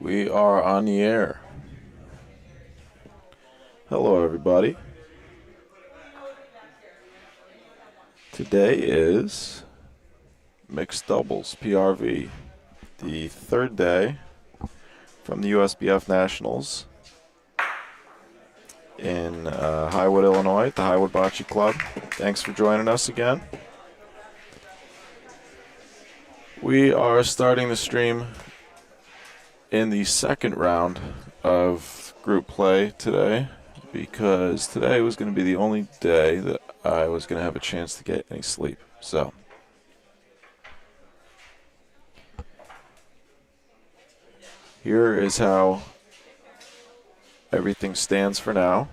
We are on the air. Hello, everybody. Today is mixed doubles, PRV, the third day from the USBF Nationals in Highwood, Illinois, at the Highwood Bocce Club. Thanks for joining us again. We are starting the stream in the second round of group play today because today was going to be the only day that I was going to have a chance to get any sleep. So here is how everything stands for now.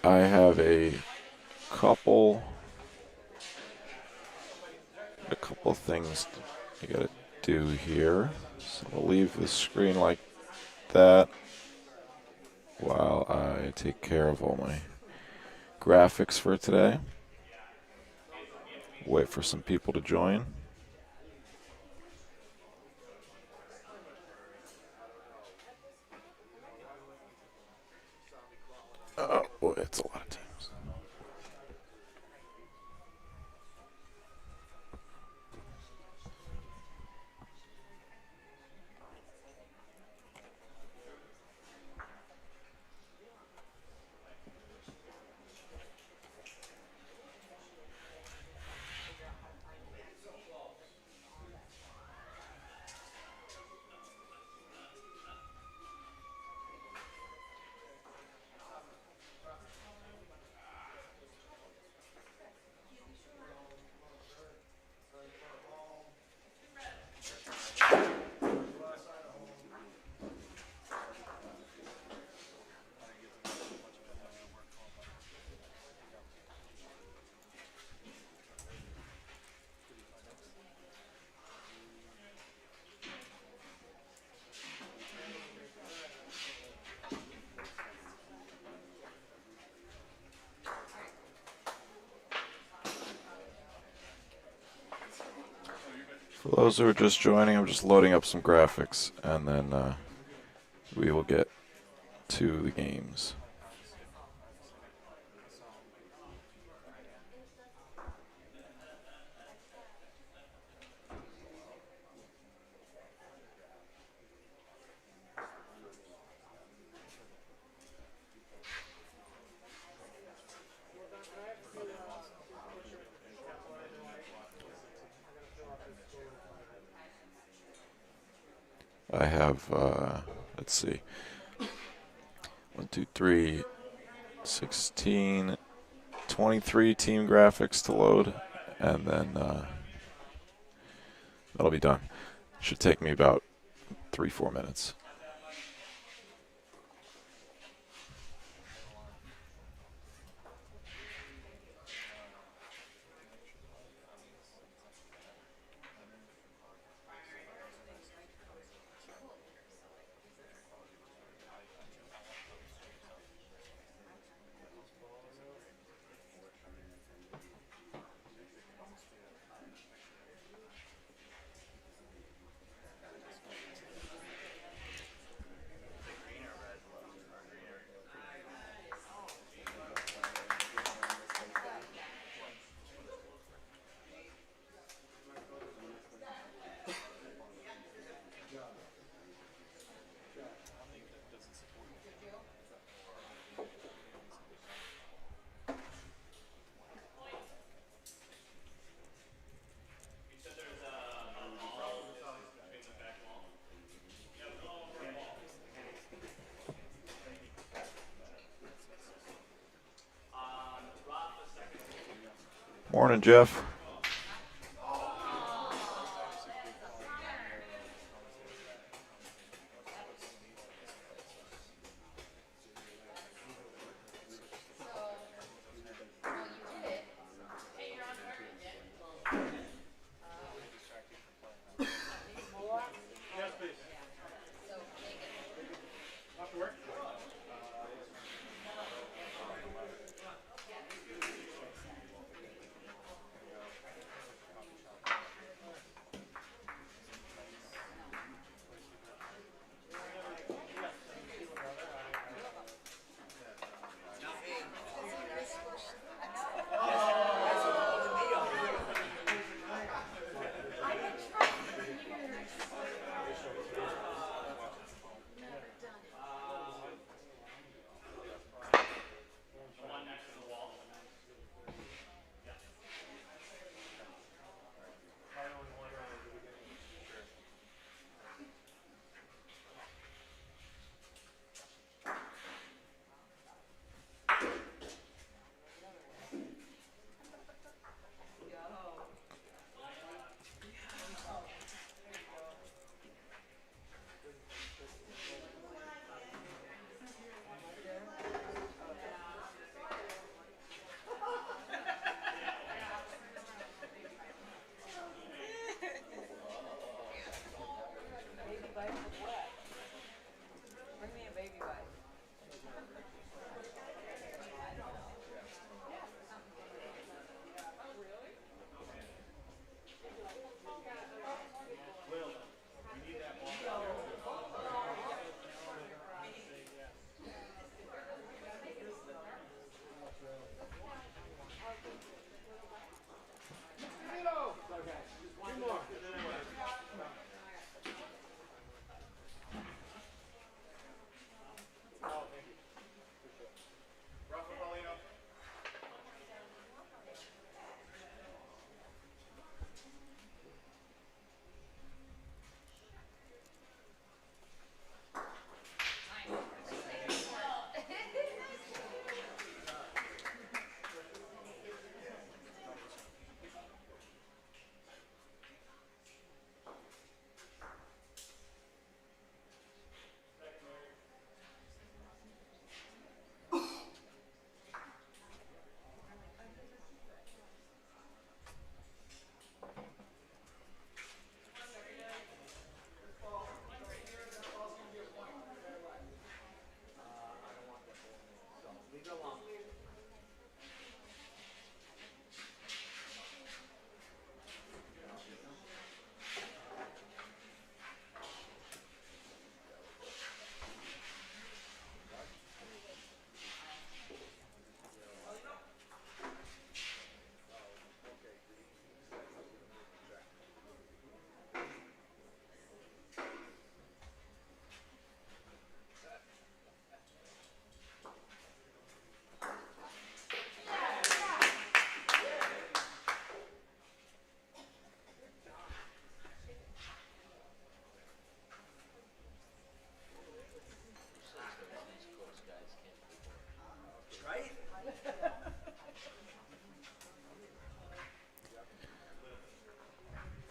I have a couple things I gotta do here. So I'll leave the screen like that while I take care of all my graphics for today. Wait for some people to join. Oh boy, that's a lot of teams. For those who are just joining, I'm just loading up some graphics, and then we will get to the games. I have, let's see, 1, 2, 3, 16, 23 team graphics to load, and then that'll be done. Should take me about 3-4 minutes. Morning, Jeff.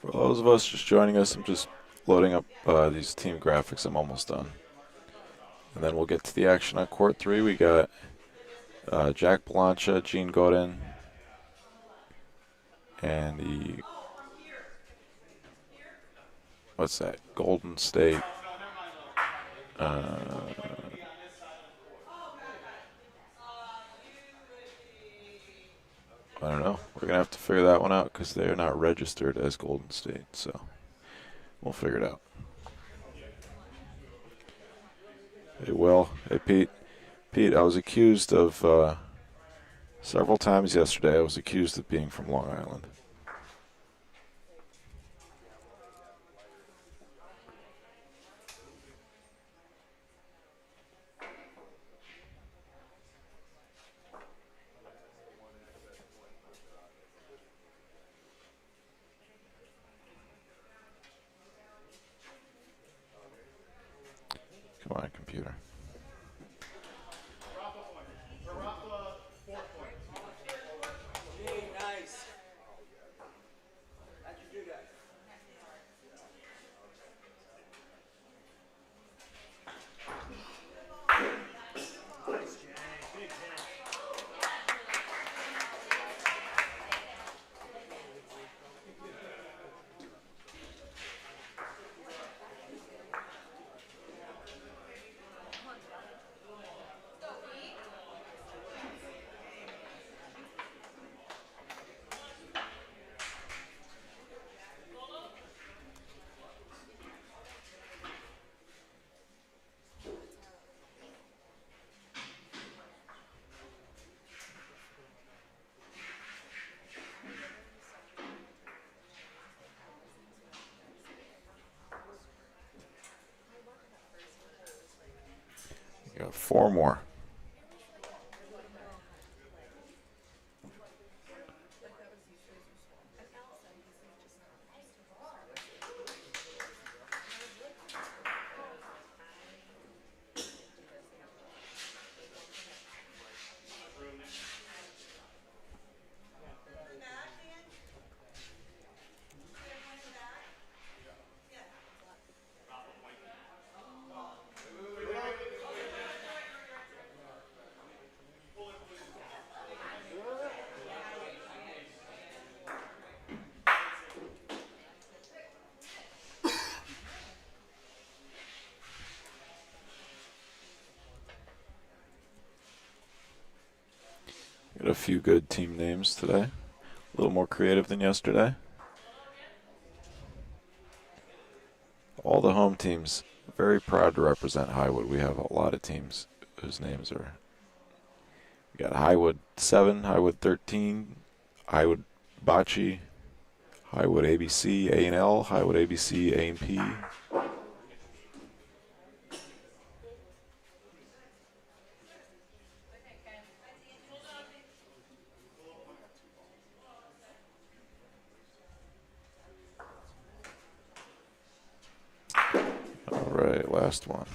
For those of us just joining us, I'm just loading up these team graphics. I'm almost done. And then we'll get to the action on court 3. We got Jack Blancha, Gene Godin, and the, what's that, Golden State. I don't know. We're going to have to figure that one out because they're not registered as Golden State. So we'll figure it out. Hey, Will. Hey, Pete. Pete, I was accused of, several times yesterday, I was accused of being from Long Island. Come on, computer. You got 4 more. Got a few good team names today. A little more creative than yesterday. All the home teams, very proud to represent Highwood. We have a lot of teams whose names are. We got Highwood 7, Highwood 13, Highwood Bocce, Highwood ABC, A&L, Highwood ABC, A&P. All right, last one.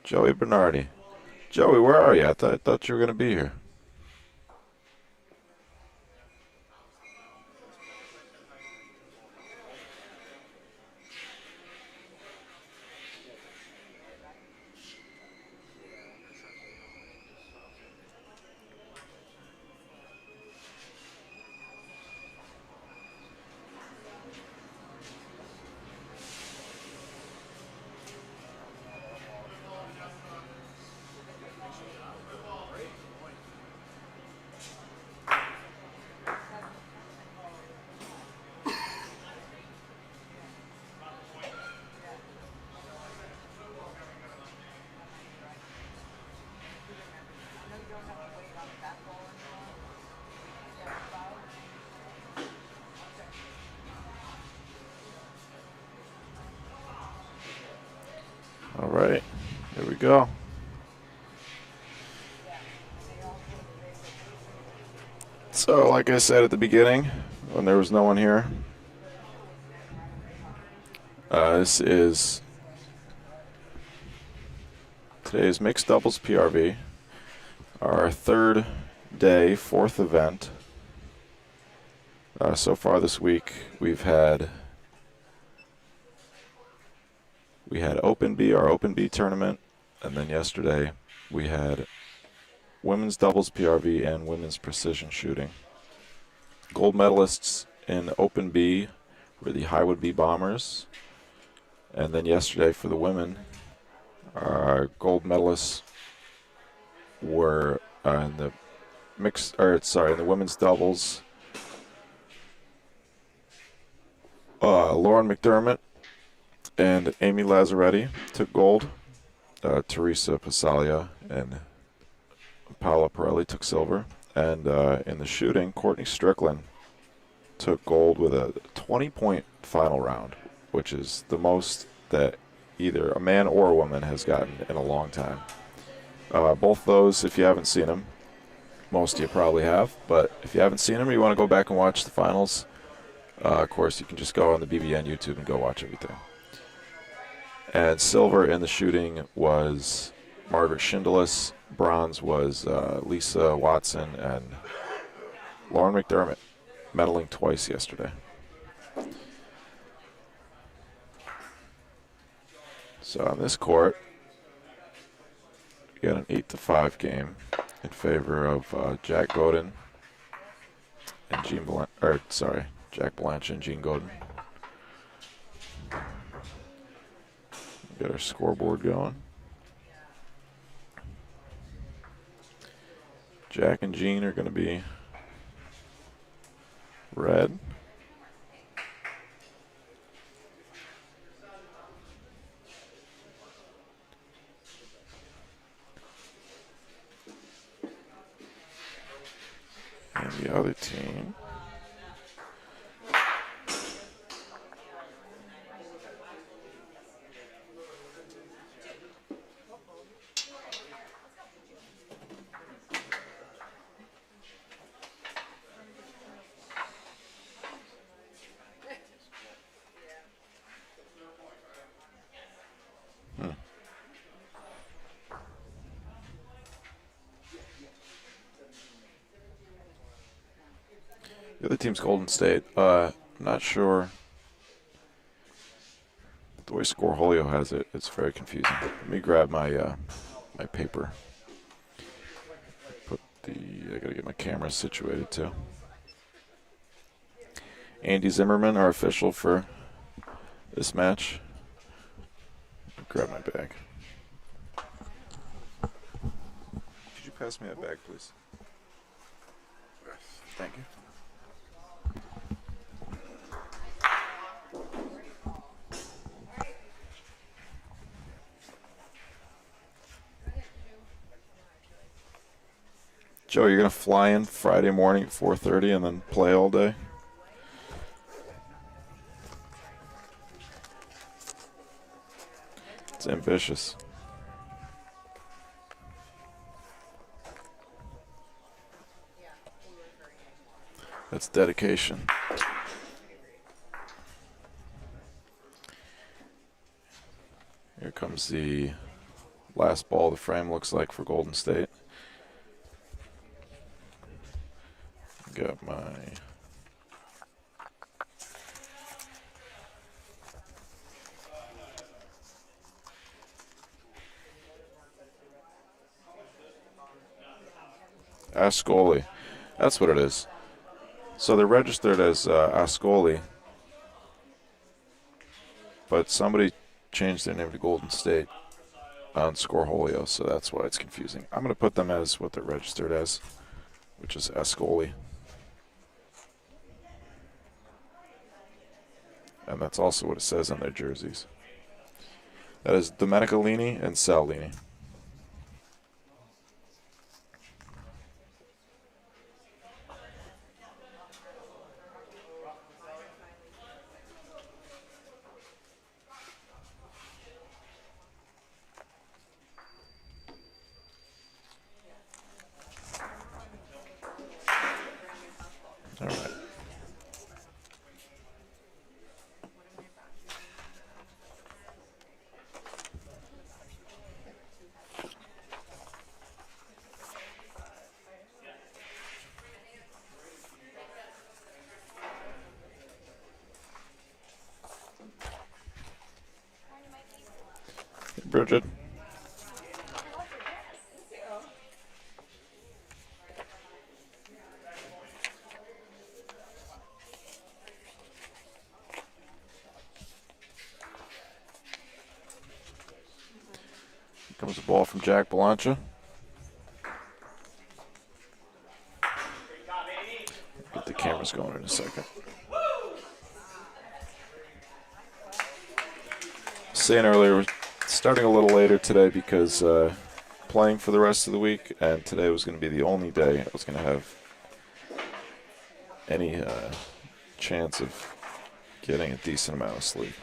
Joey Bernardi. Joey, where are you? I thought you were going to be here. All right, here we go. So, like I said at the beginning, when there was no one here, this is today's mixed doubles PRV. Our third day, fourth event. So far this week, we had Open B, our Open B tournament, and then yesterday we had women's doubles PRV and women's precision shooting. Gold medalists in Open B were the Highwood B Bombers, and then yesterday for the women, our gold medalists were in the in the women's doubles. Lauren McDermott and Amy Lazzaretti took gold. Teresa Passalia and Paola Pirelli took silver. And in the shooting, Courtney Strickland took gold with a 20-point final round, which is the most that either a man or a woman has gotten in a long time. Both those, if you haven't seen them, most of you probably have, but if you haven't seen them, you want to go back and watch the finals, of course, you can just go on the BBN YouTube and go watch everything. And silver in the shooting was Margaret Schindelis. Bronze was Lisa Watson and Lauren McDermott, medaling twice yesterday. So on this court, we got an 8-5 game in favor of Jack Godin and Jack Blanche and Jean Godin. Get our scoreboard going. Jack and Jean are going to be red. And the other team the other team's Golden State. I'm not sure. The way Scoreholio has it, it's very confusing. Let me grab my my paper. I gotta get my camera situated too. Andy Zimmerman, our official for this match. Grab my bag. Could you pass me that bag, please? Thank you. Joe, you're going to fly in Friday morning at 4:30 and then play all day? It's ambitious. That's dedication. Here comes the last ball of the frame, looks like, for Golden State. Got my Escoli. That's what it is. So they're registered as Escoli, but somebody changed their name to Golden State on Scoreholio, so that's why it's confusing. I'm going to put them as what they're registered as, which is Escoli. And that's also what it says on their jerseys. That is Domenicalini and Salini. All right. Bridget. Here comes the ball from Jack Belancha. Get the cameras going in a second. Saying earlier, we're starting a little later today because playing for the rest of the week, and today was going to be the only day I was going to have any chance of getting a decent amount of sleep.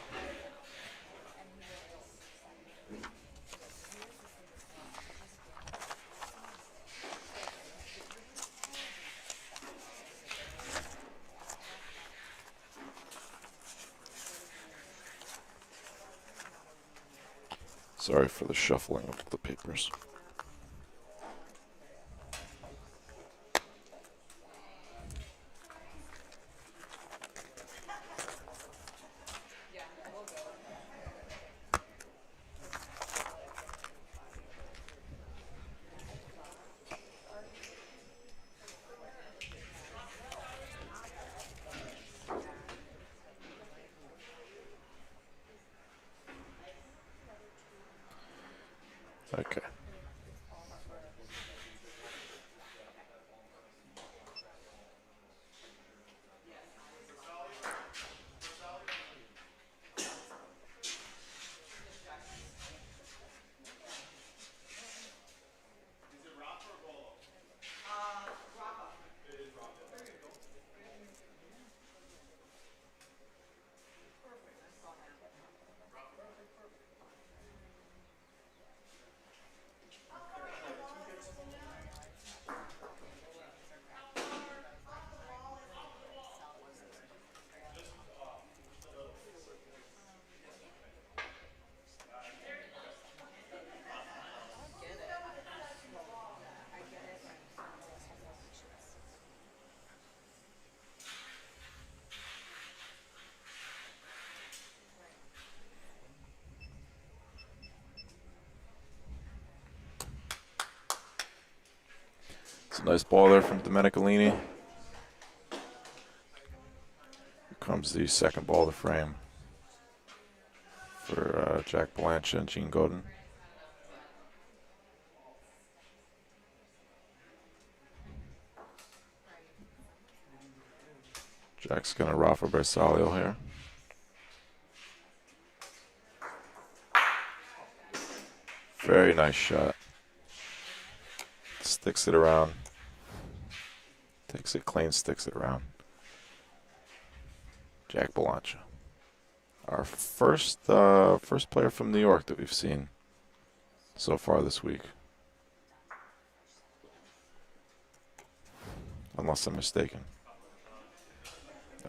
Sorry for the shuffling of the papers. Okay. It's a nice ball there from Domenicalini. Here comes the second ball of the frame for Jack Belancha and Gene Godin. Jack's going to Rafa Bersaglio here. Very nice shot. Sticks it around. Takes it clean, sticks it around. Jack Belancha. Our first player from New York that we've seen so far this week. Unless I'm mistaken.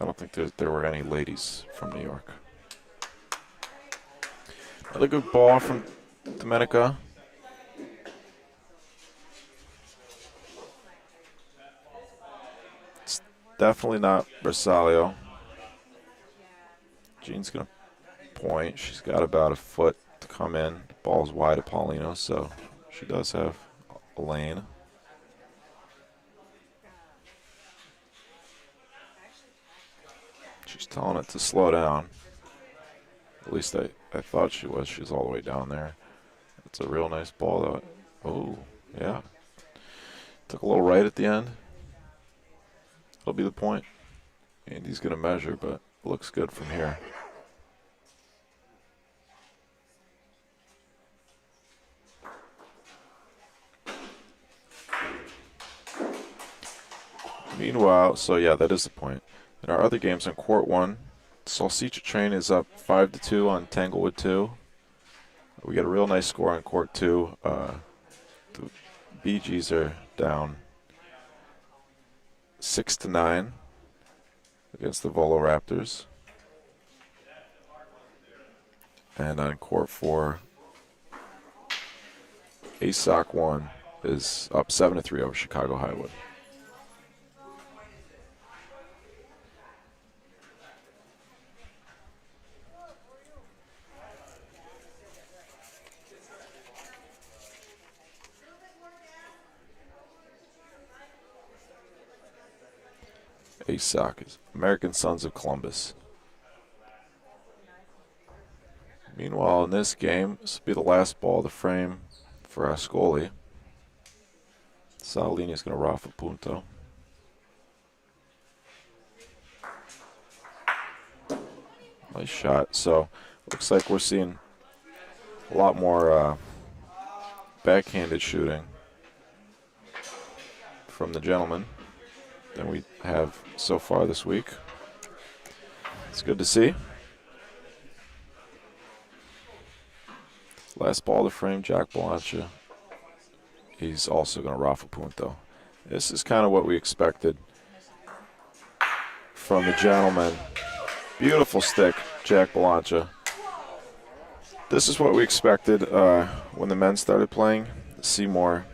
I don't think there were any ladies from New York. Another good ball from Domenica. It's definitely not Bersaglio. Jean's going to point. She's got about a foot to come in. The ball's wide of Paulino, so she does have a lane. She's telling it to slow down. At least I thought she was. She's all the way down there. It's a real nice ball, though. Oh, yeah. Took a little right at the end. That'll be the point. Andy's going to measure, but looks good from here. Meanwhile, so yeah, that is the point. In our other games on Court 1, Salsicha Train is up 5-2 on Tanglewood 2. We got a real nice score on Court 2. The Bee Gees are down 6-9 against the Volo Raptors. And on Court 4, ASOC 1 is up 7-3 over Chicago Highwood. ASOC, American Sons of Columbus. Meanwhile, in this game, this will be the last ball of the frame for Escoli. Natalina is going to raffle punto. Nice shot. So, looks like we're seeing a lot more backhanded shooting from the gentlemen than we have so far this week. It's good to see. Last ball of the frame, Jack Blancha. He's also going to raffle punto. This is kind of what we expected from the gentleman. Beautiful stick, Jack Blancha. This is what we expected when the men started playing. See more,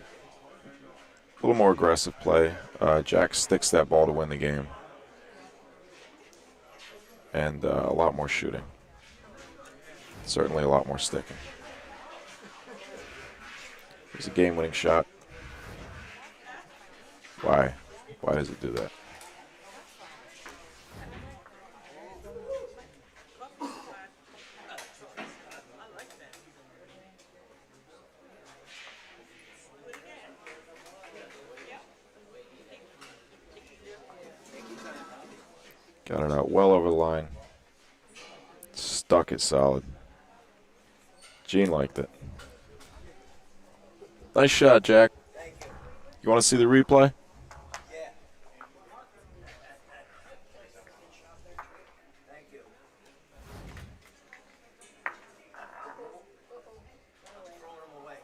a little more aggressive play. Jack sticks that ball to win the game. And a lot more shooting. Certainly a lot more sticking. Here's a game-winning shot. Why? Why does it do that? Got it out well over the line. Stuck it solid. Gene liked it. Nice shot, Jack. You want to see the replay? Yeah. Thank you. Throwing them away.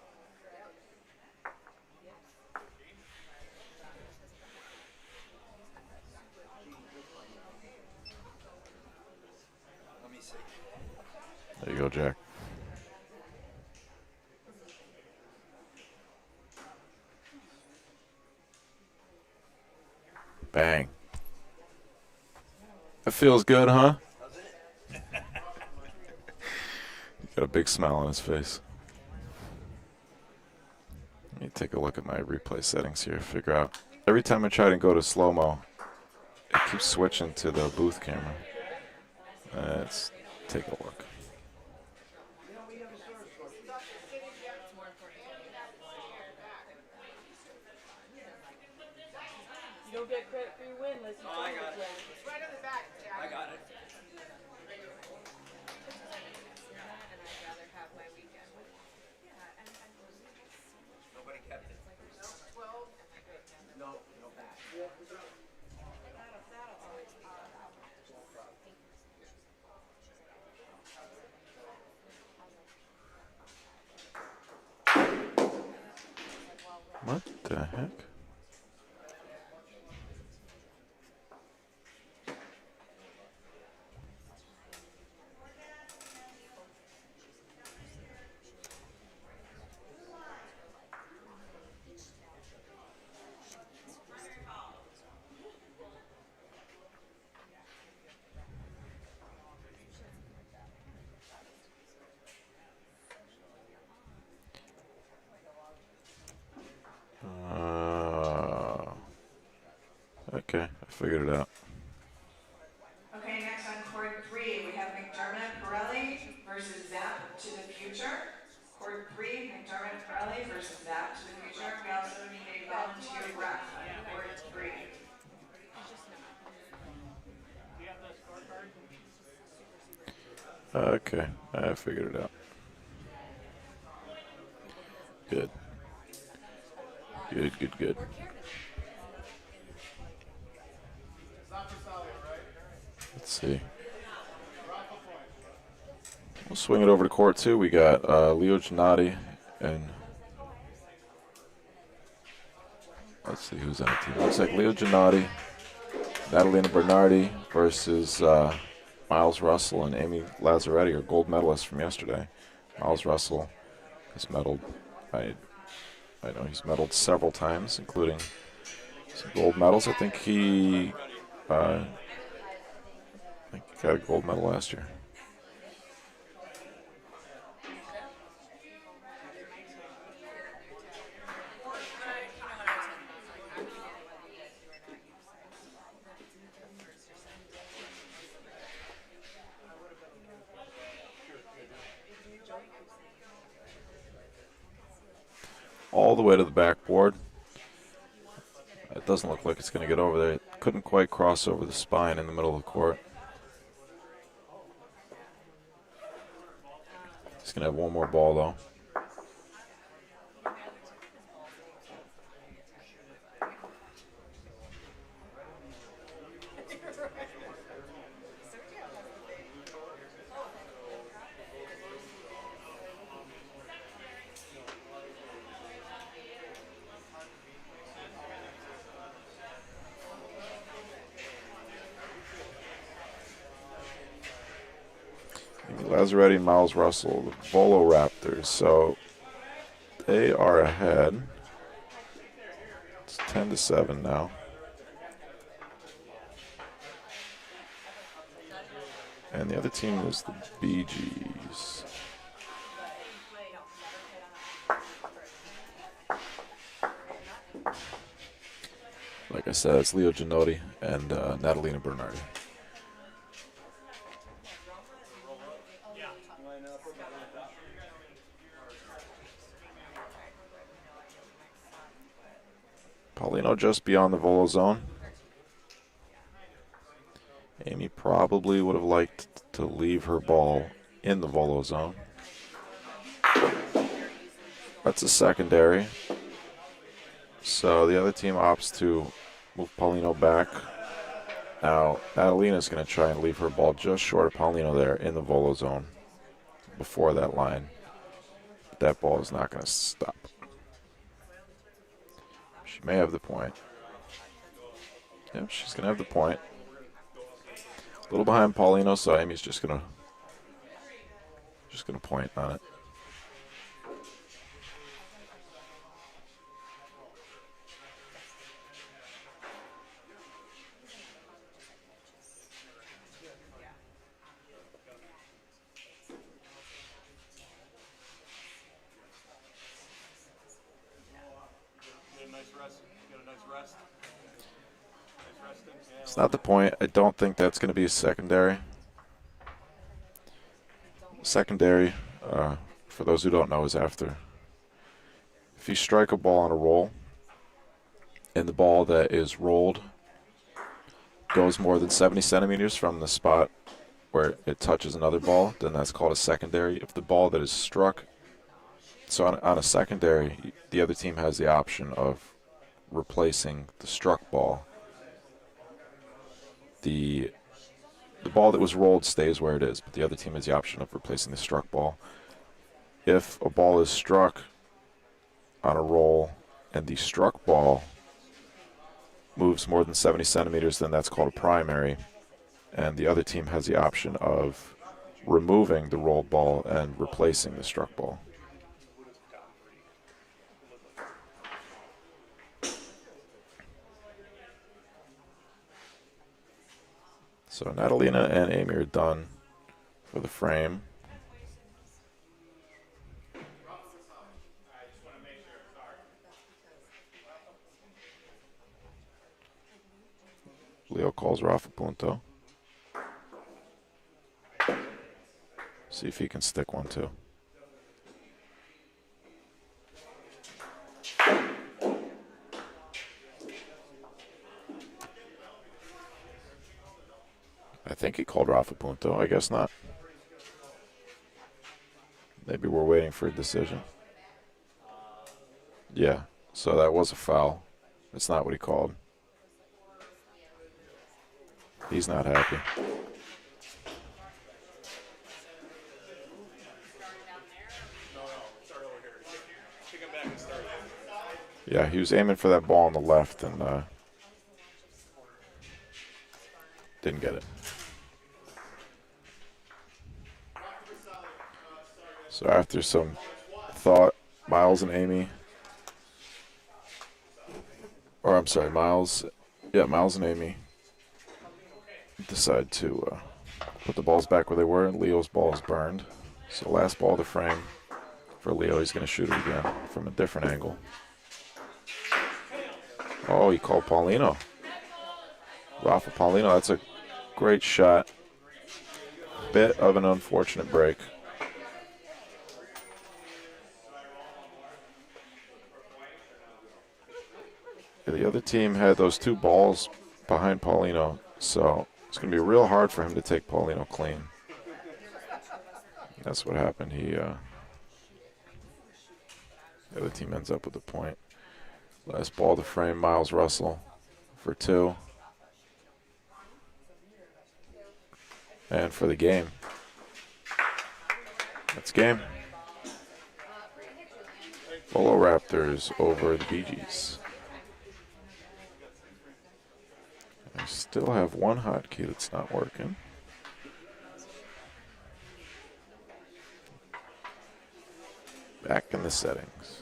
Let me see. There you go, Jack. Bang. That feels good, huh? He got a big smile on his face. Let me take a look at my replay settings here, figure out. Every time I try to go to slow-mo, it keeps switching to the booth camera. Let's take a look. You don't get credit for your win unless you I got it. It's right on the back, Jack. I got it. Nobody kept it. No, no back. What the heck? Okay, I figured it out. Okay, next on court 3, we have McDermott Pirelli versus Zap to the Future. Court 3, McDermott Pirelli versus Zap to the Future. We also need a volunteer ref on court 3. Okay, I figured it out. Good. Good, good, good. Let's see. We'll swing it over to court 2. We got Leo Gennady and let's see who's on the team. Looks like Leo Gennady, Natalina Bernardi versus Miles Russell and Amy Lazzaretti, our gold medalists from yesterday. Miles Russell has medaled. I know he's medaled several times, including some gold medals. I think he got a gold medal last year. the way to the backboard. It doesn't look like it's going to get over there. It couldn't quite cross over the spine in the middle of the court. He's going to have one more ball, though. Lazzaretti and Miles Russell, the Volo Raptors. So they are ahead. It's 10-7 now. And the other team is the Bee Gees. Like I said, it's Leo Ginotti and Natalina Bernardi. Paulino just beyond the Volo zone. Amy probably would have liked to leave her ball in the Volo zone. That's a secondary. So the other team opts to move Paulino back. Now, Natalina's going to try and leave her ball just short of Paulino there in the Volo zone before that line. But that ball is not going to stop. She may have the point. Yep, she's going to have the point. A little behind Paulino, so Amy's just going to point on it. It's not the point. I don't think that's going to be a secondary. Secondary, for those who don't know, is after. If you strike a ball on a roll, and the ball that is rolled goes more than 70 centimeters from the spot where it touches another ball, then that's called a secondary. If the ball that is struck, so on a secondary, the other team has the option of replacing the struck ball. The ball that was rolled stays where it is, but the other team has the option of replacing the struck ball. If a ball is struck on a roll and the struck ball moves more than 70 centimeters, then that's called a primary. And the other team has the option of removing the rolled ball and replacing the struck ball. So Natalina and Amy are done for the frame. Leo calls Rafa Punto. See if he can stick one too. I think he called Rafa Punto. I guess not. Maybe we're waiting for a decision. Yeah, so that was a foul. That's not what he called. He's not happy. Yeah, he was aiming for that ball on the left and didn't get it. So after some thought, Miles and Amy, or I'm sorry, Miles and Amy decide to put the balls back where they were, and Leo's ball is burned. So last ball of the frame for Leo. He's going to shoot it again from a different angle. Oh, he called Paulino. Rafa Paulino, that's a great shot. Bit of an unfortunate break. The other team had those two balls behind Paulino, so it's going to be real hard for him to take Paulino clean. That's what happened. The other team ends up with the point. Last ball to frame, Miles Russell for 2. And for the game. That's game. Polo Raptors over the Bee Gees. I still have one hotkey that's not working. Back in the settings.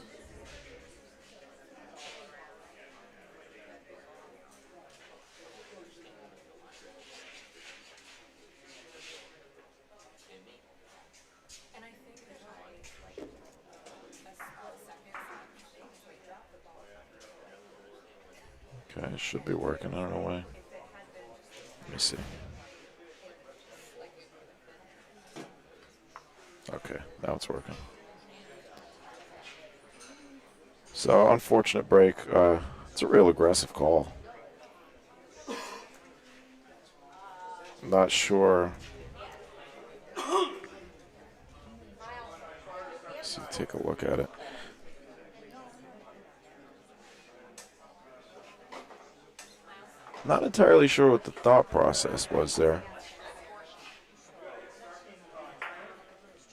Okay, it should be working. I don't know why. Let me see. Okay, now it's working. So, unfortunate break. It's a real aggressive call. I'm not sure. Let's see, take a look at it. Not entirely sure what the thought process was there.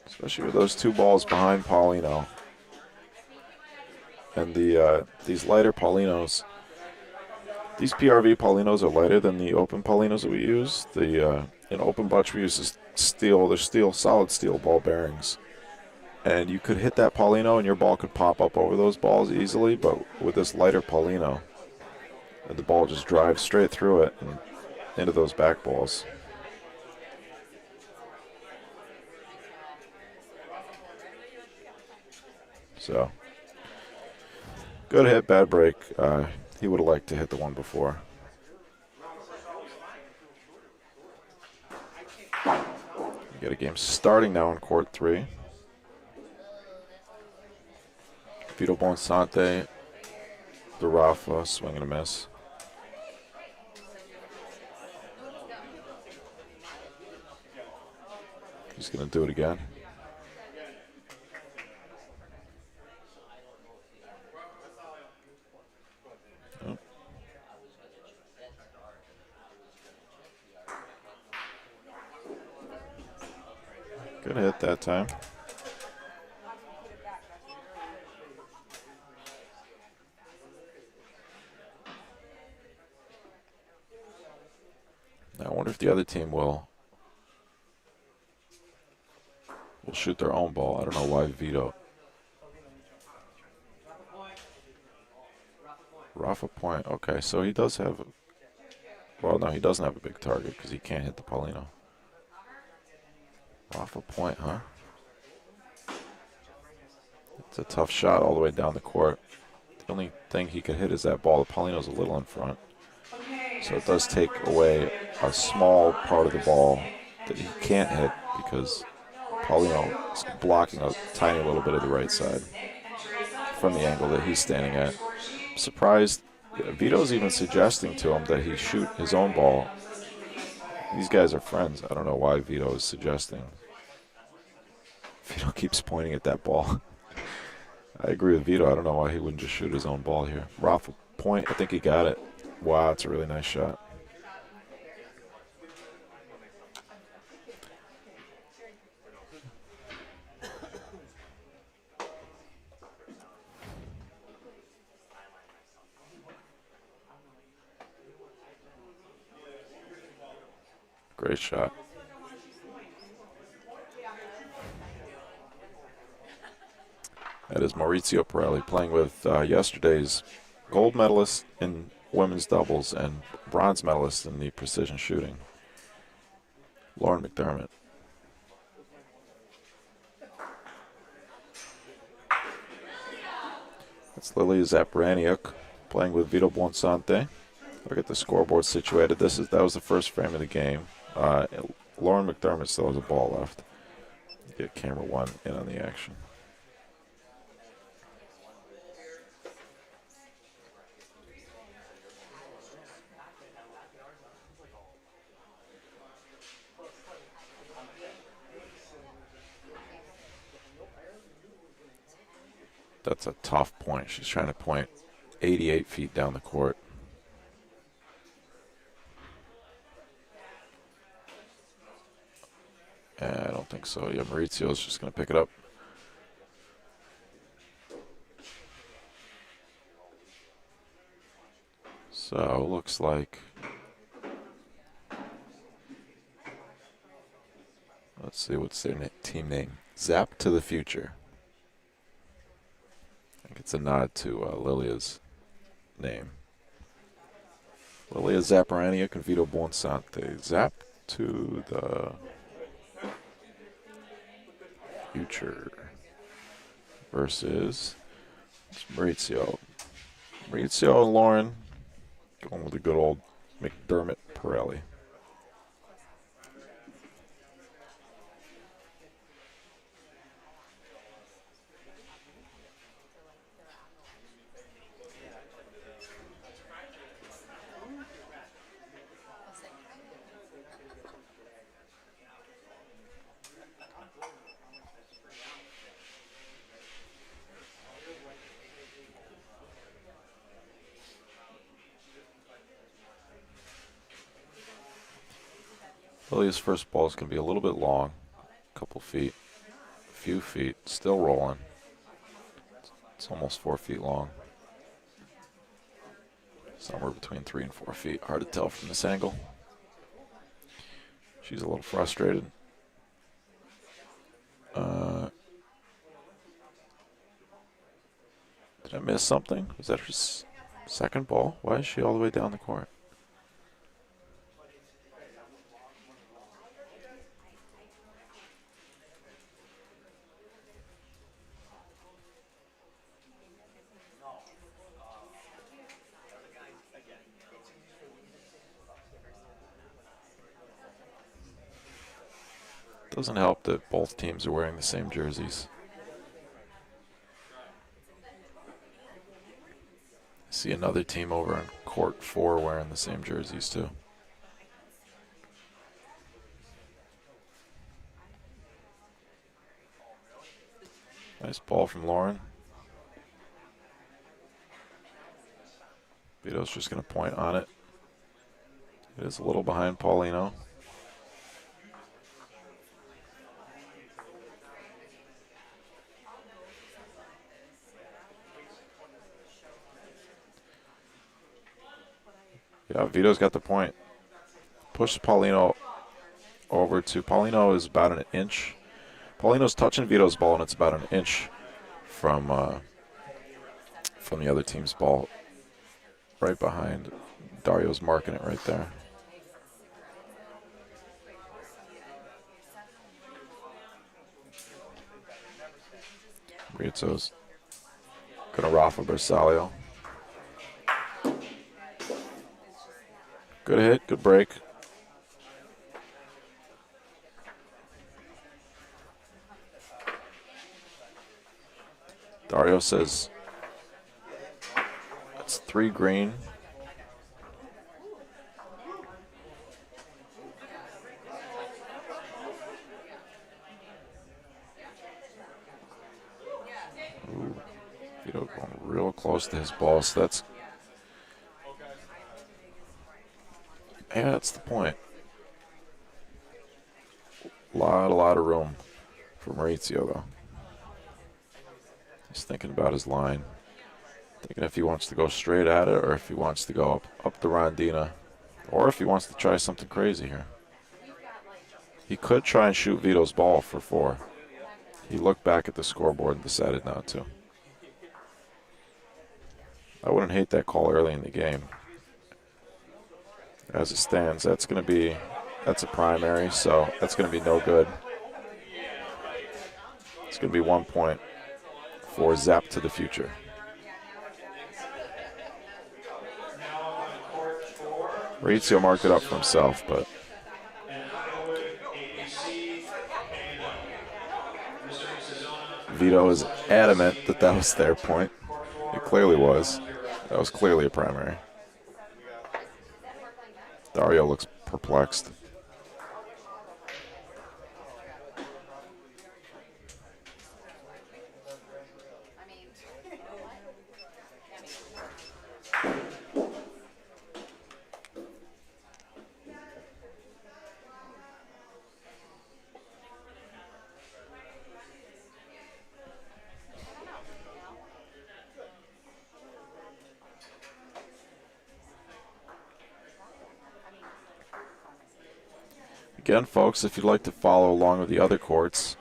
Especially with those two balls behind Paulino. And these lighter Paulinos. These PRV Paulinos are lighter than the open Paulinos that we use. In open Bocce we use steel. They're steel, solid steel ball bearings. And you could hit that Paulino and your ball could pop up over those balls easily. But with this lighter Paulino, the ball just drives straight through it and into those back balls. So, good hit, bad break. He would have liked to hit the one before. We got a game starting now in court 3. Vito Bonsante, the Rafa, swing and a miss. He's going to do it again. Oh. Good hit that time. Now I wonder if the other team will shoot their own ball. I don't know why Vito. Rafa point. Okay, so he does have. Well, no, he doesn't have a big target because he can't hit the Paulino. Rafa point, huh? It's a tough shot all the way down the court. The only thing he could hit is that ball. The Paulino's a little in front. So it does take away a small part of the ball that he can't hit because Paulino is blocking a tiny little bit of the right side from the angle that he's standing at. I'm surprised Vito's even suggesting to him that he shoot his own ball. These guys are friends. I don't know why Vito is suggesting. Vito keeps pointing at that ball. I agree with Vito. I don't know why he wouldn't just shoot his own ball here. Rafa point. I think he got it. Wow, it's a really nice shot. Great shot. That is Maurizio Pirelli playing with yesterday's gold medalist in women's doubles and bronze medalist in the precision shooting, Lauren McDermott. That's Lilia Zapraniuk playing with Vito Buonsante. Look at the scoreboard situated. That was the first frame of the game. Lauren McDermott still has a ball left. Get camera 1 in on the action. That's a tough point. She's trying to point 88 feet down the court. I don't think so. Yeah, Maurizio's just going to pick it up. So, looks like, let's see, what's their team name? Zap to the Future. I think it's a nod to Lilia's name. Lilia Zapparania Convito Buonsante. Zap to the Future versus Maurizio. Maurizio and Lauren going with the good old McDermott Pirelli. Lilia's first ball is going to be a little bit long, a couple feet, a few feet, still rolling. It's almost 4 feet long. Somewhere between 3 and 4 feet. Hard to tell from this angle. She's a little frustrated. Did I miss something? Was that her second ball? Why is she all the way down the court? Doesn't help that both teams are wearing the same jerseys. I see another team over on court 4 wearing the same jerseys too. Nice ball from Lauren. Vito's just going to point on it. It is a little behind Paulino. Yeah, Vito's got the point. Pushes Paulino over to, Paulino is about an inch. Paulino's touching Vito's ball, and it's about an inch from the other team's ball. Right behind. Dario's marking it right there. Maurizio's gonna Rafa Bersaglio. Good hit, good break. Dario says it's 3 green. Ooh, Vito going real close to his ball, so that's, yeah, that's the point. A lot of room for Maurizio, though. He's thinking about his line. Thinking if he wants to go straight at it or if he wants to go up the rondina. Or if he wants to try something crazy here. He could try and shoot Vito's ball for 4. He looked back at the scoreboard and decided not to. I wouldn't hate that call early in the game. As it stands, that's a primary, so that's going to be no good. It's going to be 1 point for Zap to the Future. Maurizio marked it up for himself, but Vito is adamant that that was their point. It clearly was. That was clearly a primary. Dario looks perplexed. Again, folks, if you'd like to follow along with the other courts,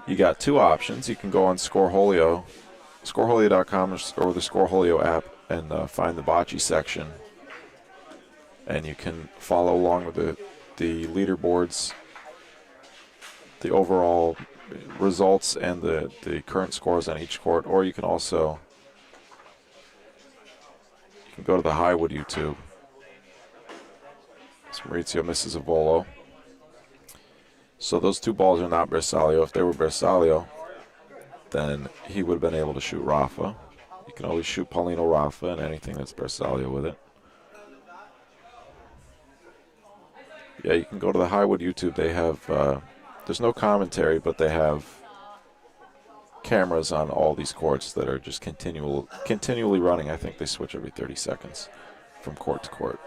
you got two options. You can go on Scoreholio, scoreholio.com or the Scoreholio app and find the bocce section. And you can follow along with the leaderboards, the overall results, and the current scores on each court. Or you can also go to the Highwood YouTube. So Maurizio misses a volo. So those two balls are not Bersaglio. If they were Bersaglio, then he would have been able to shoot Rafa. You can always shoot Paulino Rafa and anything that's Bersaglio with it. Yeah, you can go to the Highwood YouTube. They have, there's no commentary, but they have cameras on all these courts that are just continually running. I think they switch every 30 seconds from court to court.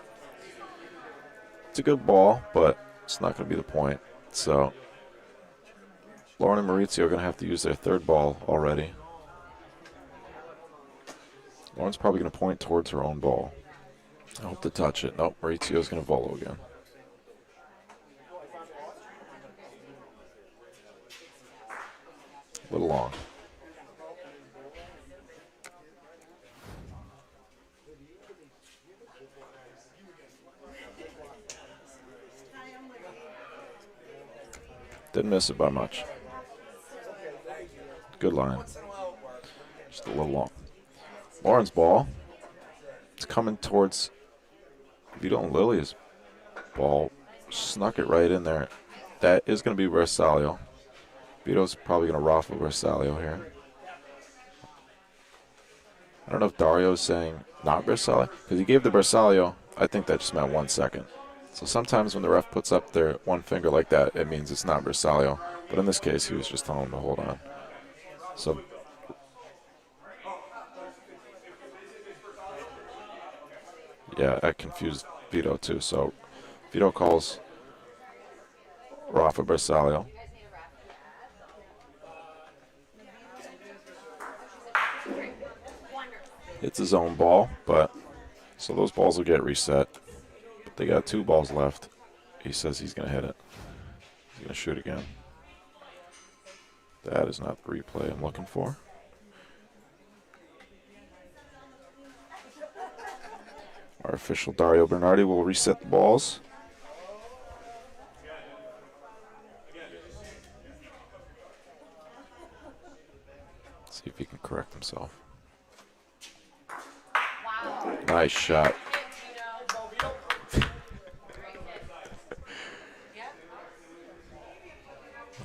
It's a good ball, but it's not going to be the point. So Lauren and Maurizio are going to have to use their third ball already. Lauren's probably going to point towards her own ball. I hope to touch it. Nope, Maurizio's going to volo again. A little long. Didn't miss it by much. Good line. Just a little long. Lauren's ball. It's coming towards Vito and Lilia's ball. Snuck it right in there. That is going to be Bersaglio. Vito's probably going to Rafa Bersaglio here. I don't know if Dario's saying not Bersaglio, because he gave the Bersaglio. I think that just meant 1 second. So sometimes when the ref puts up their one finger like that, it means it's not Bersaglio. But in this case, he was just telling him to hold on. So yeah, that confused Vito too. So Vito calls Rafa Bersaglio. It's his own ball, but so those balls will get reset. But they got 2 balls left. He says he's going to hit it. He's going to shoot again. That is not the replay I'm looking for. Our official Dario Bernardi will reset the balls. See if he can correct himself. Wow. Nice shot.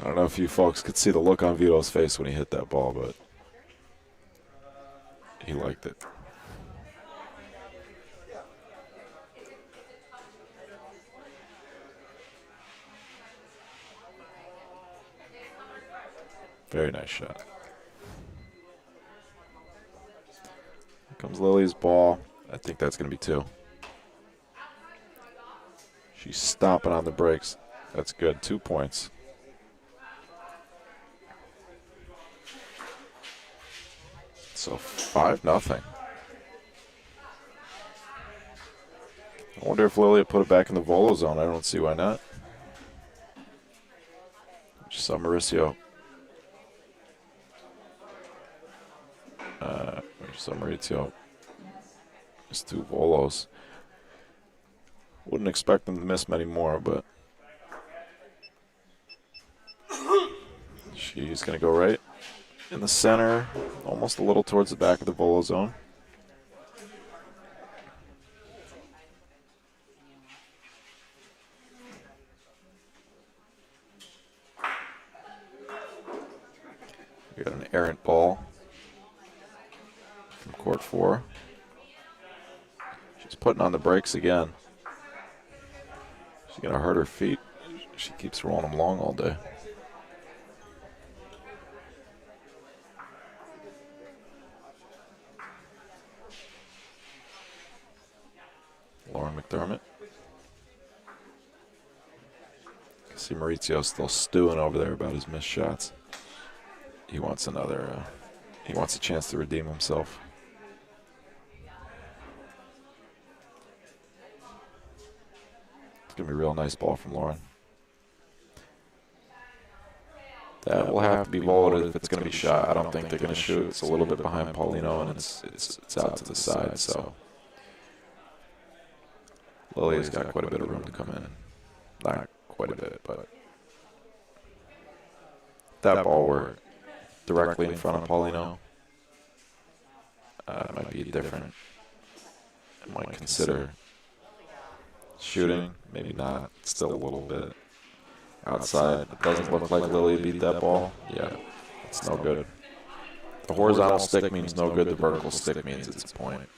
I don't know if you folks could see the look on Vito's face when he hit that ball, but he liked it. Very nice shot. Here comes Lily's ball. I think that's going to be 2. She's stomping on the brakes. That's good. 2 points. So 5-0. I wonder if Lilia put it back in the volo zone. I don't see why not. Just saw Maurizio. Maurizio. Just 2 volos. Wouldn't expect them to miss many more, but she's going to go right in the center, almost a little towards the back of the volo zone. We got an errant ball from court 4. She's putting on the brakes again. She's going to hurt her feet. She keeps rolling them long all day. Lauren McDermott. You can see Maurizio still stewing over there about his missed shots. He wants another, he wants a chance to redeem himself. going to be a real nice ball from Lauren. That will have to be voted if it's going to be shot. I don't think they're going to shoot. It's a little bit behind Paulino, and it's out to the side. So Lily's got quite a bit of room to come in. Not quite a bit, but that ball were directly in front of Paulino. It might be different. I might consider shooting. Maybe not. Still a little bit outside. It doesn't look like Lily beat that ball. Yeah, it's no good. The horizontal stick means no good. The vertical stick means it's a point.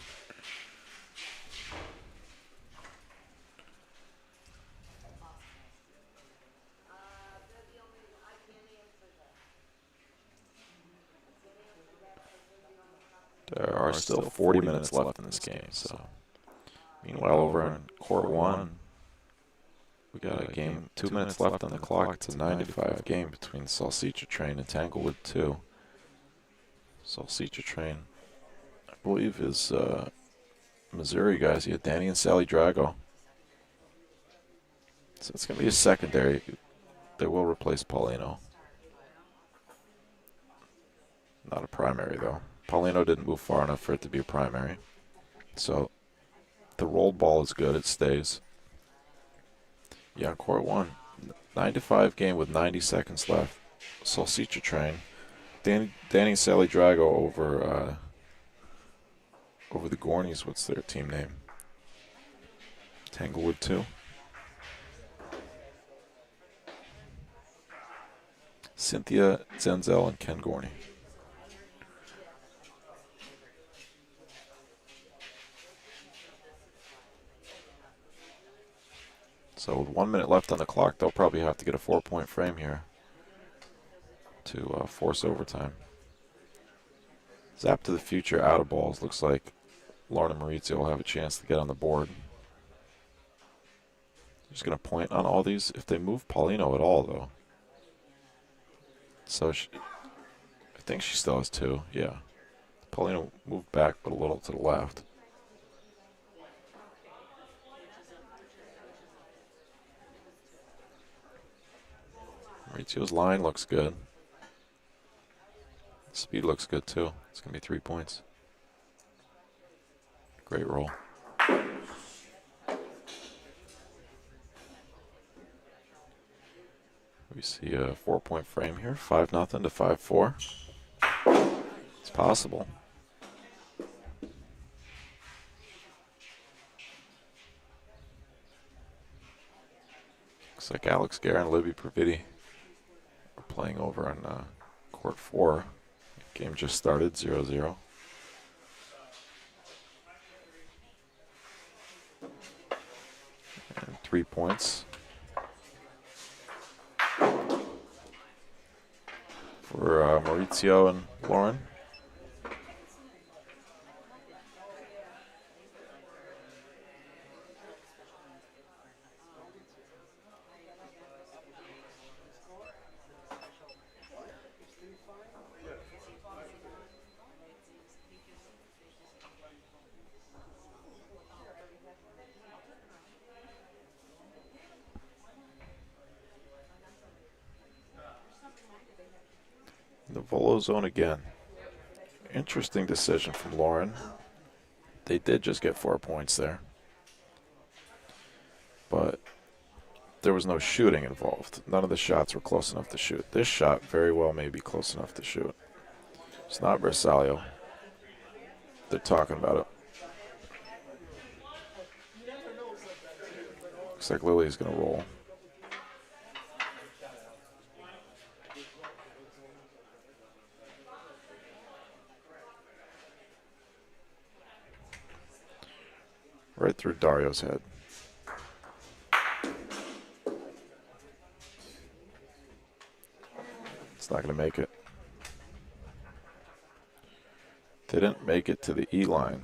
There are still 40 minutes left in this game. So, meanwhile, over in Court 1, we got a game, 2 minutes left on the clock. It's a 9-5 game between Salsicha Train and Tanglewood 2. Salsicha Train, I believe, is Missouri guys. You have Danny and Sally Drago. So it's going to be a secondary. They will replace Paulino. Not a primary, though. Paulino didn't move far enough for it to be a primary. So the rolled ball is good. It stays. Yeah, Court 1. 9-5 game with 90 seconds left. Salsicha Train. Danny and Sally Drago over the Gornies. What's their team name? Tanglewood 2. Cynthia Zenzel and Ken Gorney. So with 1 minute left on the clock, they'll probably have to get a 4-point frame here to force overtime. Zap to the future out of balls. Looks like Lauren and Maurizio will have a chance to get on the board. Just going to point on all these. If they move Paulino at all, though. So I think she still has 2. Yeah. Paulino moved back, but a little to the left. Maurizio's line looks good. Speed looks good, too. It's going to be 3 points. Great roll. We see a 4-point frame here. 5-0 to 5-4. It's possible. Looks like Alex Guerra and Libby Praviti are playing over on Court 4. Game just started, 0-0. And 3 points for Maurizio and Lauren. The Volo zone again. Interesting decision from Lauren. They did just get 4 points there. But there was no shooting involved. None of the shots were close enough to shoot. This shot very well may be close enough to shoot. It's not Versalio. They're talking about it. Looks like Lily's going to roll. Right through Dario's head. It's not going to make it. Didn't make it to the E line.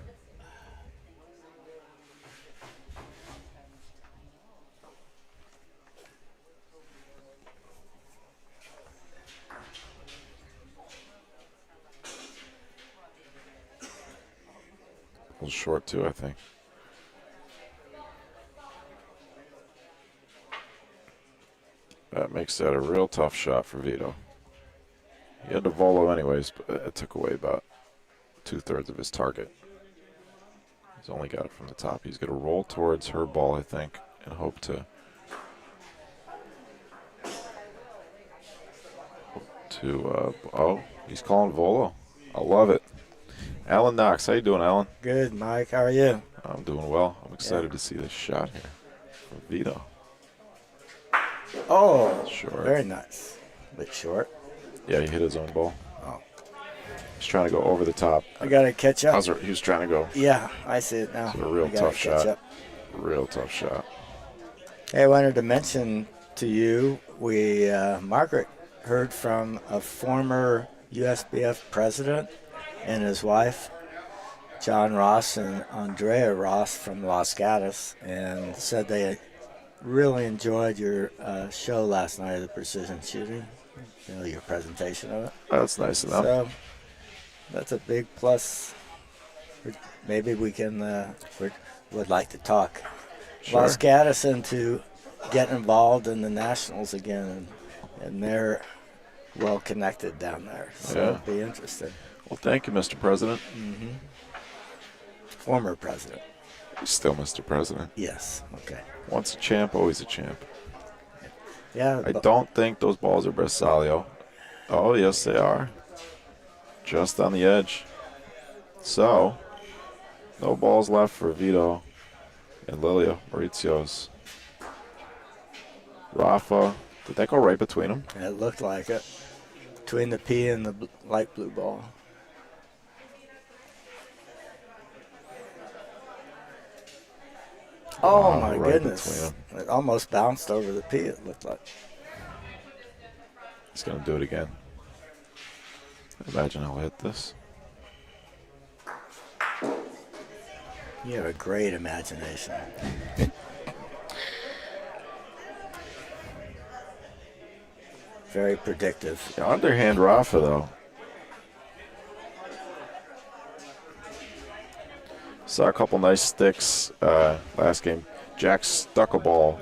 A little short too, I think. That makes that a real tough shot for Vito. He had to volo anyways, but it took away about 2/3 of his target. He's only got it from the top. He's going to roll towards her ball, I think, and hope to oh, he's calling volo. I love it. Alan Knox, how you doing, Alan? Good, Mike. How are you? I'm doing well. I'm excited to see this shot here from Vito. Oh, Short. very nice. A bit short. Yeah, he hit his own ball. Oh. He's trying to go over the top. I got to catch up. He was trying to go. Yeah, I see it now. It's a real I gotta tough catch shot. up. Real tough shot. Hey, I wanted to mention to you, Margaret heard from a former USBF president and his wife, John Ross and Andrea Ross from Los Gatos, and said they really enjoyed your show last night of the precision shooting, your presentation of it. That's nice of them. So that's a big plus. Maybe we can, would like to talk Sure. Los Gatos into getting involved in the Nationals again, and they're well connected down there. So Yeah. it'd be interesting. Well, thank you, Mr. President. Former president. He's still Mr. President. Yes. Okay. Once a champ, always a champ. Yeah. I don't think those balls are Bersaglio. Oh, yes, they are. Just on the edge. So, no balls left for Vito and Lilia, Maurizio's. Rafa, did that go right between them? It looked like it. Between the P and the light blue ball. Oh, Wow, my right goodness. It almost bounced over the P, it looked like. He's going to do it again. Imagine he'll hit this. You have a great imagination. Very predictive. Yeah, underhand Rafa, though. Saw a couple nice sticks last game. Jack stuck a ball,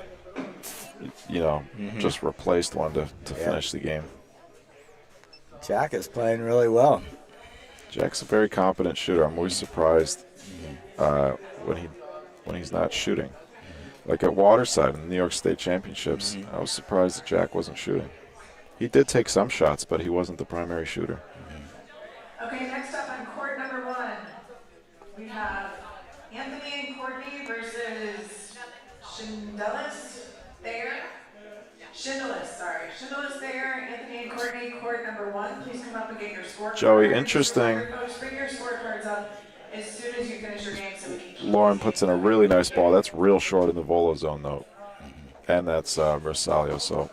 just replaced one to finish the game. Jack is playing really well. Jack's a very competent shooter. I'm always surprised when he's not shooting. Like at Waterside in the New York State Championships, I was surprised that Jack wasn't shooting. He did take some shots, but he wasn't the primary shooter. Okay, next up on court number 1, we have Anthony and Courtney versus Shindelis Thayer. Shindelis Thayer, Anthony and Courtney, court number 1. Please come up and get your scorecards. Joey, interesting. Coach, bring your scorecards up as soon as you finish your game so we can keep Lauren puts in a really nice ball. That's real short in the volo zone, though. And that's Versalio, so.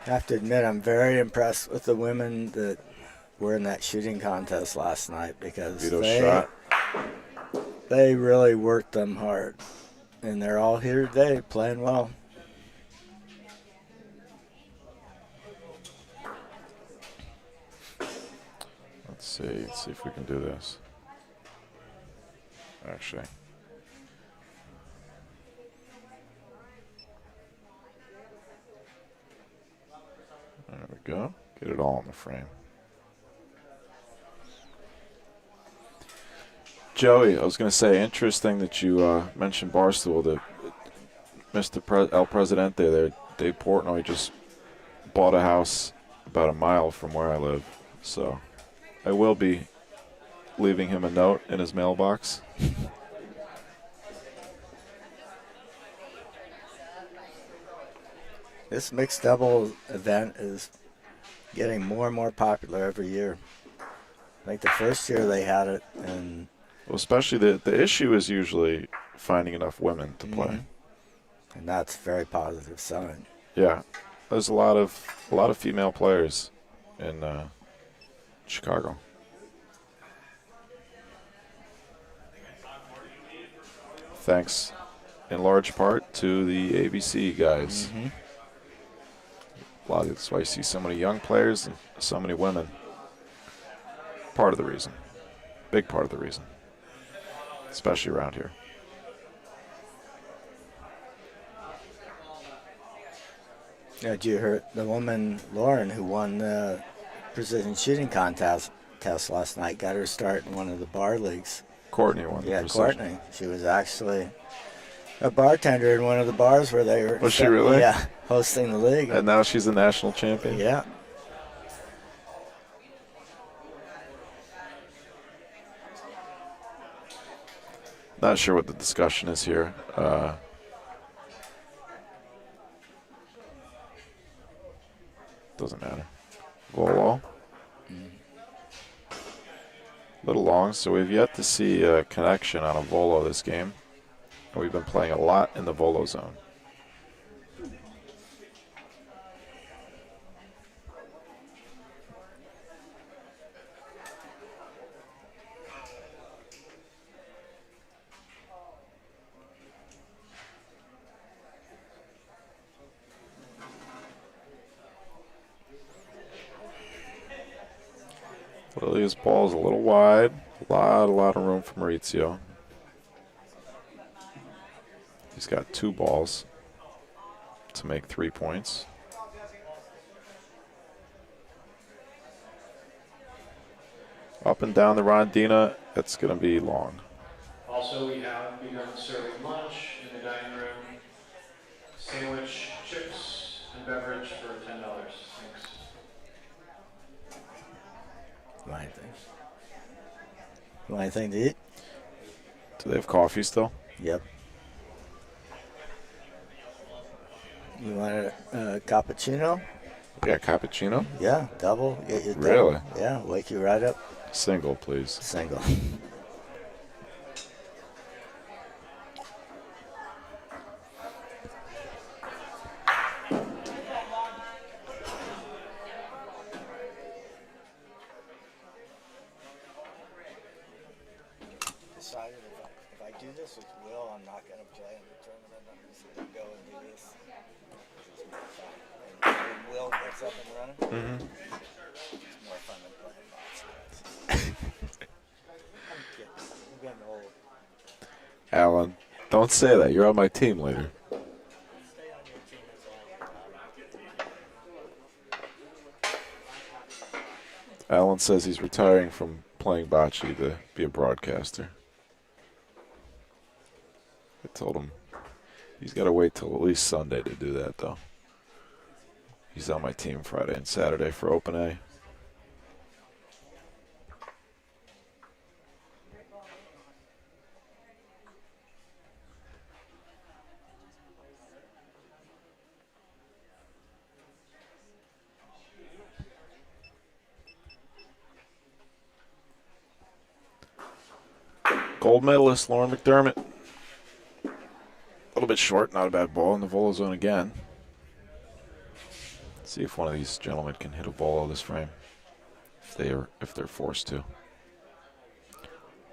I have to admit, I'm very impressed with the women that were in that shooting contest last night because Vito's shot. they really worked them hard. And they're all here today playing well. Let's see if we can do this. Actually. There we go. Get it all in the frame. Joey, I was going to say, interesting that you mentioned Barstool. That Mr. El Presidente there, Dave Portnoy, just bought a house about a mile from where I live. So I will be leaving him a note in his mailbox. This mixed double event is getting more and more popular every year. Like the first year they had it, and well, especially the issue is usually finding enough women to play. And that's a very positive sign. Yeah, there's a lot of female players in Chicago. Thanks in large part to the ABC guys. That's why you see so many young players and so many women. Part of the reason. Big part of the reason. Especially around here. Did you hear the woman, Lauren, who won the precision shooting contest last night, got her start in one of the bar leagues. Courtney won. Yeah, precision. Courtney. She was actually a bartender in one of the bars where they were. Was she really? Yeah, hosting the league. And now she's a national champion. Yeah. Not sure what the discussion is here. Doesn't matter. Volo. Little long, so we've yet to see a connection on a Volo this game. And we've been playing a lot in the Volo zone. Lilia's ball is a little wide. A lot of room for Maurizio. He's got 2 balls to make 3 points. Up and down the rondina, that's going to be long. Also, we have begun serving lunch in the dining room. Sandwich, chips, and beverage for $10. Thanks. You want anything to eat? Do they have coffee still? Yep. You want a cappuccino? Yeah, cappuccino? Yeah, double. Get you double. Really? Yeah, wake you right up. Single, please. Single. Decided if I do this with Will, I'm not going to play in the tournament. I'm just going to go and do this. It's more fun. And when Will gets up and running, it's more fun than playing Bocce. I'm getting old. Alan, don't say that. You're on my team later. Stay on your team as well. Alan says he's retiring from playing bocce to be a broadcaster. I told him he's got to wait till at least Sunday to do that, though. He's on my team Friday and Saturday for Open A. Gold medalist Lauren McDermott. A little bit short, not a bad ball in the Volo zone again. Let's see if one of these gentlemen can hit a Volo this frame, if they're forced to.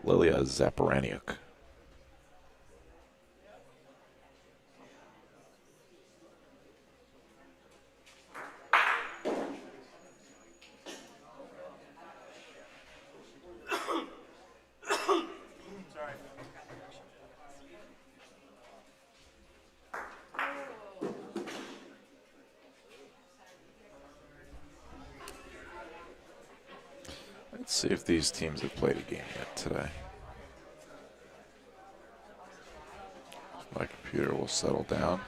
Lilia Zaporaniuk. Let's see if these teams have played a game yet today. My computer will settle down.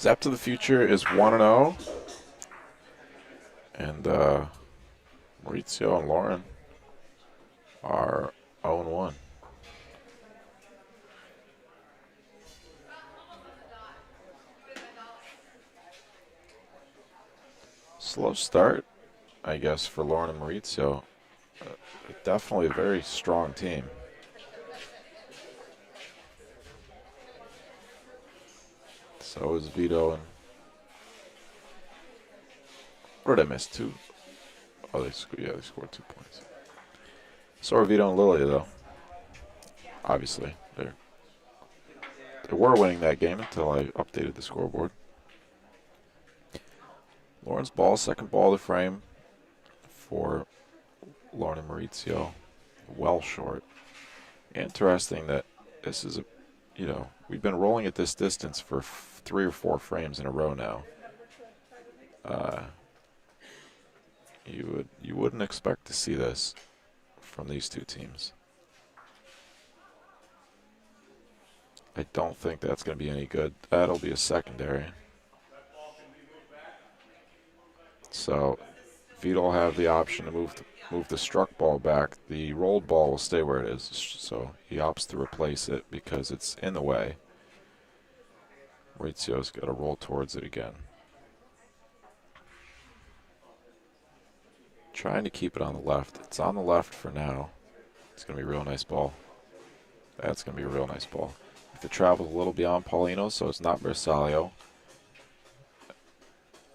Zap to the Future is 1-0. And Maurizio and Lauren are 0-1. Slow start, I guess, for Lauren and Maurizio. Definitely a very strong team. So is Vito and... Or did I miss 2? Oh, they scored 2 points. So are Vito and Lilia, though. Obviously, they were winning that game until I updated the scoreboard. Lauren's ball, second ball of the frame for Lauren and Maurizio well short. Interesting that this is we've been rolling at this distance for 3 or 4 frames in a row now. You wouldn't expect to see this from these two teams. I don't think that's going to be any good. That'll be a secondary. So Vito will have the option to move the struck ball back. The rolled ball will stay where it is. So he opts to replace it because it's in the way. Maurizio's got to roll towards it again. Trying to keep it on the left. It's on the left for now. It's going to be a real nice ball. That's going to be a real nice ball. If it travels a little beyond Paulino, so it's not Bersaglio.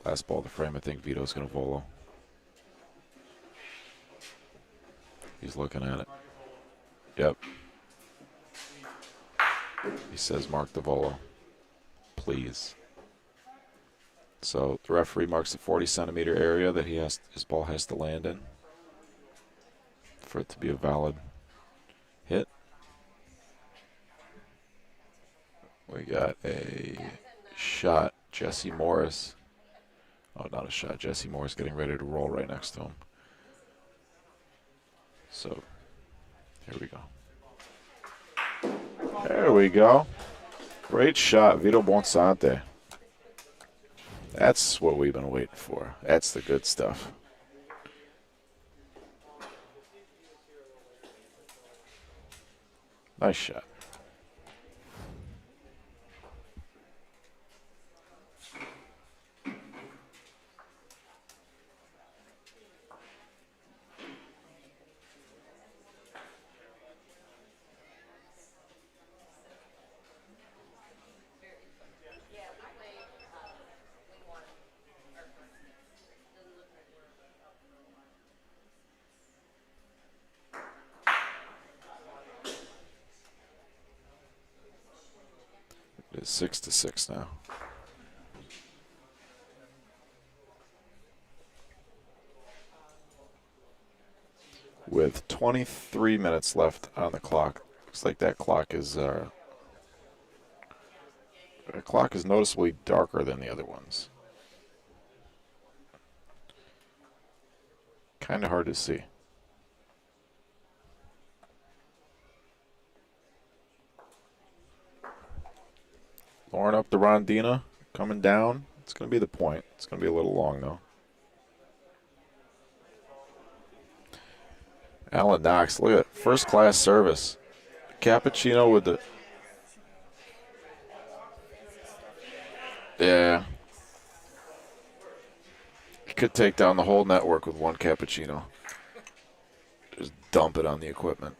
Last ball of the frame, I think Vito's going to volo. He's looking at it. Yep. He says mark the volo. Please. So the referee marks the 40-centimeter area that his ball has to land in for it to be a valid hit. We got a shot. Jesse Morris. Oh, not a shot. Jesse Morris getting ready to roll right next to him. So, here we go. There we go. Great shot, Vito Bonsante. That's what we've been waiting for. That's the good stuff. Nice shot. It's 6-6 now. With 23 minutes left on the clock. Looks like that clock is noticeably darker than the other ones. Kind of hard to see. Lauren up the Rondina, coming down. It's going to be the point. It's going to be a little long, though. Alan Knox, look at it. First-class service. Cappuccino with the... Yeah. He could take down the whole network with one cappuccino. Just dump it on the equipment.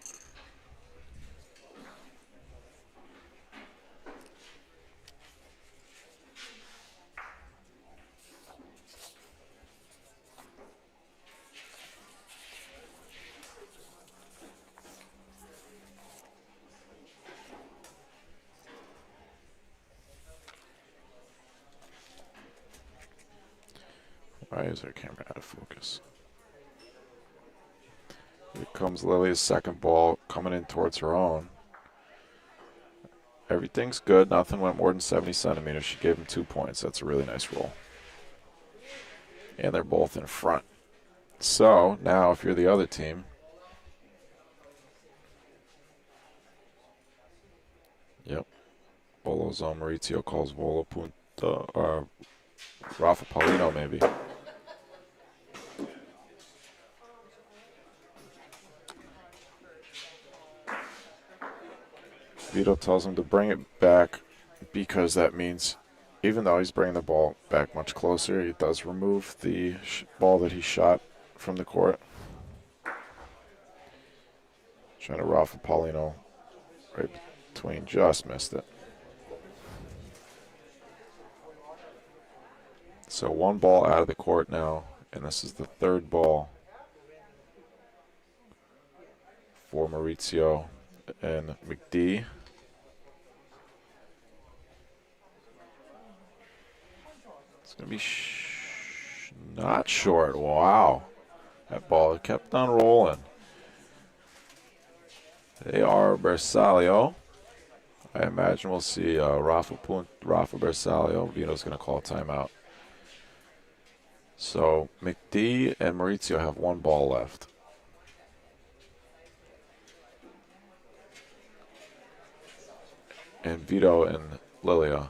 Why is our camera out of focus? Here comes Lily's second ball coming in towards her own. Everything's good. Nothing went more than 70 centimeters. She gave him 2 points. That's a really nice roll. And they're both in front. So now if you're the other team, yep. Volo zone. Maurizio calls Volo Punta. Rafa Paulino maybe. Vito tells him to bring it back because that means even though he's bringing the ball back much closer, he does remove the ball that he shot from the court. Trying to Rafa Paulino right between, just missed it. So one ball out of the court now, and this is the third ball for Maurizio and McD. It's going to be not short. Wow. That ball kept on rolling. They are Bersaglio. I imagine we'll see Rafa Bersaglio. Vito's going to call a timeout. So McD and Maurizio have one ball left. And Vito and Lilia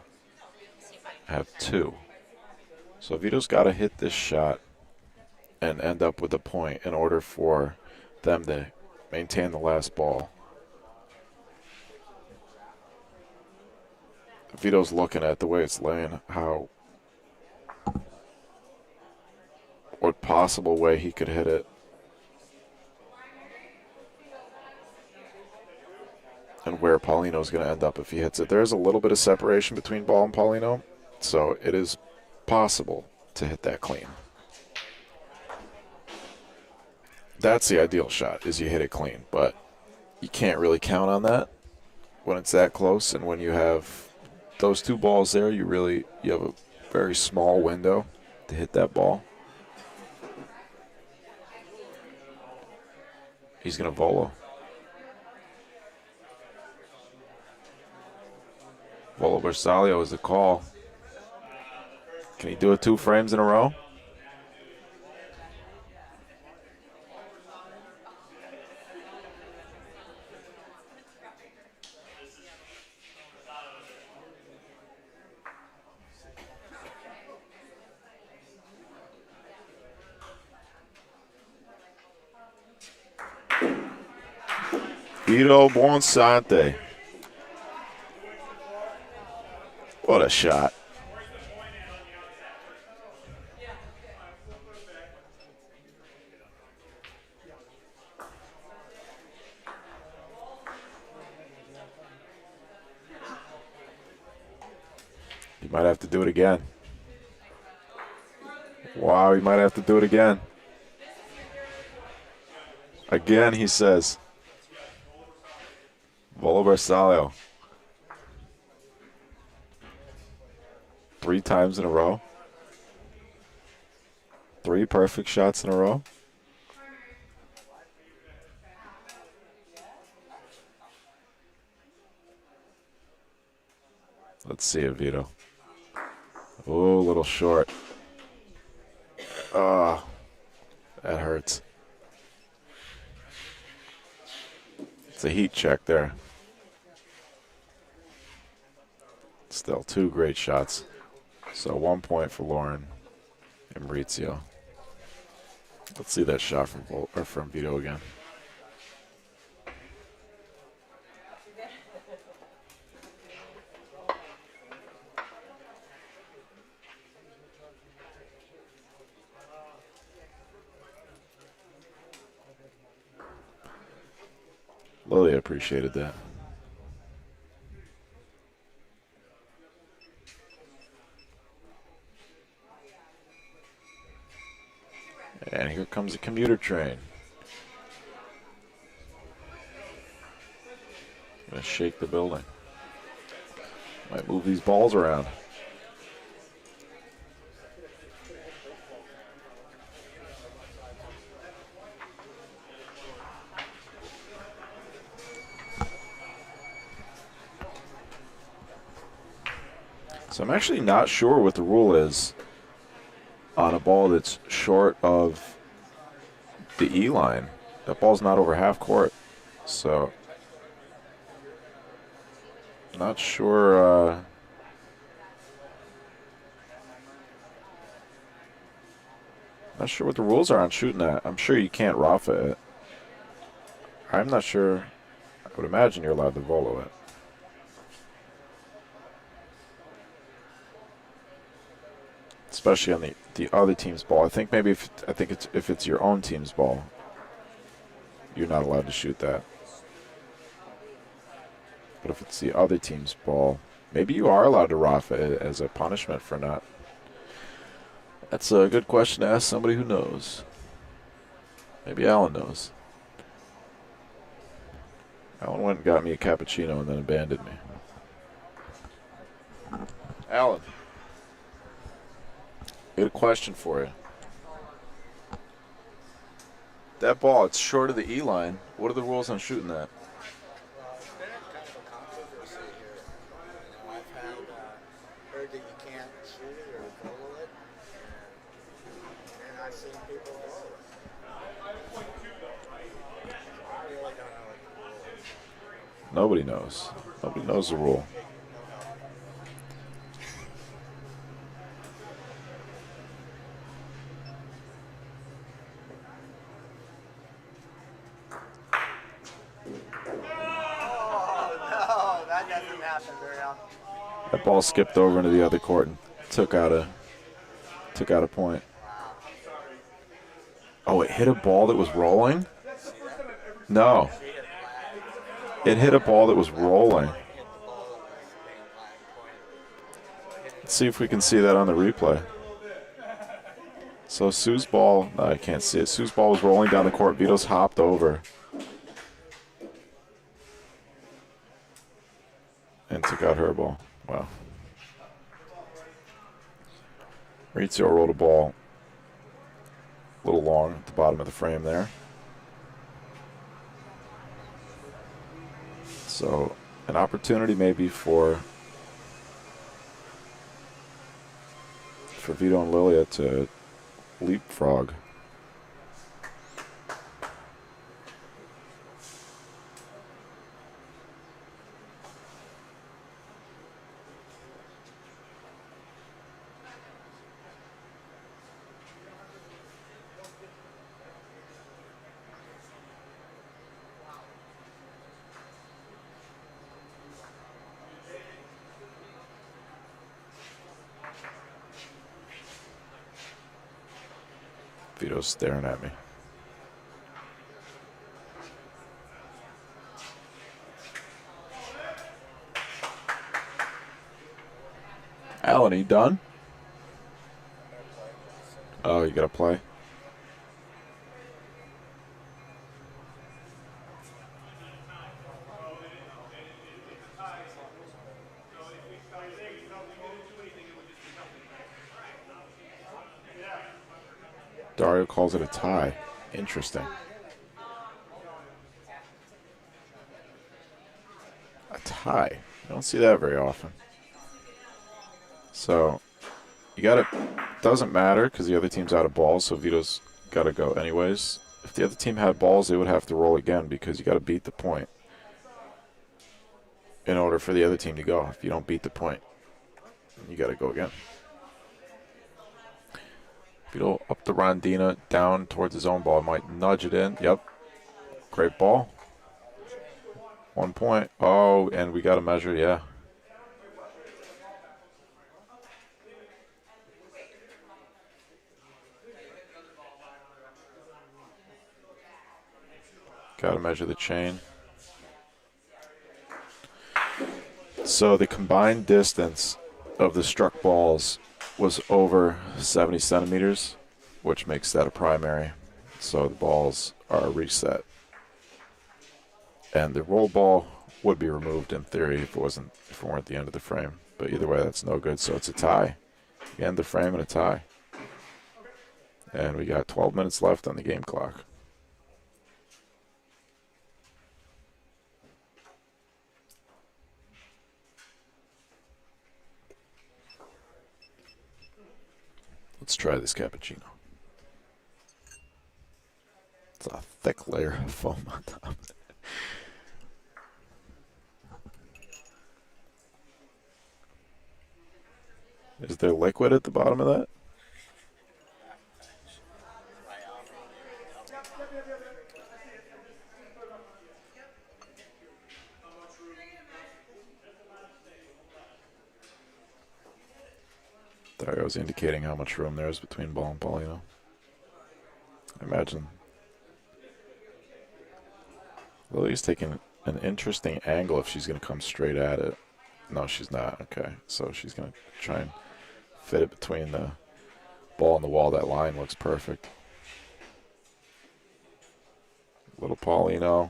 have two. So Vito's got to hit this shot and end up with a point in order for them to maintain the last ball. Vito's looking at the way it's laying, what possible way he could hit it. And where Paulino's going to end up if he hits it. There's a little bit of separation between ball and Paulino, so it is possible to hit that clean. That's the ideal shot, is you hit it clean, but you can't really count on that when it's that close, and when you have those two balls there, you have a very small window to hit that ball. He's going to volo. Volo Bersaglio is the call. Can he do it 2 frames in a row? Vito Buonsante. What a shot. He might have to do it again. Wow, he might have to do it again. Again, he says. Volo Bersaglio. 3 times in a row. 3 perfect shots in a row. Let's see it, Vito. Oh, a little short. Ah, that hurts. It's a heat check there. Still 2 great shots. So 1 point for Lauren and Maurizio. Let's see that shot from Vito again. Lily appreciated that. And here comes a commuter train. Gonna shake the building. Might move these balls around. So I'm actually not sure what the rule is on a ball that's short of the E line. That ball's not over half court. So not sure not sure what the rules are on shooting that. I'm sure you can't Rafa it. I'm not sure. I would imagine you're allowed to volo it. Especially on the other team's ball. I think maybe if it's your own team's ball, you're not allowed to shoot that. But if it's the other team's ball, maybe you are allowed to Rafa it as a punishment for not. That's a good question to ask somebody who knows. Maybe Alan knows. Alan went and got me a cappuccino and then abandoned me. Alan. I got a question for you. That ball, it's short of the E line. What are the rules on shooting that? Well, it's been kind of a controversy here. You know, I've heard that you can't shoot it or dribble it, and I've seen people roll it. So I really don't know what the rule is. Nobody knows. Nobody knows the rule. No help. Oh, no, that doesn't happen very often. That ball skipped over into the other court and took out a point. Oh, it hit a ball that was rolling? No. It hit a ball that was rolling. Let's see if we can see that on the replay. So Sue's ball, no, I can't see it. Sue's ball was rolling down the court. Vito's hopped over and took out her ball. Wow. Maurizio rolled a ball a little long at the bottom of the frame there. So an opportunity maybe for Vito and Lilia to leapfrog. Vito's staring at me. Alan, are you done? Oh, you gotta play? Dario calls it a tie. Interesting. A tie. You don't see that very often. So, you got it. Doesn't matter because the other team's out of balls, so Vito's got to go anyways. If the other team had balls, they would have to roll again because you got to beat the point in order for the other team to go. If you don't beat the point, you got to go again. Vito up the rondina, down towards his own ball. Might nudge it in. Yep. Great ball. 1 point. Oh, and we got to measure, yeah. Got to measure the chain. So the combined distance of the struck balls was over 70 centimeters, which makes that a primary. So the balls are reset. And the roll ball would be removed in theory if it weren't the end of the frame. But either way, that's no good. So it's a tie. You end the frame in a tie. And we got 12 minutes left on the game clock. Let's try this cappuccino. It's a thick layer of foam on top. Is there liquid at the bottom of that? Dario's indicating how much room there is between ball and ball, you know. I imagine Lily's taking an interesting angle if she's going to come straight at it. No, she's not. Okay, so she's going to try and fit it between the ball and the wall. That line looks perfect. Little Paulino.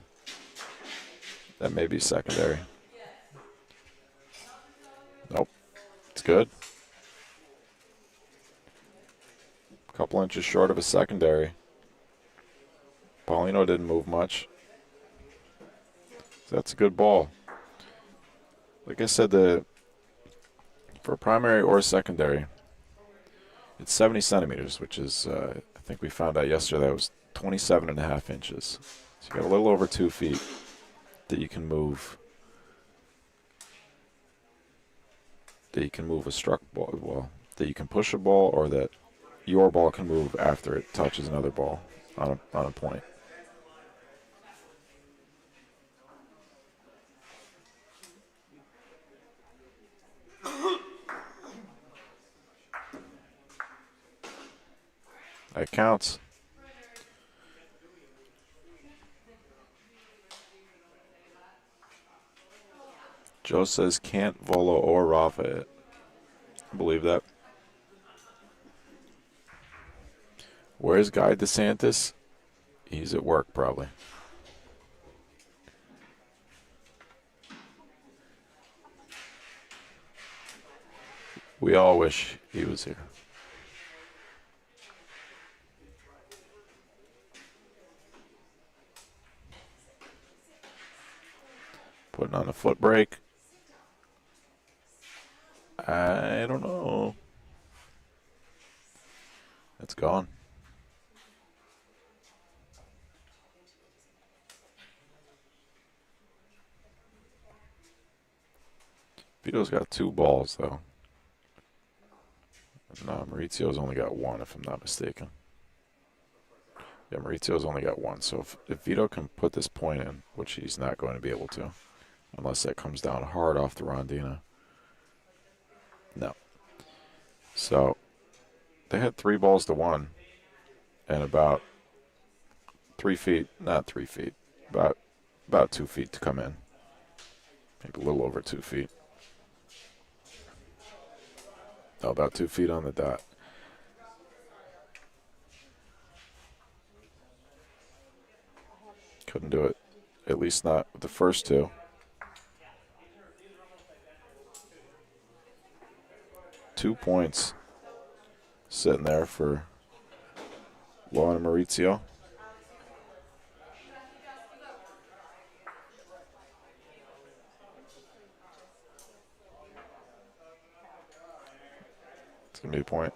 That may be secondary. Nope. It's good. Couple inches short of a secondary. Paulino didn't move much. That's a good ball. Like I said, for primary or secondary, it's 70 centimeters, which is, I think we found out yesterday, that was 27.5 inches. So you got a little over 2 feet that you can move. That you can move a struck ball, well, that you can push a ball, or that your ball can move after it touches another ball on a point. That counts. Joe says can't Volo or Rafa it. I believe that. Where's Guy DeSantis? He's at work probably. We all wish he was here. Putting on a foot brake. I don't know. It's gone. Vito's got 2 balls, though. No, Maurizio's only got 1, if I'm not mistaken. Yeah, Maurizio's only got 1. So if Vito can put this point in, which he's not going to be able to, unless that comes down hard off the Rondina. No. So they had 3 balls to 1 and about 3 feet, not 3 feet, about 2 feet to come in. Maybe a little over 2 feet. No, about 2 feet on the dot. Couldn't do it. At least not with the first 2. Two points sitting there for Lo and Maurizio. It's going to be a point.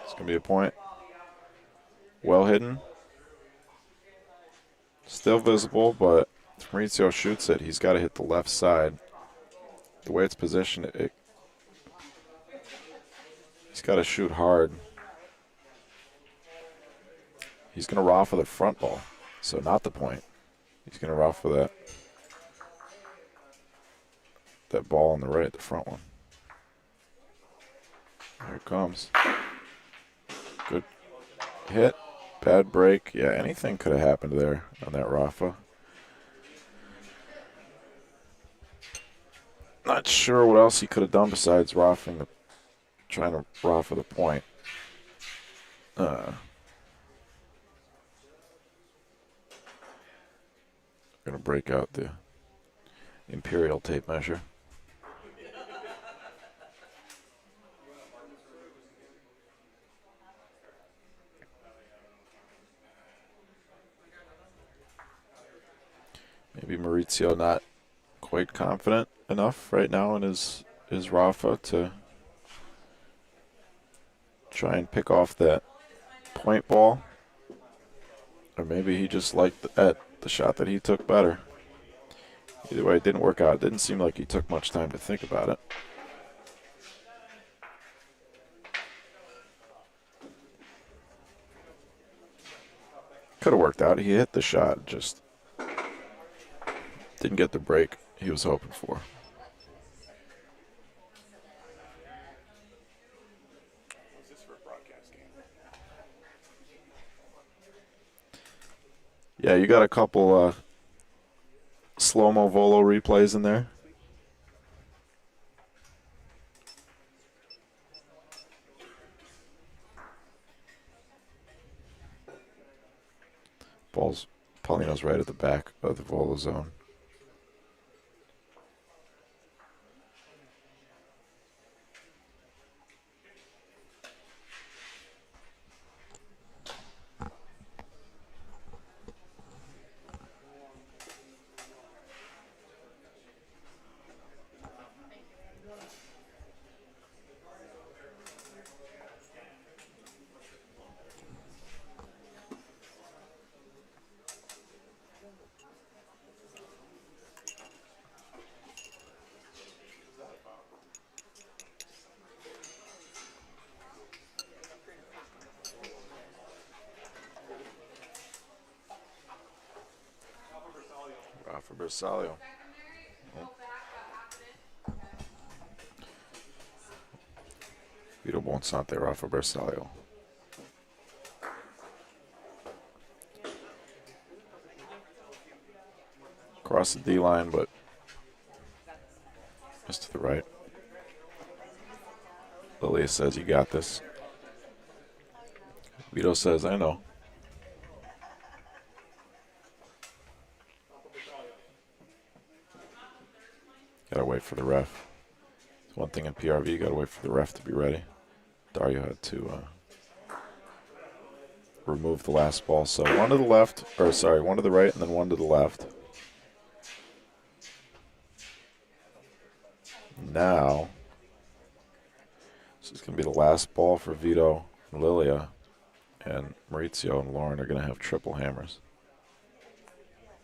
It's going to be a point. Well hidden. Still visible, but if Maurizio shoots it, he's got to hit the left side. The way it's positioned, he's got to shoot hard. He's going to raw for the front ball, so not the point. He's going to raw for that ball on the right, the front one. Here it comes. Good hit. Bad break. Yeah, anything could have happened there on that Rafa. Not sure what else he could have done besides trying to Rafa the point. Going to break out the Imperial tape measure. Maybe Maurizio not quite confident enough right now in his Rafa to try and pick off that point ball. Or maybe he just liked the shot that he took better. Either way, it didn't work out. It didn't seem like he took much time to think about it. Could have worked out. He hit the shot, just didn't get the break he was hoping for. Yeah, you got a couple slow-mo Volo replays in there. Paulino's right at the back of the Volo zone. for Bersaglio. Vito Bonsante off for Bersaglio. Across the D line, but just to the right. Lilia says, "You got this." Vito says, "I know." Gotta wait for the ref. It's one thing in PRV, you gotta wait for the ref to be ready. Dario had to remove the last ball. So one to the left, or sorry, one to the right and then one to the left. Now, this is going to be the last ball for Vito and Lilia, and Maurizio and Lauren are going to have triple hammers.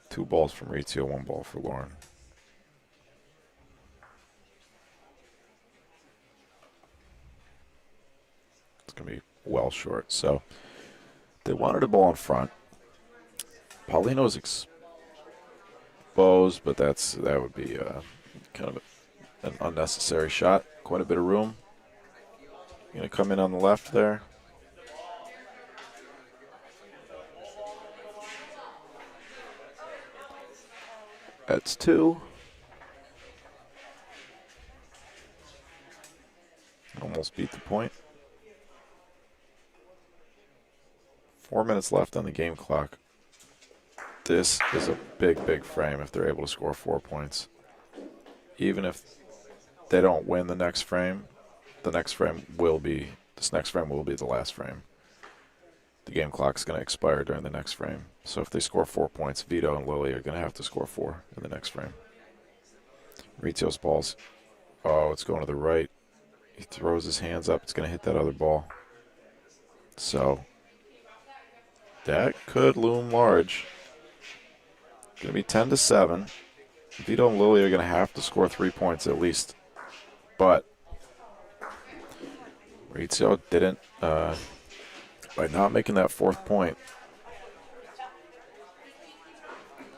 2 balls for Maurizio, 1 ball for Lauren. It's going to be well short. So they wanted a ball in front. Paulino's exposed, but that would be kind of an unnecessary shot. Quite a bit of room. Going to come in on the left there. That's 2. Almost beat the point. 4 minutes left on the game clock. This is a big, big frame if they're able to score 4 points. Even if they don't win the next frame, this next frame will be the last frame. The game clock's going to expire during the next frame. So if they score 4 points, Vito and Lily are going to have to score 4 in the next frame. Maurizio's ball's, it's going to the right. He throws his hands up. It's going to hit that other ball. So that could loom large. Going to be 10-7. Vito and Lily are going to have to score 3 points at least. But Maurizio didn't, by not making that 4th point,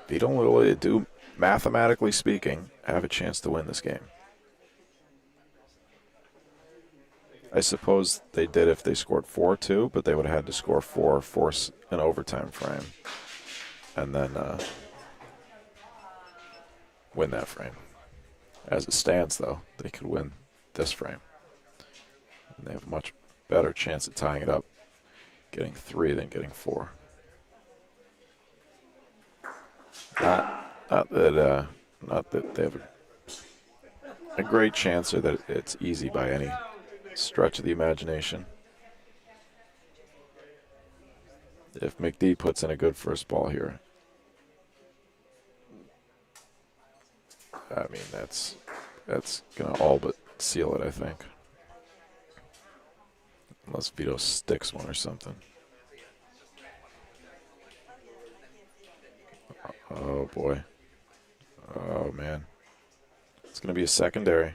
Vito and Lily do, mathematically speaking, have a chance to win this game. I suppose they did if they scored 4 too, but they would have had to score 4, force an overtime frame, and then win that frame. As it stands, though, they could win this frame. And they have a much better chance of tying it up, getting 3 than getting 4. Not that they have a great chance or that it's easy by any stretch of the imagination. If McD puts in a good first ball here, I mean, that's going to all but seal it, I think. Unless Vito sticks one or something. Oh, boy. Oh, man. It's going to be a secondary.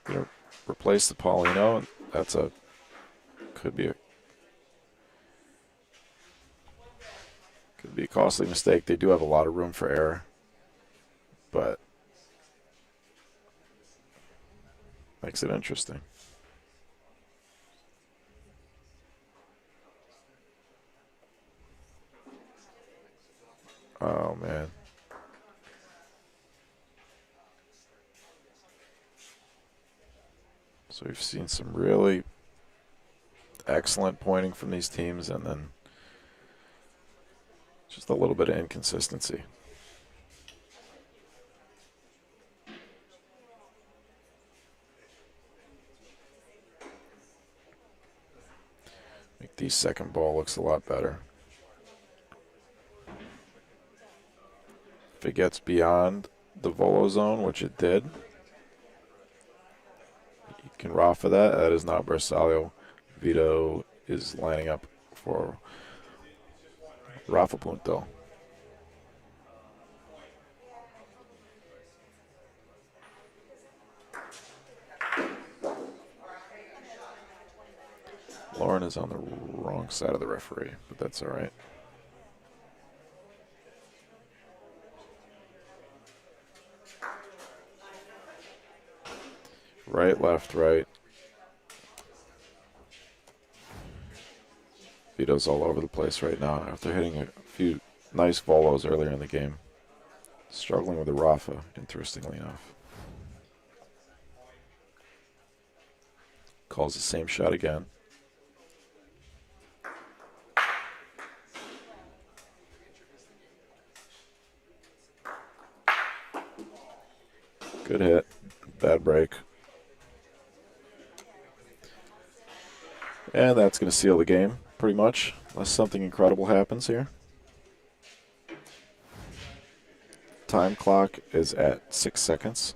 Going to replace the Paulino. That's could be a costly mistake. They do have a lot of room for error. But makes it interesting. Oh, man. So we've seen some really excellent pointing from these teams, and then just a little bit of inconsistency. McDee's second ball looks a lot better. If it gets beyond the volo zone, which it did, you can Rafa that. That is not Bersaglio. Vito is lining up for Rafa Punto. Lauren is on the wrong side of the referee, but that's all right. right, left, right. Vito's all over the place right now after hitting a few nice volos earlier in the game. Struggling with the Rafa, interestingly enough. Calls the same shot again. Good hit. Bad break. And that's going to seal the game, pretty much, unless something incredible happens here. Time clock is at 6 seconds.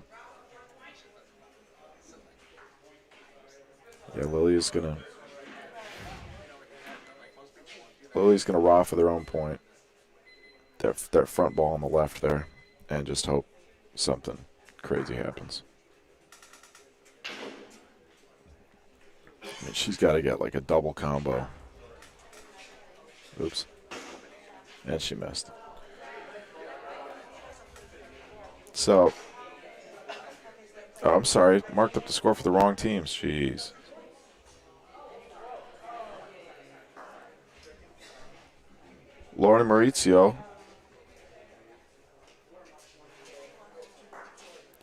Yeah, Lily's gonna Rafa their own point. Their front ball on the left there, and just hope something crazy happens. I mean, she's got to get like a double combo. Oops. And she missed. So, oh, I'm sorry. Marked up the score for the wrong teams. Jeez. Lauren and Maurizio.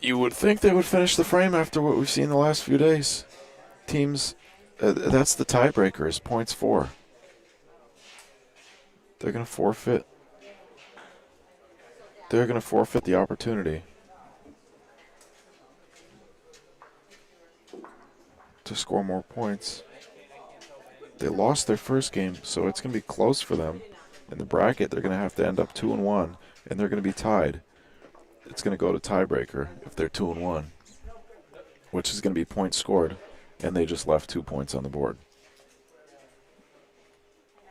You would think they would finish the frame after what we've seen the last few days. Teams, that's the tiebreaker, is points 4. They're going to forfeit. They're going to forfeit the opportunity to score more points. They lost their first game, so it's going to be close for them. In the bracket, they're going to have to end up 2-1, and they're going to be tied. It's going to go to tiebreaker if they're 2-1, which is going to be points scored, and they just left 2 points on the board.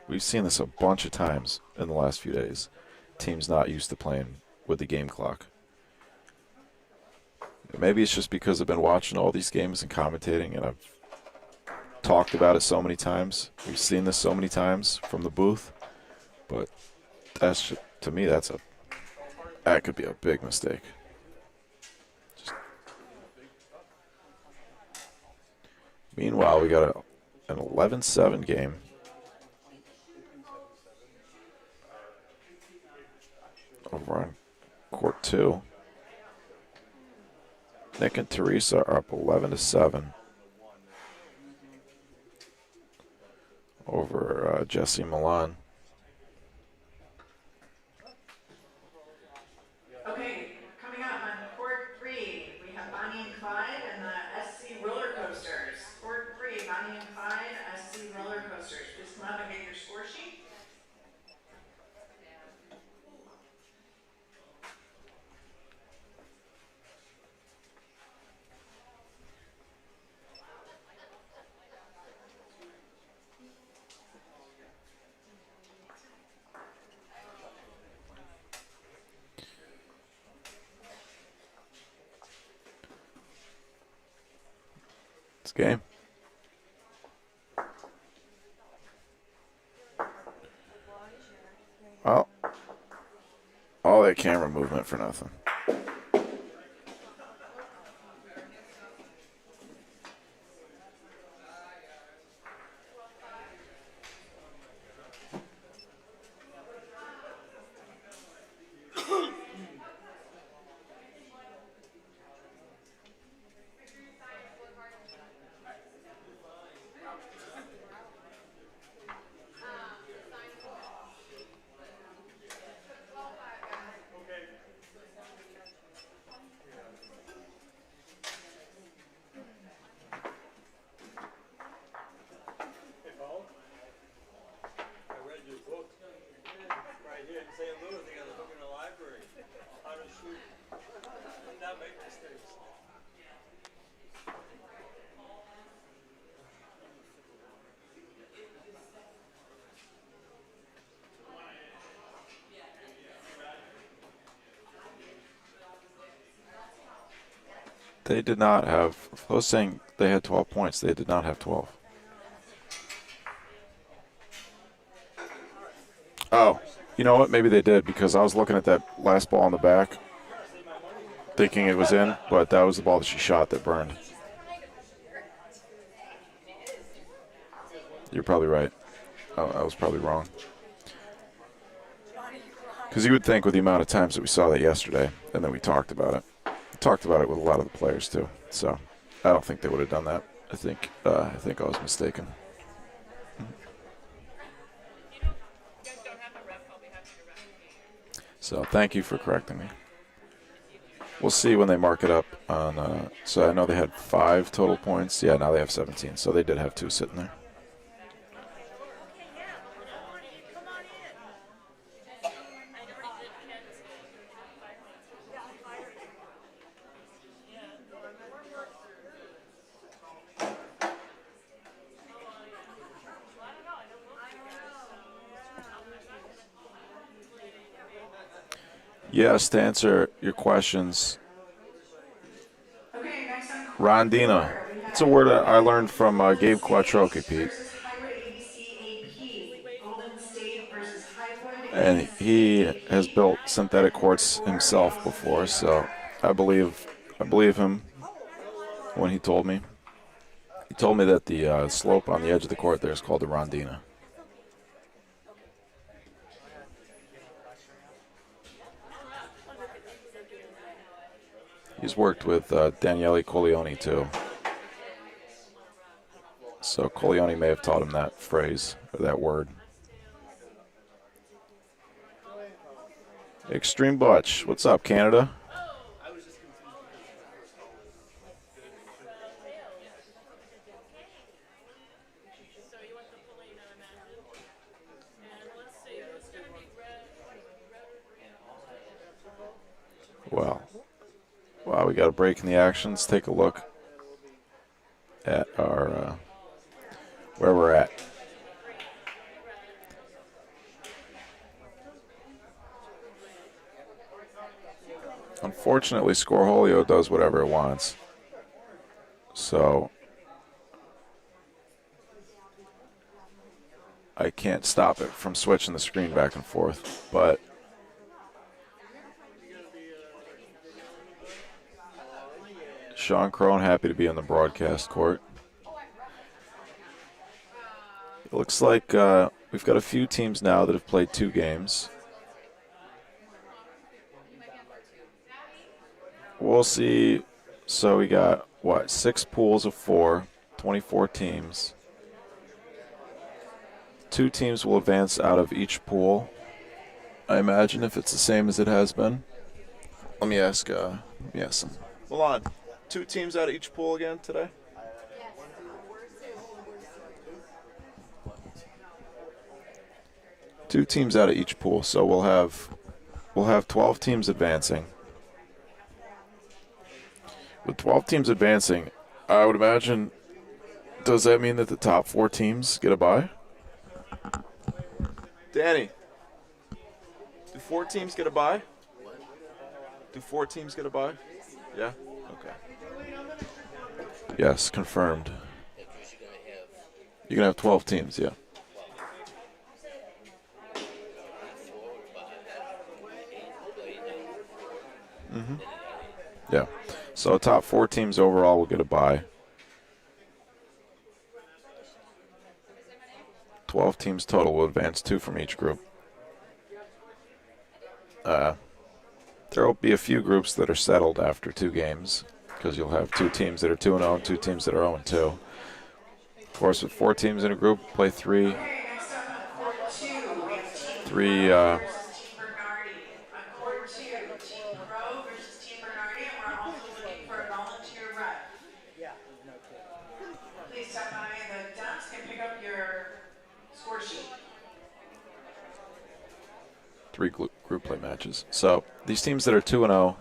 We've seen this a bunch of times in the last few days. Teams not used to playing with the game clock. Maybe it's just because I've been watching all these games and commentating, and I've talked about it so many times. We've seen this so many times from the booth, but that's just, to me, that could be a big mistake. Meanwhile, we got an 11-7 game. Over on court 2. Nick and Teresa are up 11-7 over Jesse Milan. Okay, coming up on court 3, we have Bonnie and Clyde and the SC roller coasters. Court 3, Bonnie and Clyde, SC roller coasters. Please come up and get your score sheet. Game. Well, all that camera movement for nothing. They did not have, I was saying they had 12 points. They did not have 12. Oh, you know what? Maybe they did, because I was looking at that last ball in the back thinking it was in, but that was the ball that she shot that burned. You're probably right. I was probably wrong. Because you would think with the amount of times that we saw that yesterday, and then we talked about it. We talked about it with a lot of the players too. So I don't think they would have done that. I think I was mistaken. So thank you for correcting me. We'll see when they mark it up on. So I know they had 5 total points. Yeah, now they have 17. So they did have 2 sitting there. Yes, to answer your questions, Okay, next on court rondina. 4, we It's a have word I learned Golden from Gabe State Quattrochi, Pete. versus Highwood ABCAP. Golden State versus Highwood And he has ABCAP. built synthetic On court courts 4, we himself also before, see so I believe him when he told me. He told me that the slope on the edge of the court there is called the rondina. He's worked with Daniele Colioni too. So Colioni may have taught him that phrase or that word. Extreme Butch, what's up, Canada? Wow, we got a break in the action. Let's take a look at our where we're at. Unfortunately, Scoreholio does whatever it wants. So I can't stop it from switching the screen back and forth. But Sean Crone happy to be on the broadcast court. It looks like we've got a few teams now that have played 2 games. We'll see. So we got, 6 pools of 4, 24 teams. 2 teams will advance out of each pool, I imagine, if it's the same as it has been. Let me ask them. Milan, 2 teams out of each pool again today? Two teams out of each pool, so we'll have 12 teams advancing. With 12 teams advancing, I would imagine, does that mean that the top 4 teams get a bye? Danny, do 4 teams get a bye? Do 4 teams get a bye? Yeah? Okay. Yes, confirmed. You're going to have 12 teams, yeah. Yeah. So top 4 teams overall will get a bye. 12 teams total will advance, 2 from each group. There will be a few groups that are settled after 2 games because you'll have 2 teams that are 2-0 and 2 teams that are 0-2. Of course, with 4 teams in a group, play 3. Okay, next up on court 2, we have Team 3. Pro versus Team Bernardi. On court 2, Team Pro versus Team Bernardi, and we're also looking for a volunteer rep. Please stop by the desk and pick up your score sheet. 3 group play matches. So these teams that are 2-0,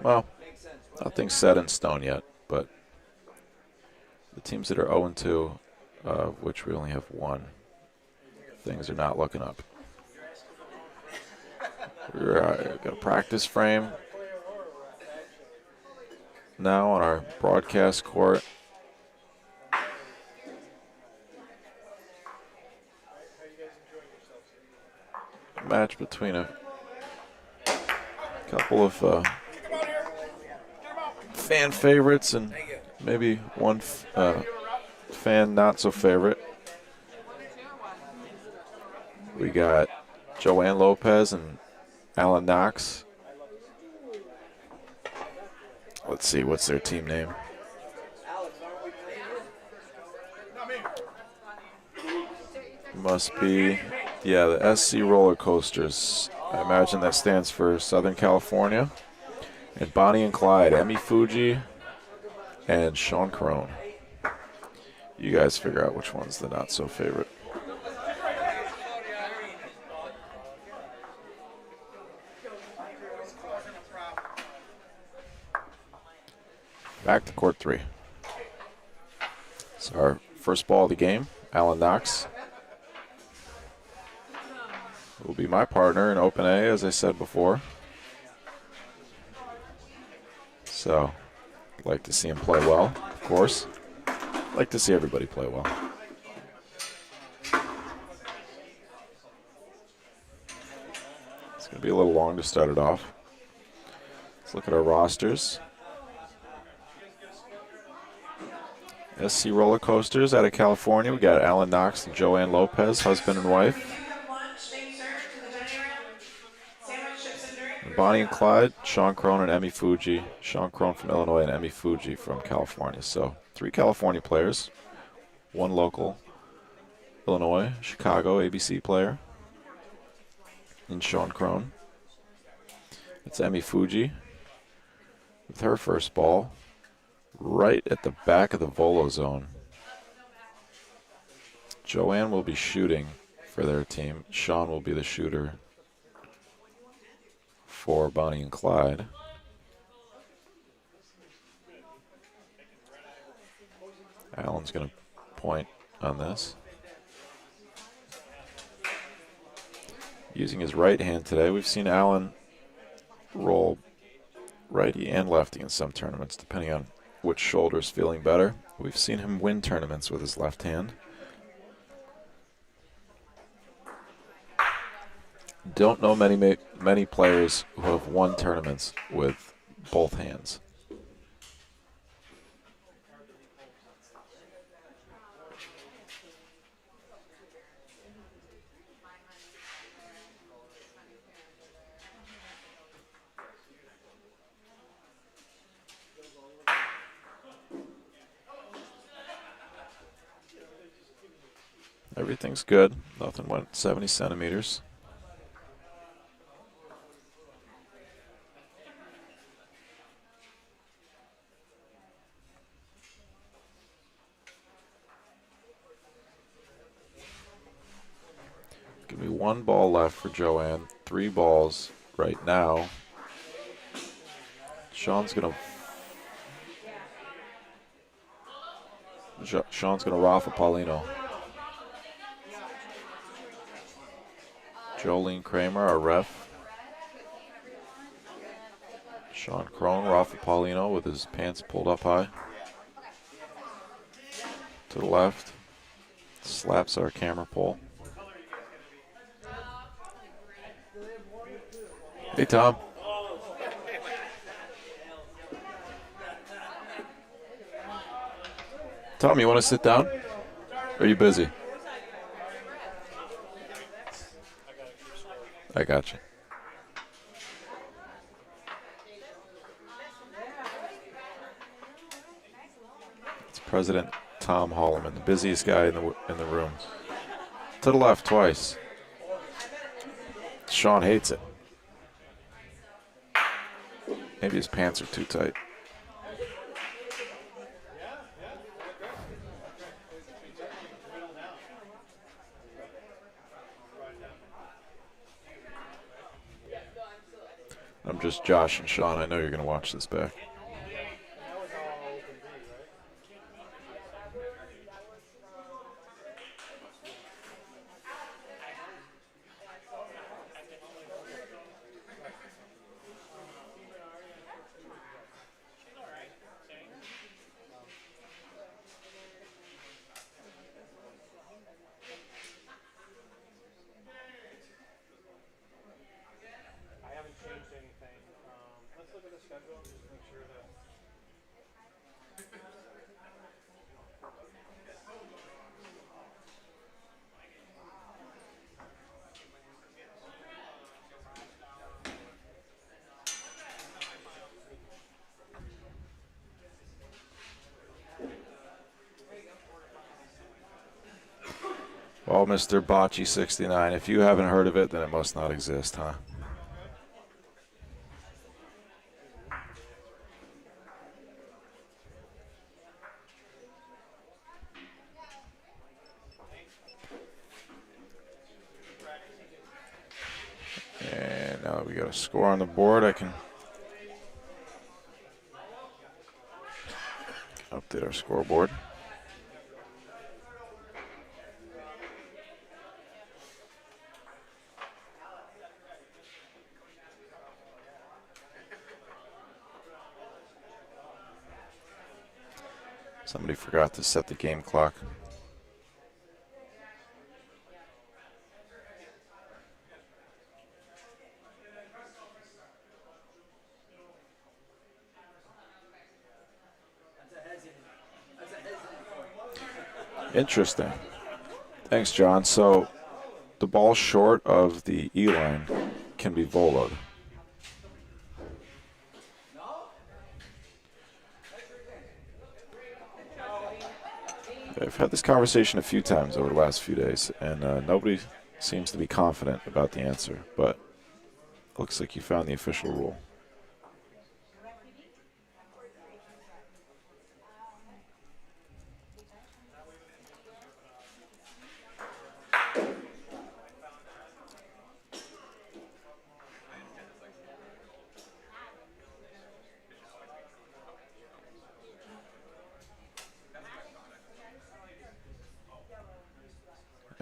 well, nothing's set in stone yet, but the teams that are 0-2, which we only have 1, things are not looking up. We've got a practice frame now on our broadcast court. Match between a couple of fan favorites and maybe one fan not so favorite. We got Joanne Lopez and Alan Knox. Let's see, what's their team name? Must be, yeah, the SC Roller Coasters. I imagine that stands for Southern California. And Bonnie and Clyde, Emmy Fuji and Sean Crone. You guys figure out which one's the not so favorite. Back to court 3. So our first ball of the game, Alan Knox will be my partner in Open A, as I said before. So, like to see him play well, of course. Like to see everybody play well. It's going to be a little long to start it off. Let's look at our rosters. SC Roller Coasters out of California. We got Alan Knox and Joanne Lopez, husband and wife. And Bonnie and Clyde, Sean Crone and Emmy Fuji. Sean Crone from Illinois and Emmy Fuji from California. So 3 California players, 1 local Illinois, Chicago ABC player, and Sean Crone. It's Emmy Fuji with her first ball right at the back of the volo zone. Joanne will be shooting for their team. Sean will be the shooter for Bonnie and Clyde. Alan's going to point on this. Using his right hand today. We've seen Alan roll righty and lefty in some tournaments, depending on which shoulder's feeling better. We've seen him win tournaments with his left hand. Don't know many players who have won tournaments with both hands. Everything's good. Nothing went 70 centimeters. Give me 1 ball left for Joanne. 3 balls right now. Sean's gonna Rafa Paulino. Jolene Kramer, our ref. Sean Crone, Rafa Paulino with his pants pulled up high. To the left. Slaps our camera pole. Hey, Tom. Tom, you want to sit down? Are you busy? I got you. It's President Tom Holloman, the busiest guy in the room. To the left twice. Sean hates it. Maybe his pants are too tight. I'm just Josh and Sean. I know you're going to watch this back. I haven't changed anything. Let's look at the schedule and just make sure Oh, Mr. Bocce 69. If you haven't heard of it, then it must not exist, huh? And now that we got a score on the board, I can update our scoreboard. Somebody forgot to set the game clock. Interesting. Thanks, John. So the ball short of the E-line can be voloed. I've had this conversation a few times over the last few days, and nobody seems to be confident about the answer, but looks like you found the official rule.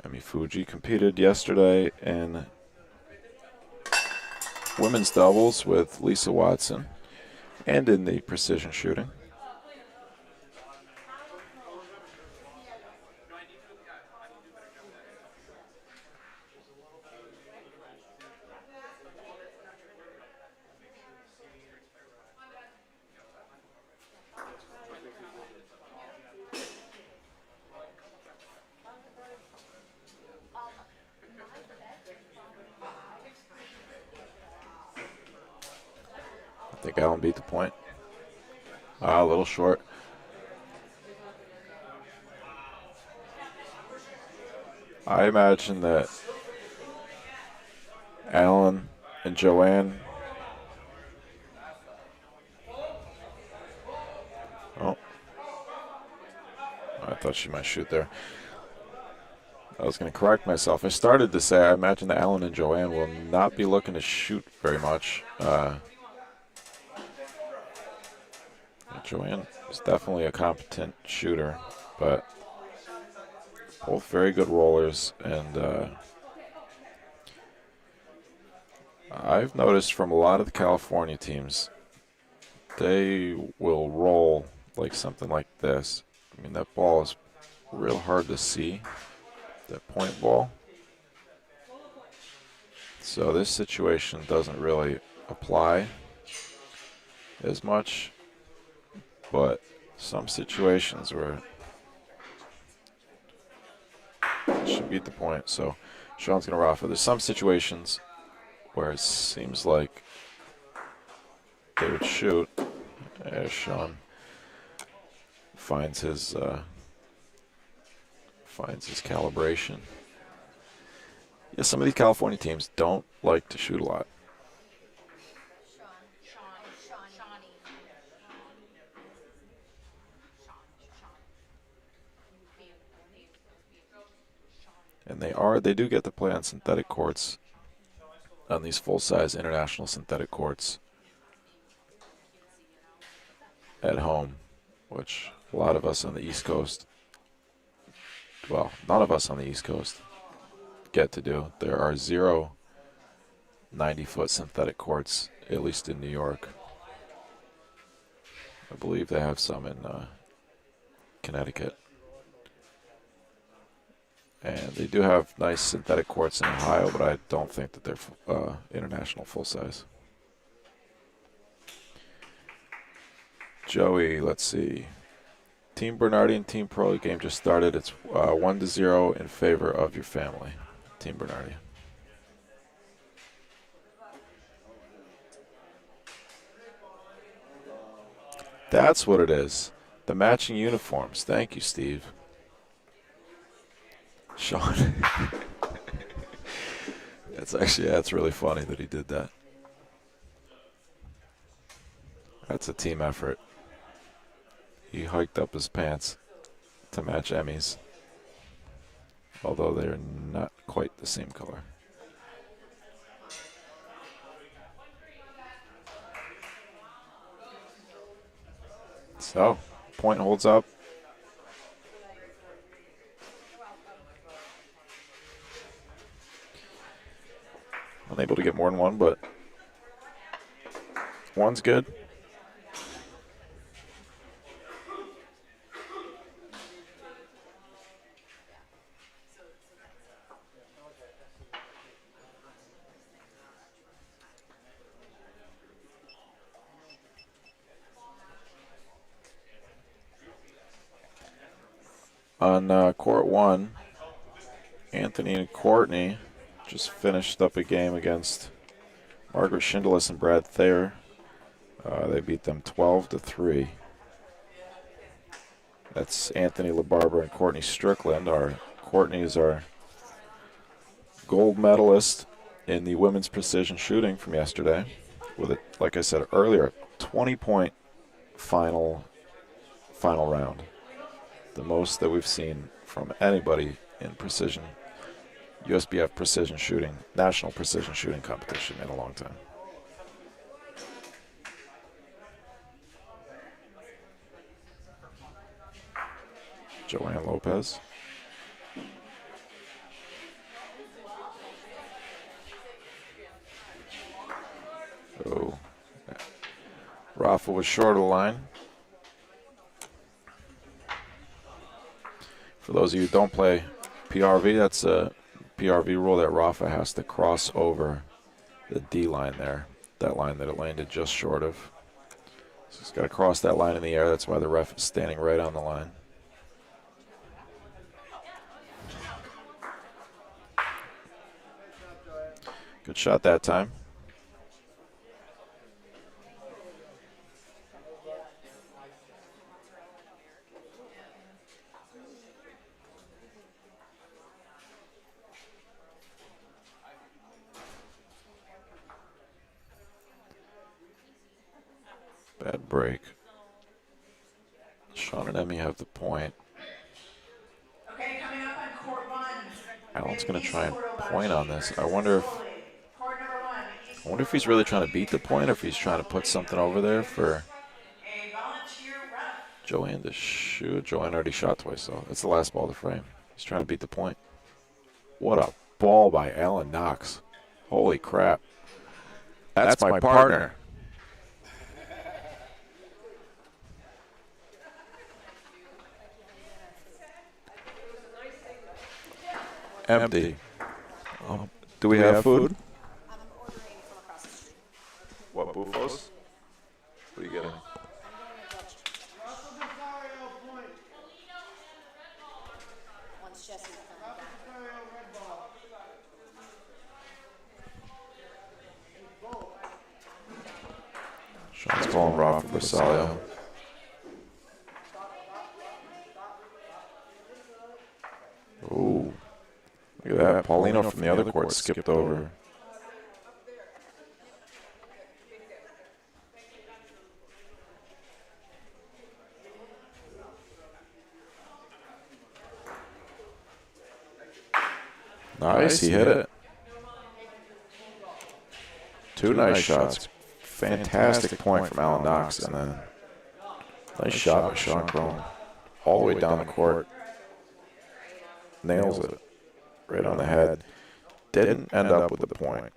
Emmy Fuji competed yesterday in women's doubles with Lisa Watson and in the precision shooting. I think Alan beat the point. A little short. I imagine that Alan and Joanne. Oh. I thought she might shoot there. I was going to correct myself. I started to say I imagine that Alan and Joanne will not be looking to shoot very much. Joanne is definitely a competent shooter, but both very good rollers, and I've noticed from a lot of the California teams, they will roll like something like this. I mean, that ball is real hard to see, that point ball. So this situation doesn't really apply as much, but some situations where it should beat the point. So Sean's going to rough it. There's some situations where it seems like they would shoot as Sean finds his calibration. Yeah, some of these California teams don't like to shoot a lot. And they do get to play on synthetic courts, on these full-size international synthetic courts at home, which a lot of us on the East Coast, well, none of us on the East Coast get to do. There are 0 90-foot synthetic courts, at least in New York. I believe they have some in Connecticut. And they do have nice synthetic courts in Ohio, but I don't think that they're international full-size. Joey, let's see. Team Bernardi and Team Pro game just started. It's 1-0 in favor of your family. Team Bernardi. That's what it is. The matching uniforms. Thank you, Steve. Sean. That's really funny that he did that. That's a team effort. He hiked up his pants to match Emmy's, although they're not quite the same color. So, point holds up. Unable to get more than one, but one's good. On court one, Anthony and Courtney just finished up a game against Margaret Schindelis and Brad Thayer. They beat them 12-3. That's Anthony LaBarbera and Courtney Strickland. Courtney is our gold medalist in the women's precision shooting from yesterday with, like I said earlier, 20-point final round. The most that we've seen from anybody in precision, USBF precision shooting, national precision shooting competition in a long time. Joanne Lopez. Oh, Rafa was short of the line. For those of you who don't play PRV, that's a PRV rule that Rafa has to cross over the D line there, that line that it landed just short of. So he's got to cross that line in the air. That's why the ref is standing right on the line. Good shot that time. Bad break. Sean and Emmy have the point. Okay, coming up on court one. Alan's going to try and point on this. I wonder if he's really trying to beat the point, or if he's trying to put something over there for Joanne to shoot. Joanne already shot twice, though. That's the last ball of the frame. He's trying to beat the point. What a ball by Alan Knox. Holy crap. That's my partner. Empty. Do we have food? What, buffos? What are you getting? Sean's calling Rafa Bersaglio. Ooh. Look at that. Paulino from the other court skipped over. Nice, he hit it. Two nice shots. Fantastic point from Alan Knox, and then nice shot by Sean Crone. All the way down the court. Nails it. Right on the head. Didn't end up with the point.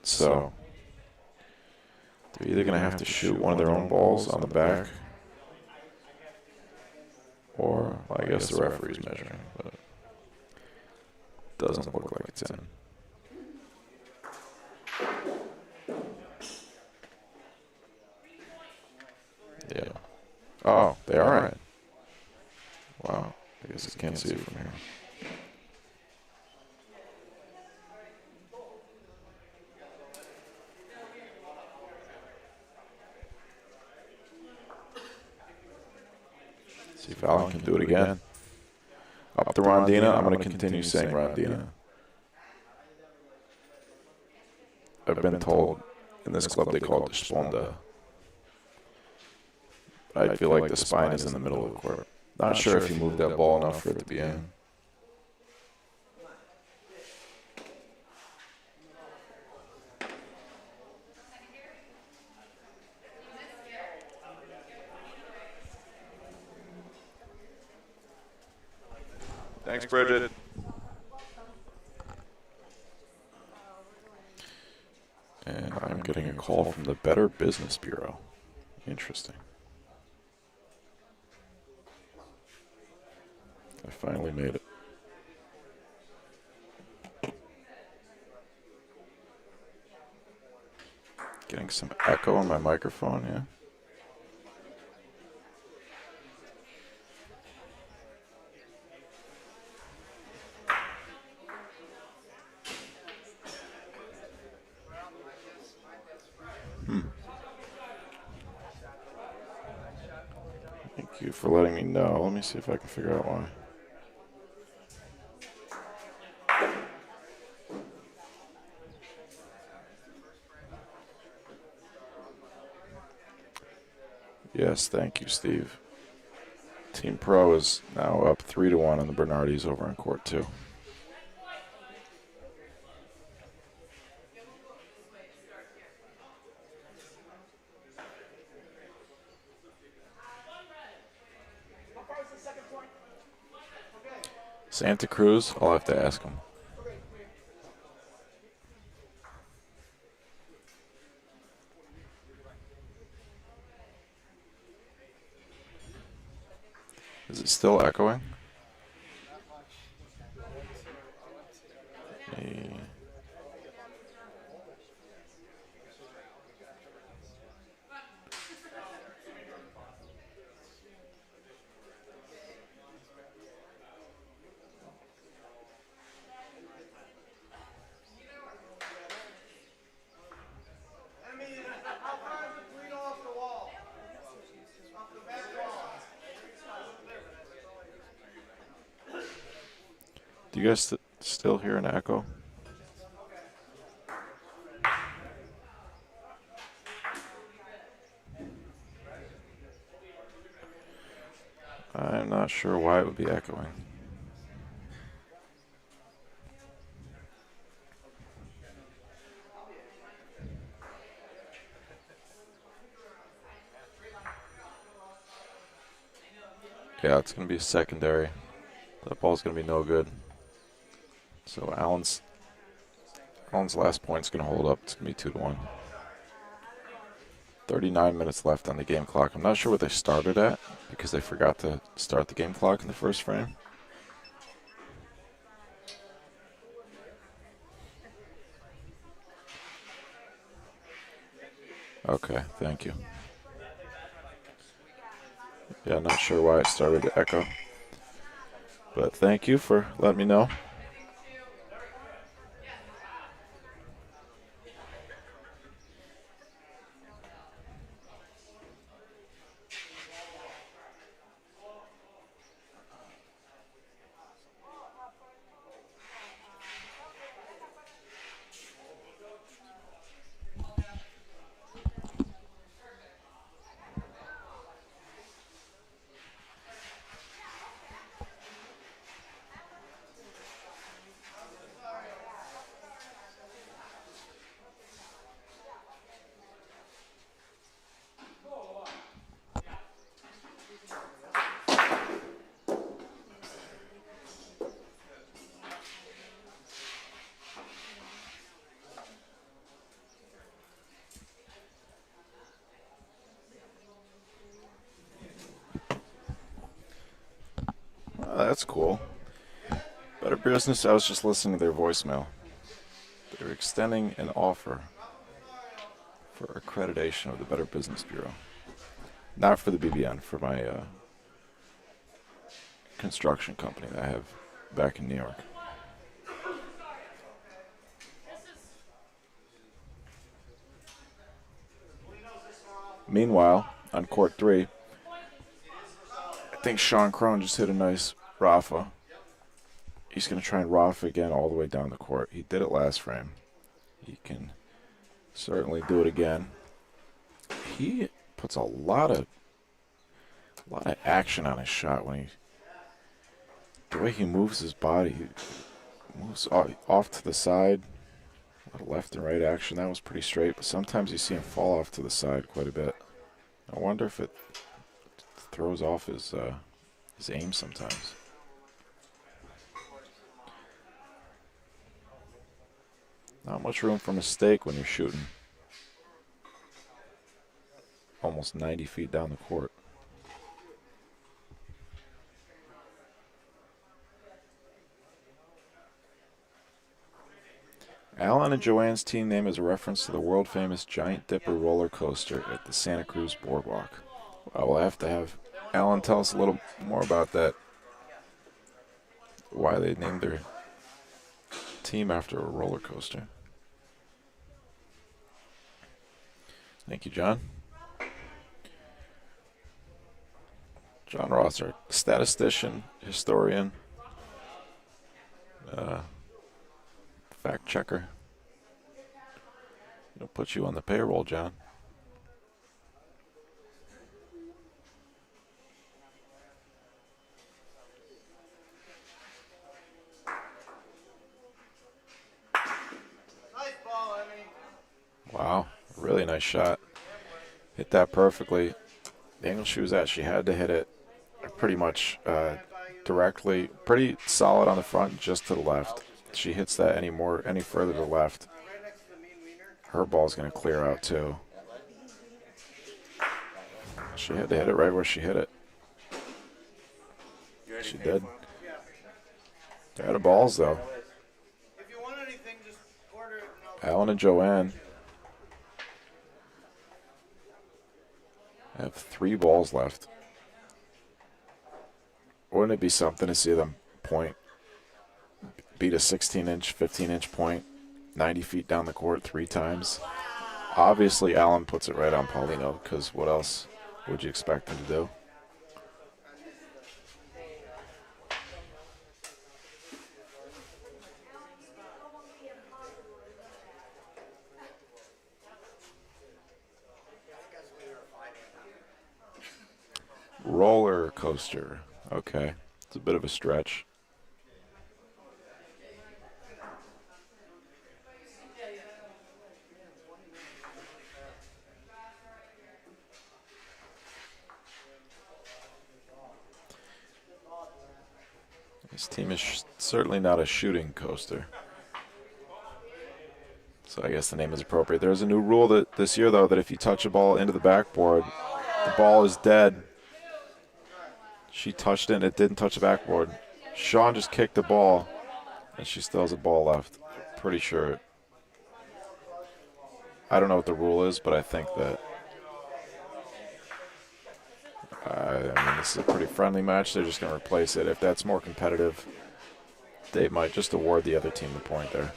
So they're either going to have to shoot one of their own balls on the back, or well, I guess the referee's measuring, but it doesn't look like it's in. Yeah. Oh, they are in. Wow. I guess I can't see it from here. See if Alan can do it again. Up the Rondina. I'm going to continue saying Rondina. I've been told in this club they call it the Sponda. I feel like the spine is in the middle of the court. Not sure if you moved that ball enough for it to be in. Thanks, Bridget. And I'm getting a call from the Better Business Bureau. Interesting. I finally made it. Getting some echo on my microphone, yeah. Thank you for letting me know. Let me see if I can figure out why. Yes, thank you, Steve. Team Pro is now up 3-1 on the Bernardis over in court 2. Santa Cruz, I'll have to ask him. Is it still echoing? Do you guys still hear an echo? I'm not sure why it would be echoing. Yeah, it's going to be a secondary. That ball's going to be no good. So Alan's last point's going to hold up. It's going to be 2-1. 39 minutes left on the game clock. I'm not sure what they started at because they forgot to start the game clock in the first frame. Okay, thank you. Yeah, not sure why it started to echo. But thank you for letting me know. Oh, that's cool. Better Business, I was just listening to their voicemail. They're extending an offer for accreditation of the Better Business Bureau. Not for the BBN, for my construction company that I have back in New York. Meanwhile, on court 3, I think Sean Crone just hit a nice Rafa. He's going to try and Rafa again all the way down the court. He did it last frame. He can certainly do it again. He puts a lot of action on his shot when the way he moves his body. He moves off to the side. A lot of left and right action. That was pretty straight, but sometimes you see him fall off to the side quite a bit. I wonder if it throws off his aim sometimes. Not much room for mistake when you're shooting almost 90 feet down the court. Alan and Joanne's team name is a reference to the world-famous Giant Dipper roller coaster at the Santa Cruz Boardwalk. I will have to have Alan tell us a little more about that, why they named their team after a roller coaster. Thank you, John. John Ross, our statistician, historian, fact checker. It'll put you on the payroll, John. Nice ball, Emmy. Wow, really nice shot. Hit that perfectly. The angle she was at, she had to hit it pretty much directly, pretty solid on the front, just to the left. She hits that any further to the left, her ball's going to clear out too. She had to hit it right where she hit it. She did. They're out of balls though. If you want anything, just order it. Alan and Joanne have 3 balls left. Wouldn't it be something to see them beat a 16-inch, 15-inch point 90 feet down the court 3 times? Obviously, Alan puts it right on Paulino, because what else would you expect him to do? Roller coaster. Okay. It's a bit of a stretch. This team is certainly not a shooting coaster. So I guess the name is appropriate. There's a new rule that this year, though, that if you touch a ball into the backboard, the ball is dead. She touched it and it didn't touch the backboard. Sean just kicked the ball, and she still has a ball left. Pretty sure. I don't know what the rule is, but I think that this is a pretty friendly match. They're just going to replace it. If that's more competitive, they might just award the other team the point there.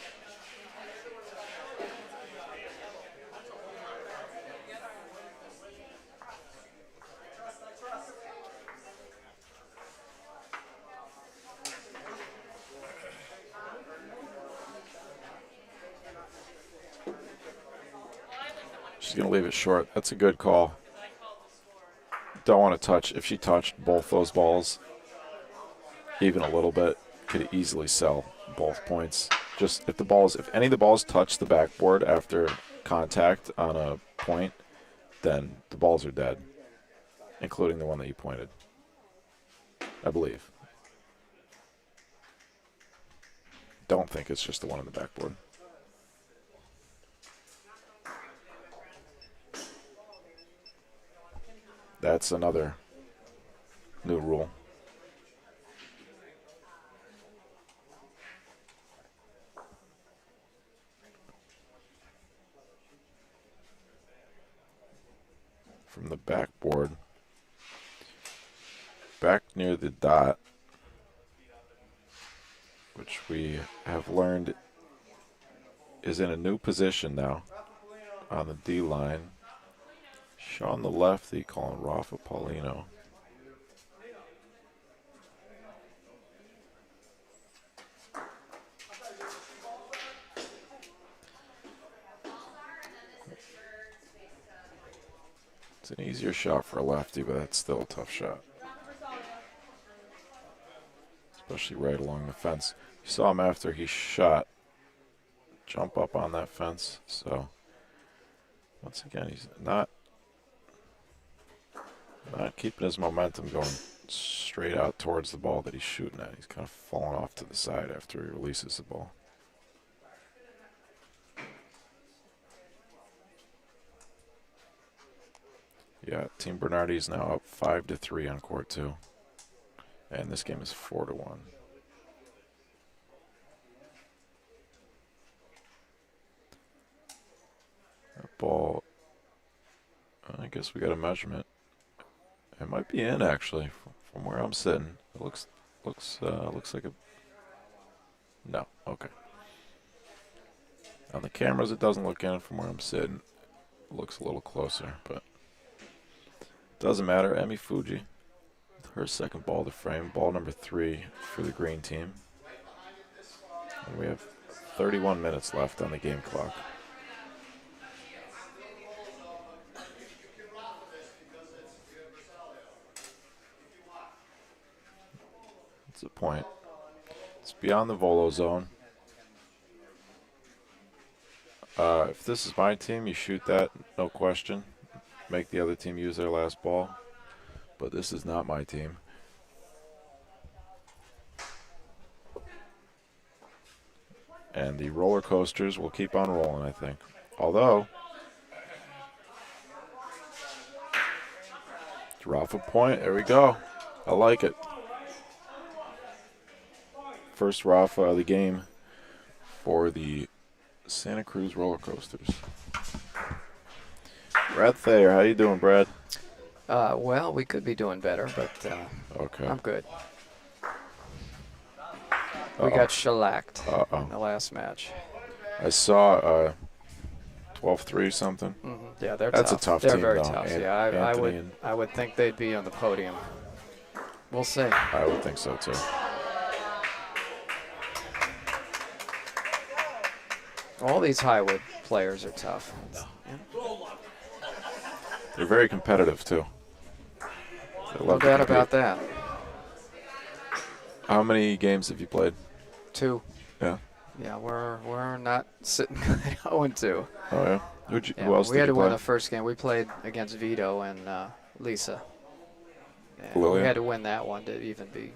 She's going to leave it short. That's a good call. Don't want to touch. If she touched both those balls, even a little bit, could easily sell both points. Just if any of the balls touch the backboard after contact on a point, then the balls are dead, including the one that you pointed, I believe. Don't think it's just the one on the backboard. That's another new rule. From the backboard, back near the dot, which we have learned is in a new position now on the D line. Sean the lefty calling Rafa Paulino. It's an easier shot for a lefty, but that's still a tough shot. Especially right along the fence. You saw him after he shot jump up on that fence. So, once again, he's not keeping his momentum going straight out towards the ball that he's shooting at. He's kind of falling off to the side after he releases the ball. Yeah, Team Bernardi is now up 5-3 on court 2. And this game is 4-1. That ball, I guess we got a measurement. It might be in, actually, from where I'm sitting. It looks like a, no, okay. On the cameras, it doesn't look in. From where I'm sitting, it looks a little closer, but doesn't matter. Emmy Fuji, her second ball to frame, ball number 3 for the green team. And we have 31 minutes left on the game clock. That's the point. It's beyond the volo zone. If this is my team, you shoot that, no question. Make the other team use their last ball. But this is not my team. And the roller coasters will keep on rolling, I think. Although, Rafa point, there we go. I like it. First Rafa of the game for the Santa Cruz roller coasters. Brad Thayer, how you doing, Brad? Well, we could be doing better, but Okay. I'm good. We got shellacked in the last match. I saw 12-3 something. Yeah, they're That's tough. a tough they're team, very though. tough. An- Yeah, Anthony I would think they'd be on the podium. We'll see. I would think so, too. All these Highwood players are tough. They're very competitive, too. They No love to doubt compete. about that. How many games have you played? 2. Yeah. Yeah, we're not sitting good 0-2. Oh, yeah? Yeah, Who else we did had you to win play? the first game. We played against Vito and Lisa. And Lillian? we had to win that one to even be,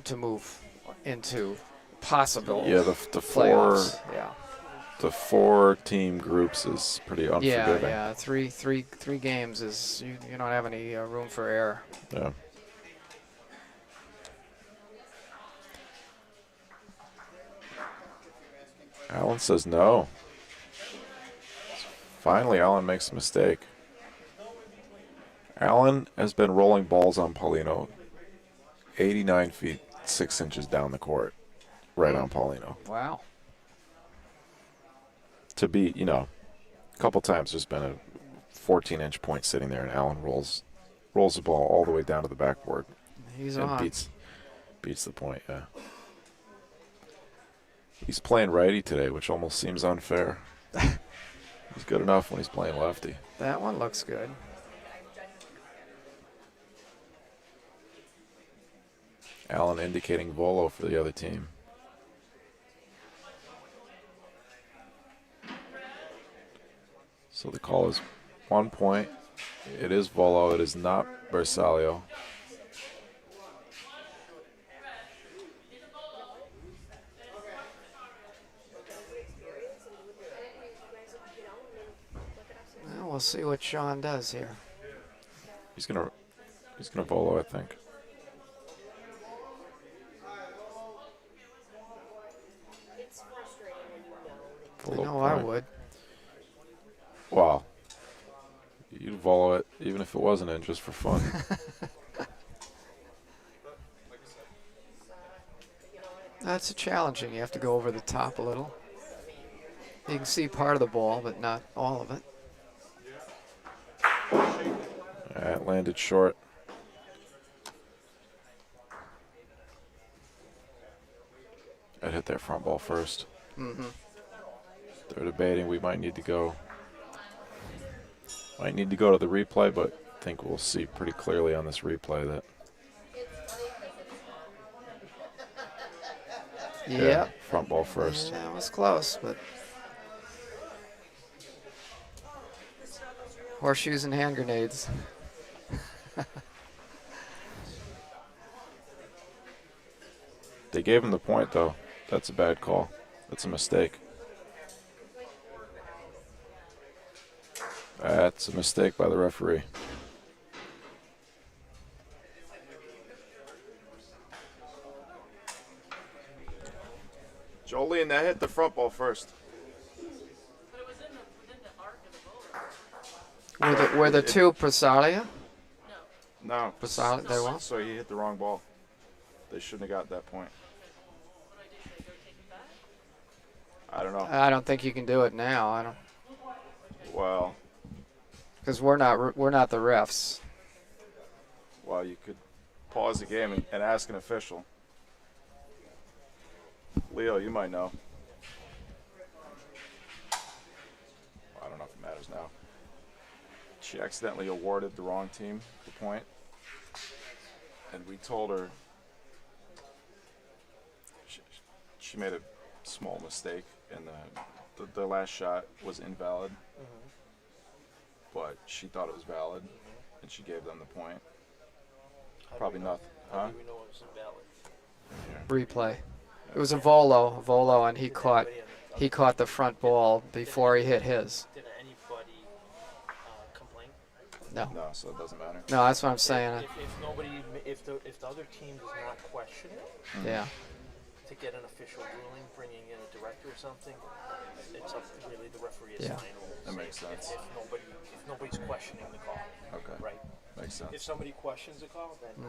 to move into possible Yeah, the playoffs. Yeah. the 4-team groups is pretty unforgiving. Yeah. Three games is you don't have any room for error. Yeah. Alan says no. Finally, Alan makes a mistake. Alan has been rolling balls on Paulino 89 feet, 6 inches down the court, right on Paulino. Wow. To be, a couple times there's been a 14-inch point sitting there, and Alan rolls the ball all the way down to the backboard. He's and on. beats the point, yeah. He's playing righty today, which almost seems unfair. He's good enough when he's playing lefty. That one looks good. Alan indicating volo for the other team. So the call is 1 point. It is volo. It is not Bersaglio. Well, we'll see what Sean does here. He's gonna volo, I think. I know I would. Wow. You'd volo it even if it wasn't in, just for fun. That's challenging. You have to go over the top a little. You can see part of the ball, but not all of it. It landed short. I'd hit that front ball first. Mm-hmm. They're debating we might need to go Might need to go to the replay, but I think we'll see pretty clearly on this replay that Yep. front ball first. That was close, but horseshoes and hand grenades. They gave him the point, though. That's a bad call. That's a mistake. That's a mistake by the referee. Jolene, that hit the front ball first. Were the two Prasalia? No. Prasalia, they won't? So he hit the wrong ball. They shouldn't have got that point. I don't know. I don't think you can do it now. I don't, Well, because we're not the refs. well, you could pause the game and ask an official. Leo, you might know. I don't know if it matters now. She accidentally awarded the wrong team the point, and we told her she made a small mistake, and the last shot was invalid, but she thought it was valid, and she gave them the point. Probably nothing, huh? We know it was invalid. Replay. It was a volo, and he caught the front ball before he hit his. Did anybody complain? No, No, so it doesn't matter. no, that's what I'm saying. If the other team does not question it, Yeah, to get an official ruling, bringing in a director or something, it's up to really the referee is Yeah. final. That makes sense. If nobody's questioning the call, Okay, right? makes sense. If somebody questions the call, then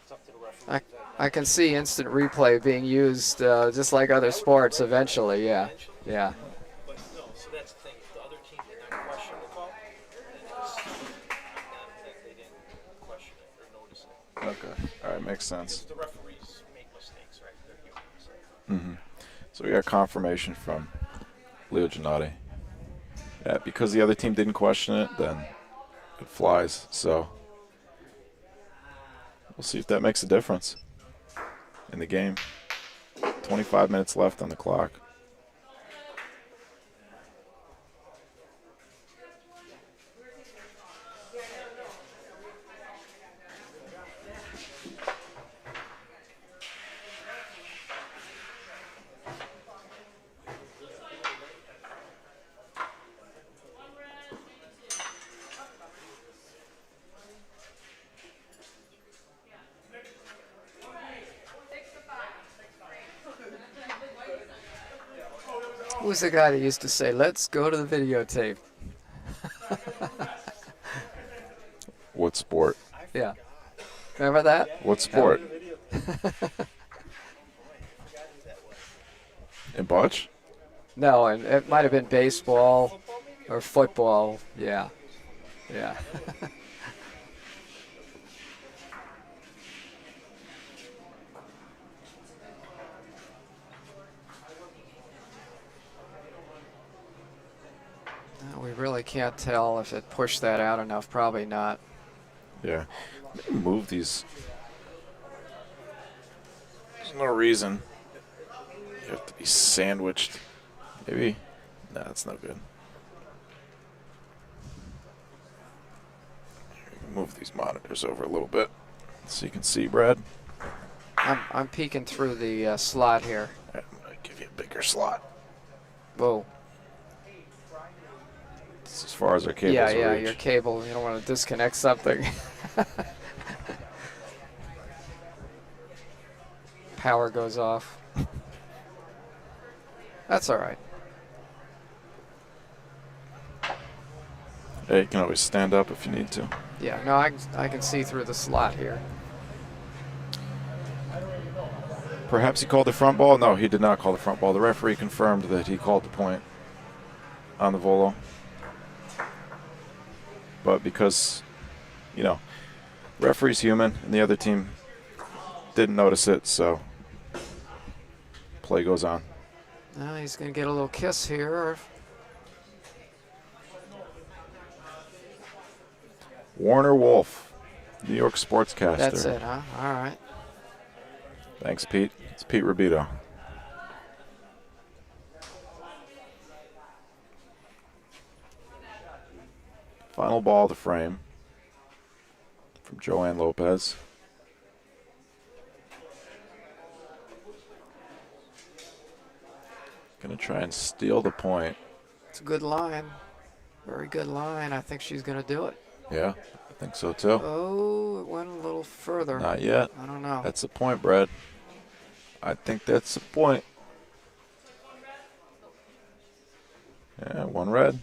it's up to the referee. I can see instant replay being used just like other sports eventually. Yeah, yeah. But no, so that's the thing. If the other team did not question the call, then it's they didn't question it or notice it. Okay, all right, makes sense. The referees make mistakes, right? They're human. So we got confirmation from Leo Gennady. Yeah, because the other team didn't question it, then it flies. So we'll see if that makes a difference in the game. 25 minutes left on the clock. Who's the guy that used to say, "Let's go to the videotape"? What sport? Yeah. Remember that? What sport? In Bocce? No, and it might have been baseball or football. Yeah. Yeah. No, we really can't tell if it pushed that out enough. Probably not. Yeah. Maybe move these. There's no reason. You have to be sandwiched. Maybe. Nah, that's no good. Move these monitors over a little bit so you can see, Brad. I'm peeking through the slot here. I'm going to give you a bigger slot. Whoa. It's as far as our cables Yeah, will yeah, reach. your cable. You don't want to disconnect something. Power goes off. That's all right. Hey, you can always stand up if you need to. Yeah, no, I can see through the slot here. Perhaps he called the front ball? No, he did not call the front ball. The referee confirmed that he called the point on the volo. But because, you know, referee's human and the other team didn't notice it, so play goes on. Now he's going to get a little kiss here. Warner Wolf, New York sportscaster. That's it, huh? All right. Thanks, Pete. It's Pete Rubito. Final ball to frame from Joanne Lopez. Going to try and steal the point. It's a good line. Very good line. I think she's going to do it. Yeah, I think so too. Oh, it went a little further. Not yet. I don't know. That's the point, Brad. I think that's the point. Yeah, one red.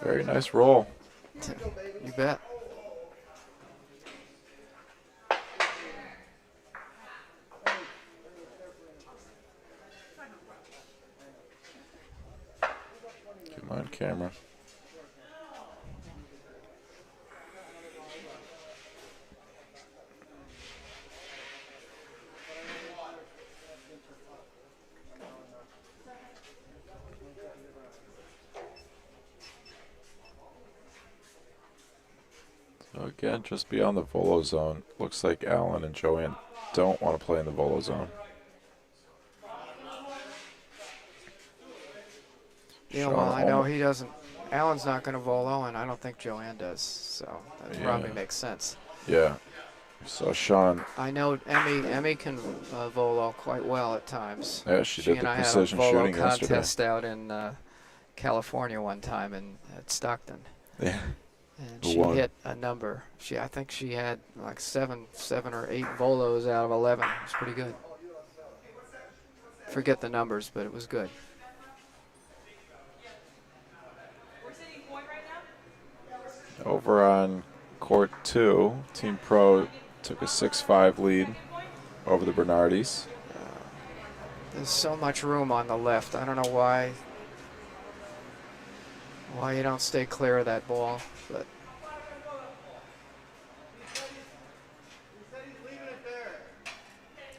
Very nice roll. You bet. Get mine on camera. So again, just beyond the volo zone. Looks like Alan and Joanne don't want to play in the volo zone. Yeah, Sean well, I know almost- he doesn't. Alan's not going to volo, and I don't think Joanne does. So that probably Yeah. makes sense. Yeah. So Sean, I know Emmy can volo quite well at times. yeah, she did and the I had a precision volo shooting yesterday. contest out in California one time at Stockton. Yeah. And Who she won? hit a number. I think she had like seven or eight volos out of 11. It was pretty good. Forget the numbers, but it was good. Over on court 2, Team Pro took a 6-5 lead over the Bernardis. There's so much room on the left. I don't know why you don't stay clear of that ball, but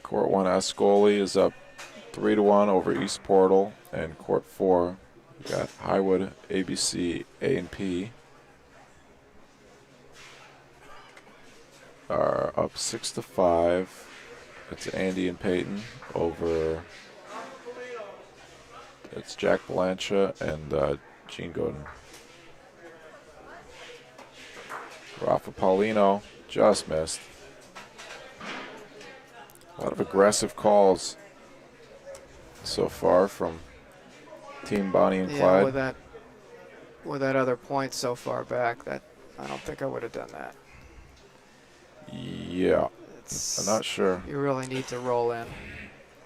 Court 1 Escoli is up 3-1 over East Portal, and court 4 we got Highwood, ABC, A&P are up 6-5. It's Andy and Peyton over. It's Jack Blancha and Gene Godin. Rafa Paulino just missed. A lot of aggressive calls so far from Team Bonnie and yeah, Clyde. with that other point so far back, that I don't think I would have done that. Yeah, I'm not sure. You really need to roll in.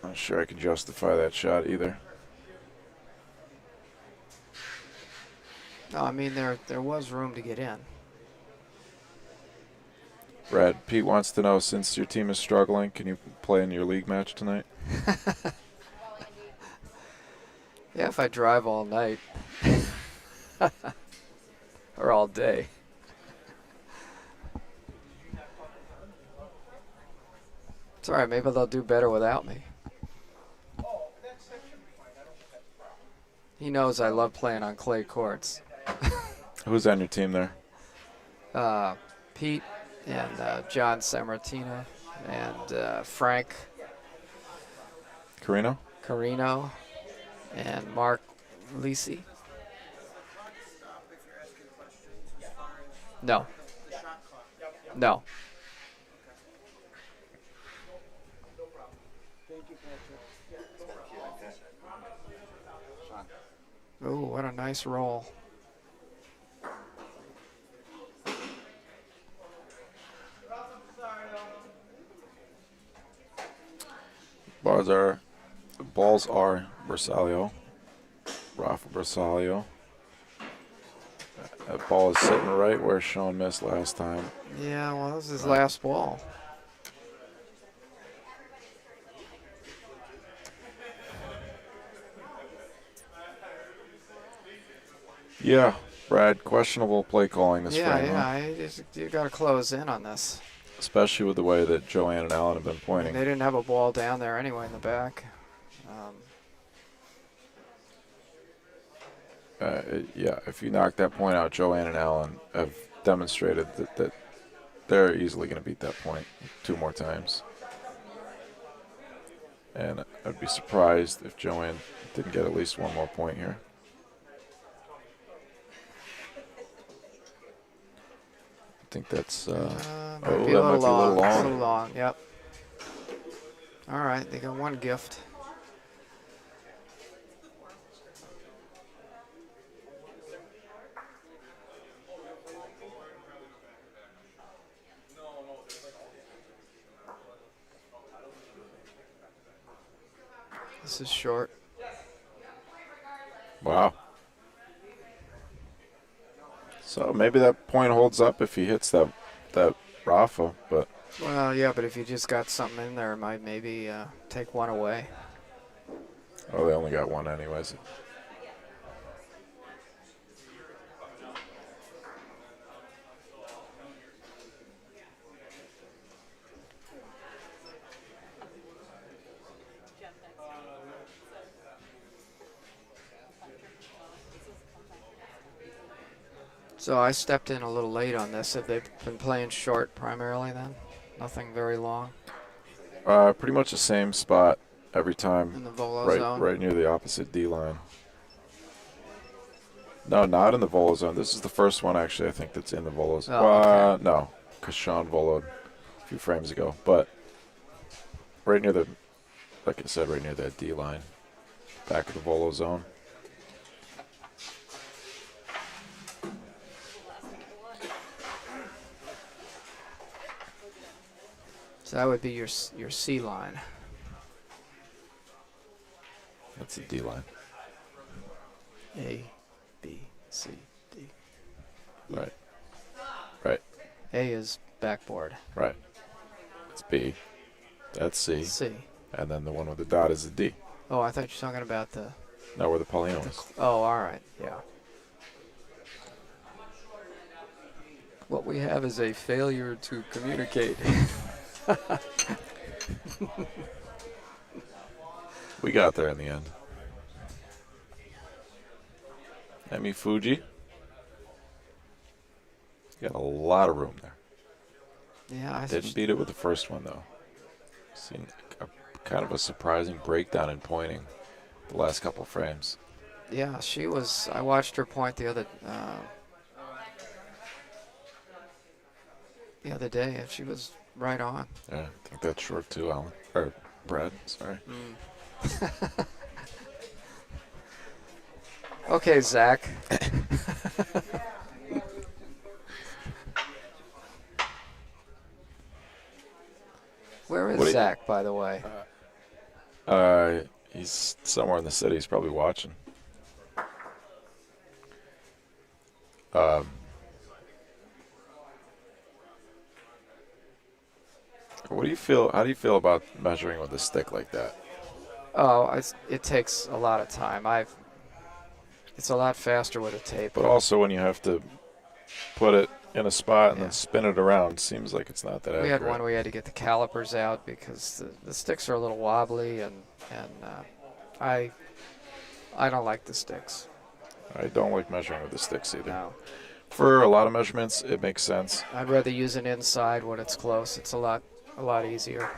Not sure I can justify that shot either. No, I mean there was room to get in. Brad, Pete wants to know, since your team is struggling, can you play in your league match tonight? Yeah, if I drive all night or all day. It's all right. Maybe they'll do better without me. He knows I love playing on clay courts. Who's on your team there? Pete and John Sammartino and Frank Carino? and Mark Lisi. No. No. Oh, what a nice roll. Balls are Bersaglio. Rafa Bersaglio. That ball is sitting right where Sean missed last time. Yeah, well, that was his last ball. Yeah, Brad, questionable play calling this frame. You got to close in on this. Especially with the way that Joanne and Alan have been pointing. They didn't have a ball down there anyway in the back. Yeah, if you knock that point out, Joanne and Alan have demonstrated that they're easily going to beat that point 2 more times. And I'd be surprised if Joanne didn't get at least 1 more point here. I think that's Might be that a might little be a little long. A long. little long, yep. All right, they got 1 gift. This is short. Wow. So maybe that point holds up if he hits that Rafa, but Well, yeah, but if you just got something in there, it might maybe take 1 away. they only got 1 anyways. So I stepped in a little late on this. Have they been playing short primarily then? Nothing very long Pretty much the same spot every in time, the volo right, zone? right near the opposite D line. No, not in the volo zone. This is the first one actually I think that's in the volo zone. Oh, okay. No, because Sean voloed a few frames ago, but right near the, like I said, right near that D line, back of the volo zone. So that would be your C line. That's the D line. A, B, C, D. Right. Right. A is backboard. Right. It's B. That's C. C. And then the one with the dot is the D. Oh, I thought you were talking about the... Now where the Paulino is. Oh, all right. Yeah. What we have is a failure to communicate. We got there in the end. Emmy Fuji. Got a lot of room there. Yeah, I Didn't beat it with the first one, though. Seen kind of a surprising breakdown in pointing the last couple of frames. Yeah, she was. I watched her point the other day, and she was right on. Yeah, I think that's short too, Alan. Or Brad, sorry. Okay, Zach. Where is Zach, by the way? He's somewhere in the city. He's probably watching. What do you feel? How do you feel about measuring with a stick like that? Oh, it takes a lot of time. It's a lot faster with a tape. But also when you have to put it in a spot and then spin it around, seems like it's not that accurate. We had one we had to get the calipers out because the sticks are a little wobbly, and I don't like the sticks. I don't like measuring with the sticks either. No. For a lot of measurements, it makes sense. I'd rather use an inside when it's close. It's a lot easier.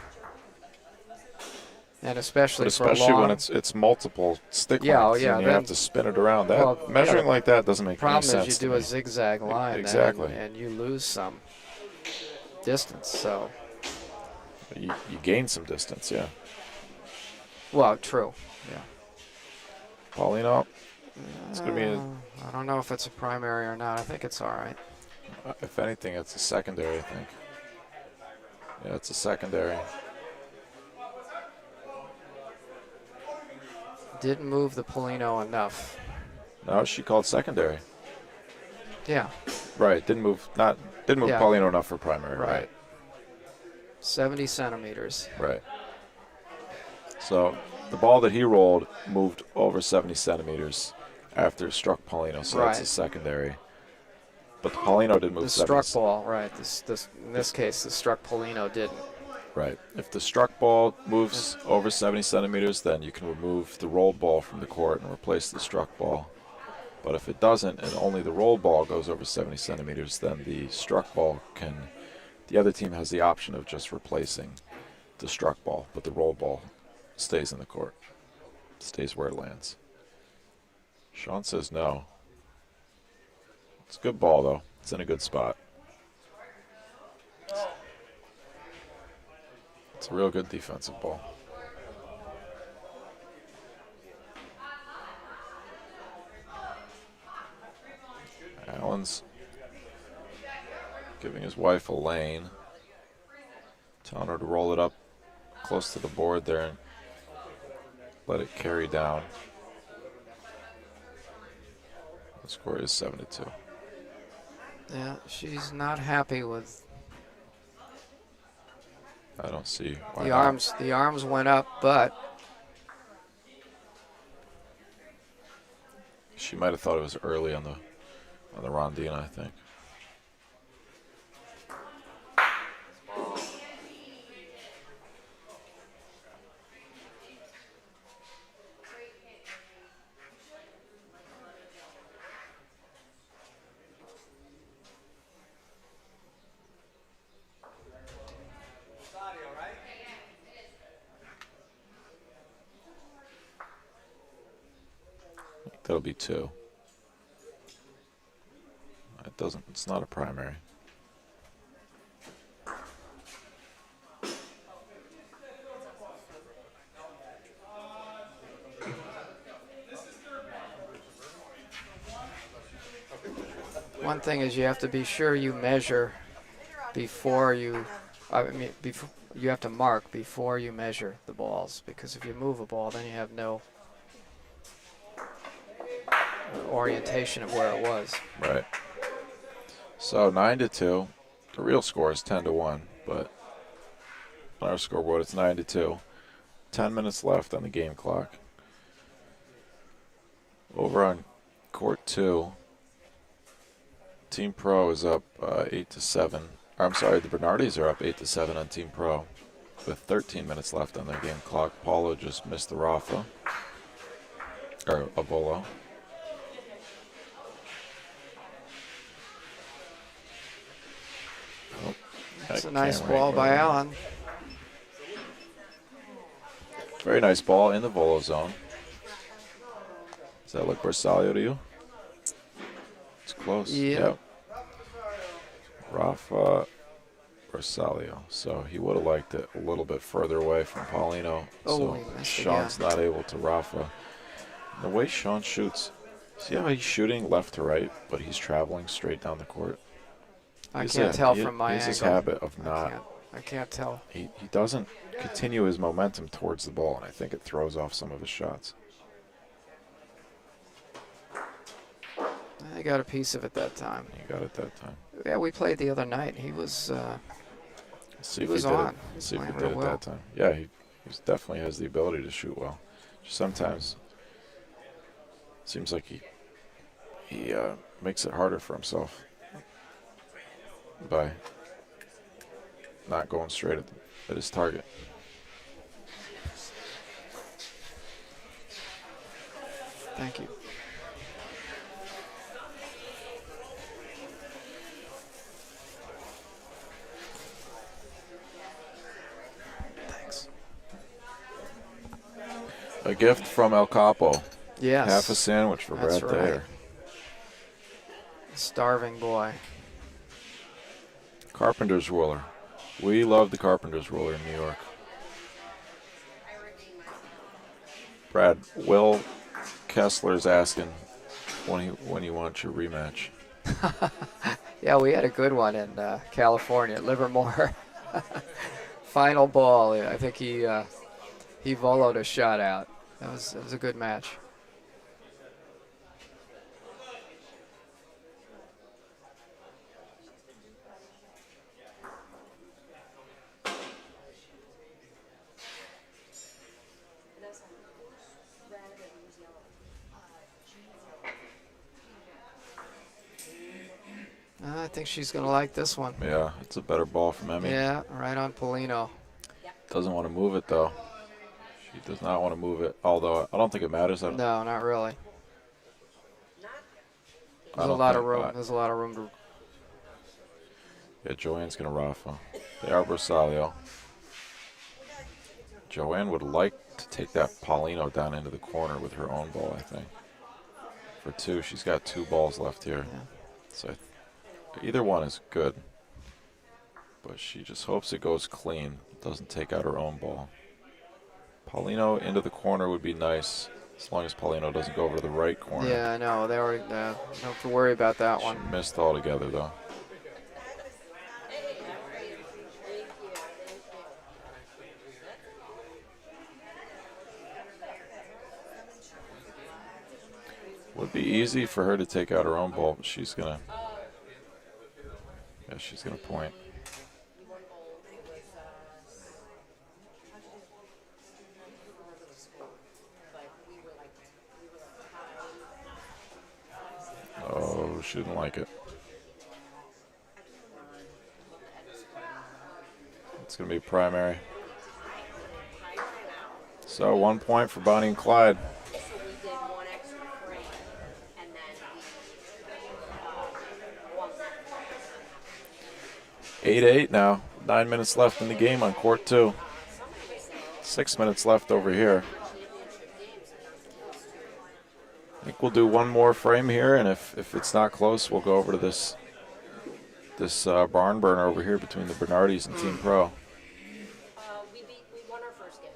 And especially for a long, when it's multiple stick lengths and you have to spin it around. That measuring like that doesn't make any sense. Problem is you do a zigzag line exactly, and you lose some distance. So you gain some distance, yeah. Well, true, yeah. Paulino, it's gonna be. I don't know if it's a primary or not. I think it's all right. If anything, it's a secondary. I think. Yeah, it's a secondary. Didn't move the Paulino enough. No, she called secondary. Yeah. Right. Didn't move Paulino enough for primary. Right. 70 centimeters. Right. So the ball that he rolled moved over 70 centimeters after it struck Paulino, so that's a secondary. But the Paulino didn't move. The struck ball, right? In this case, the struck Paulino didn't. Right. If the struck ball moves over 70 centimeters, then you can remove the rolled ball from the court and replace the struck ball. But if it doesn't and only the roll ball goes over 70 centimeters, then the struck ball the other team has the option of just replacing the struck ball, but the roll ball stays in the court, stays where it lands. Sean says no. It's a good ball, though. It's in a good spot. It's a real good defensive ball. Alan's giving his wife a lane, telling her to roll it up close to the board there and let it carry down. The score is 7-2. Yeah, she's not happy with I don't see why the not. arms. The arms went up, but She might have thought it was early on the Rondina, I think. That'll be 2. It's not a primary. one thing is you have to be sure you measure before you. Before you have to mark before you measure the balls, because if you move a ball, then you have no orientation of where it was. Right. So 9-2. The real score is 10-1, but on our scoreboard it's 9-2. 10 minutes left on the game clock. Over on court 2, Team Pro is up 8-7. I'm sorry, the Bernardis are up 8-7 on Team Pro with 13 minutes left on their game clock. Paulo just missed the Rafa, or a Bolo. Oh, That's a that nice camera ball ain't by working. Alan. Very nice ball in the Volo zone. Does that look Bersaglio to you? It's close. Yep. Rafa Bersaglio. So he would have liked it a little bit further away from Paulino. Oh, so he missed Sean's again. not able to Rafa. The way Sean shoots, see how he's shooting left to right, but he's traveling straight down the court? I can't tell from my He has angle. this habit of not. I can't tell. He doesn't continue his momentum towards the ball, and I think it throws off some of his shots. I got a piece of it that time. He got it that time. Yeah, we played the other night. He was. See He if was he did on. it. He was See if he playing did real it well. that time. Yeah, he definitely has the ability to shoot well. Just sometimes seems like he makes it harder for himself by not going straight at his target. Thank you. Thanks. A gift from El Capo. Yes. Half a sandwich for That's Brad right. Thayer. Starving boy. Carpenter's Ruler. We love the Carpenter's Ruler in New York. Brad, Will Kessler's asking when you want your rematch. Yeah, we had a good one in California at Livermore. Final ball. I think he voloed a shot out. That was a good match. I think she's going to like this one. Yeah, it's a better ball from Emmy. Yeah, right on Polino. Doesn't want to move it, though. She does not want to move it, although I don't think it matters. No, not really. There's a lot of room. There's a lot of room to. Yeah, Joanne's going to Rafa. They are Bersaglio. Joanne would like to take that Paulino down into the corner with her own ball, I think. For 2, she's got 2 balls left here. Yeah. So either one is good. But she just hopes it goes clean. Doesn't take out her own ball. Paulino into the corner would be nice, as long as Paulino doesn't go over to the right corner. Yeah, I know. They already don't have to worry about that one. She missed altogether, though. Would be easy for her to take out her own ball, but she's gonna. Yeah, she's gonna point. Oh, she didn't like it. It's going to be primary. So 1 point for Bonnie and Clyde. 8-8 now. 9 minutes left in the game on court 2. 6 minutes left over here. I think we'll do one more frame here, and if it's not close, we'll go over to this barn burner over here between the Bernardis and Team Pro. We won our first game.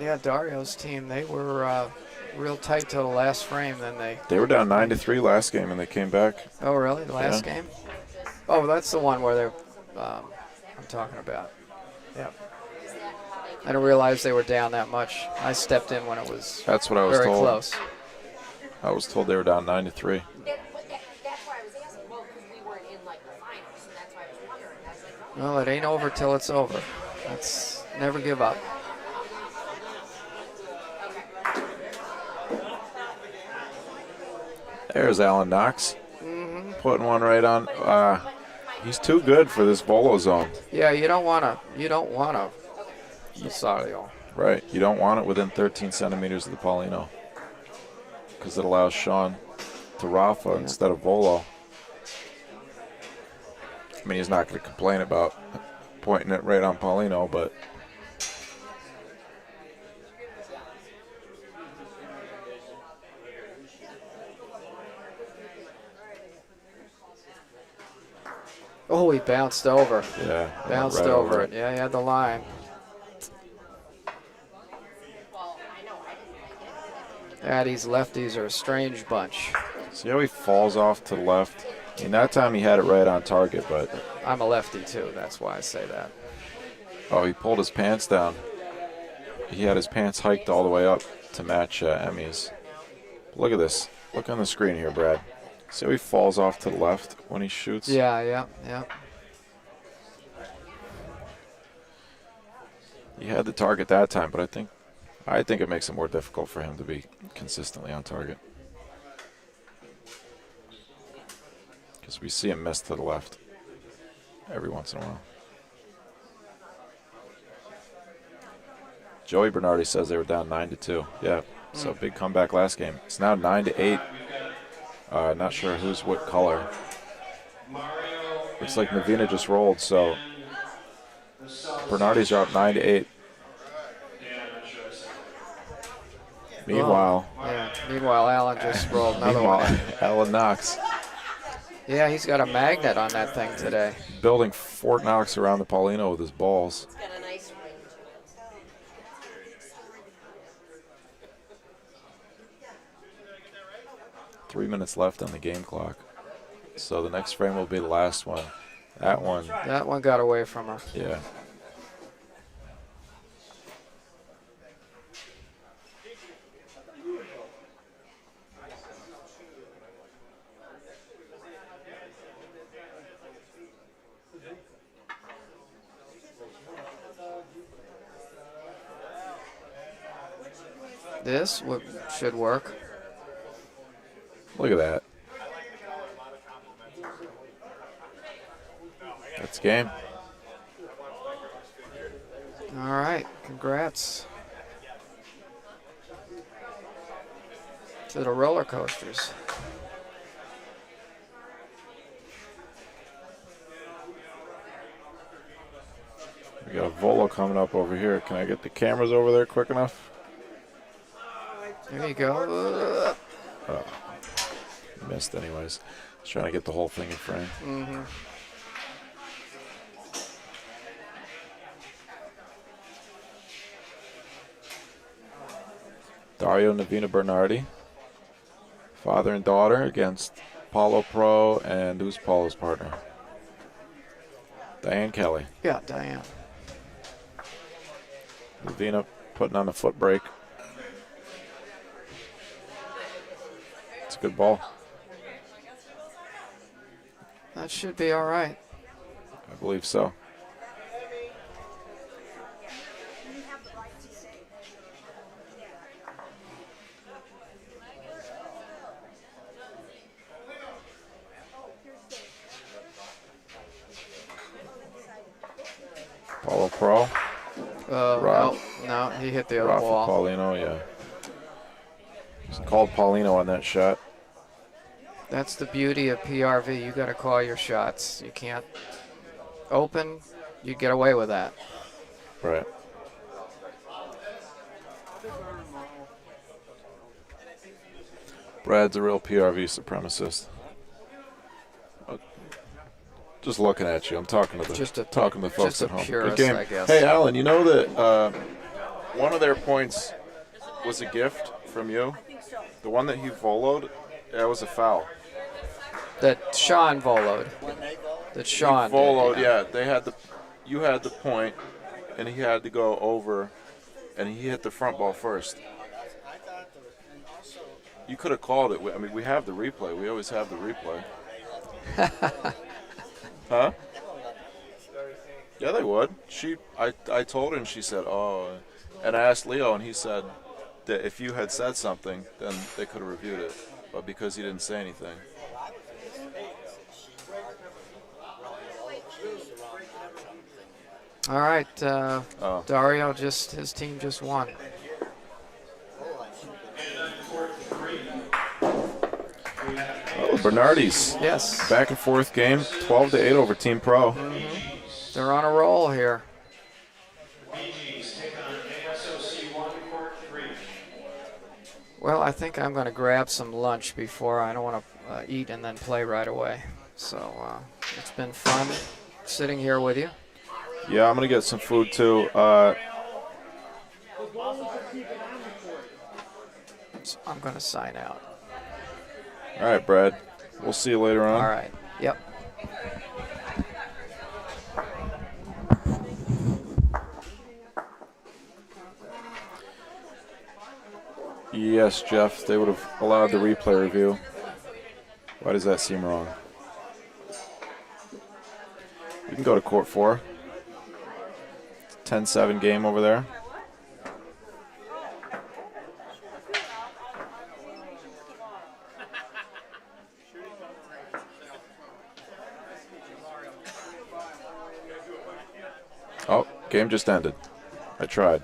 Yeah, Dario's team, they were real tight till the last frame. Then they were down 9-3 last game, and they came back. Oh, really? The last game? Oh, that's the one where they're I'm talking about. Yeah. I didn't realize they were down that much. I stepped in when it was That's what I was very told. close. I was told they were down 9-3. That's why I was asking. Well, because we weren't in like the finals, so that's why I was wondering. I was like, oh. Well, it ain't over till it's over. That's never give up. There's Alan Knox. Putting one right on. He's too good for this Volo zone. Yeah, you don't want to. Rosario. Right. You don't want it within 13 centimeters of the Paulino, because it allows Sean to Rafa instead of Volo. I mean, he's not going to complain about pointing it right on Paulino, but Oh, he bounced over. yeah, Bounced right over it. Yeah, he had the line. Yeah, these lefties are a strange bunch. See how he falls off to the left? I mean, that time he had it right on target, but I'm a lefty too. That's why I say that. oh, he pulled his pants down. He had his pants hiked all the way up to match Emmy's. Look at this. Look on the screen here, Brad. See how he falls off to the left when he shoots? Yeah. He had the target that time, but I think it makes it more difficult for him to be consistently on target. Because we see him miss to the left every once in a while. Joey Bernardi says they were down 9-2. Yeah, so big comeback last game. It's now 9-8. Not sure who's what color. Looks like Novena just rolled, so Bernardi's are up 9-8. Meanwhile, Meanwhile, Alan just rolled another one. Alan Knox Yeah, he's got a magnet on that thing today. building Fort Knox around the Paulino with his balls. It's got a nice ring to it. 3 minutes left on the game clock. So the next frame will be the last one. That one, got away from her. yeah. This should work. Look at that. That's game. All right, congrats. To the roller coasters. We got a Volo coming up over here. Can I get the cameras over there quick enough? There you go. Missed anyways. Just trying to get the whole thing in frame. Mm-hmm. Dario and Novena Bernardi. Father and daughter against Paulo Pro and who's Paulo's partner? Diane Kelly. Yeah, Diane. Novena putting on the foot brake. It's a good ball. That should be all right. I believe so. Paulo Pro. No, he hit the other Rafa wall. Paulino, yeah. He's called Paulino on that shot. That's the beauty of PRV. You got to call your shots. You can't open. You get away with that. Right. Brad's a real PRV supremacist. Just looking at you. I'm talking to the talking to the folks at home. Purist, Good game. I guess. Hey, Alan, you know that one of their points was a gift from you? The one that he voloed, that was a foul. That Sean voloed. That Sean He voloed, did, yeah. They had you had the point, and he had to go over, and he hit the front ball first. You could have called it. I mean, we have the replay. We always have the replay. Huh? Yeah, they would. I told her, and she said, oh. And I asked Leo, and he said that if you had said something, then they could have reviewed it. But because he didn't say anything. All right. Dario, his team just won. Oh, Bernardi's. Yes. Back and forth game, 12-8 over Team Pro. Mm-hmm. They're on a roll here. Well, I think I'm going to grab some lunch before. I don't want to eat and then play right away. So it's been fun sitting here with you. Yeah, I'm going to get some food too. So I'm going to sign out. All right, Brad. We'll see you later on. All right. Yep. Yes, Jeff, they would have allowed the replay review. Why does that seem wrong? We can go to court 4. 10-7 game over there. Oh, game just ended. I tried,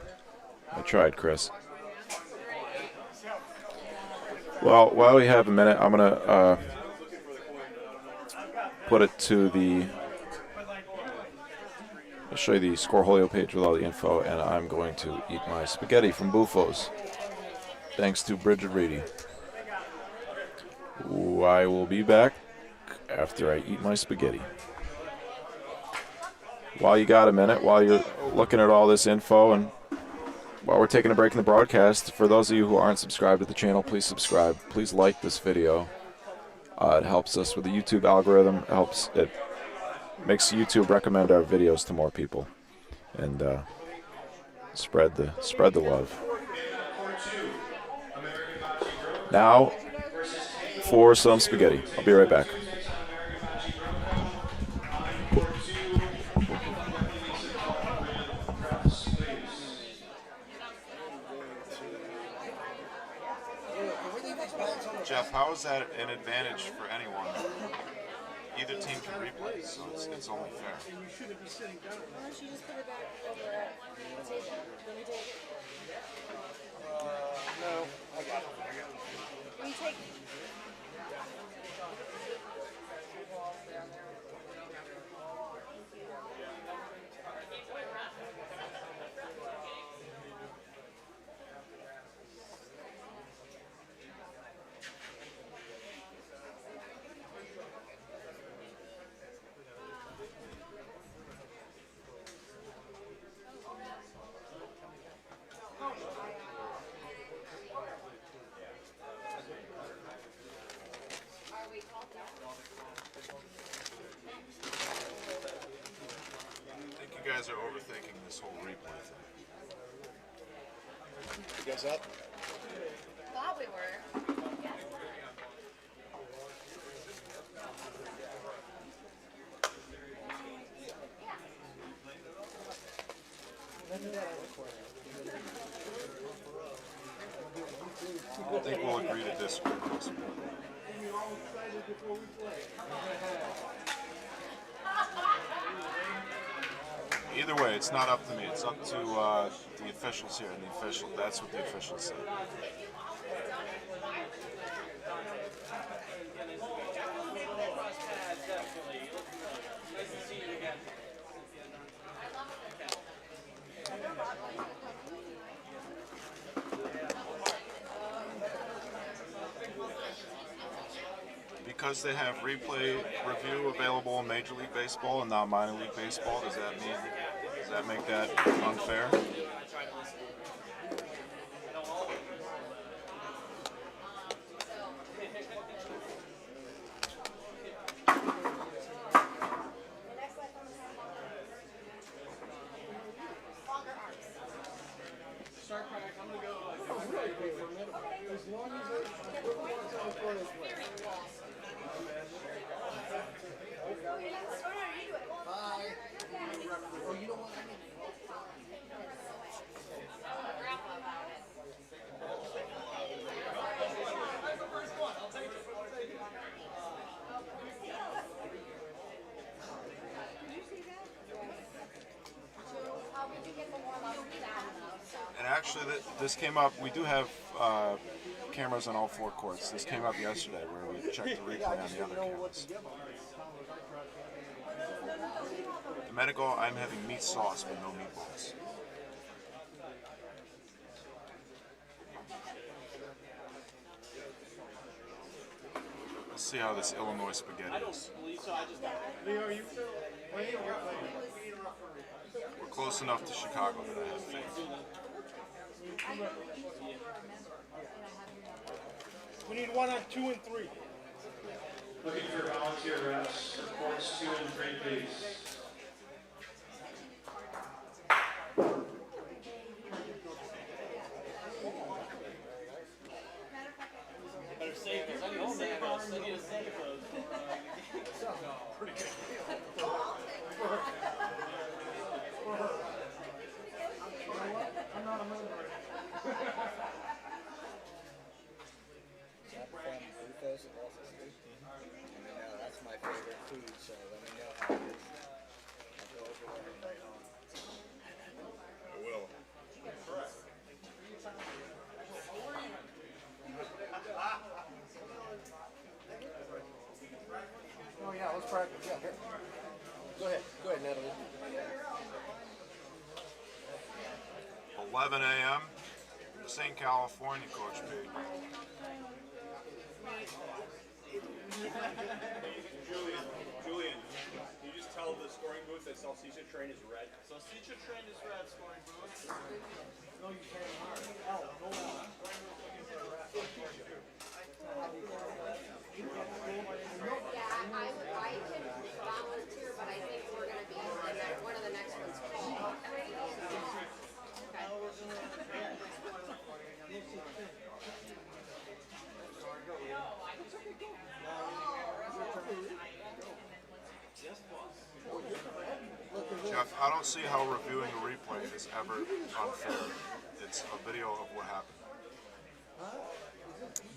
Chris. Well, while we have a minute, I'm going to put it to the... I'll show you the Scoreholio page with all the info, and I'm going to eat my spaghetti from Buffo's. Thanks to Bridget Reedy. I will be back after I eat my spaghetti. While you got a minute, while you're looking at all this info, and while we're taking a break in the broadcast, for those of you who aren't subscribed to the channel, please subscribe. Please like this video. It helps us with the YouTube algorithm. It makes YouTube recommend our videos to more people, and spread the love. Now for some spaghetti. I'll be right back. Jeff, how is that an advantage for anyone? Either team can replay, so it's only fair. And you shouldn't be sitting down. Why don't you just put it back over at take it? Let me take it. No, I got it. guys are overthinking this whole replay thing. You guys up? Thought we were. I think we'll agree to disagree on this one. Either way, it's not up to me. It's up to the officials here, and that's what the officials said. Because they have replay review available in Major League Baseball and not minor league baseball, does that make that unfair? And actually, this came up. We do have cameras on all 4 courts. This came up yesterday where we checked the replay on the other cameras. Domenico, I'm having meat sauce but no meatballs. Let's see how this Illinois spaghetti is. We're close enough to Chicago that I have faith. We need 1 on 2 and 3. Looking for volunteer refs for courts 2 and 3, please. Better save because I need to save us. I need to save those. Pretty good. I'm not a member. That's my favorite food, so let me know how it is. I'll go over there and right on. I will. Oh yeah, let's practice. Yeah, here. Go ahead, Natalie. 11 a.m. St. California, Coach B. Julian, can you just tell the scoring booth that Salsicha Train is red? Salsicha Train is red, scoring booth. No, you can't. L, no L. Yeah, I would like to volunteer, but I think we're going to be in one of the next ones. Jeff, I don't see how reviewing a replay is ever unfair. It's a video of what happened.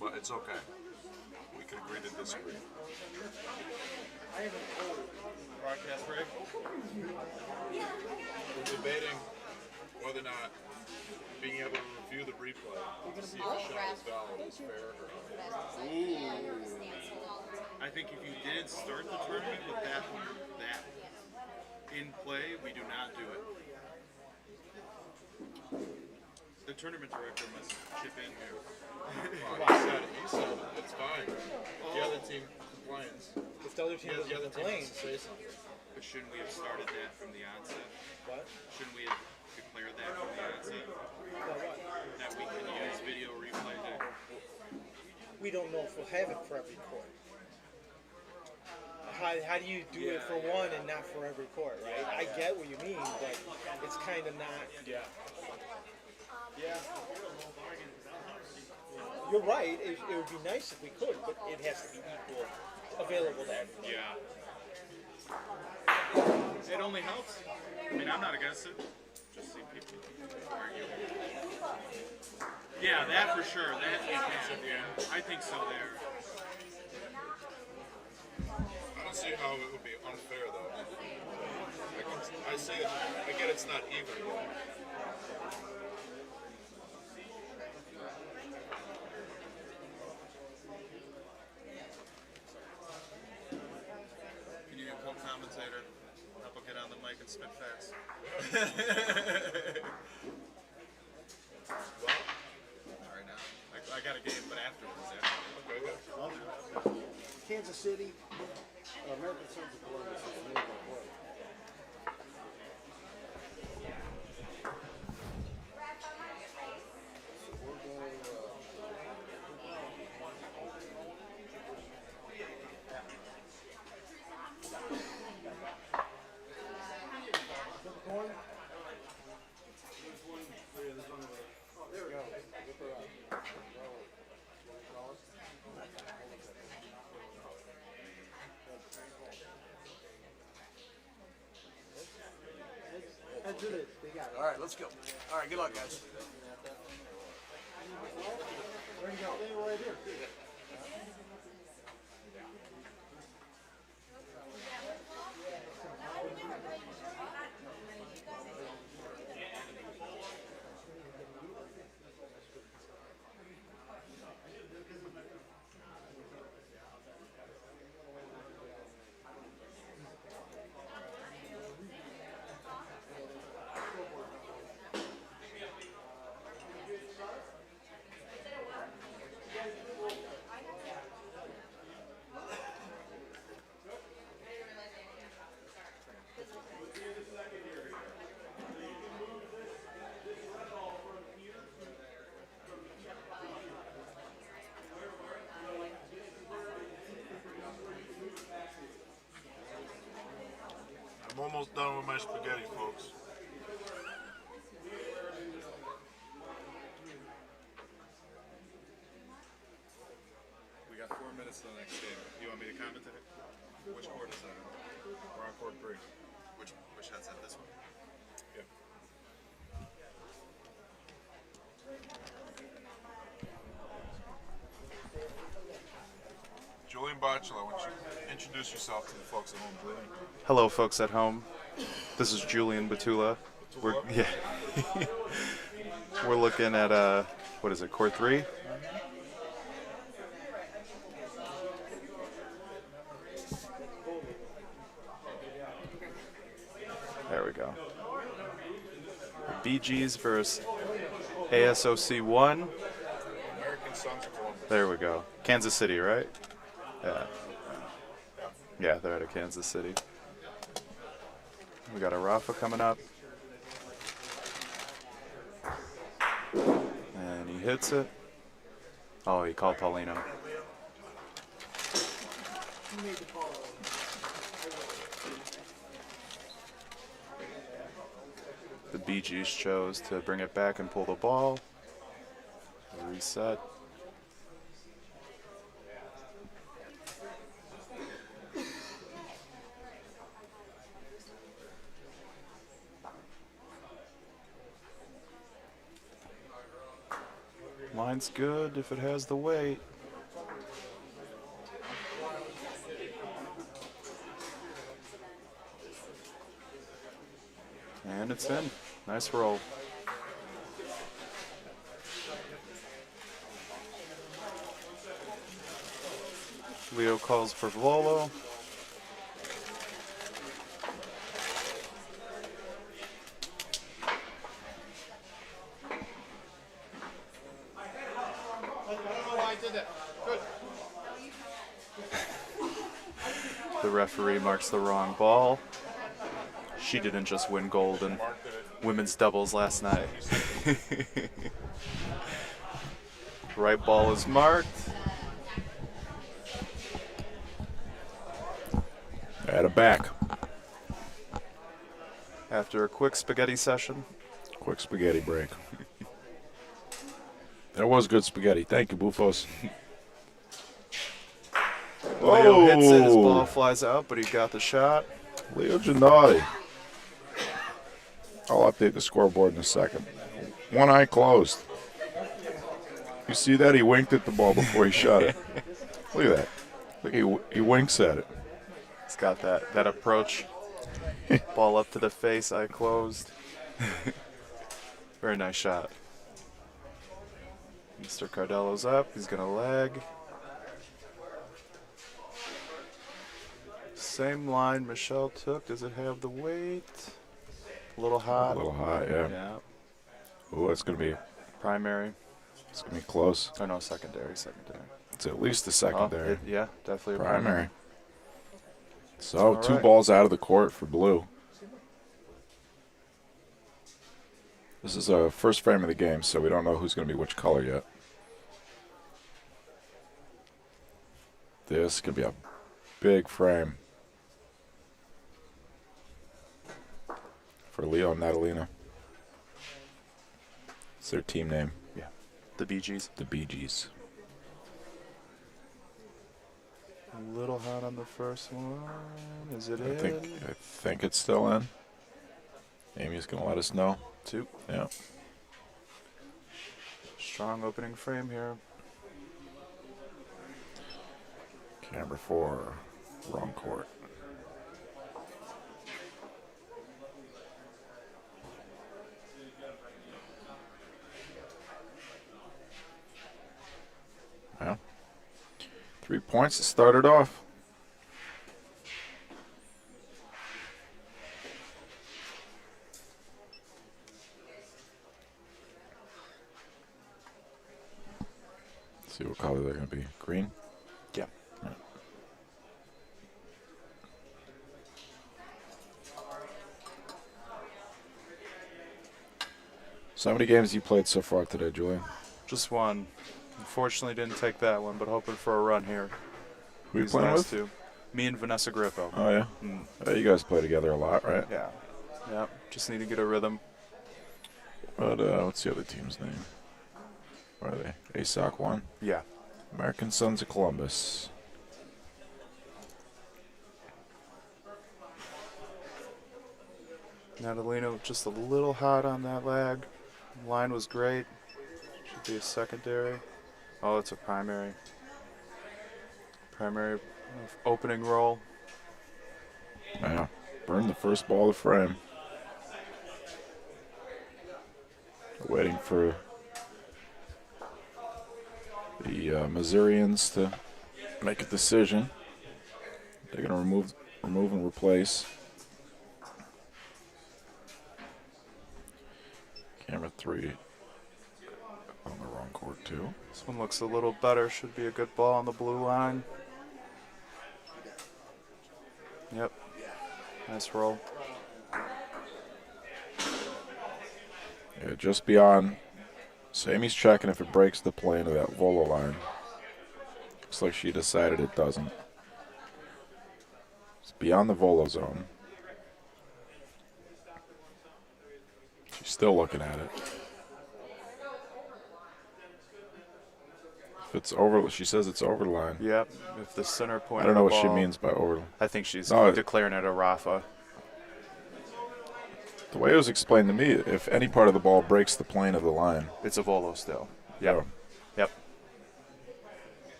But it's okay. We can agree to disagree. Broadcast break. We're debating whether or not being able to review the replay to see if a shot is valid is fair or not. I think if you didn't start the tournament with that in play, we do not do it. The tournament director must chip in here. He said it. It's fine. The other team complains. If the other team doesn't complain, Say something. But shouldn't we have started that from the onset? what? Shouldn't we have declared that from the onset? That we can use video replay to... We don't know if we'll have it for every court. how do you do it for one and not for every court, right? I get what you mean, but it's kind of not. Yeah. You're right. It would be nice if we could, but it has to be equal, available to everyone. Yeah. It only helps. I mean, I'm not against it. Just see people argue. Yeah, that for sure. That we can. Yeah, I think so there. I don't see how it would be unfair, though. I see it. I get it's not even. Can you be a co-commentator? Help her get on the mic and spit facts. All right now. I got a game, but afterwards. Okay. Kansas City, American Sons of Columbus is the name of the play. So we're going, corn? There we go. Whip her up. Heads it is. They got it. All right, let's go. All right, good luck, guys. Where you go? They were right here. I'm almost done with my spaghetti, folks. We got 4 minutes to the next game. You want me to commentate? Which court is that? We're on court 3. Which headset? This one? Yeah. Julian Bachelor, why don't you introduce yourself to the folks at home, Julian? Hello, folks at home. This is Julian Batula. We're we're looking at what is it, court 3? There we go. BGs versus ASOC 1. American Sons of Columbus. There we go. Kansas City, right? Yeah. Yeah, they're out of Kansas City. We got a Rafa coming up. And he hits it. Oh, he called Paulino. The Bee Gees chose to bring it back and pull the ball. Reset. Line's good if it has the weight. And it's in. Nice roll. Leo calls for Volo. The referee marks the wrong ball. She didn't just win gold in women's doubles last night. Right ball is marked. At a back. After a quick spaghetti session. Quick spaghetti break. That was good spaghetti. Thank you, Bufos. Leo hits it, his ball flies out, but he got the shot. Leo Gennady. I'll update the scoreboard in a second. One eye closed. You see that? He winked at the ball before he shot it. Look at that. Look, he winks at it. He's got that approach. Ball up to the face, eye closed. Very nice shot. Mr. Cardello's up. He's going to lag. Same line Michelle took. Does it have the weight? A little hot. A little hot, yeah. Yeah. Oh, it's going to be Primary. It's going to be close. Oh, no, secondary. It's at least the secondary. Yeah, definitely a primary. So, All two right. balls out of the court for blue. This is a first frame of the game, so we don't know who's going to be which color yet. This could be a big frame for Leo and Natalina. It's their team name. Yeah. The Bee Gees. The Bee Gees. A little hot on the first one. Is it I in? think it's still in. Amy's going to let us know. 2. Yeah. Strong opening frame here. Camera 4, wrong court. Well, 3 points to start it off. See what color they're going to be. Green? Yeah. Right. So how many games have you played so far today, Julian? Just one. Unfortunately, didn't take that one, but hoping for a run here. Who are you These playing last with? two. Me and Vanessa Grifo. Oh, yeah? Mm. You guys play together a lot, right? Yeah. Yeah. Just need to get a rhythm. But what's the other team's name? Where are they? ASOC 1? Yeah. American Sons of Columbus. Natalina just a little hot on that lag. Line was great. Should be a secondary. Oh, it's a primary. Primary opening roll. Yeah. Burned the first ball of the frame. Waiting for the Missourians to make a decision. They're going to remove and replace. Camera 3 on the wrong court, too. This one looks a little better. Should be a good ball on the blue line. Yep. Nice roll. Yeah, just beyond. Sammy's checking if it breaks the plane of that Volo line. Looks like she decided it doesn't. It's beyond the Volo zone. She's still looking at it. If it's over, she says it's over the line. Yep. If the center point. I don't know of the what she ball- means by over. I think she's No, declaring it a Rafa. The way it was explained to me, if any part of the ball breaks the plane of the line. It's a Volo still. Yep. Oh. Yep.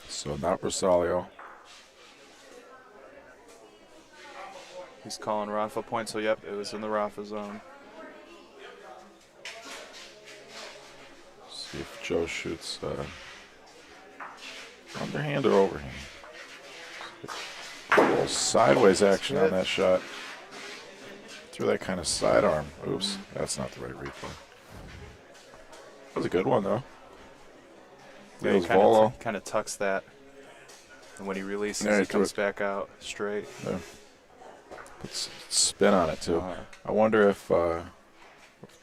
So not Rosalio. He's calling Rafa point, so yep, it was in the Rafa zone. See if Joe shoots underhand or overhand. A little sideways action on that shot. Threw that kind of sidearm. Oops, that's not the right replay. That was a good one, though. Yeah, Leo's he Volo. kind of tucks that. And when he releases, Yeah, he he threw comes it. back out straight. Yeah. Puts spin on it, too. Uh-huh. I wonder if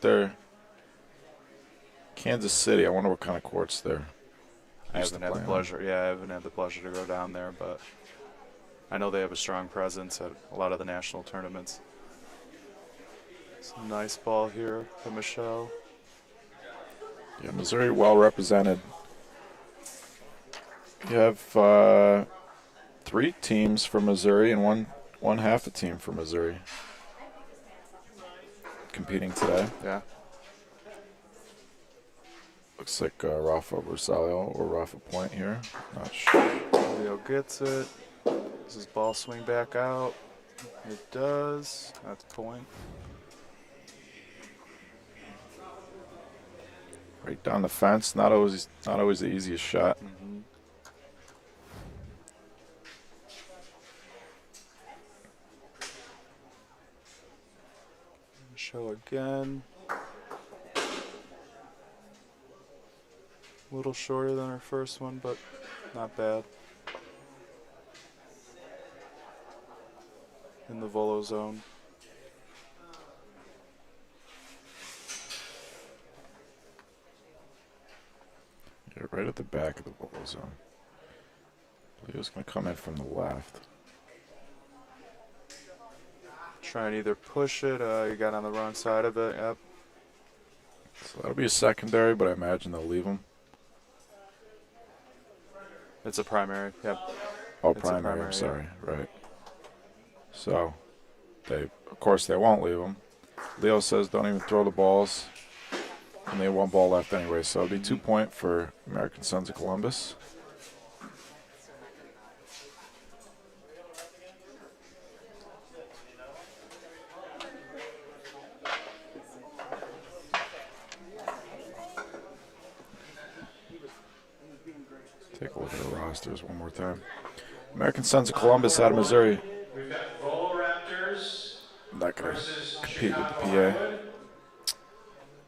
they're Kansas City. I wonder what kind of courts they're I Used haven't to had the play 'em. pleasure. Yeah, I haven't had the pleasure to go down there, but I know they have a strong presence at a lot of the national tournaments. Some nice ball here from Michelle. Yeah, Missouri well represented. You have 3 teams from Missouri and one half a team from Missouri competing today. Yeah. Looks like Rafa Rosario or Rafa Point here. Not sure. Leo gets it. Does his ball swing back out? It does. That's point. Right down the fence. Not always the easiest shot. Mm-hmm. Show again. A little shorter than our first one, but not bad. In the volo zone. Yeah, right at the back of the ball zone. Leo's going to come in from the left. Try and either push it. You got on the wrong side of it. Yep. So that'll be a secondary, but I imagine they'll leave him. It's a primary. Yep. Oh, It's a primary. primary, I'm sorry. Right. So, of course, they won't leave him. Leo says don't even throw the balls. And they have 1 ball left anyway, so it'll be 2 point for American Sons of Columbus. Take a look at the rosters one more time. American Sons of Columbus out of Missouri. We've got Volo Raptors Not going to versus compete with the Chicago PA. Highwood.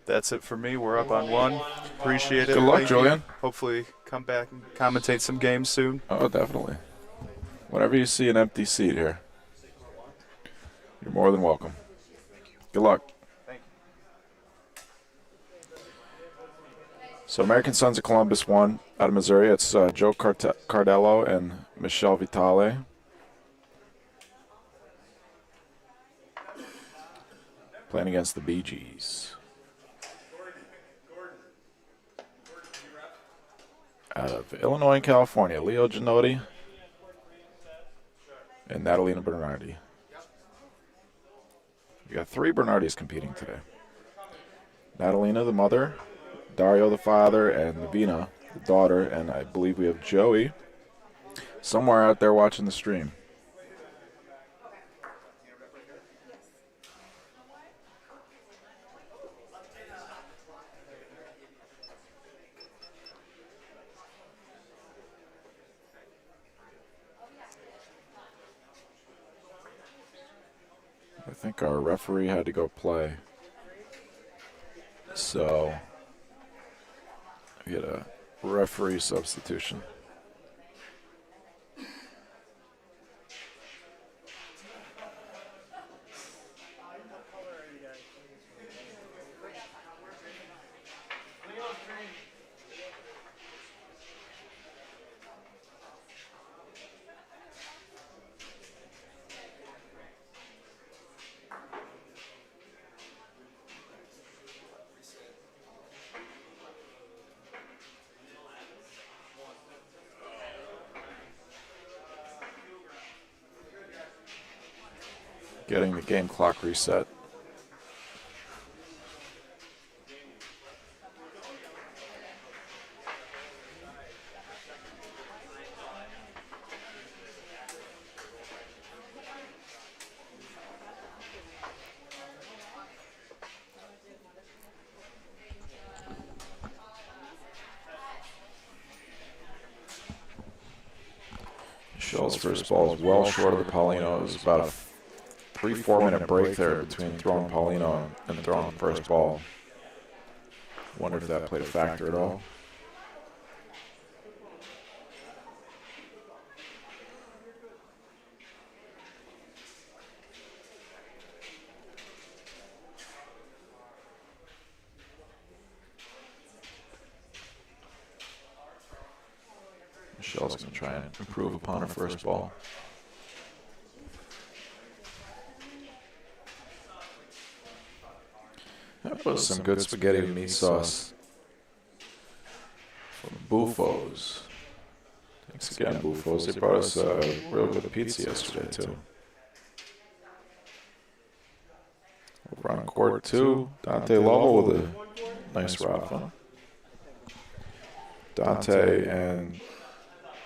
That's it for me. We're up on 1. Appreciate it. Good luck, Thank you. Julian. Hopefully come back and commentate some games soon. Oh, definitely. Whenever you see an empty seat here, you're more than welcome. Good luck. Thank you. So American Sons of Columbus won out of Missouri. It's Joe Cardello and Michelle Vitale. Playing against the Bee Gees. Out of Illinois and California, Leo Ginotti and Natalina Bernardi. We got 3 Bernardis competing today. Natalina, the mother, Dario, the father, and Novena, the daughter, and I believe we have Joey somewhere out there watching the stream. I think our referee had to go play. So we had a referee substitution. Getting the game clock reset. Michelle's first ball is well short of the Paulino. It was about a 3-4 minute break there between throwing Paulino and throwing the first ball. Wonder if that played a factor at all. Michelle's going to try and improve upon her first ball. That was some good spaghetti with meat sauce from Buffos. Thanks again, Buffos. They brought us real good pizza yesterday, too. Over on court 2, Dante Lovell with a nice raffle. Dante and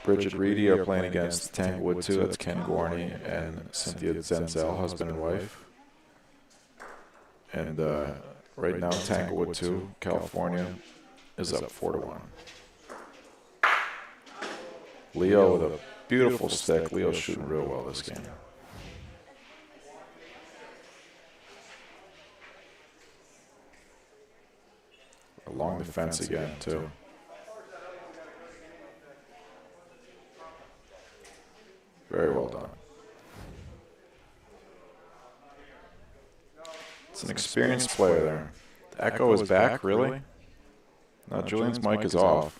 Bridget Reedy are playing against Tanglewood 2. That's Ken Gorney and Cynthia Zenzel, husband and wife. And right now, Tanglewood 2, California, is up 4-1. Leo with a beautiful stick. Leo's shooting real well this game. Along the fence again, too. Very well done. It's an experienced player there. The echo is back, really? Now Julian's mic is off.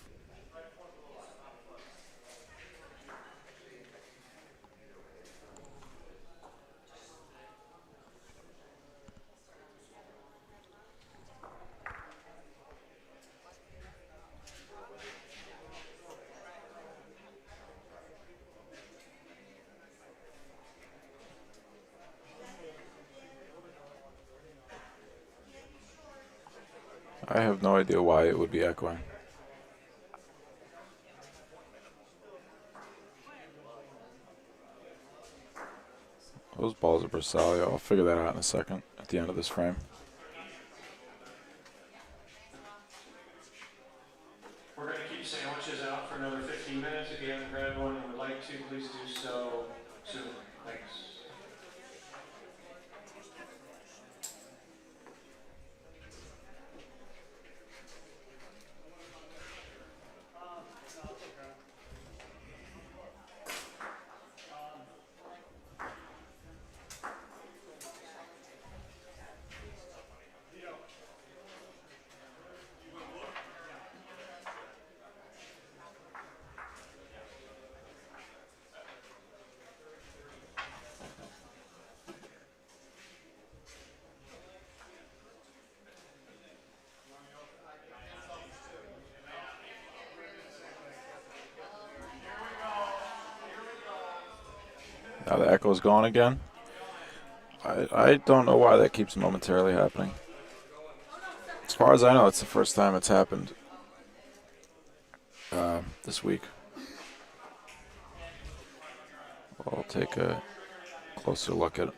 I have no idea why it would be echoing. Those balls are Bersaglio. I'll figure that out in a second at the end of this frame. We're going to keep sandwiches out for another 15 minutes. If you haven't grabbed one and would like to, please do so soon. Thanks. Now the echo is gone again. I don't know why that keeps momentarily happening. As far as I know, it's the first time it's happened this week. I'll take a closer look at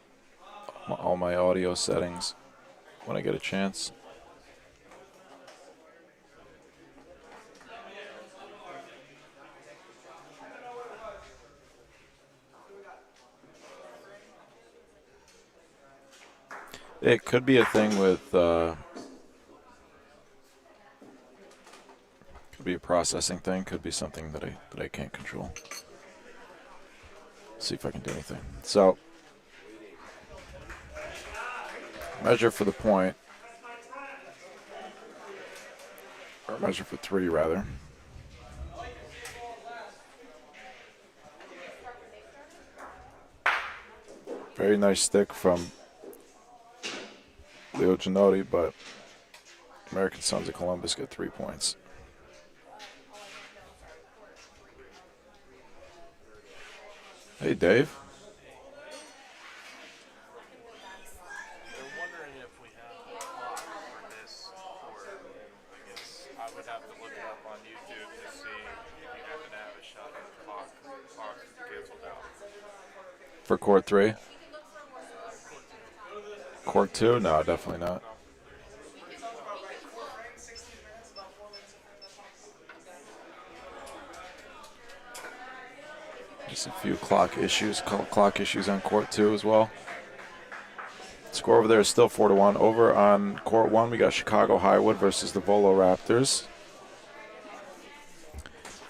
all my audio settings when I get a chance. It could be a thing with, could be a processing thing, could be something that I can't control. See if I can do anything. So, measure for the point, or measure for 3 rather. Very nice stick from Leo Gianotti, but American Sons of Columbus get 3 points. Hey, Dave. They're wondering if we have a clock for this, or I guess I would have to look it up on YouTube to see if you happen to have a shot at the clock. The clock is canceled out. For court 3? Court 2? No, definitely not. Just a few clock issues on court 2 as well. Score over there is still 4-1. Over on court 1, we got Chicago Highwood versus the Volo Raptors.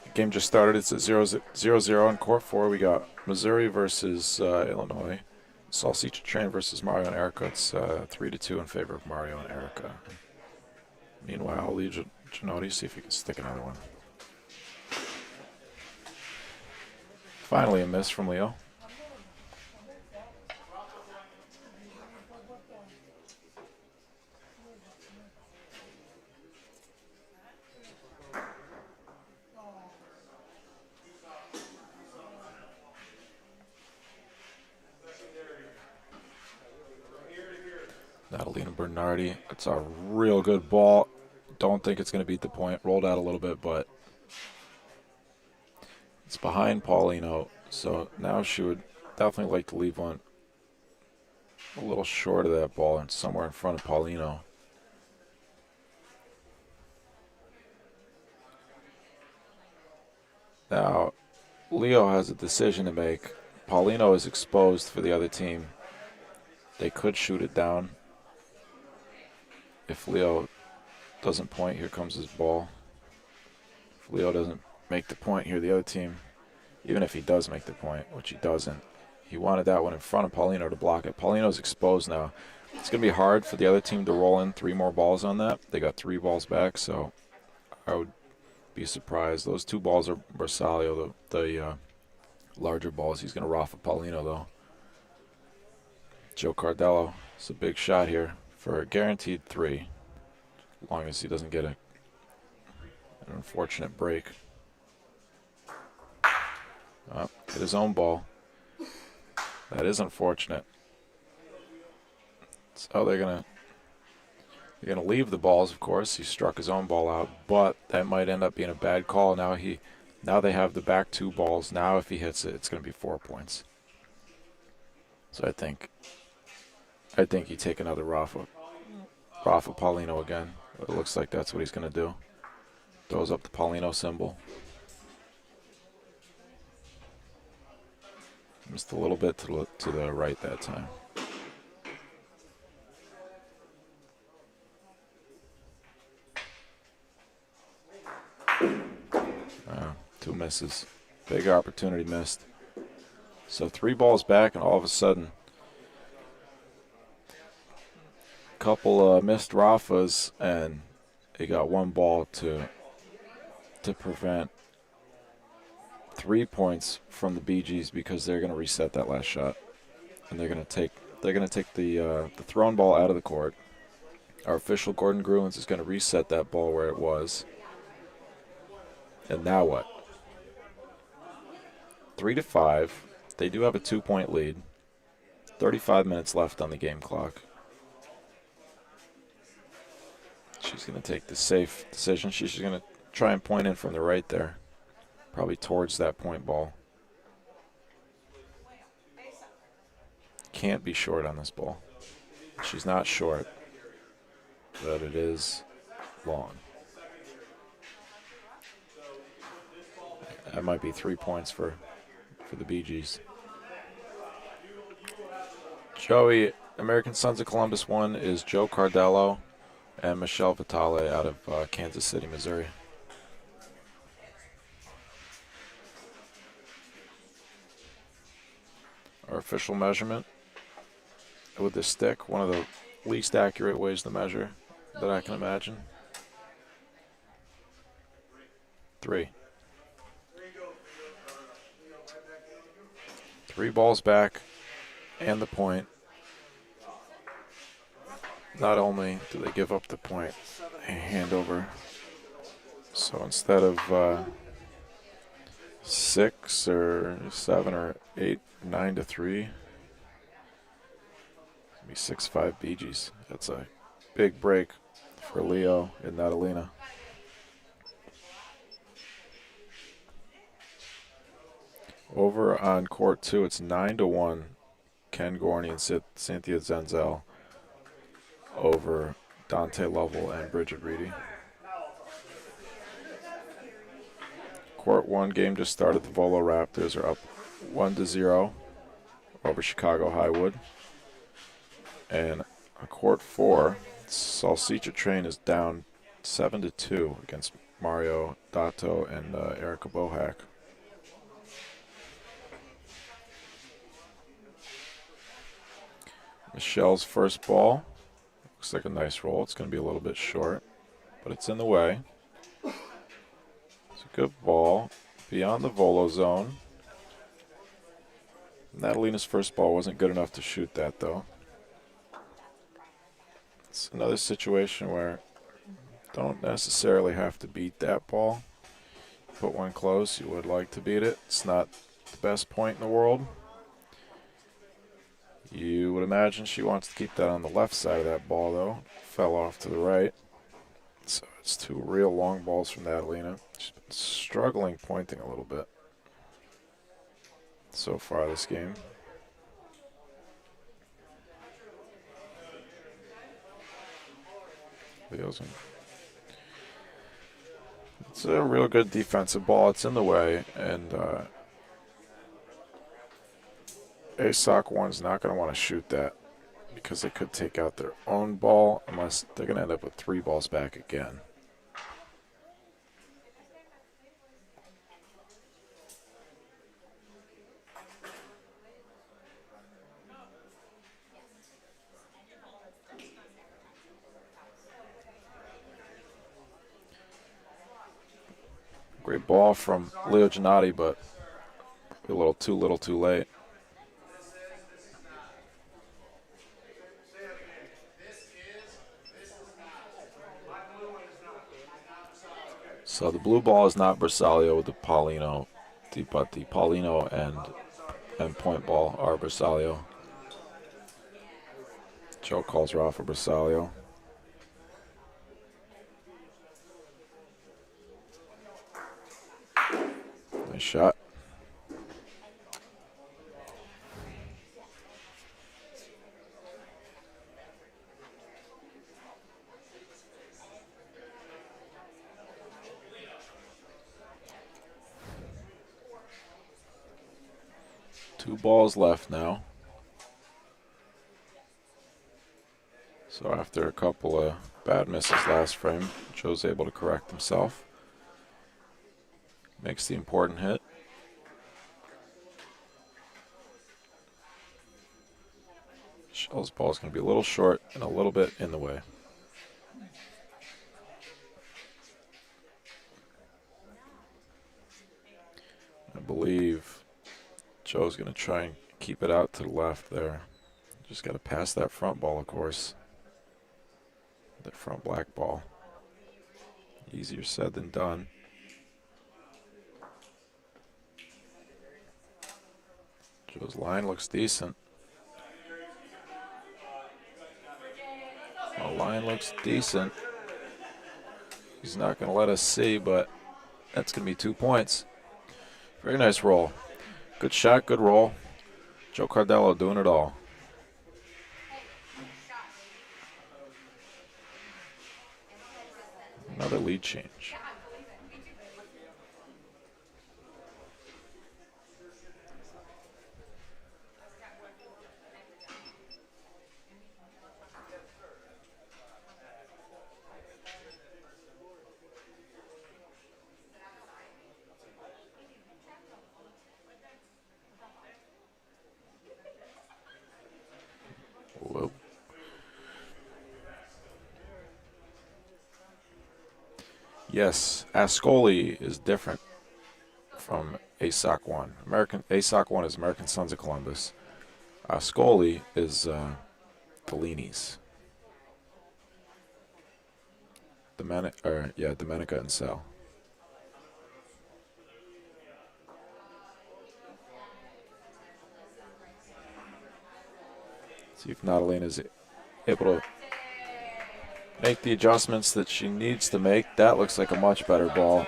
The game just started. It's at 0-0 on court 4. We got Missouri versus Illinois. Salsicha Train versus Mario and Erica. It's 3-2 in favor of Mario and Erica. Meanwhile, Lee Gianotti, see if he can stick another one. Finally a miss from Leo. Natalina Bernardi. It's a real good ball. Don't think it's going to beat the point. Rolled out a little bit, but it's behind Paulino. So now she would definitely like to leave one a little short of that ball and somewhere in front of Paulino. Now, Leo has a decision to make. Paulino is exposed for the other team. They could shoot it down. If Leo doesn't point, here comes his ball. If Leo doesn't make the point here, the other team, even if he does make the point, which he doesn't, he wanted that one in front of Paulino to block it. Paulino's exposed now. It's going to be hard for the other team to roll in 3 more balls on that. They got 3 balls back, so I would be surprised. Those 2 balls are Bersaglio, the larger balls. He's going to raffle Paulino, though. Joe Cardello. It's a big shot here for a guaranteed 3, as long as he doesn't get an unfortunate break. Oh, hit his own ball. That is unfortunate. So they're gonna leave the balls, of course. He struck his own ball out, but that might end up being a bad call. Now they have the back 2 balls. Now if he hits it, it's gonna be 4 points. So I think you take another Rafa Paulino again. It looks like that's what he's gonna do. Throws up the Paulino symbol. Missed a little bit to the right that time. 2 misses. Big opportunity missed. So 3 balls back, and all of a sudden, a couple missed Rafas, and they got 1 ball to prevent 3 points from the Bee Gees, because they're going to reset that last shot, and they're going to take the thrown ball out of the court. Our official Gordon Gruens is going to reset that ball where it was. And now what? 3-5. They do have a 2-point lead. 35 minutes left on the game clock. She's going to take the safe decision. She's just going to try and point in from the right there. Probably towards that point ball. Can't be short on this ball. She's not short, but it is long. That might be 3 points for the Bee Gees. Joey, American Sons of Columbus 1 is Joe Cardello and Michelle Vitale out of Kansas City, Missouri. Our official measurement with this stick, one of the least accurate ways to measure that I can imagine. 3. 3 balls back and the point. Not only do they give up the point, they hand over. So instead of 6 or 7 or 8, 9-3, it'll be 6-5 Bee Gees. That's a big break for Leo and Natalina. Over on court 2, it's 9-1. Ken Gorney and Cynthia Zenzel over Dante Lovell and Bridget Reedy. Court 1 game just started. The Volo Raptors are up 1-0 over Chicago Highwood. And on court 4, Salsicha Train is down 7-2 against Mario Dato and Erica Bohack. Michelle's first ball. Looks like a nice roll. It's going to be a little bit short, but it's in the way. It's a good ball. Beyond the Volo zone. Natalina's first ball wasn't good enough to shoot that, though. It's another situation where don't necessarily have to beat that ball. Put one close, you would like to beat it. It's not the best point in the world. You would imagine she wants to keep that on the left side of that ball, though. Fell off to the right. So it's two real long balls from Natalina. She's been struggling pointing a little bit so far this game. It's a real good defensive ball. It's in the way, and ASOC 1's not going to want to shoot that because they could take out their own ball unless they're going to end up with 3 balls back again. Great ball from Leo Gennady, but a little too late. So the blue ball is not Bersaglio with the Paulino, but the Paulino and point ball are Bersaglio. Joe calls her off for Bersaglio. Nice shot. Two balls left now. So after a couple of bad misses last frame, Joe's able to correct himself. Makes the important hit. Shell's ball is going to be a little short and a little bit in the way. I believe Joe's going to try and keep it out to the left there. Just got to pass that front ball, of course. That front black ball. Easier said than done. Joe's line looks decent. The line looks decent. He's not going to let us see, but that's going to be 2 points. Very nice roll. Good shot, good roll. Joe Cardello doing it all. Another lead change. Whoa. Yes, Escoli is different from ASOC 1. ASOC 1 is American Sons of Columbus. Escoli is Fellinis. Domenica and Sal. See if Natalina is able to make the adjustments that she needs to make. That looks like a much better ball.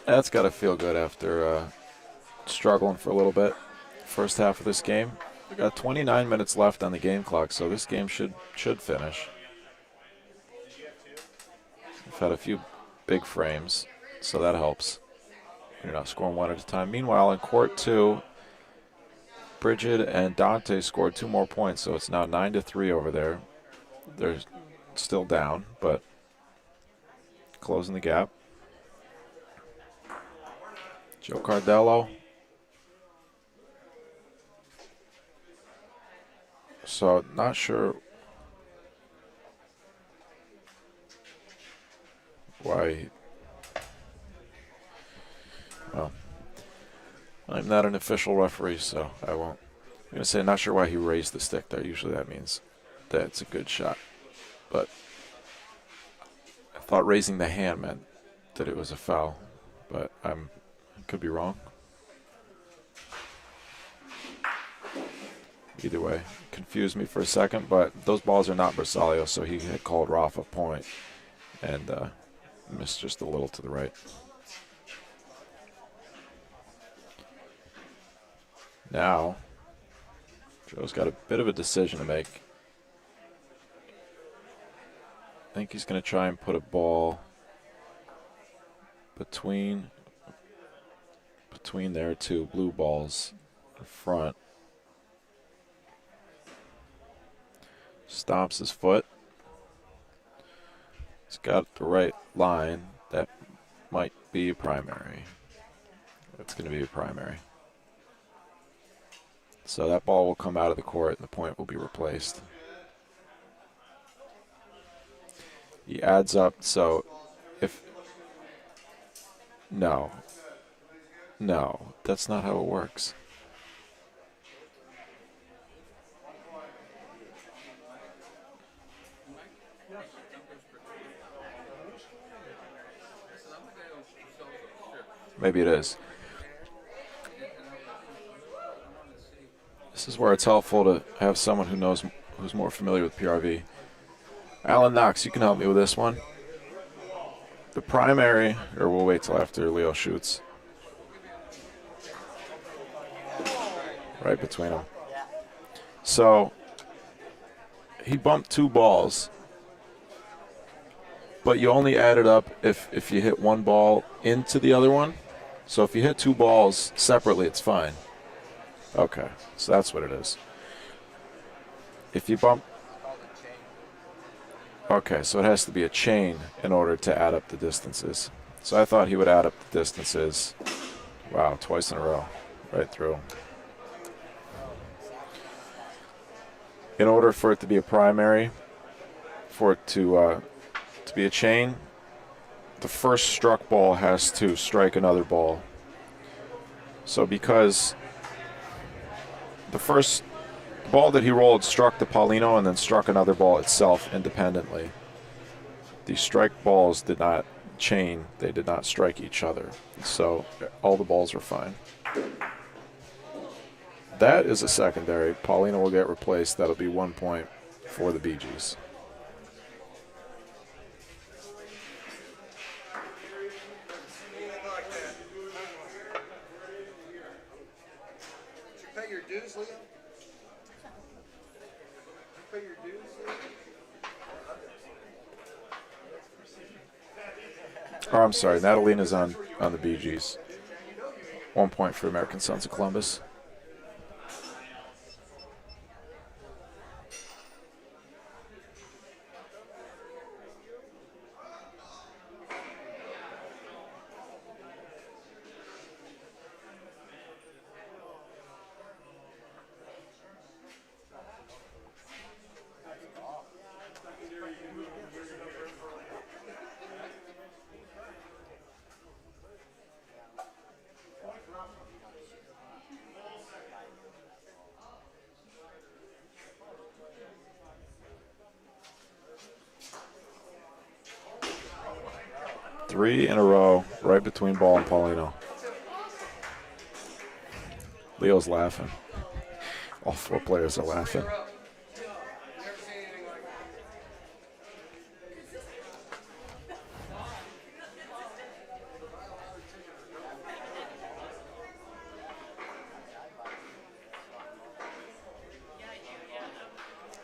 That's got to feel good after struggling for a little bit. First half of this game. We got 29 minutes left on the game clock, so this game should finish. We've had a few big frames, so that helps. You're not scoring one at a time. Meanwhile, in court 2, Bridget and Dante scored 2 more points, so it's now 9-3 over there. They're still down, but closing the gap. Joe Cardello. So not sure why. Well, I'm not an official referee, so I won't. I'm going to say, not sure why he raised the stick there. Usually that means that it's a good shot. But I thought raising the hand meant that it was a foul. But I could be wrong. Either way, confused me for a second, but those balls are not Bersaglio, so he had called Rafa point and missed just a little to the right. Now, Joe's got a bit of a decision to make. I think he's going to try and put a ball between their two blue balls in front. Stomps his foot. He's got the right line. That might be a primary. It's going to be a primary. So that ball will come out of the court and the point will be replaced. He adds up, so if... No, that's not how it works. Maybe it is. This is where it's helpful to have someone who's more familiar with PRV. Alan Knox, you can help me with this one. The primary, or we'll wait till after Leo shoots. Right between them. So he bumped two balls, but you only add it up if you hit one ball into the other one. So if you hit two balls separately, it's fine. Okay, so that's what it is. If you bump... Okay, so it has to be a chain in order to add up the distances. So I thought he would add up the distances. Wow, twice in a row. Right through. In order for it to be a primary, for it to be a chain, the first struck ball has to strike another ball. So because the first ball that he rolled struck the Paulino and then struck another ball itself independently. The strike balls did not chain. They did not strike each other. So all the balls are fine. That is a secondary. Paulino will get replaced. That'll be 1 point for the Bee Gees. Pay your dues, Leo? Pay your dues, Leo? Oh, I'm sorry. Natalina's on the Bee Gees. 1 point for American Sons of Columbus. Three in a row, right between Ball and Paulino. Leo's laughing. All four players are laughing.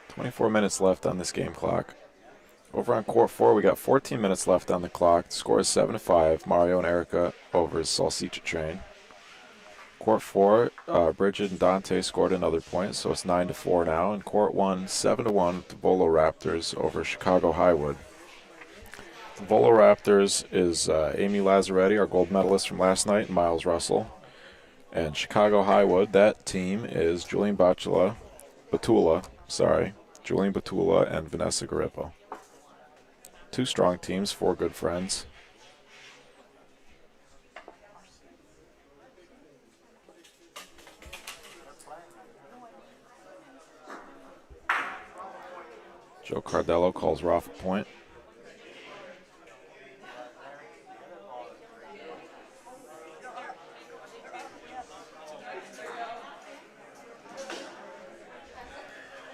.24 minutes left on this game clock. Over on court 4, we got 14 minutes left on the clock. The score is 7-5. Mario and Erica over Salsicha Train. Court 4, Bridget and Dante scored another point, so it's 9-4 now. And court 1, 7-1 the Volo Raptors over Chicago Highwood. The Volo Raptors is Amy Lazzaretti, our gold medalist from last night, and Miles Russell. And Chicago Highwood, that team is Julian Batula, and Vanessa Garippo. Two strong teams, four good friends. Joe Cardello calls Rafa point.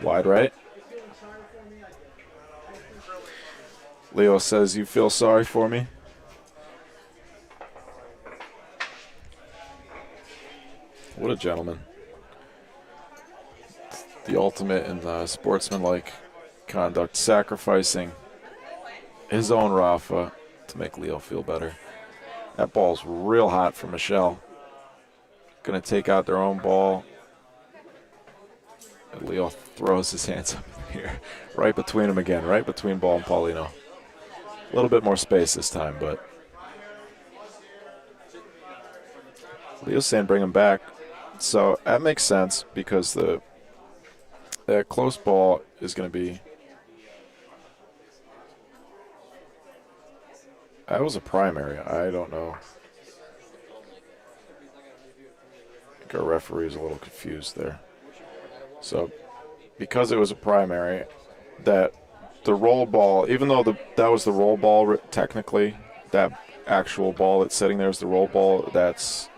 Wide right. Leo says, you feel sorry for me? What a gentleman. The ultimate in sportsmanlike conduct, sacrificing his own Rafa to make Leo feel better. That ball's real hot for Michelle. Going to take out their own ball. And Leo throws his hands up in the air. Right between them again, right between ball and Paulino. A little bit more space this time, but Leo's saying bring him back. So that makes sense because that close ball is going to be. That was a primary. I don't know. I think our referee is a little confused there. So because it was a primary, that the roll ball, even though that was the roll ball technically, that actual ball that's sitting there is the roll ball. It's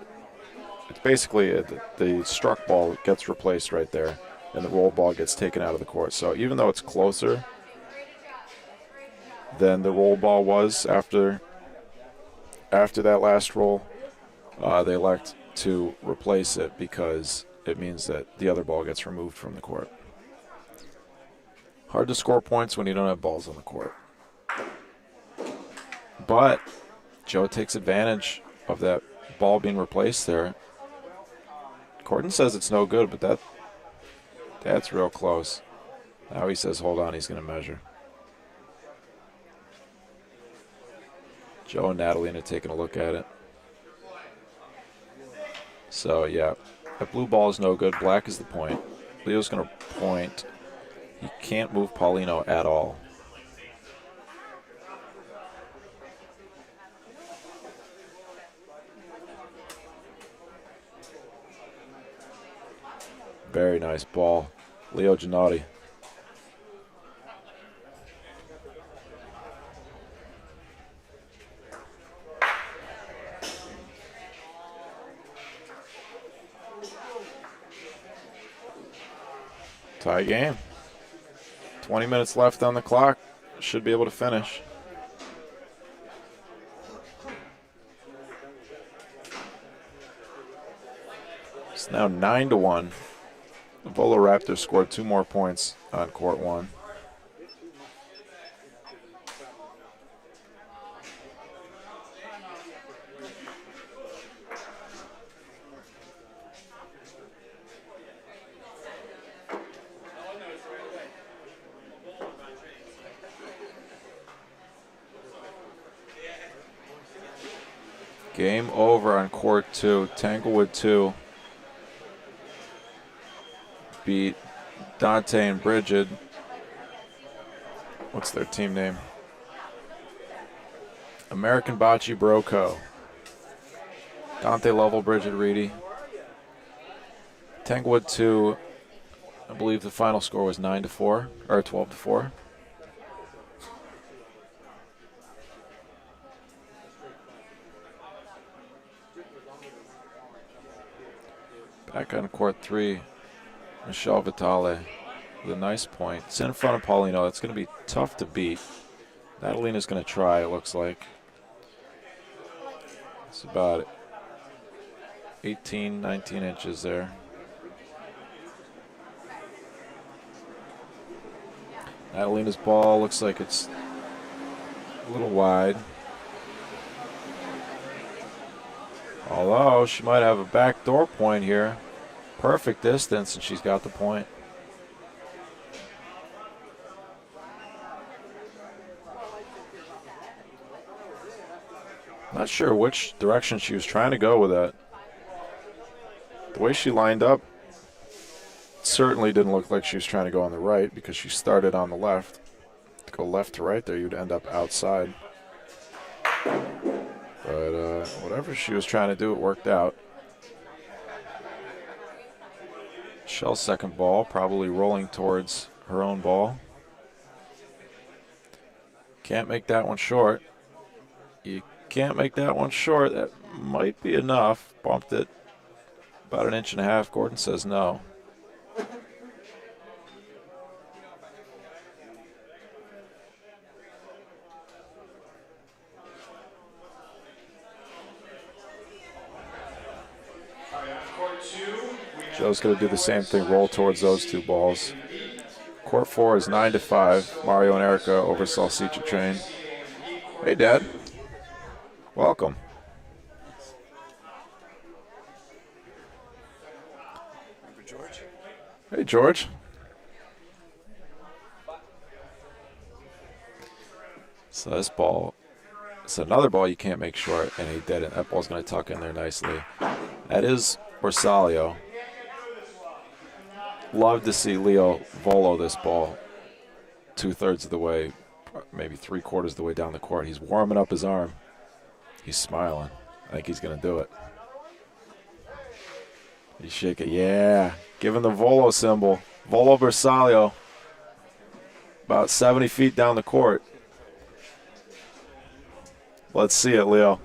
basically the struck ball gets replaced right there, and the roll ball gets taken out of the court. So even though it's closer than the roll ball was after that last roll, they elect to replace it because it means that the other ball gets removed from the court. Hard to score points when you don't have balls on the court. But Joe takes advantage of that ball being replaced there. Gordon says it's no good, but that's real close. Now he says, hold on, he's going to measure. Joe and Natalina taking a look at it. So, yeah, that blue ball is no good. Black is the point. Leo's going to point. He can't move Paulino at all. Very nice ball. Leo Gennady. Tie game. 20 minutes left on the clock. Should be able to finish. It's now 9-1. The Volo Raptors scored 2 more points on court 1. Game over on court 2. Tanglewood 2 beat Dante and Bridget. What's their team name? American Bocce Broco. Dante Lovell, Bridget Reedy. Tanglewood 2, I believe the final score was 9-4 or 12-4. Back on court 3, Michelle Vitale with a nice point. It's in front of Paulino. It's going to be tough to beat. Natalina's going to try, it looks like. It's about 18, 19 inches there. Natalina's ball looks like it's a little wide. Although she might have a backdoor point here. Perfect distance, and she's got the point. Not sure which direction she was trying to go with that. The way she lined up certainly didn't look like she was trying to go on the right because she started on the left. To go left to right there, you'd end up outside. But whatever she was trying to do, it worked out. Shell's second ball, probably rolling towards her own ball. Can't make that one short. You can't make that one short. That might be enough. Bumped it about 1.5 inches. Gordon says no. Joe's going to do the same thing, roll towards those two balls. Court 4 is 9-5. Mario and Erica over Salsicha Train. Hey, Dad. Welcome. George. Hey, George. So this ball, it's another ball you can't make short, and he did it. That ball's going to tuck in there nicely. That is Bersaglio. Love to see Leo volo this ball 2/3 of the way, maybe 3/4 of the way down the court. He's warming up his arm. He's smiling. I think he's going to do it. He's shaking. Yeah. Give him the volo symbol. Volo Bersaglio. About 70 feet down the court. Let's see it, Leo.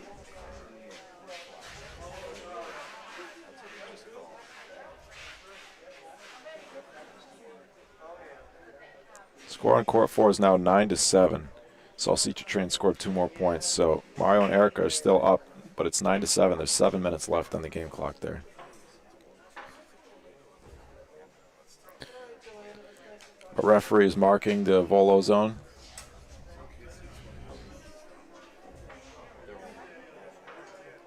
Score on court 4 is now 9-7. Salsicha Train scored 2 more points, so Mario and Erica are still up, but it's 9-7. There's 7 minutes left on the game clock there. A referee is marking the volo zone.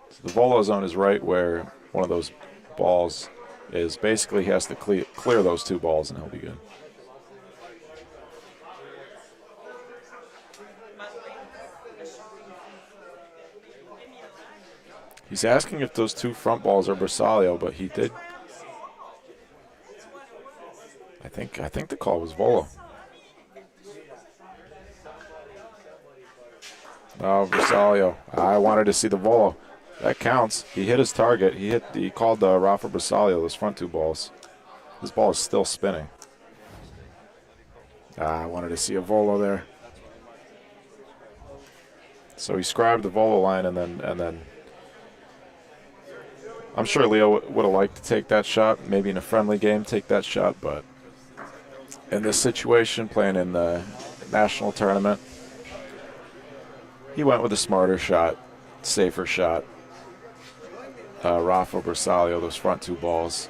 So the volo zone is right where one of those balls is. Basically, he has to clear those 2 balls, and he'll be good. He's asking if those 2 front balls are Bersaglio, but he did. I think the call was volo. Oh, Bersaglio. I wanted to see the volo. That counts. He hit his target. He called Rafa Bersaglio those front 2 balls. This ball is still spinning. I wanted to see a volo there. So he scribed the volo line and then I'm sure Leo would have liked to take that shot, maybe in a friendly game take that shot, but in this situation, playing in the national tournament, he went with a smarter shot, safer shot. Rafa Bersaglio, those front 2 balls.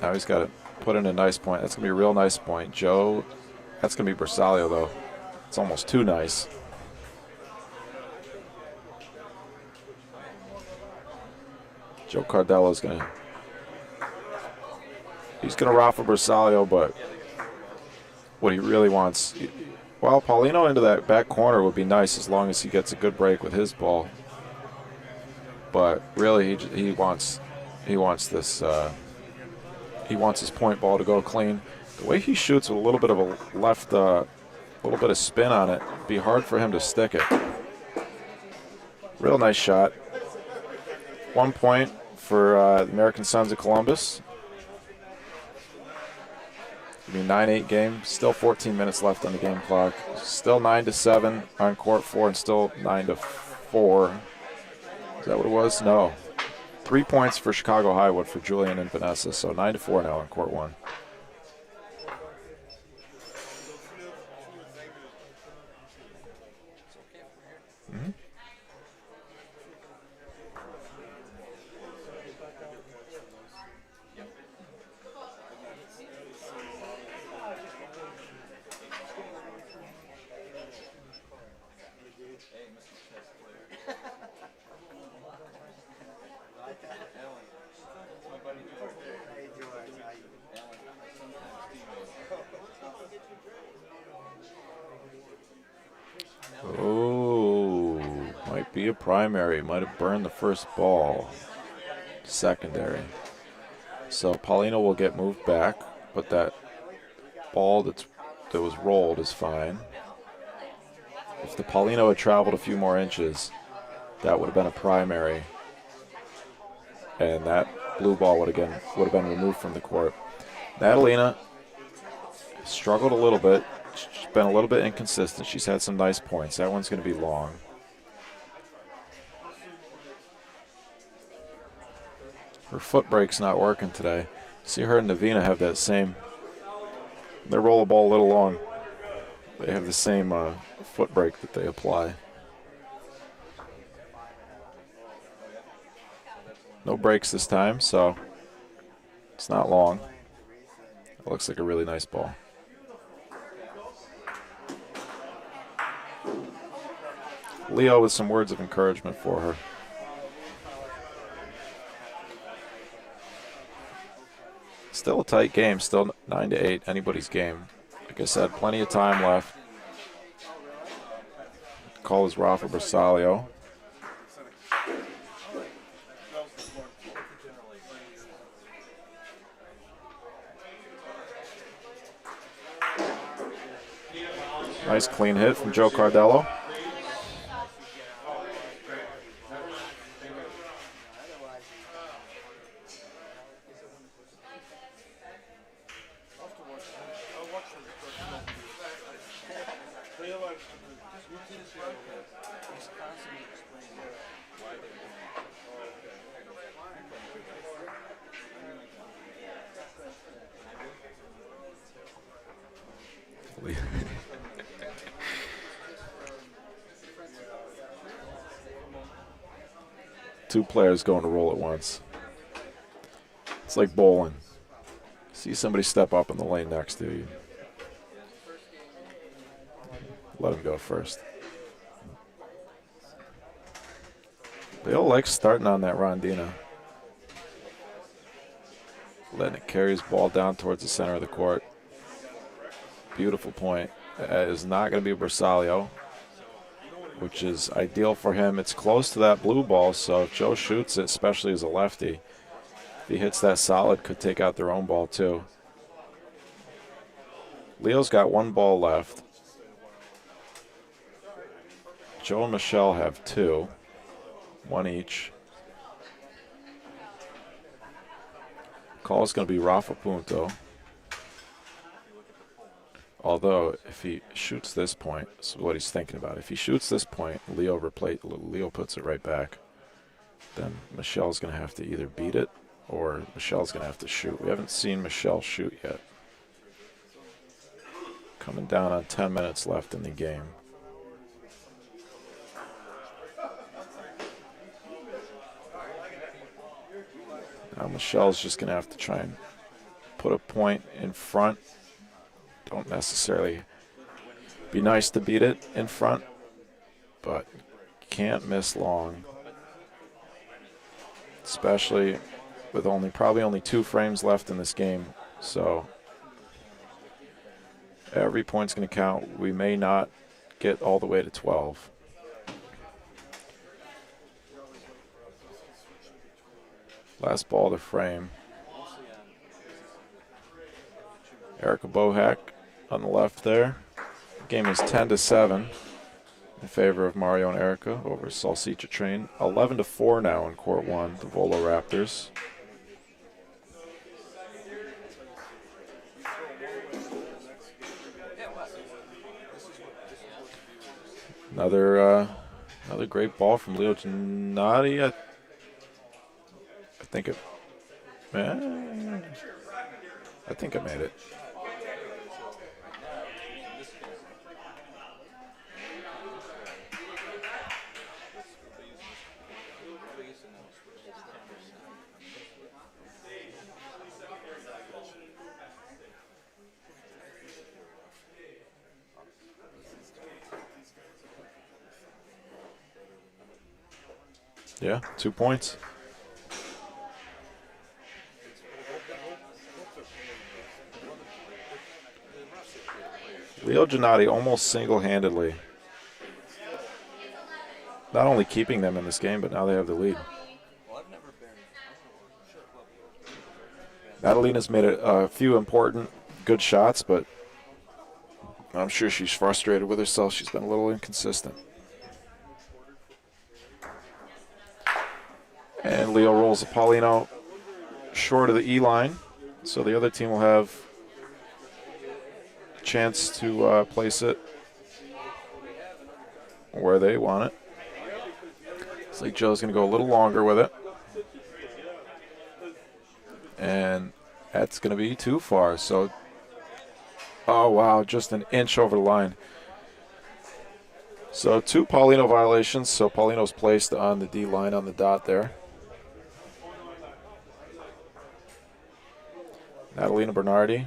Now he's got to put in a nice point. That's going to be a real nice point. Joe, that's going to be Bersaglio, though. It's almost too nice. Joe Cardello's he's going to Rafa Bersaglio, but what he really wants, well, Paulino into that back corner would be nice as long as he gets a good break with his ball. But really, he wants this. He wants his point ball to go clean. The way he shoots with a little bit of a left, a little bit of spin on it, it'd be hard for him to stick it. Real nice shot. 1 point for the American Sons of Columbus. It'll be a 9-8 game. Still 14 minutes left on the game clock. Still 9-7 on court 4 and still 9-4. Is that what it was? No. 3 points for Chicago Highwood for Julian and Vanessa. So 9-4 now on court 1. Mm-hmm. Oh, might be a primary. Might have burned the first ball. Secondary. So Paulino will get moved back, but that ball that was rolled is fine. If the Paulino had traveled a few more inches, that would have been a primary, and that blue ball would have been removed from the court. Natalina struggled a little bit. She's been a little bit inconsistent. She's had some nice points. That one's going to be long. Her foot brake's not working today. See her and Novena have that same. They roll the ball a little long. They have the same foot brake that they apply. No brakes this time, so it's not long. It looks like a really nice ball. Leo with some words of encouragement for her. Still a tight game, still 9-8, anybody's game. Like I said, plenty of time left. Call is Rafa Bersaglio. Nice clean hit from Joe Cardello. Two players going to roll at once. It's like bowling. See somebody step up in the lane next to you. Let him go first. Leo likes starting on that rondina. Letting it carry his ball down towards the center of the court. Beautiful point. That is not going to be Bersaglio, which is ideal for him. It's close to that blue ball, so if Joe shoots it, especially as a lefty, if he hits that solid, could take out their own ball too. Leo's got one ball left. Joe and Michelle have two, one each. Call is going to be Rafa Punto. Although, if he shoots this point, this is what he's thinking about. If he shoots this point, Leo puts it right back. Then Michelle's going to have to either beat it or Michelle's going to have to shoot. We haven't seen Michelle shoot yet. Coming down on 10 minutes left in the game. Now Michelle's just going to have to try and put a point in front. Don't necessarily be nice to beat it in front, but can't miss long. Especially with probably only 2 frames left in this game. So every point's going to count. We may not get all the way to 12. Last ball of the frame. Erica Bohack on the left there. The game is 10-7 in favor of Mario and Erica over Salsicha Train. 11-4 now in court 1, the Volo Raptors. Another great ball from Leo Giannotti. I think I made it. Yeah, 2 points. Leo Giannotti almost single-handedly not only keeping them in this game, but now they have the lead. Natalina's made a few important, good shots, but I'm sure she's frustrated with herself. She's been a little inconsistent. And Leo rolls a Paulino short of the E-line, so the other team will have chance to place it where they want it. Looks like Joe's going to go a little longer with it. And that's going to be too far. So, oh, wow, just an inch over the line. So 2 Paulino violations. So Paulino's placed on the D line on the dot there. Natalina Bernardi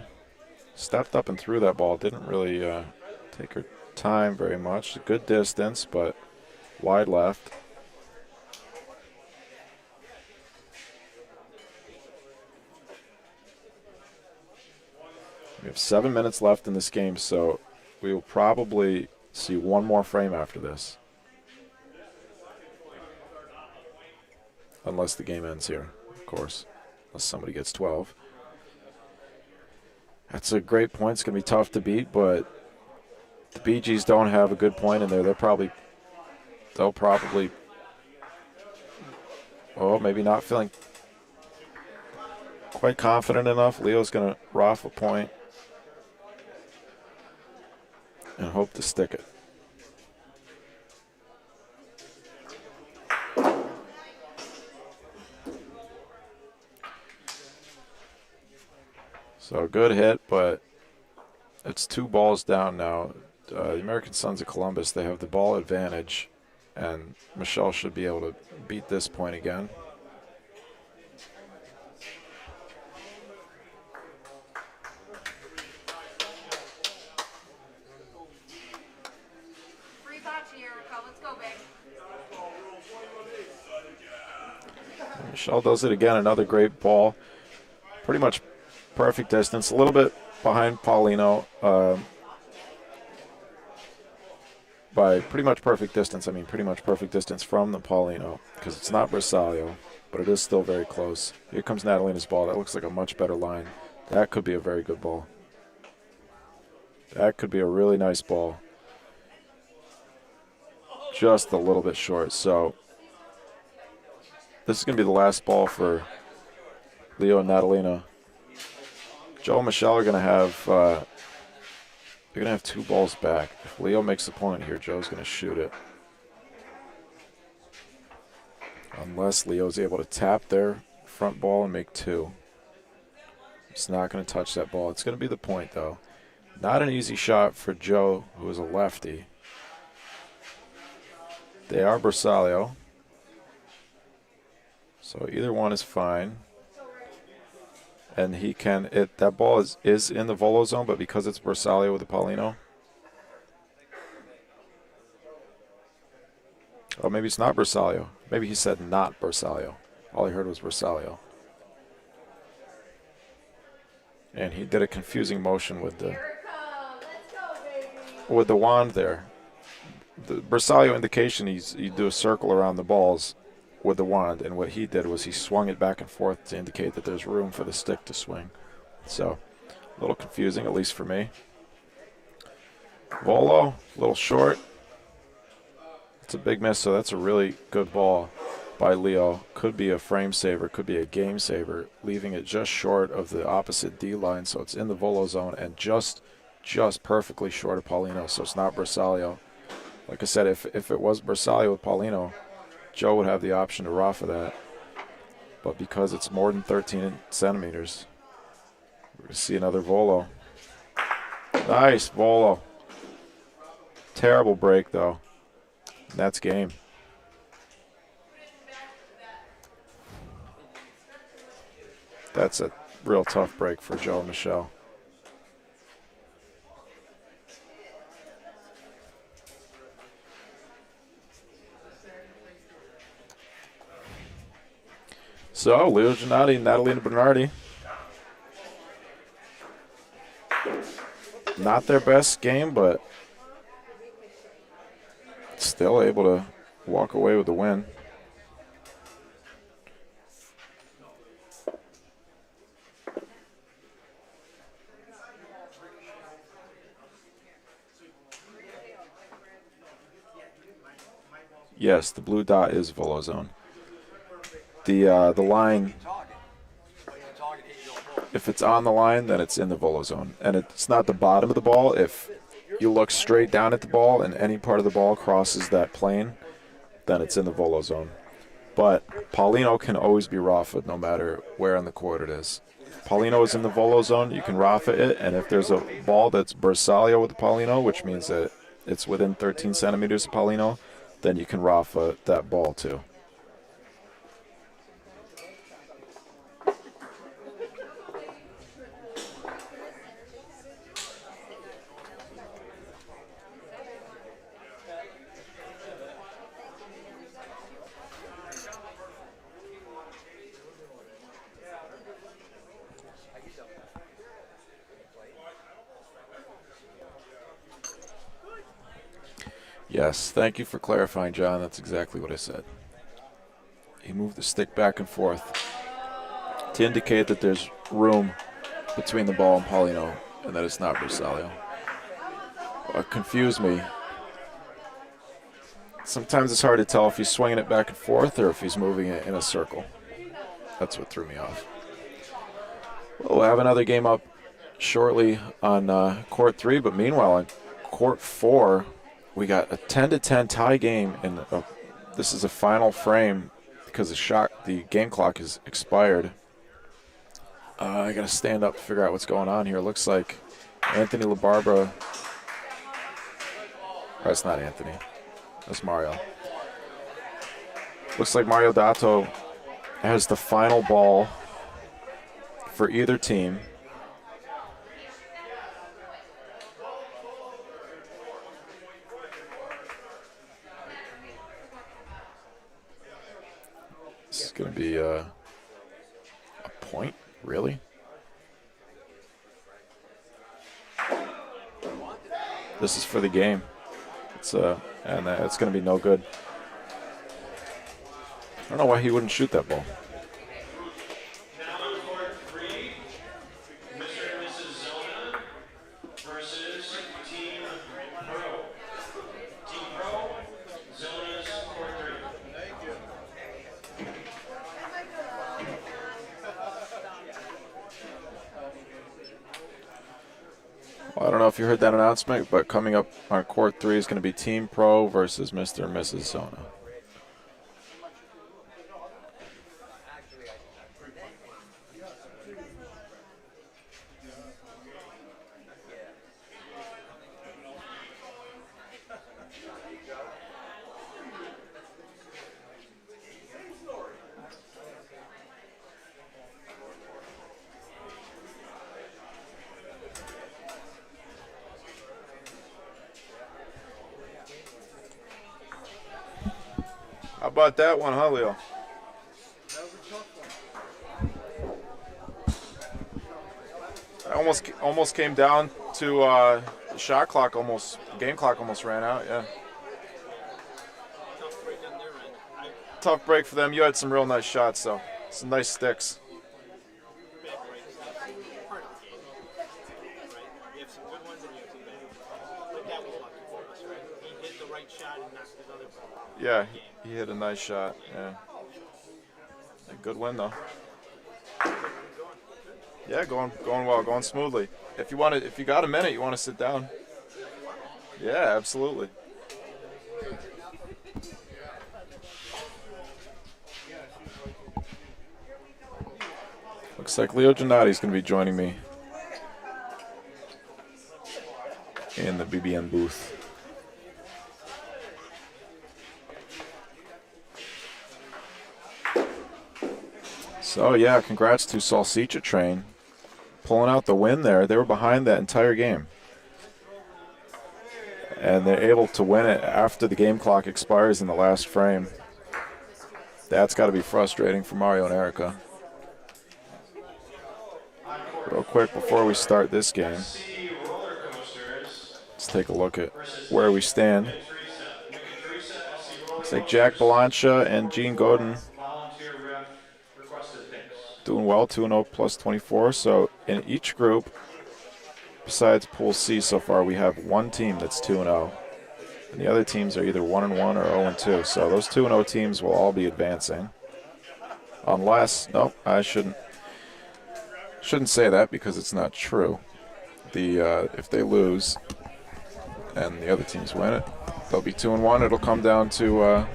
stepped up and threw that ball. Didn't really take her time very much. A good distance, but wide left. We have 7 minutes left in this game, so we will probably see one more frame after this. Unless the game ends here, of course. Unless somebody gets 12. That's a great point. It's going to be tough to beat, but the Bee Gees don't have a good point in there. They'll probably, oh, maybe not feeling quite confident enough. Leo's going to rough a point and hope to stick it. So good hit, but it's 2 balls down now. The American Sons of Columbus, they have the ball advantage, and Michelle should be able to beat this point again. Free bocce, Erica. Let's go, babe. Michelle does it again, another great ball. Pretty much perfect distance, a little bit behind Paulino. By pretty much perfect distance, I mean pretty much perfect distance from the Paulino, because it's not Bersaglio, but it is still very close. Here comes Natalina's ball. That looks like a much better line. That could be a very good ball. That could be a really nice ball. Just a little bit short. So this is going to be the last ball for Leo and Natalina. Joe and Michelle are going to have they're going to have 2 balls back. If Leo makes the point here, Joe's going to shoot it. Unless Leo's able to tap their front ball and make 2. It's not going to touch that ball. It's going to be the point, though. Not an easy shot for Joe, who is a lefty. They are Bersaglio. So either one is fine. And he can, that ball is in the volo zone, but because it's Bersaglio with the Paulino. Oh, maybe it's not Bersaglio. Maybe he said not Bersaglio. All I heard was Bersaglio. And he did a confusing motion with the wand there. The Bersaglio indication, you do a circle around the balls with the wand, and what he did was he swung it back and forth to indicate that there's room for the stick to swing. So, a little confusing, at least for me. Volo, a little short. It's a big miss, so that's a really good ball by Leo. Could be a frame saver, could be a game saver, leaving it just short of the opposite D line, so it's in the volo zone and just perfectly short of Paulino, so it's not Bersaglio. Like I said, if it was Bersaglio with Paulino, Joe would have the option to raw for that. But because it's more than 13 centimeters, we're going to see another volo. Nice volo. Terrible break, though. And that's game. That's a real tough break for Joe and Michelle. So, Leo Giannotti and Natalina Bernardi. Not their best game, but still able to walk away with the win. Yes, the blue dot is volo zone. The line If it's on the line, then it's in the volo zone. And it's not the bottom of the ball. If you look straight down at the ball and any part of the ball crosses that plane, then it's in the volo zone. But Paulino can always be Rafa no matter where on the court it is. If Paulino is in the volo zone, you can Rafa it, and if there's a ball that's Bersaglio with Paulino, which means that it's within 13 centimeters of Paulino, then you can Rafa that ball too. Yes, thank you for clarifying, John. That's exactly what I said. He moved the stick back and forth to indicate that there's room between the ball and Paulino and that it's not Bersaglio. What confused me, sometimes it's hard to tell if he's swinging it back and forth or if he's moving it in a circle. That's what threw me off. We'll have another game up shortly on court 3, but meanwhile on court 4, we got a 10-10 tie game, and this is a final frame because the game clock is expired. I got to stand up to figure out what's going on here. It looks like Anthony LaBarbera. That's not Anthony. That's Mario. Looks like Mario Dato has the final ball for either team. This is going to be a point, really? This is for the game. It's going to be no good. I don't know why he wouldn't shoot that ball. Now on court 3, Mr. and Mrs. Zona versus Team Pro. Team Pro, Zona's court 3. Thank you. Well, I don't know if you heard that announcement, but coming up on court 3 is going to be Team Pro versus Mr. and Mrs. Zona. How about that one, huh, Leo? I almost came down to the shot clock. Game clock almost ran out. Yeah. Tough break for them. You had some real nice shots, though. Some nice sticks. Yeah, he hit a nice shot. Yeah, a good win though. Yeah, going well, going smoothly. If you got a minute, you want to sit down. Yeah, absolutely. Looks like Leo Gennadi's going to be joining me in the BBN booth. So, yeah, congrats to Salsicha Train pulling out the win there. They were behind that entire game. And they're able to win it after the game clock expires in the last frame. That's got to be frustrating for Mario and Erica. Real quick, before we start this game, let's take a look at where we stand. Looks like Jack Balancha and Gene Godin doing well, 2-0 plus 24. So in each group, besides Pool C so far, we have one team that's 2-0. And the other teams are either 1-1 or 0-2. So those 2-0 teams will all be advancing. Unless, nope, I shouldn't. Shouldn't say that because it's not true. If they lose and the other teams win it, they'll be 2-1. It'll come down to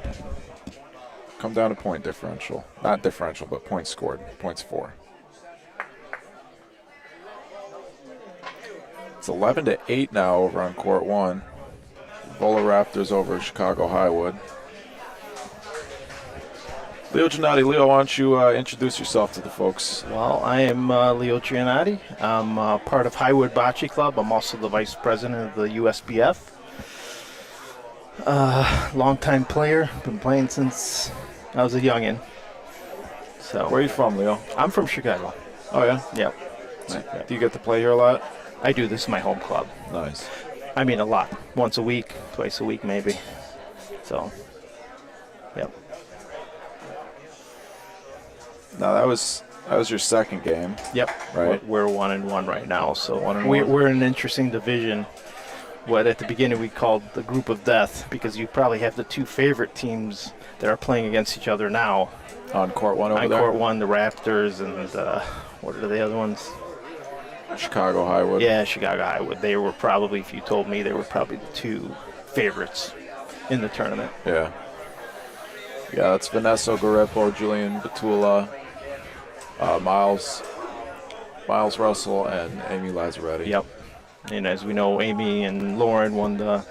point differential. Not differential, but points scored. Points for. It's 11-8 now over on court 1. Bola Raptors over Chicago Highwood. Leo Giannotti. Leo, why don't you introduce yourself to the folks? Well, I am Leo Giannotti. I'm part of Highwood Bocce Club. I'm also the vice president of the USBF. Longtime player. Been playing since I was a youngin'. So, Where are you from, Leo? I'm from Chicago. Oh, yeah? Yep. Do you get to play here a lot? I do. This is my home club. Nice. I mean, a lot. Once a week, twice a week, maybe. So, yep. Now, that was your second game. Yep. Right. We're 1-1 right now. So 1-1. we're in an interesting division. What at the beginning we called the group of death, because you probably have the two favorite teams that are playing against each other now. On court 1 over on there? court 1, the Raptors, and what are the other ones? Chicago Highwood. Yeah, Chicago Highwood. They were probably, if you told me, they were probably the two favorites in the tournament. Yeah. Yeah, that's Vanessa Garepo, Julian Batula, Miles Russell, and Amy Lazzaretti. Yep. And as we know, Amy and Lauren won the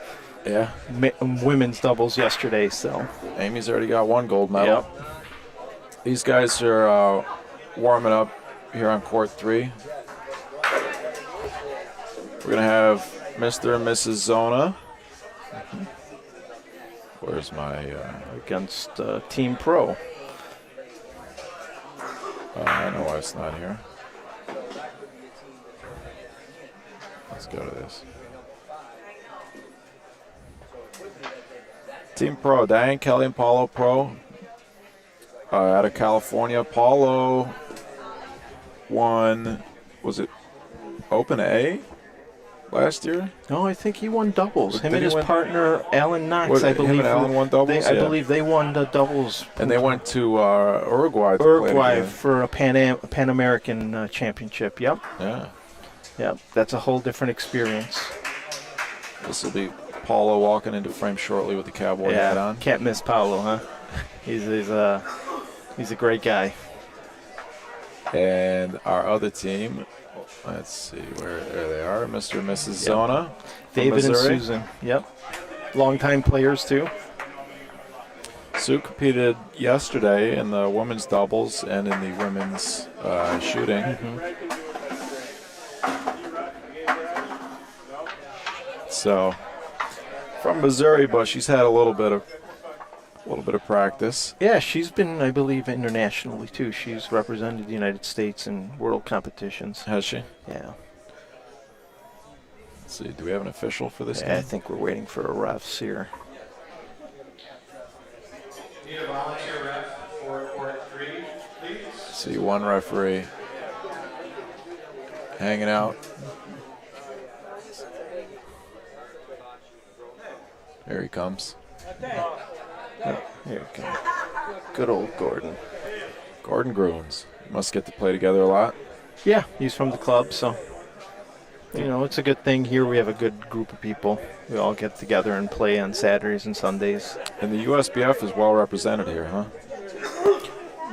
women's doubles yesterday. So Amy's already got 1 gold medal. Yep. These guys are warming up here on court 3. We're going to have Mr. and Mrs. Zona. Where's my... against Team Pro. I know why it's not here. Let's go to this. Team Pro, Diane Kelly and Paulo Pro. Out of California. Paulo won, was it Open A last year? No, I think he won doubles. Did Him he and his win? partner, Alan Knox, What, I him believe. and Alan won doubles? I Yeah. believe they won the doubles. And they went to Uruguay to play Uruguay again. for a Pan American championship. Yep. Yeah. Yep. That's a whole different experience. This will be Paulo walking into frame shortly with the cowboy hat on. Can't miss Paulo, huh? He's a great guy. And our other team, let's see where there they are, Mr. and Mrs. Zona. from David and Missouri. Susan. Yep. Longtime players too. Sue competed yesterday in the women's doubles and in the women's shooting. So from Missouri, but she's had a little bit of practice. Yeah, she's been, I believe, internationally too. She's represented the United States in world competitions. Has she? Yeah. Let's see, do we have an official for this Yeah, I game? think we're waiting for a refs here. Need a volunteer ref for court 3, please. See one referee hanging out. Here he comes. Oh, here it comes. Good old Gordon. Gordon Gruens. Must get to play together a lot. Yeah, he's from the club, so you know it's a good thing here. We have a good group of people. We all get together and play on Saturdays and Sundays. And the USBF is well represented here, huh?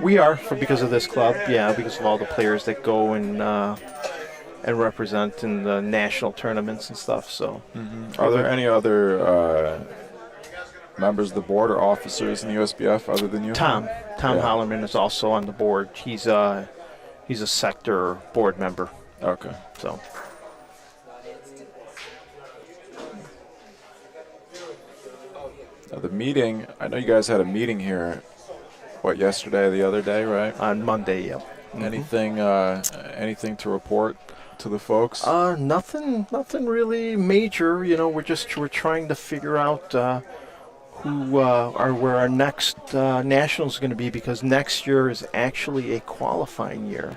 We are because of this club. Yeah, because of all the players that go and represent in the national tournaments and stuff. So, Are there any other members of the board or officers in the USBF other than you? Tom Yeah. Hollerman is also on the board. He's a sector board member. Okay. So. Now the meeting, I know you guys had a meeting here, yesterday or the other day, right? On Monday, yep. Anything to report to the folks? Nothing really major. You know, we're trying to figure out where our next nationals is going to be, because next year is actually a qualifying year,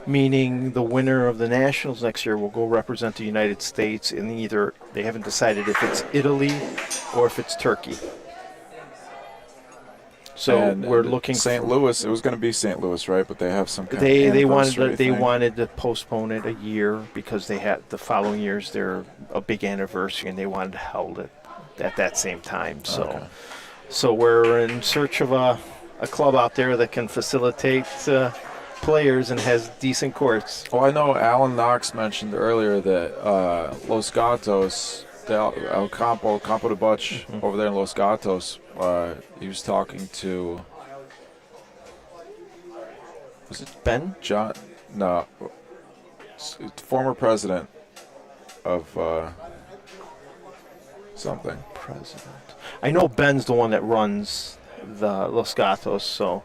meaning the winner of the nationals next year will go represent the United States in either, they haven't decided if it's Italy or if it's Turkey. So And we're looking St. for- Louis. It was going to be St. Louis, right? But they have some kind of They anniversary thing. wanted to postpone it a year because they had the following year's their a big anniversary and they wanted to hold it at that same time. So Okay. so we're in search of a club out there that can facilitate players and has decent courts. Well, I know Alan Knox mentioned earlier that Los Gatos, El Campo de Bocce over there in Los Gatos, he was talking to, was it Ben? John? No, former president of something. President. I know Ben's the one that runs the Los Gatos, so.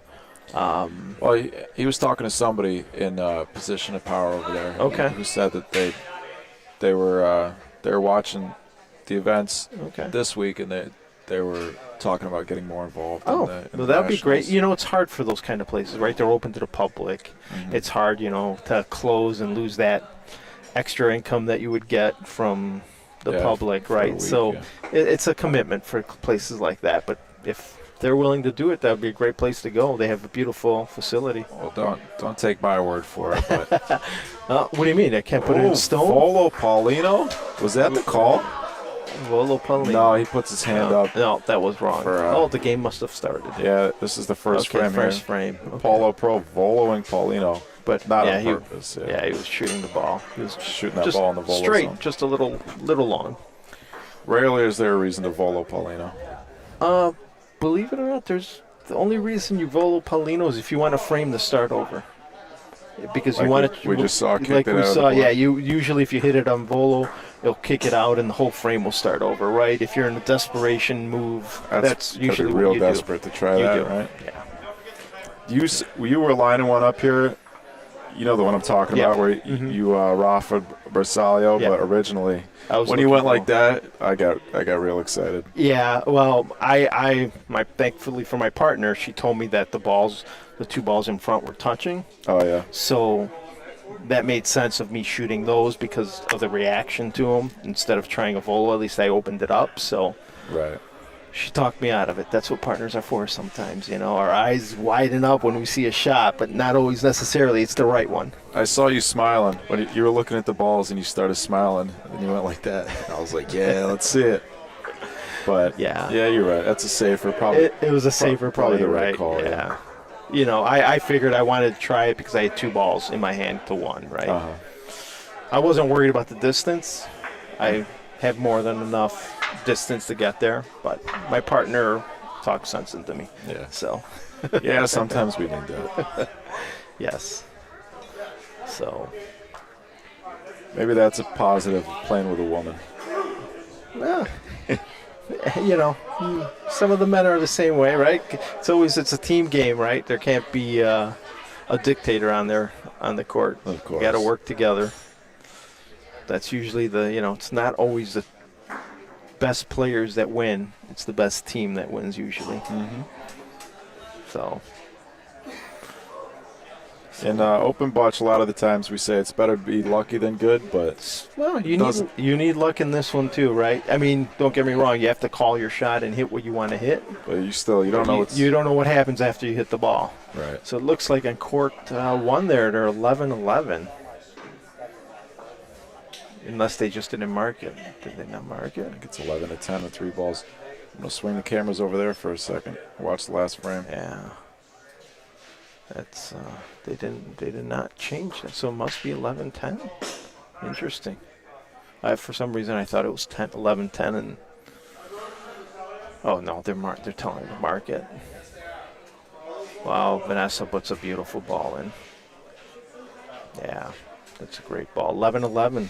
Well, he was talking to somebody in position of power over there. Okay. Who said that they were watching the events this week and they were talking about getting more involved. Oh, in well, the that'd be great. Nationals. You know, it's hard for those kind of places, right? They're open to the public. Mhm. It's hard, you know, to close and lose that extra income that you would get from the Yeah, public, for a right? week, So yeah. it's a commitment for places like that. But if they're willing to do it, that would be a great place to go. They have a beautiful facility. Well, don't take my word for it. But What do you mean? I can't put it in stone? Volo Paulino? Was that the call? Volo Paulino. No, he puts his hand up. No, that was wrong. For, the game must have started. Yeah, this is the first Okay, frame first here. frame. Okay. Paulo Pro voloing Paulino, But not yeah, on purpose. Yeah, he was shooting the ball. He was Shooting that just ball in the volo straight, zone. just a little long. Rarely is there a reason to volo Paulino. Believe it or not, there's the only reason you volo Paulino is if you want to frame the start over. Because you Like want we just saw kicked like it we out of the saw, board. yeah. You usually if you hit it on volo, it'll kick it out and the whole frame will start over, right? If you're in a desperation move, that's 'cause usually you're what real you desperate to try do. that, You do. right? Yeah. You were lining one up here. You know the one I'm talking Yeah. about, where Mhm. you Rafa Bersaglio, Yeah. but originally I was when you looking went for- like that, I got real excited. Yeah, well, thankfully for my partner, she told me that the two balls in front were touching. Oh yeah. So that made sense of me shooting those because of the reaction to them. Instead of trying a volo, at least I opened it up. So Right. she talked me out of it. That's what partners are for sometimes, you know. Our eyes widen up when we see a shot, but not always necessarily it's the right one. I saw you smiling when you were looking at the balls and you started smiling and you went like that. I was like, yeah, let's see it. But Yeah. you're right. That's a safer, probably. It was a safer, probably the right. call. Yeah. You know, I figured I wanted to try it because I had two balls in my hand to one, right? Uh-huh. I wasn't worried about the distance. I have more than enough distance to get there, but my partner talked sense into me. Yeah. So, Yeah, sometimes we need that. yes. So, Maybe that's a positive of playing with a woman. well, you know, some of the men are the same way, right? It's a team game, right? There can't be a dictator on the court. Of course. You got to work together. That's usually it's not always the best players that win. It's the best team that wins usually. Mm-hmm. So, In open botch, a lot of the times we say it's better to be lucky than good, but well, you doesn't- need luck in this one too, right? I mean, don't get me wrong. You have to call your shot and hit what you want to hit. but you don't know what's You don't know what happens after you hit the ball. right. So it looks like on court one there, they're 11-11. Unless they just didn't mark it. Did they not mark it? I think it's 11-10 with 3 balls. I'm gonna swing the cameras over there for a second. Watch the last frame. Yeah. That's they did not change that, so it must be 11-10. Interesting. For some reason I thought it was 11-10 and oh no, they're telling me to mark it. Wow, Vanessa puts a beautiful ball in. Yeah, that's a great ball. 11-11.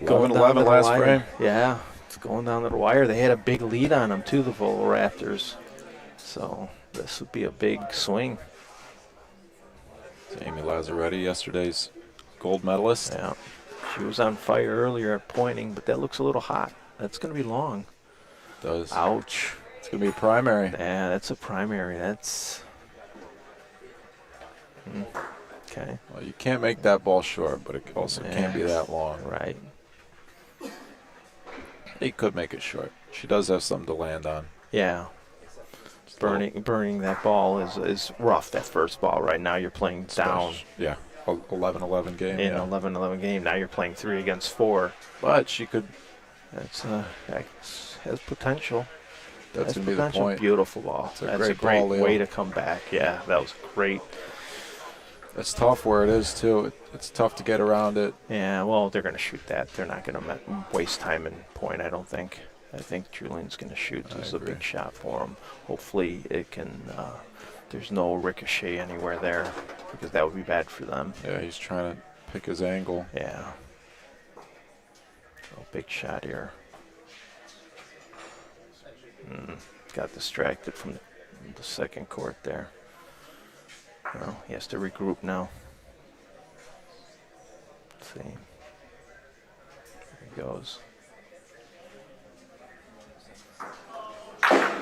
11-11 last frame. Yeah, it's going down to the wire. They had a big lead on them too, the Volo Raptors. So this would be a big swing. Amy Lazzaretti, yesterday's gold medalist. Yeah, she was on fire earlier at pointing, but that looks a little hot. That's going to be long. Does. Ouch. It's gonna be a primary. Yeah, that's a primary. That's okay. Well, you can't make that ball short, but it also can't be Yeah. that long. Right. He could make it short. She does have something to land on. Yeah. burning that ball is rough. That first ball right now you're playing down. Yeah, 11-11 game. In yeah. 11-11 game. Now you're playing 3 against 4. But she could. That has potential. That's gonna be the point. Beautiful ball. That's a great ball, Leo. way to come back. Yeah, that was great. It's tough where it is too. It's tough to get around it. Yeah, well, they're going to shoot that. They're not going to waste time and point, I don't think. I think Julian's going to shoot. This is a big shot for him. Hopefully it can, there's no ricochet anywhere there because that would be bad for them. Yeah, he's trying to pick his angle. Yeah. Oh, big shot here. Got distracted from the second court there. Well, he has to regroup now. Let's see. There he goes.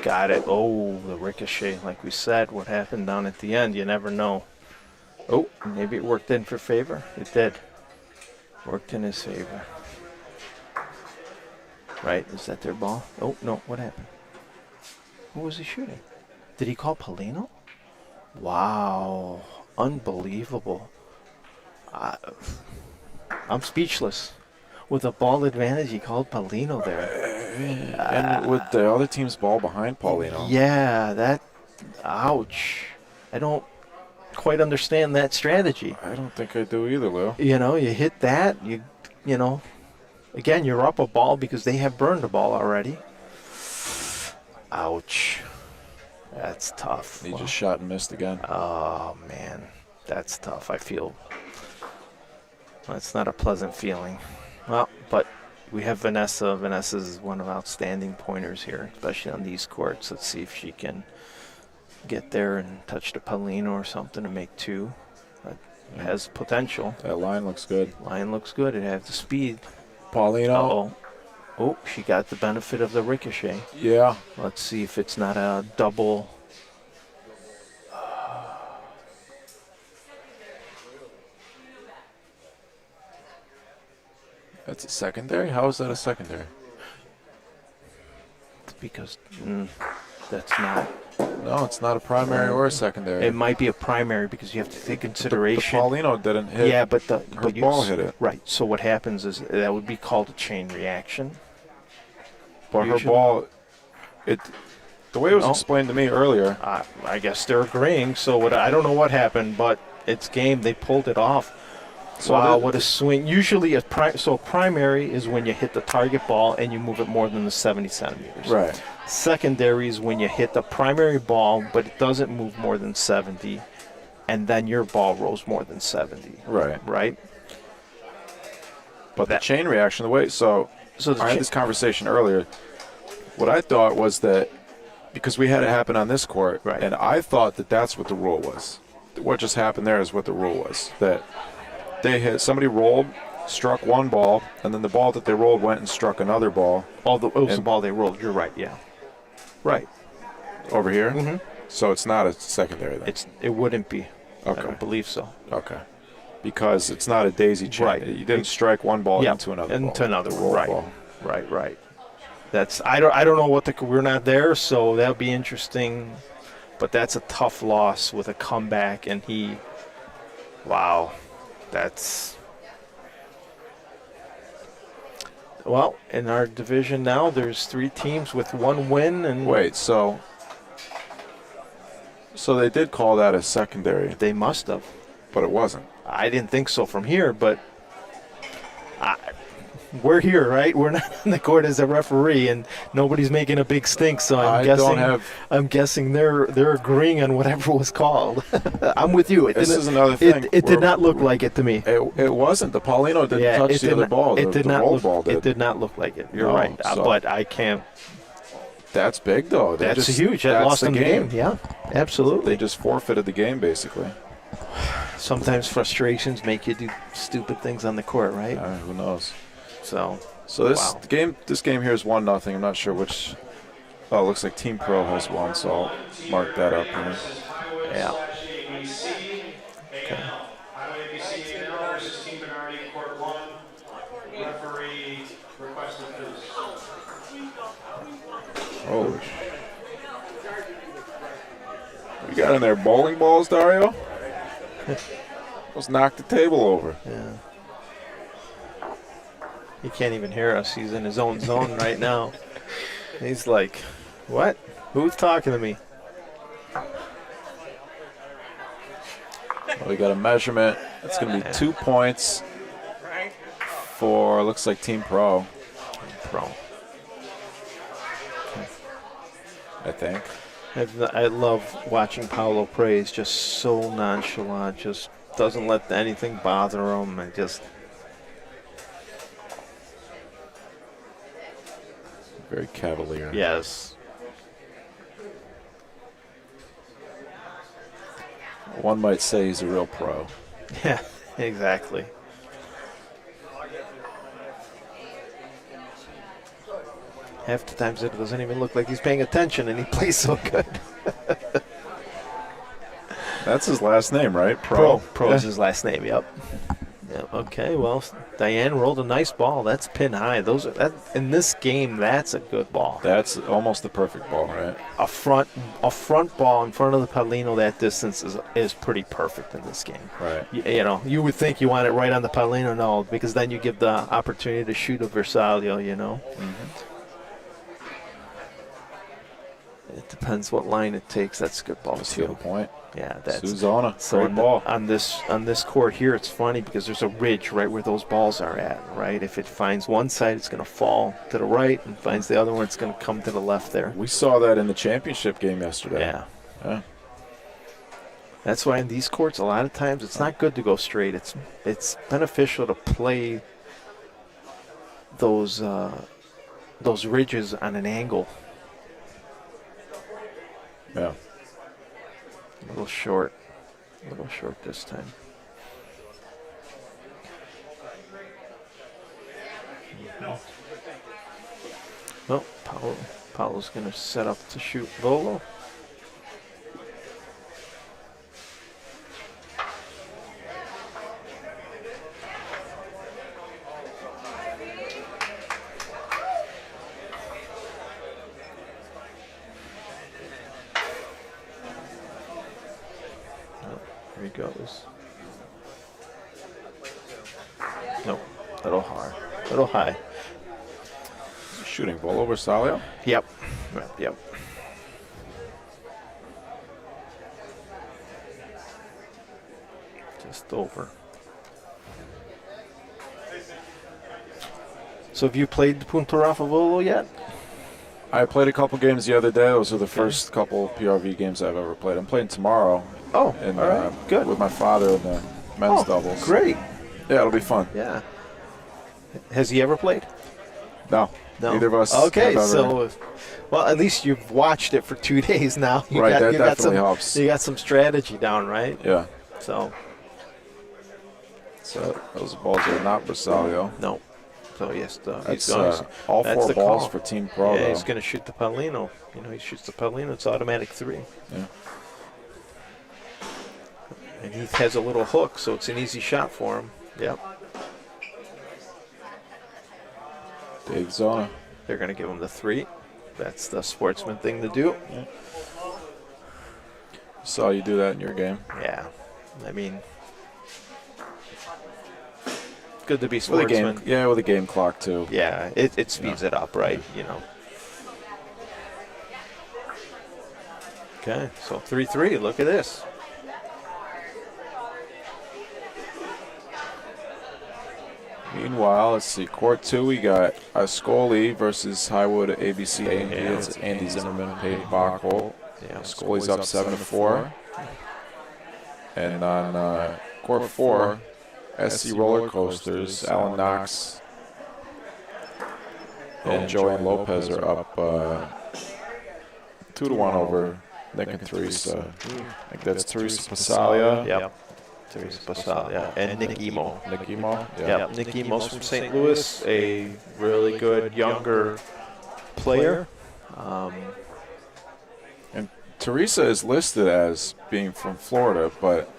Got it. Oh, the ricochet. Like we said, what happened down at the end, you never know. Oh, maybe it worked in for favor. It did. Worked in his favor. Right, is that their ball? Oh, no, what happened? Who was he shooting? Did he call Polino? Wow, unbelievable. I'm speechless. With a ball advantage, he called Polino there. And with the other team's ball behind Paulino. Yeah, that, ouch. I don't quite understand that strategy. I don't think I do either, Lou. You know, you hit that, you know, again, you're up a ball because they have burned the ball already. Ouch. That's tough. He just shot and missed again. Oh, man. That's tough. I feel that's not a pleasant feeling. Well, but we have Vanessa. Vanessa's one of outstanding pointers here, especially on these courts. Let's see if she can get there and touch the Polino or something to make 2. It has potential. That line looks good. Line looks good. It has the speed. Paulino. Uh-oh. Oh, she got the benefit of the ricochet. Yeah. Let's see if it's not a double. That's a secondary? How is that a secondary? Because that's not. No, it's not a primary or a secondary. It might be a primary because you have to take consideration. The Paulino didn't hit. Yeah, but her ball hit it. Right. So what happens is that would be called a chain reaction. But her ball, the way it was explained to me earlier. I guess they're agreeing. So I don't know what happened, but it's game. They pulled it off. So wow, what a swing. Usually, primary is when you hit the target ball and you move it more than the 70 centimeters. Right. Secondary is when you hit the primary ball, but it doesn't move more than 70, and then your ball rolls more than 70. Right. Right? But the chain reaction, I had this conversation earlier. What I thought was that because we had it happen on this court, right, and I thought that that's what the rule was. What just happened there is what the rule was. That somebody rolled, struck one ball, and then the ball that they rolled went and struck another ball. It was the ball they rolled. You're right, yeah. Right. Over here? Mm-hmm. So it's not a secondary then? It wouldn't be. Okay. I don't believe so. Okay. Because it's not a daisy chain. Right. You didn't strike one ball into another ball. Into another roll right. ball. Right. That's I don't know we're not there, so that'll be interesting. But that's a tough loss with a comeback, and wow, that's. Well, in our division now, there's 3 teams with 1 win. And wait, so they did call that a secondary. They must have. But it wasn't. I didn't think so from here, but we're here, right? We're not on the court as a referee, and nobody's making a big stink. So I'm guessing they're agreeing on whatever was called. I'm with you. This is another thing. It did not look like it to me. It wasn't. The Paulino didn't touch the other ball. It did not look like it. You're right. But I can't. That's big, though. That's huge. That lost them the game. Yeah, absolutely. They just forfeited the game, basically. Sometimes frustrations make you do stupid things on the court, right? Who knows? So this game here is 1-0. I'm not sure which. Oh, it looks like Team Pro has won, so I'll mark that up here. Yeah. Okay. Highwood ABC versus Team Bernardi, Court 1. Referee requested this. Holy. You got in there bowling balls, Dario? Almost knocked the table over. Yeah. He can't even hear us. He's in his own zone right now. He's like, what? Who's talking to me? Well, we got a measurement. It's going to be 2 points for, looks like Team Pro. Pro. I think. I love watching Paolo play. He's just so nonchalant. Just doesn't let anything bother him. And just very cavalier. yes. One might say he's a real pro. Yeah, exactly. Half the times it doesn't even look like he's paying attention, and he plays so good. That's his last name, right? Pro. Pro is his last name. Yep. Yep. Okay. Well, Diane rolled a nice ball. That's pin high. Those are in this game. That's a good ball. That's almost the perfect ball, right? A front ball in front of the Paolino. That distance is pretty perfect in this game. Right. You know, you would think you want it right on the Paolino, no, because then you give the opportunity to shoot a Versailles. You know. Mm-hmm. It depends what line it takes. That's a good ball That's a too. good point. Yeah, that's Zona. so Great ball. on this court here. It's funny because there's a ridge right where those balls are at. Right, if it finds one side, it's going to fall to the right, and finds the other one, it's going to come to the left there. We saw that in the championship game yesterday. Yeah. That's why in these courts, a lot of times it's not good to go straight. It's beneficial to play those ridges on an angle. Yeah. A little short this time. Well, Paolo's going to set up to shoot Volo. There he goes. Nope. Little hard. Little high. Shooting Volo Versailles? Yep. Yep. Just over. So have you played the Punto Raffa Volo yet? I played a couple games the other day. Those are the first couple PRV games I've ever played. I'm playing tomorrow. Oh, and, all right. Good. With my father in the men's doubles. Great. Yeah, it'll be fun. Yeah. Has he ever played? No. Neither of us. Okay, have ever. so, well, at least you've watched it for 2 days now. Right, that definitely helps. You got some strategy down, right? Yeah. So those balls are not Versailles. No. So yes, that's all that's 4 the balls call. for Team Pro. Yeah, though. he's going to shoot the Paolino. You know, he shoots the Paolino. It's automatic 3. Yeah. And he has a little hook, so it's an easy shot for him. Yep. Big Zona. They're going to give him the 3. That's the sportsman thing to do. Yeah. Saw you do that in your game. Yeah. I mean, good to be sportsman. With a game clock too. Yeah, it speeds it up, right? You know. Okay, so 3-3. Look at this. Meanwhile, let's see. Court 2, we got Escoli versus Highwood ABC. It's Andy Zimmerman, Peyton Backel. Yeah, Escoli's up 7-4. And on Court 4, SC Roller Coasters, Alan Knox and Joanne Lopez are up 2-1 over Nick and Teresa. I think that's Teresa Pasalia. Yep. Teresa Pasalia and Nick Emo. Nick Emo? Yep. Nick Emo's from St. Louis, a really good younger player. And Teresa is listed as being from Florida, but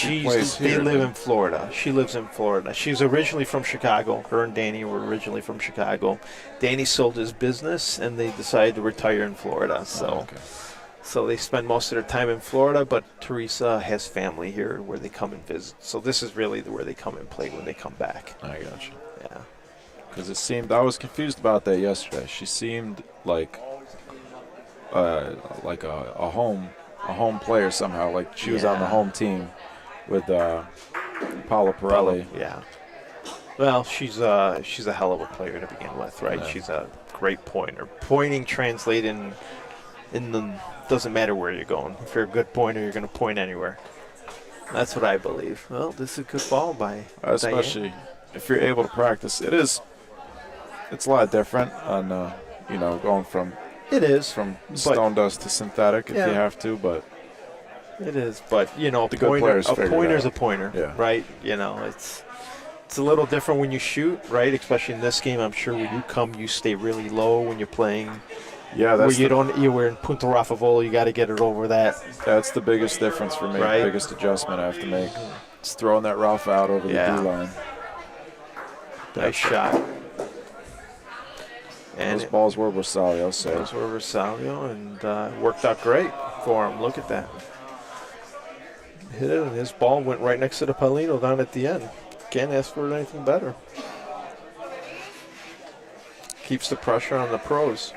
they live in Florida. She lives in Florida. She's originally from Chicago. Her and Danny were originally from Chicago. Danny sold his business, and they decided to retire in Florida. So, So they spend most of their time in Florida, but Teresa has family here where they come and visit. So this is really where they come and play when they come back. I gotcha. Yeah. Because it seemed, I was confused about that yesterday. She seemed like a home player somehow. Like she was on the home team with Paula Pirelli. Yeah. Well, she's a hell of a player to begin with, right? Yeah. She's a great pointer. Pointing translating in the doesn't matter where you're going. If you're a good pointer, you're going to point anywhere. That's what I believe. Well, this is a good ball by Especially Diane. if you're able to practice. It's a lot different on going from stone dust to synthetic if you have to, but it is. But the good players a figure it pointer's out. a pointer, Yeah. right? It's a little different when you shoot, right? Especially in this game, I'm sure when you come, you stay really low when you're playing. Yeah, that's you're in Punta Raffavola, you got to get it over that. That's the biggest difference for me. Right. The biggest adjustment I have to make. It's throwing that rough out over the D line. Nice shot. And those balls were Rosario, so those were Rosario, and worked out great for him. Look at that. Hit it, and his ball went right next to the Paulino down at the end. Can't ask for anything better. Keeps the pressure on the pros.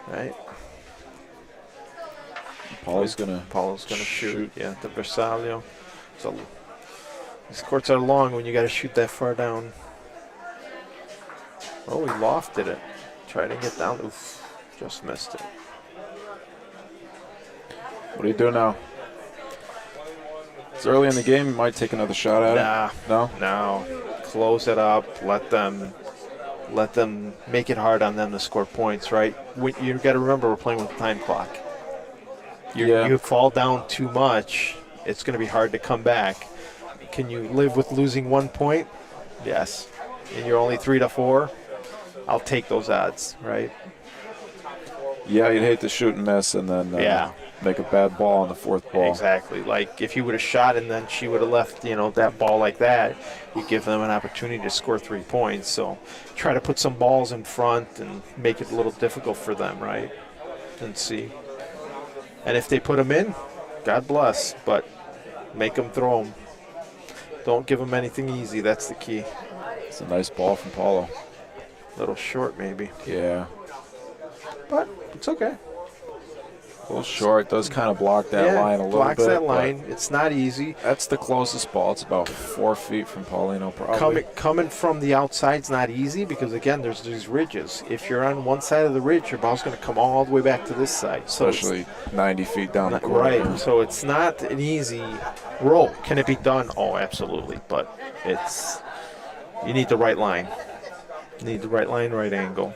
Right. Paul's gonna shoot. Yeah, the Bersaglio. So these courts are long when you got to shoot that far down. Oh, he lofted it. Tried to get down. Oof, just missed it. What do you do now? It's early in the game. You might take another shot at it. No. Close it up. Let them make it hard on them to score points. Right. You got to remember we're playing with a time clock. You fall down too much, it's going to be hard to come back. Can you live with losing 1 point? Yes. And you're only 3 to 4. I'll take those odds. Right. Yeah, you'd hate to shoot and miss and then make a bad ball on the fourth ball. Exactly. Like if you would have shot and then she would have left, that ball like that, you give them an opportunity to score 3 points. So try to put some balls in front and make it a little difficult for them, right? And see. And if they put them in, God bless, but make them throw them. Don't give them anything easy. That's the key. It's a nice ball from Paulo. A little short maybe. Yeah. But it's okay. A little short. Does kind of block that line a little bit. Blocks that line. It's not easy. That's the closest ball. It's about 4 feet from Paulino, probably. Coming from the outside's not easy because, again, there's these ridges. If you're on one side of the ridge, your ball's going to come all the way back to this side. Especially 90 feet down the court. Right. So it's not an easy roll. Can it be done? Oh, absolutely. But you need the right line. You need the right line, right angle.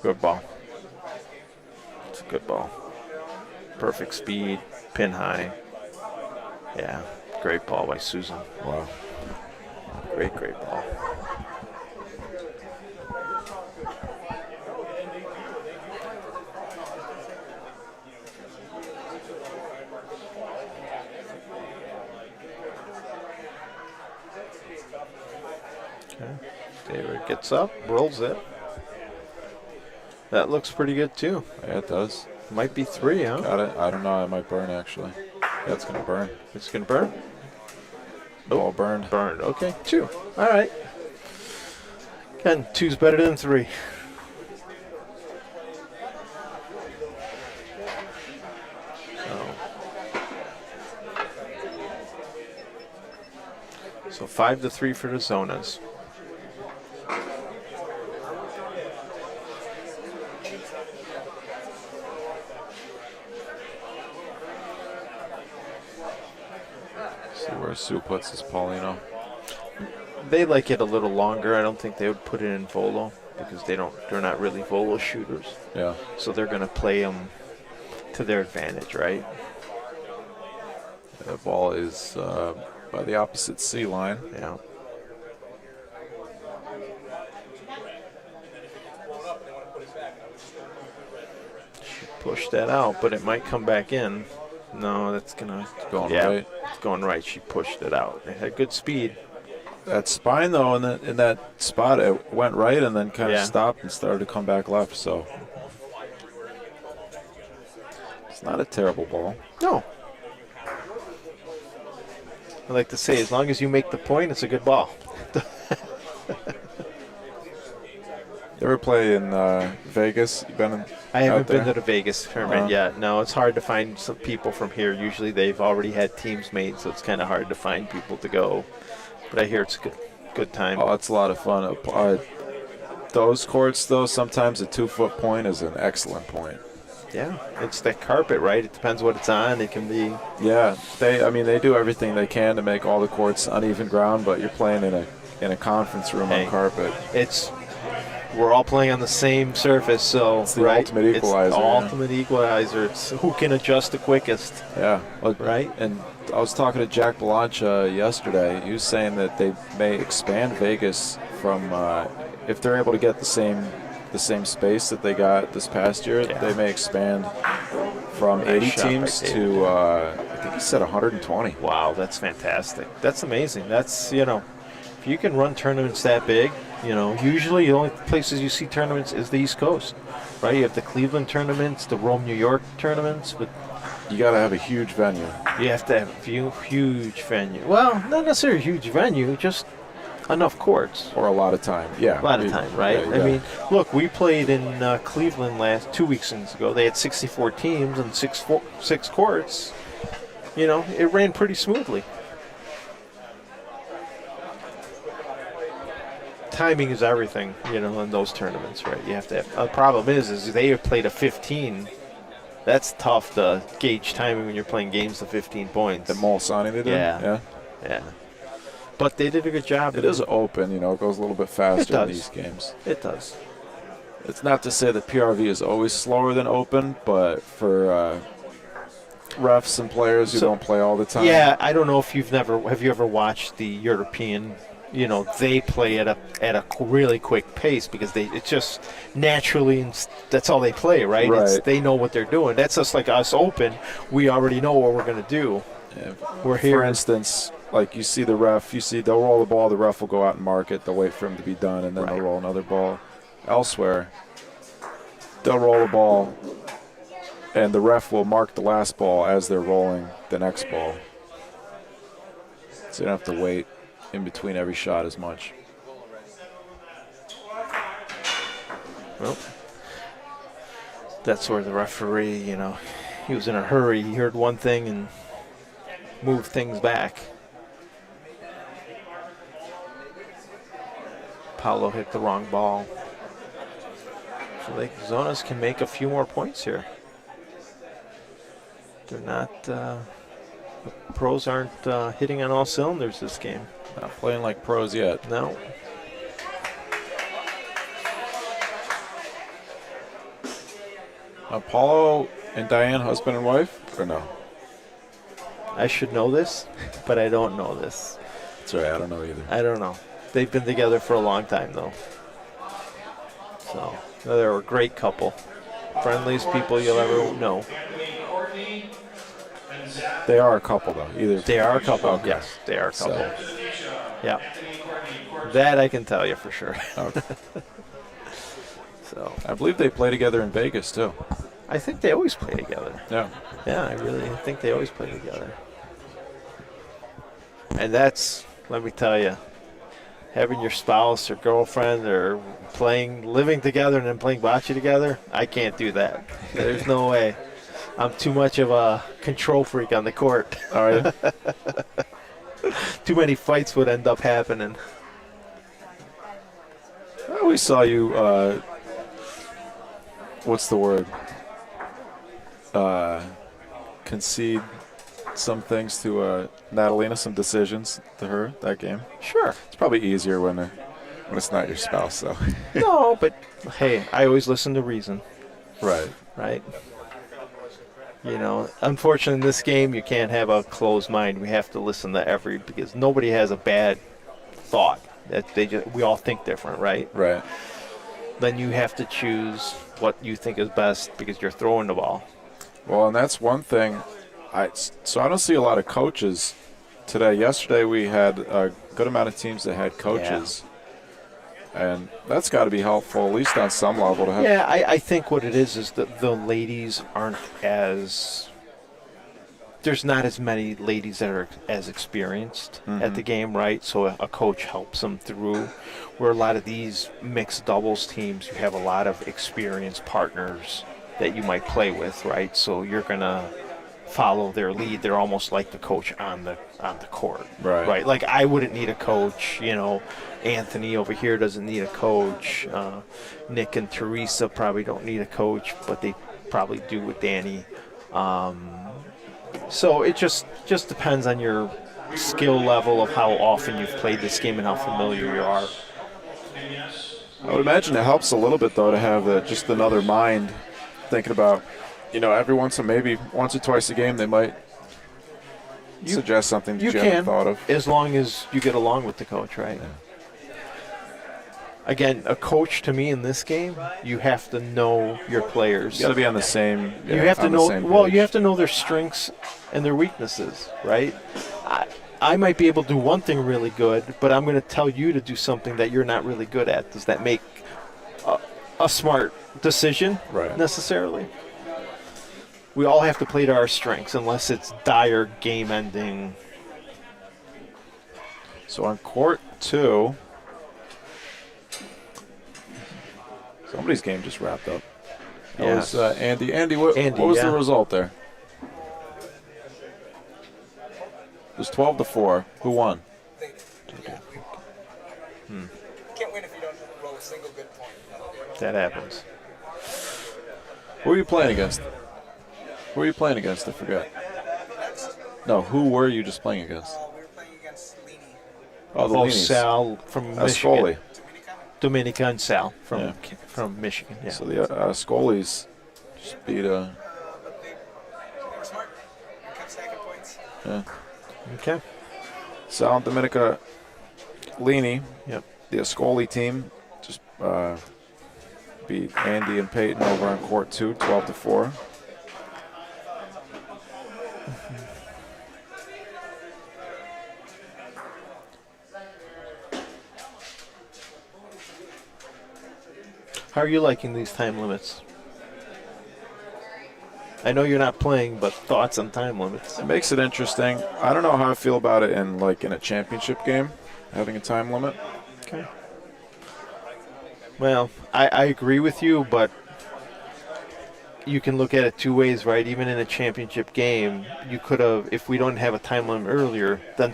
Good ball. It's a good ball. Perfect speed, pin high. Yeah, great ball by Susan. Wow. Great ball. Okay. David gets up, rolls it. That looks pretty good too. Yeah, it does. Might be 3, huh? Got it. I don't know. It might burn, actually. Yeah, it's going to burn. It's going to burn? Ball burned. Burned. Okay, 2. All right. Again, 2's better than 3. So 5 to 3 for the Zonas. See where Sue puts his Paulino. They like it a little longer. I don't think they would put it in volo because they're not really volo shooters. Yeah. So they're going to play them to their advantage, right? The ball is by the opposite C line. Yeah. She pushed that out, but it might come back in. No, that's going to go right. It's going right. She pushed it out. It had good speed. That spine, though, in that spot, it went right and then kind of stopped and started to come back left. So it's not a terrible ball. No. I like to say, as long as you make the point, it's a good ball. You ever play in Vegas? You been in, I haven't out there? been to the Vegas tournament yet. No, it's hard to find some people from here. Usually they've already had teams made, so it's kind of hard to find people to go. But I hear it's a good time. Oh, it's a lot of fun. Those courts, though, sometimes a 2-foot point is an excellent point. Yeah, it's that carpet, right? It depends what it's on. It can be. Yeah, they do everything they can to make all the courts uneven ground, but you're playing in a conference room on carpet. We're all playing on the same surface, so it's the ultimate equalizer. It's the ultimate equalizer. It's who can adjust the quickest. Yeah, right. And I was talking to Jack Belancha yesterday. He was saying that they may expand Vegas from if they're able to get the same space that they got this past year. They may expand from 80 teams to I think he said 120. Wow, that's fantastic. That's amazing. That's if you can run tournaments that big. Usually the only places you see tournaments is the East Coast, right? You have the Cleveland tournaments, the Rome, New York tournaments, but you got to have a huge venue. You have to have a huge venue. Well, not necessarily a huge venue, just enough courts. Or a lot of time, yeah. A lot of time, right? Yeah, I mean, look, we played in Cleveland 2 weekends ago. They had 64 teams and six courts. It ran pretty smoothly. Timing is everything, in those tournaments, right? You have to have. The problem is they have played a 15. That's tough to gauge timing when you're playing games to 15 points. The Molsani they did? Yeah. But they did a good job. It is open, it goes a little bit faster in these games. It does. It's not to say that PRV is always slower than open, but for refs and players who don't play all the time. Yeah, I don't know if have you ever watched the European? They play at a really quick pace because it's just naturally, that's all they play, right? They know what they're doing. That's just like us open. We already know what we're going to do. Yeah. We're here. For instance, like you see the ref, they'll roll the ball, the ref will go out and mark it, they'll wait for him to be done, and then they'll roll another ball. Elsewhere, they'll roll the ball, and the ref will mark the last ball as they're rolling the next ball. So you don't have to wait in between every shot as much. Well, that's where the referee, he was in a hurry. He heard one thing and moved things back. Paolo hit the wrong ball. So Zonas can make a few more points here. They're not, the pros aren't hitting on all cylinders this game. Not playing like pros yet. No. Paulo and Diane, husband and wife, or no? I should know this, but I don't know this. That's right, I don't know either. I don't know. They've been together for a long time, though. So, they're a great couple. Friendliest people you'll ever know. They are a couple, though. They are a couple. Okay. Yes, they are a couple. Yeah. That I can tell you for sure. Okay. So I believe they play together in Vegas, too. I think they always play together. Yeah. Yeah, I think they always play together. And that's, let me tell you, having your spouse or girlfriend or living together and then playing bocce together, I can't do that. There's no way. I'm too much of a control freak on the court. All right. Too many fights would end up happening. I always saw you, what's the word? Concede some things to Natalina, some decisions to her that game. Sure. It's probably easier when it's not your spouse, though. No, but hey, I always listen to reason. Right. Right. Unfortunately in this game you can't have a closed mind. We have to listen to because nobody has a bad thought. We all think different, right? Right. Then you have to choose what you think is best because you're throwing the ball. Well, and that's one thing. So I don't see a lot of coaches today. Yesterday we had a good amount of teams that had coaches. And that's got to be helpful, at least on some level. To have. Yeah, I think what it is that the ladies aren't as – there's not as many ladies that are as experienced at the game, right? So a coach helps them through. Where a lot of these mixed doubles teams, you have a lot of experienced partners that you might play with, right? So you're going to follow their lead. They're almost like the coach on the court, right? Like I wouldn't need a coach, you know. Anthony over here doesn't need a coach. Nick and Teresa probably don't need a coach, but they probably do with Danny. So it just depends on your skill level of how often you've played this game and how familiar you are. I would imagine it helps a little bit, though, to have just another mind thinking about, every once or twice a game they might suggest something that you haven't thought of. As long as you get along with the coach, right? Yeah. Again, a coach to me in this game, you have to know your players. You got to be on the same. You have to know. Well, you have to know their strengths and their weaknesses, right? I might be able to do one thing really good, but I'm going to tell you to do something that you're not really good at. Does that make a smart decision necessarily? We all have to play to our strengths, unless it's dire game-ending. So on court 2. Somebody's game just wrapped up. That was Andy. Andy, what was the result there? It was 12-4. Who won? Can't win if you don't roll a single good point. That happens. Who were you playing against? I forgot. No, who were you just playing against? We were playing against Lini. Oh, the Linis. Sal from Escoli. Michigan. Dominica and Sal from Michigan. Yeah. So the Escolis just beat They were smart. They kept stacking points. Yeah. Okay. Sal and Dominica Lini. Yep. The Escoli team just beat Andy and Peyton over on court 2, 12-4. How are you liking these time limits? I know you're not playing, but thoughts on time limits. It makes it interesting. I don't know how I feel about it in a championship game, having a time limit. Okay. Well, I agree with you, but you can look at it two ways, right? Even in a championship game, you could have, if we don't have a time limit earlier, then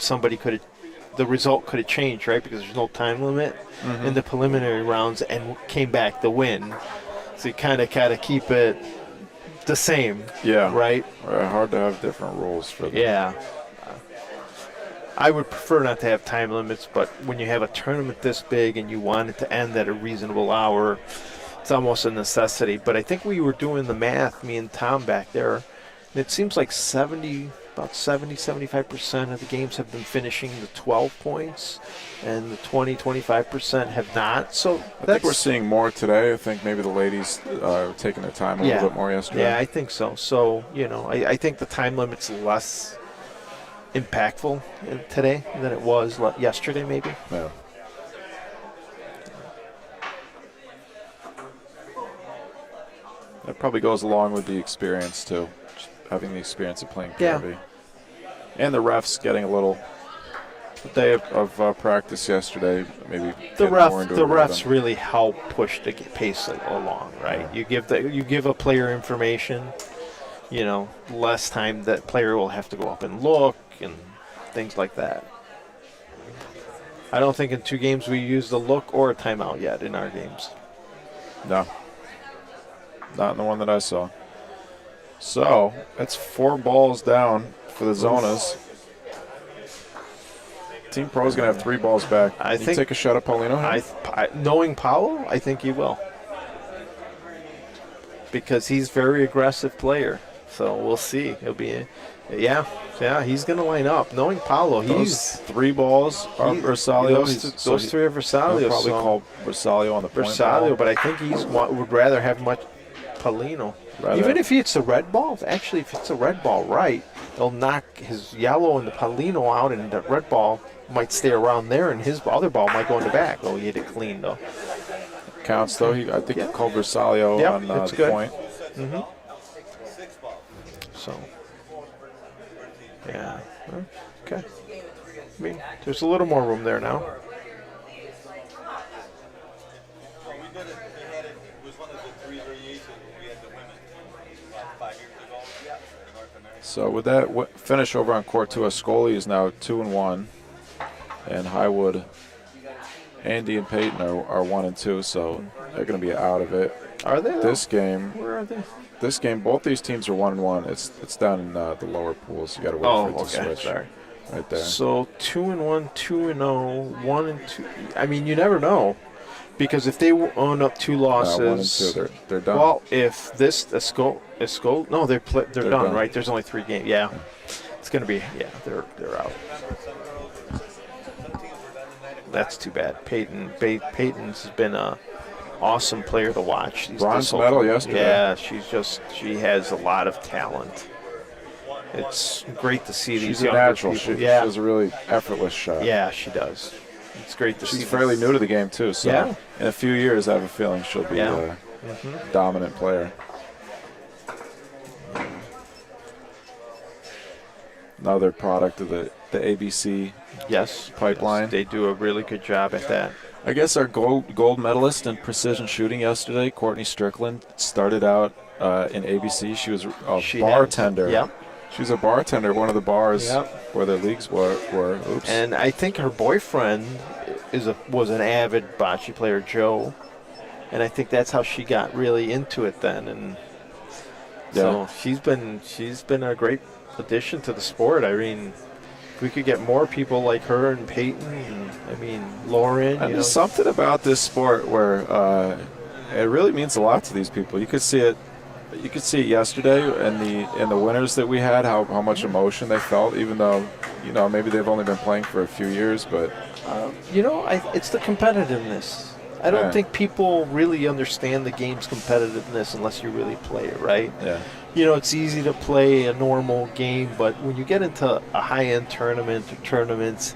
the result could have changed, right? Because there's no time limit in the preliminary rounds and came back the win. So you kind of keep it the same. Yeah. Right? Hard to have different rules for that. Yeah. I would prefer not to have time limits, but when you have a tournament this big and you want it to end at a reasonable hour, it's almost a necessity. But I think we were doing the math, me and Tom back there, and it seems like 75% of the games have been finishing the 12 points, and the 25% have not. So I think we're seeing more today. I think maybe the ladies are taking their time a little bit more yesterday. Yeah, I think so. So, I think the time limit's less impactful today than it was yesterday, maybe. Yeah. That probably goes along with the experience, too. Just having the experience of playing PRV. Yeah. And the refs getting a little day of practice yesterday. Maybe the refs really help push the pace along, right? Yeah. You give a player information, less time that player will have to go up and look and things like that. I don't think in 2 games we used a look or a timeout yet in our games. No. Not in the one that I saw. So, that's 4 balls down for the Zonas. Team Pro is going to have 3 balls back. I think take a shot at Paulino. Knowing Paulo, I think he will. Because he's a very aggressive player. So we'll see. He'll be, he's going to line up. Knowing Paulo, those 3 balls are Versalio. Those 3 are Versalio. He'll probably call Versalio on the point. Versalio, but I think would rather have Paulino. Right Even up. if it's a red ball, actually, if it's a red ball right, they'll knock his yellow and the Paulino out, and the red ball might stay around there, and his other ball might go in the back. Oh, he hit it clean, though. Counts, though. I think he called Versalio Yep, on it's the good. point. Mm-hmm. So, yeah. Well, okay. I mean, there's a little more room there now. So with that finish over on court 2, Escoli is now 2-1, and Highwood, Andy and Peyton are 1-2, so they're going to be out of it. Are they? This game? Where are they? This game, both these teams are 1-1. It's down in the lower pools. You got to wait for it to switch. Sorry. Right there. So 2-1, 2-0, 1-2. I mean, you never know, because if they own up 2 losses, 1-2, they're done. Well, if this Escoli, no, they're done, right? There's only 3 games. Yeah, it's gonna be they're out. That's too bad. Peyton's been a awesome player to watch. Bronze medal yesterday. Yeah, she has a lot of talent. It's great to see these She's a younger natural. people. She has a really effortless shot. Yeah, she does. It's great to see. She's fairly new to the game, too, so Yeah. in a few years, I have a feeling she'll be a dominant player. Another product of the ABC pipeline. Yes, they do a really good job at that. I guess our gold medalist in precision shooting yesterday, Courtney Strickland, started out in ABC. She was a bartender. Yep. She was a bartender at one of the bars where the leagues were. Oops. And I think her boyfriend was an avid bocce player, Joe. And I think that's how she got really into it then. And so she's been a great addition to the sport. I mean, if we could get more people like her and Peyton and Lauren. And there's something about this sport where it really means a lot to these people. You could see it. You could see it yesterday in the winners that we had, how much emotion they felt, even though maybe they've only been playing for a few years, but it's the competitiveness. I don't think people really understand the game's competitiveness unless you really play it, right? Yeah. It's easy to play a normal game, but when you get into a high-end tournament or tournaments,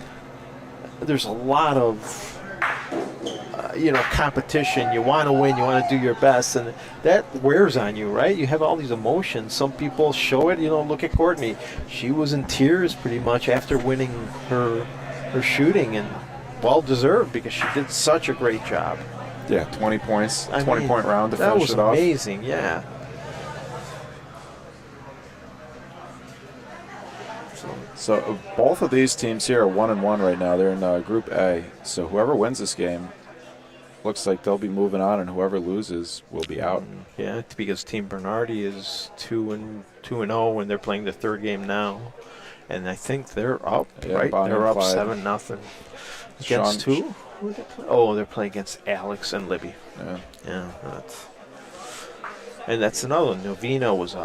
there's a lot of competition. You want to win, you want to do your best, and that wears on you, right? You have all these emotions. Some people show it. Look at Courtney. She was in tears pretty much after winning her shooting, and well-deserved because she did such a great job. Yeah, 20 points, 20-point round to finish it off. That was amazing, yeah. So both of these teams here are 1-1 right now. They're in Group A. So whoever wins this game looks like they'll be moving on, and whoever loses will be out. Yeah, because Team Bernardi is 2-0, and they're playing the 3rd game now, and I think they're up. Right, they're up 7-0 against who? They're playing against Alex and Libby. Yeah, that's another one. Novena was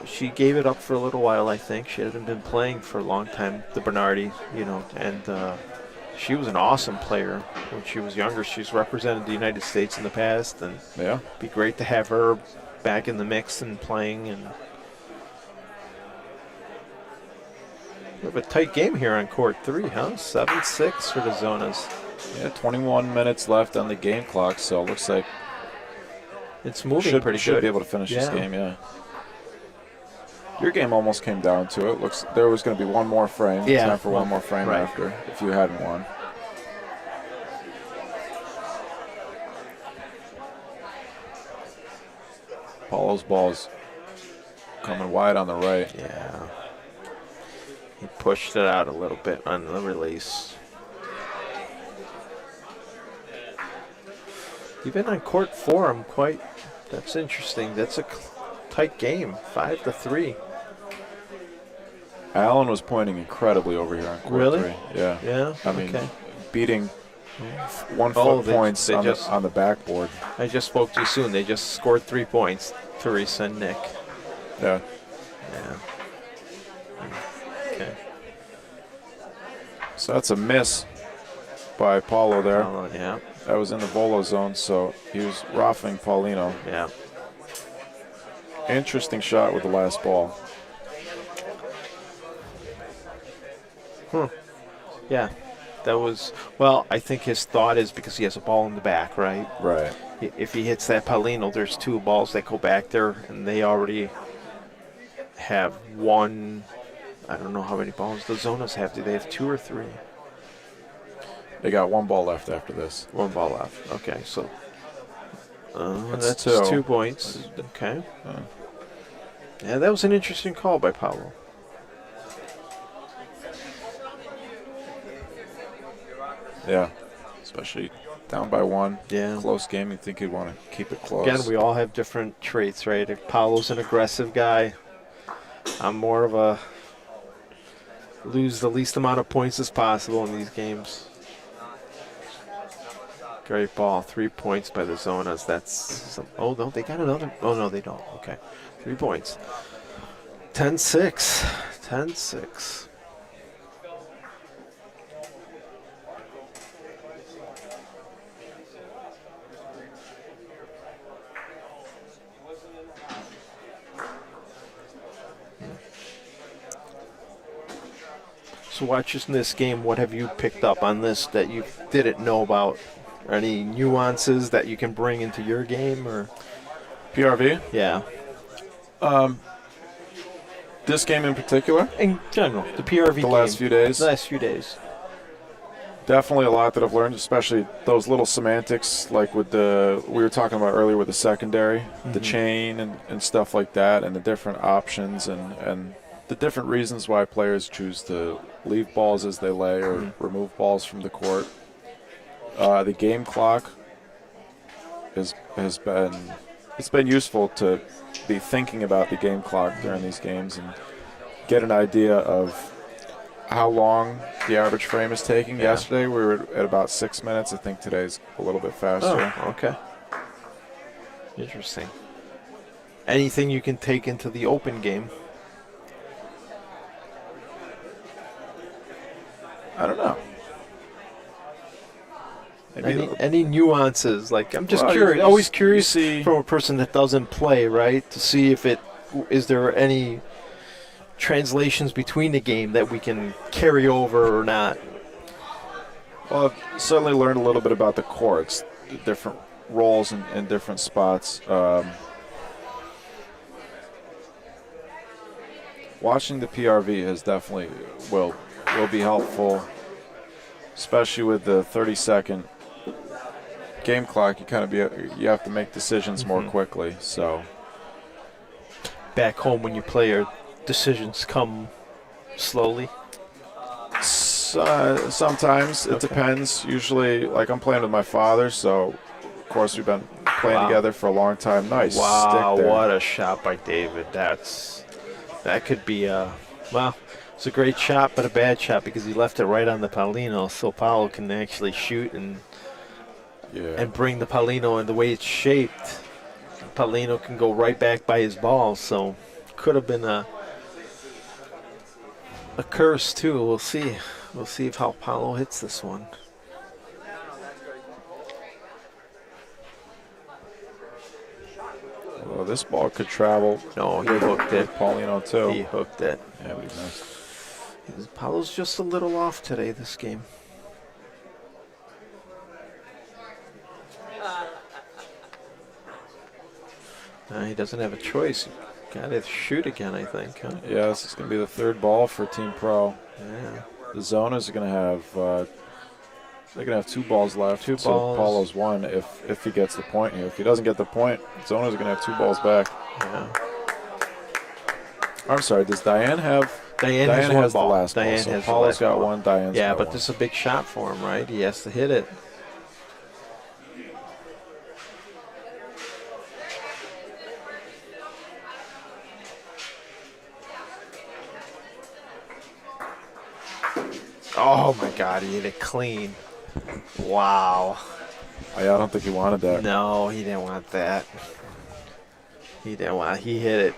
she gave it up for a little while. I think she hadn't been playing for a long time. The Bernardi, and she was an awesome player when she was younger. She's represented the United States in the past, and it'd be great to have her back in the mix and playing. And we have a tight game here on court 3, huh? 7-6 for the Zonas. Yeah, 21 minutes left on the game clock, so it looks like it's moving pretty good. Should be able to finish this game, yeah. Your game almost came down to it. Looks there was going to be one more frame. Yeah. Time for one more frame after, if you hadn't won. Paulo's ball's coming wide on the right. Yeah. He pushed it out a little bit on the release. Even on court 4, that's interesting. That's a tight game, 5-3. Alan was pointing incredibly over here on court 3. Yeah. Yeah. I mean, beating 1 foot points on the backboard. I just spoke too soon. They just scored 3 points, Teresa and Nick. Yeah. Yeah. Okay. So that's a miss by Paulo there. Yeah. That was in the volo zone, so he was roughing Paulino. Yeah. Interesting shot with the last ball. Yeah, that was, well, I think his thought is because he has a ball in the back, right? Right. If he hits that Paulino, there's 2 balls that go back there, and they already have 1. I don't know how many balls the Zonas have. Do they have 2 or 3? They got 1 ball left after this. 1 ball left. Okay, so that's 2. 2 points. Okay. Yeah, that was an interesting call by Paulo. Yeah, especially down by 1. Yeah. Close game. You think you'd want to keep it close. Again, we all have different traits, right? If Paulo's an aggressive guy, I'm more of a lose the least amount of points as possible in these games. Great ball. 3 points by the Zonas. That's some, oh, no, they got another. Oh, no, they don't. Okay. 3 points. 10-6. 10-6. So watching this game, what have you picked up on this that you didn't know about? Any nuances that you can bring into your game, or PRV? Yeah. This game in particular? In general, the PRV game. The last few days? The last few days. Definitely a lot that I've learned, especially those little semantics, like with the, we were talking about earlier with the secondary, the chain and stuff like that, and the different options and the different reasons why players choose to leave balls as they lay or remove balls from the court. The game clock has been useful to be thinking about the game clock during these games and get an idea of how long the average frame is taking. Yeah. Yesterday we were at about 6 minutes. I think today's a little bit faster. Oh, okay. Interesting. Anything you can take into the open game? I don't know. Any nuances? Like, I'm just Well, curious. you Always curious see- from a person that doesn't play, right? To see if is there any translations between the game that we can carry over or not. Well, I've certainly learned a little bit about the courts, the different roles in different spots. Watching the PRV has definitely will be helpful, especially with the 30-second game clock. You have to make decisions more quickly. So Back home when you play, your decisions come slowly. Sometimes it depends. Usually, like I'm playing with my father, so of course we've been playing together for a long time. Nice Wow, stick there. what a shot by David. That could be it's a great shot, but a bad shot because he left it right on the Paulino, so Paolo can actually shoot and bring the Paulino in the way it's shaped. Paulino can go right back by his ball, so could have been a curse too. We'll see. We'll see if how Paolo hits this one. Well, this ball could travel. No, he hooked it. Paulino too. He hooked it. Yeah, but he missed. Paolo's just a little off today this game. He doesn't have a choice. Got to shoot again, I think. Huh? Yeah, this is going to be the third ball for Team Pro. Yeah. The Zonas are going to have they're going to have 2 balls left. Two so balls. Paulo's 1 if he gets the point here. If he doesn't get the point, Zonas are going to have 2 balls back. Yeah. I'm sorry. Does Diane have? Diane has one has ball. the last Diane ball. So has the Paulo's last got ball. 1. Diane's Yeah, got but 1. this is a big shot for him, right? He has to hit it. Oh my God, he hit it clean. Wow. I don't think he wanted that. No, he didn't want that. He hit it.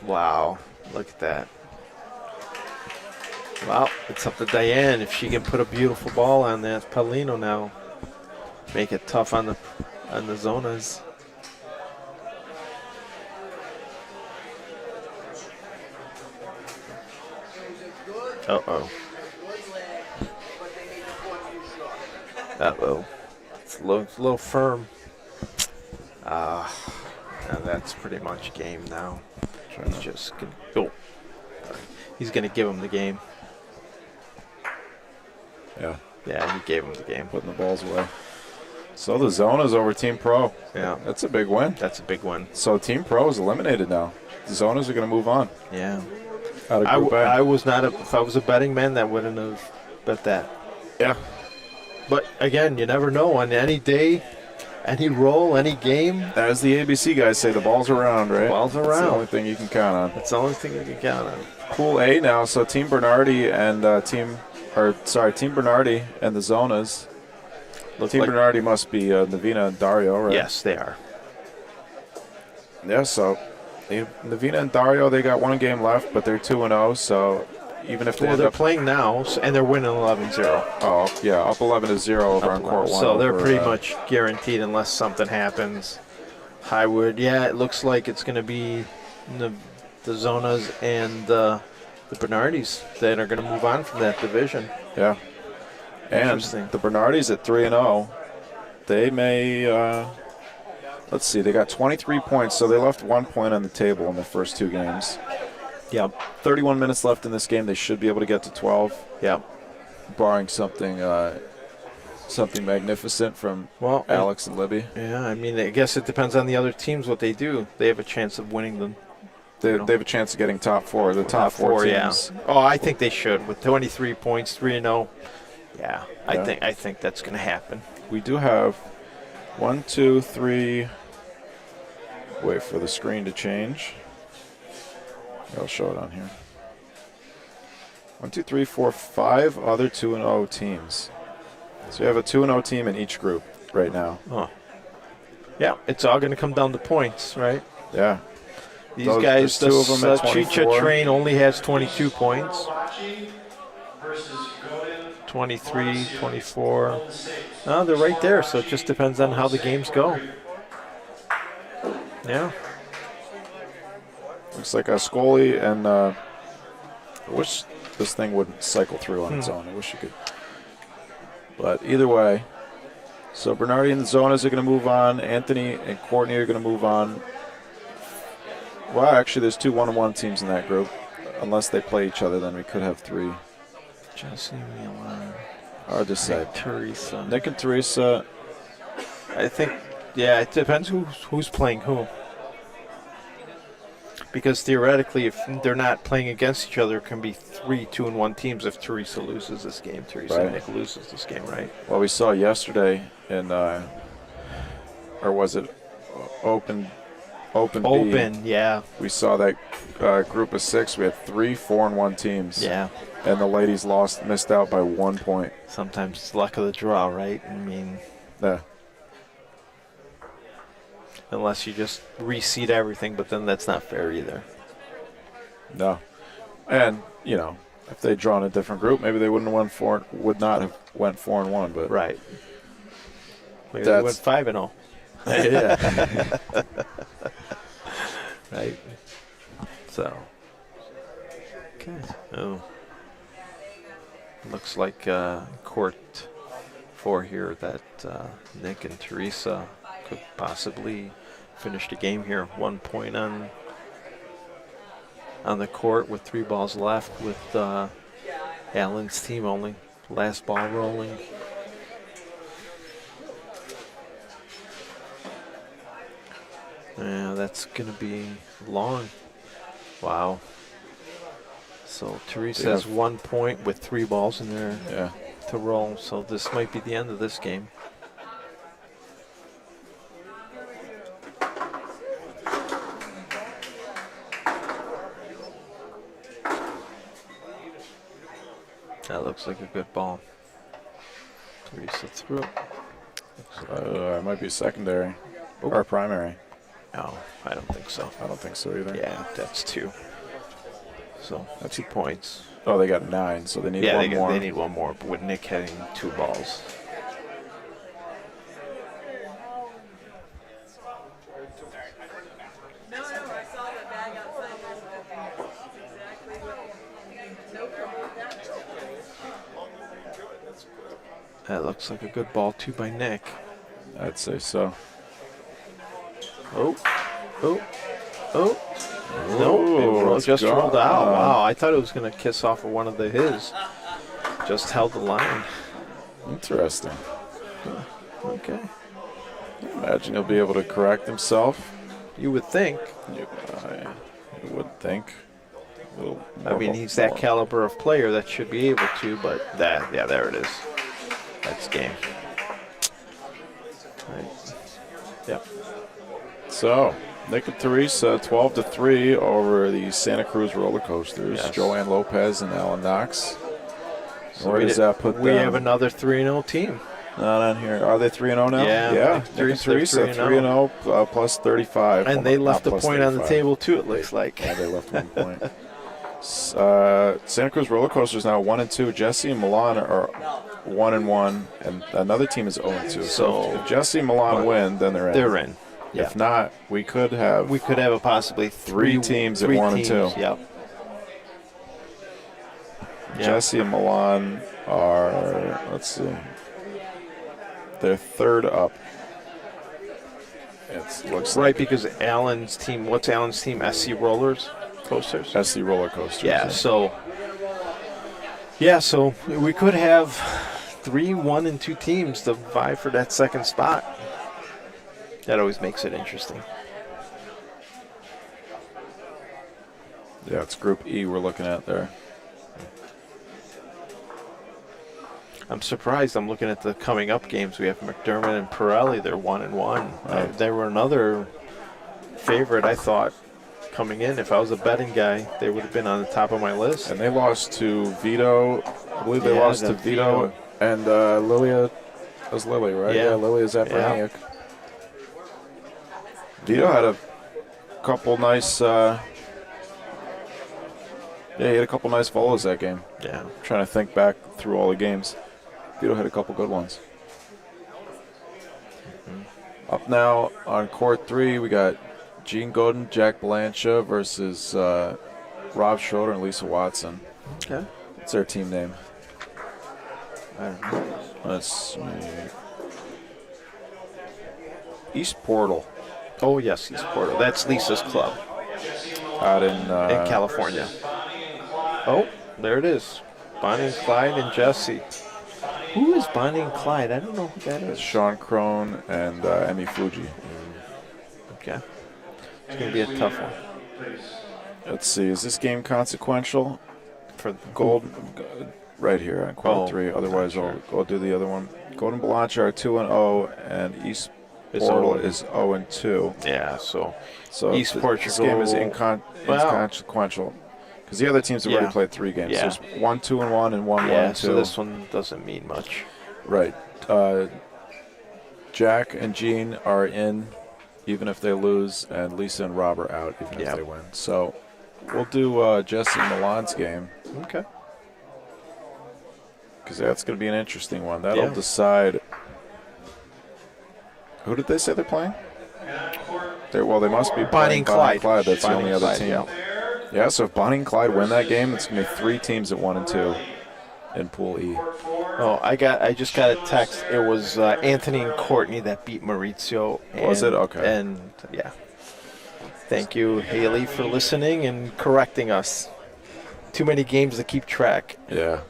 Wow. Look at that. Well, it's up to Diane if she can put a beautiful ball on that Paulino now. Make it tough on the Zonas. Uh-oh. Uh-oh. It's a little firm. Now that's pretty much game now. He's just going to... He's going to give him the game. Yeah. Yeah, he gave him the game. Putting the balls away. So the Zona's over Team Pro. Yeah. That's a big win. That's a big win. So Team Pro is eliminated now. The Zonas are going to move on. Yeah. Out of Group A. I was not if I was a betting man, that wouldn't have bet that. Yeah. But again, you never know. On any day, any roll, any game. As the ABC guys say, the ball's around, right? The ball's That's around. the only thing you can count on. That's the only thing you can count on. Pool A now. So Team Bernardi and Team Bernardi and the Zonas. Team Bernardi must be Novena and Dario, right? Yes, they are. Yeah, so Novena and Dario, they got one game left, but they're 2-0, so even if they're playing now, and they're winning 11-0. Oh, yeah, up 11-0 over on Court 1. So they're pretty much guaranteed unless something happens. Highwood, yeah, it looks like it's going to be the Zonas and the Bernardis that are going to move on from that division. Yeah. And the Bernardis at 3-0, they may, let's see, they got 23 points, so they left 1 point on the table in the first two games. Yep. 31 minutes left in this game. They should be able to get to 12. Yep. Barring something magnificent from Alex and Libby. Yeah, I mean, I guess it depends on the other teams what they do. They have a chance of winning them. They have a chance of getting top four. The top four teams. Yeah. Oh, I think they should with 23 points, 3-0. Yeah, I think that's going to happen. We do have 1, 2, 3. Wait for the screen to change. I'll show it on here. 1, 2, 3, 4, 5 other 2-0 teams. So you have a 2-0 team in each group right now. Oh. Yeah, it's all going to come down to points, right? Yeah. These guys, two of them at Chicha 24. Train only has 22 points. 23, 24. No, they're right there, so it just depends on how the games go. Yeah. Looks like Escoli and I wish this thing wouldn't cycle through on its own. I wish you could. But either way, so Bernardi and the Zonas are going to move on. Anthony and Courtney are going to move on. Well, actually, there's 2 1-1 teams in that group. Unless they play each other, then we could have 3. Jesse, Milan. Hard to say. Teresa. Nick and Teresa. I think, yeah, it depends who's playing who. Because theoretically, if they're not playing against each other, it can be 3 2-1 teams if Teresa loses this game. Teresa and Nick loses this game, right? Well, we saw yesterday in, or was it Open B? Yeah. We saw that group of 6. We had 3 4-1 teams. Yeah. And the ladies missed out by 1 point. Sometimes it's luck of the draw, right? I mean, yeah. Unless you just reseed everything, but then that's not fair either. No. And, if they'd drawn a different group, maybe they would not have went 4-1, but right. Maybe they went 5-0. Yeah. Right. So. Okay. Oh. Looks like court 4 here that Nick and Teresa could possibly finish the game here. 1 point on the court with 3 balls left with Alan's team only. Last ball rolling. Yeah, that's going to be long. Wow. So Teresa has 1 point with 3 balls in there to roll. So this might be the end of this game. That looks like a good ball. Teresa through. It might be secondary or primary. No, I don't think so. I don't think so either. Yeah, that's 2. So 2 points. Oh, they got 9, so they need one more. Yeah, they need 1 more, but with Nick having 2 balls. That looks like a good ball, too, by Nick. I'd say so. Oh. No, it just rolled out. Wow, I thought it was going to kiss off of one of his. Just held the line. Interesting. Okay. Imagine he'll be able to correct himself. You would think. You would think. I mean, he's that caliber of player that should be able to, but there it is. That's game. Right. Yep. So, Nick and Teresa, 12-3 over the Santa Cruz roller coasters. Yes. Joanne Lopez and Alan Knox. So where does that put them? We have another 3-0 team. Not on here. Are they 3-0 now? Yeah. Nick and Teresa, 3-0 plus 35. And they left a point on the table, too, it looks like. Yeah, they left 1 point. Santa Cruz roller coasters now 1-2. Jesse and Milan are 1-1, and another team is 0-2. So if Jesse and Milan win, then they're in. They're in. Yeah. If not, we could have a possibly three teams at 1 and 2. Yep. Jesse and Milan are, let's see, they're third up. It looks right, like because Alan's team, what's Alan's team? SC Rollers Coasters? SC Roller Coasters. Yeah, so we could have 3, 1, and 2 teams to vie for that second spot. That always makes it interesting. Yeah, it's Group E we're looking at there. I'm surprised. I'm looking at the coming up games. We have McDermott and Pirelli. They're 1-1. They were another favorite, I thought, coming in. If I was a betting guy, they would have been on the top of my list. And they lost to Vito. I believe they lost to Vito and Lilia. That was Lily, right? Yeah, Lilia Zapraniak. Vito had a couple nice. He had a couple nice follows that game. Yeah. I'm trying to think back through all the games. Vito had a couple good ones. Up now on court 3, we got Gene Godin, Jack Blancha versus Rob Schroeder and Lisa Watson. Okay. What's their team name? I don't know. Let's see. East Portal. Oh, yes, East Portal. That's Lisa's club. Out in California. Oh, there it is. Bonnie and Clyde and Jesse. Who is Bonnie and Clyde? I don't know who that is. Sean Crone and Emmy Fuji. Okay. It's going to be a tough one. Let's see. Is this game consequential? For gold, right here on court 3. Otherwise, I'll do the other one. Golden Blanche are 2-0, and East Portal is 0-2. Yeah, so East Portugal. This game is inconsequential. Because the other teams have already played 3 games. Yeah. There's 1-2-1 and 1-1-2. Yeah, so this one doesn't mean much. Right. Jack and Gene are in, even if they lose, and Lisa and Rob are out, even if they win. So we'll do Jesse and Milan's game. Okay. Because that's going to be an interesting one. That'll decide. Who did they say they're playing? They must be Bonnie and Clyde. That's the only other team. Yeah, so if Bonnie and Clyde win that game, it's going to be 3 teams at 1 and 2 in Pool E. Oh, I just got a text. It was Anthony and Courtney that beat Maurizio. Was it? Okay. And, yeah. Thank you, Haley, for listening and correcting us. Too many games to keep track. Yeah.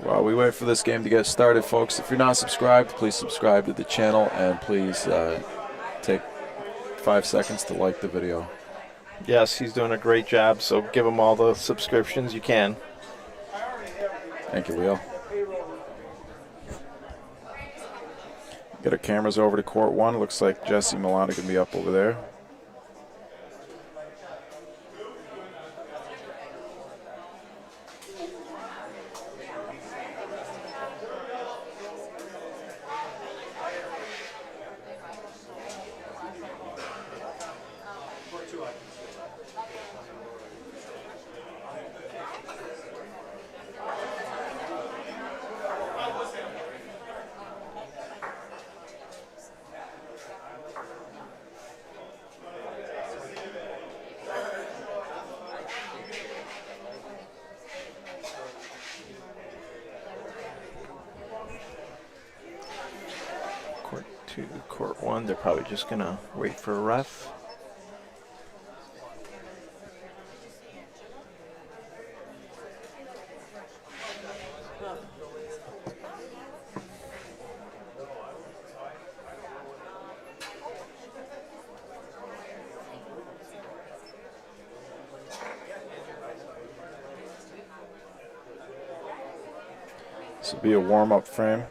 While we wait for this game to get started, folks, if you're not subscribed, please subscribe to the channel, and please take 5 seconds to like the video. Yes, he's doing a great job, so give him all the subscriptions you can. Thank you, Leo. Get our cameras over to court 1. Looks like Jesse and Milan are going to be up over there. court 1. They're probably just going to wait for a ref. This will be a warm-up frame.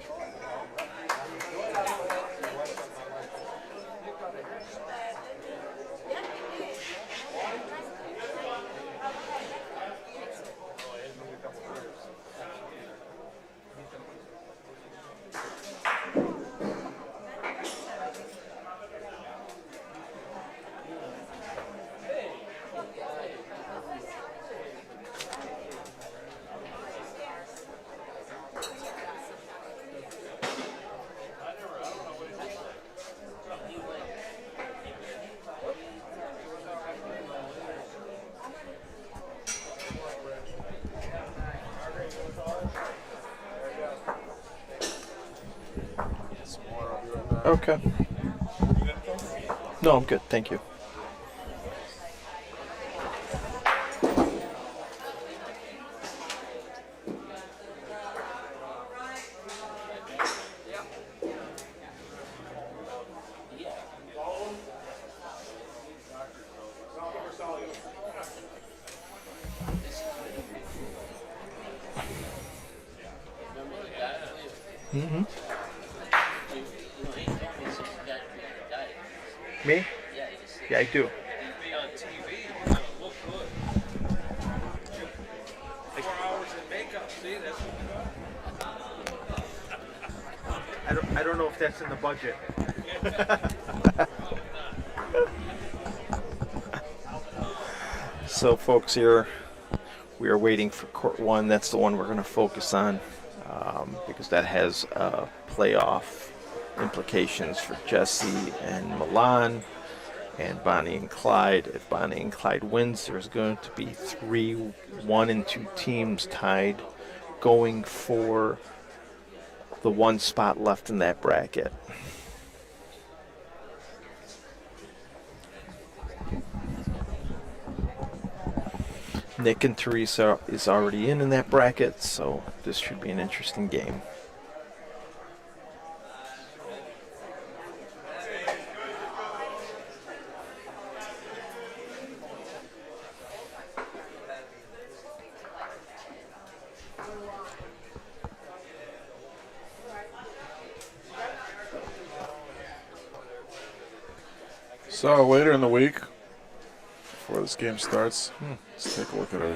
Okay. No, I'm good. Thank you. Mm-hmm. Me? Yeah, I do. I don't know if that's in the budget. So, folks, here we are waiting for court 1. That's the one we're going to focus on because that has playoff implications for Jesse and Milan and Bonnie and Clyde. If Bonnie and Clyde wins, there's going to be 3 1 and 2 teams tied going for the 1 spot left in that bracket. Nick and Teresa is already in that bracket, so this should be an interesting game. So later in the week, before this game starts, let's take a look at our.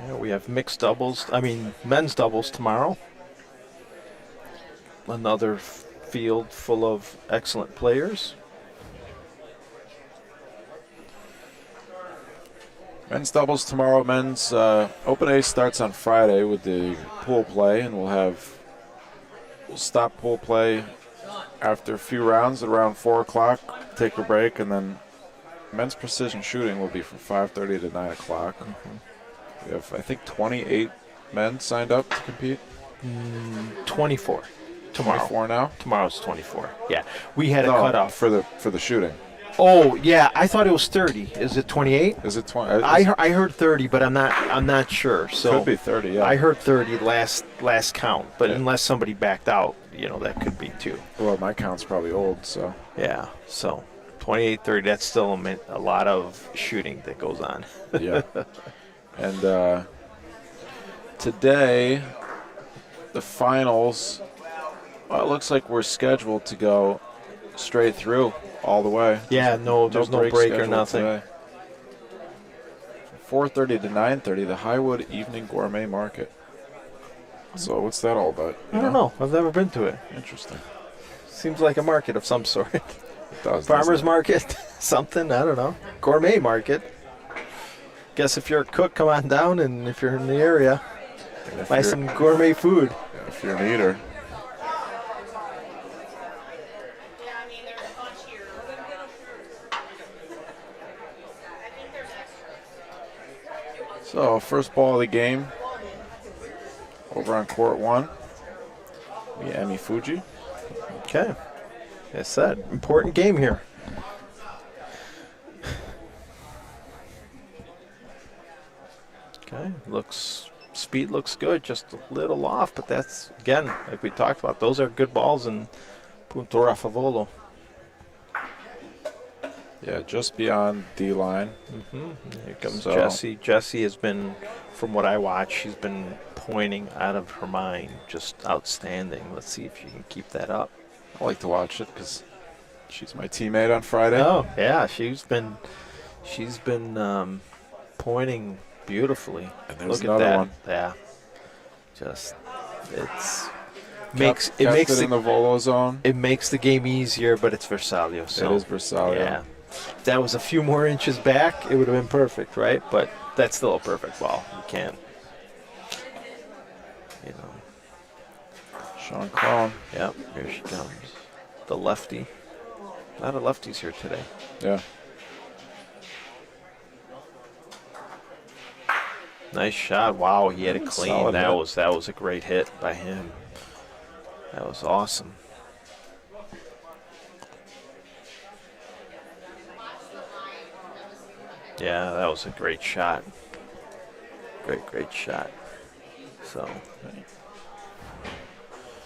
Yeah, we have men's doubles tomorrow. Another field full of excellent players. Men's doubles tomorrow. Men's Open A starts on Friday with the pool play, and we'll stop pool play after a few rounds at around 4 o'clock, take a break, and then men's precision shooting will be from 5:30 to 9 o'clock. We have, I think, 28 men signed up to compete. 24 tomorrow. 24 now? Tomorrow's 24. Yeah, we had a cutoff for the shooting. Oh yeah, I thought it was 30. Is it 28? Is it 20? I heard 30, but I'm not sure. So could be 30. Yeah, I heard 30 last count, but unless somebody backed out, that could be too. Well, my count's probably old, so yeah. So 28, 30. That's still a lot of shooting that goes on. Yeah. And today, the finals. Well, it looks like we're scheduled to go straight through all the way. Yeah, there's no break or nothing. Today. 4:30 to 9:30, the Highwood Evening Gourmet Market. So what's that all about? I don't know. I've never been to it. Interesting. Seems like a market of some sort. It does. Farmer's market, something, I don't know. Gourmet market. Guess if you're a cook, come on down, and if you're in the area, buy some gourmet food. Yeah, if you're an eater. So, first ball of the game over on court 1. Emmy Fuji. Okay. I said, important game here. Okay, speed looks good, just a little off, but that's, again, like we talked about, those are good balls in Punto Favolo. Yeah, just beyond D line. Here comes Jessie. Jessie has been, from what I watch, she's been pointing out of her mind, just outstanding. Let's see if she can keep that up. I like to watch it because she's my teammate on Friday. Oh, yeah, she's been pointing beautifully. And there's Look at another that. one. Yeah, just it Kept makes it in the Volo zone. It makes the game easier, but it's Versalio. So It is Versalio. yeah. If that was a few more inches back, it would have been perfect, right? But that's still a perfect ball. You can't, Sean Clone. Yep, here she comes. The lefty. A lot of lefties here today. Yeah. Nice shot. Wow, he had it clean. Solid That hit. was a great hit by him. That was awesome. Yeah, that was a great shot. Great shot. So,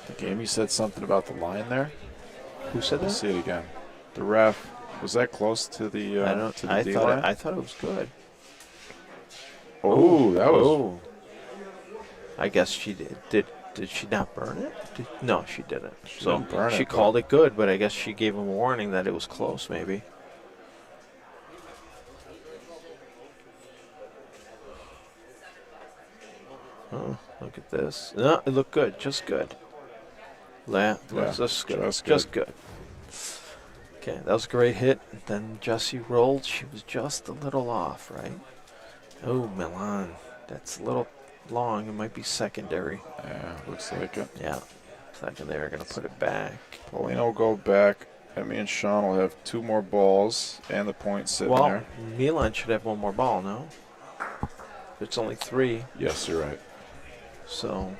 The game, you said something about the line there. who said Let's that? see it again. The ref, was that close to the to the D line? I thought it was good. Oh, that was. Oh. I guess she did. Did she not burn it? No, she didn't. So didn't burn she it, called it good, but I guess she gave him a warning that it was close, maybe. Oh, look at this. No, it looked good. Just good. Just good. Just good. Okay, that was a great hit. Then Jessie rolled. She was just a little off, right? Oh, Milan. That's a little long. It might be secondary. Yeah, looks like it. Yeah. Secondary. Going to put it back. Paulina will go back. Emmy and Sean will have 2 more balls and the point sitting Well, there. Milan should have 1 more ball, no? It's only 3. Yes, you're right. So,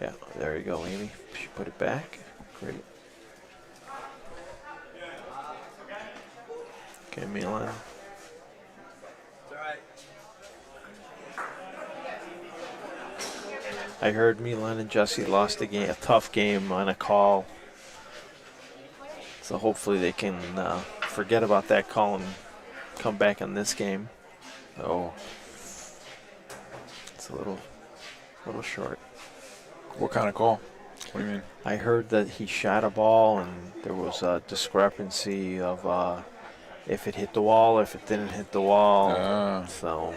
yeah, there you go, Amy. She put it back. Great. Okay, Milan. I heard Milan and Jessie lost a tough game on a call. So hopefully they can forget about that call and come back in this game. Oh, it's a little short. What kind of call? What do you mean? I heard that he shot a ball and there was a discrepancy of if it hit the wall, if it didn't hit the wall. So.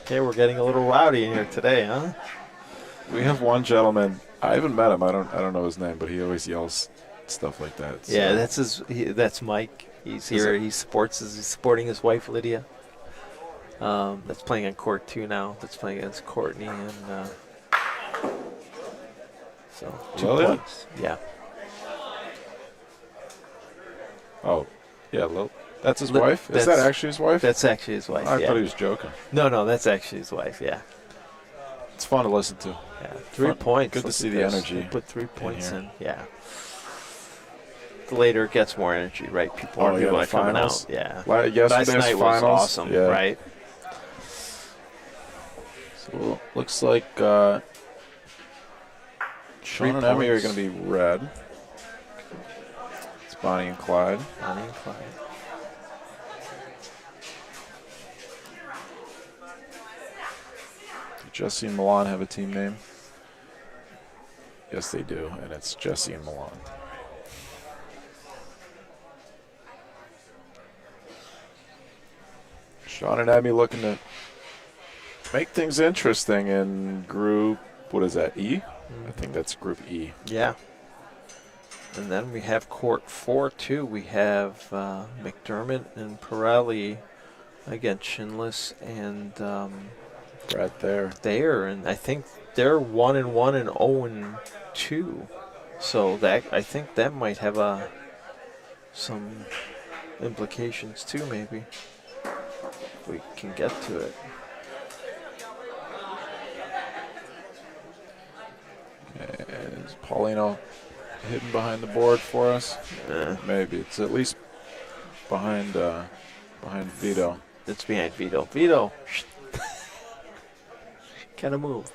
Okay, we're getting a little rowdy in here today, huh? We have one gentleman. I haven't met him. I don't know his name, but he always yells stuff like that. So. Yeah, that's Mike. He's here. He's supporting his wife Lydia. That's playing on court 2 now. That's playing against Courtney and so 2 Lilia? points. Yeah. Oh, yeah, Lil. That's his wife? Is that actually his wife? That's actually his wife. I yeah. thought he was joking. No, that's actually his wife. Yeah. It's fun to listen to. Yeah. 3 points. Good to Look see at the this. energy. They put 3 points here. in. Yeah. The later it gets more energy, right? People Oh, are yeah, the coming finals? out. Yeah. Yesterday's Last night was finals, awesome, yeah. right? So looks like Sean and Emmy are going to be red. It's Bonnie and Clyde. Bonnie and Clyde. Do Jesse and Milan have a team name? Yes, they do, and it's Jesse and Milan. Sean and Emmy looking to make things interesting in group, what is that, E? I think that's group E. Yeah. And then we have court 4 too. We have McDermott and Pirelli against Chinless and right there, and I think they're 1-1 and 0-2. So that I think that might have some implications too, maybe. if we can get to it. Is Paulino hidden behind the board for us? Maybe. It's at least behind Vito. It's behind Vito. Vito. Gotta move.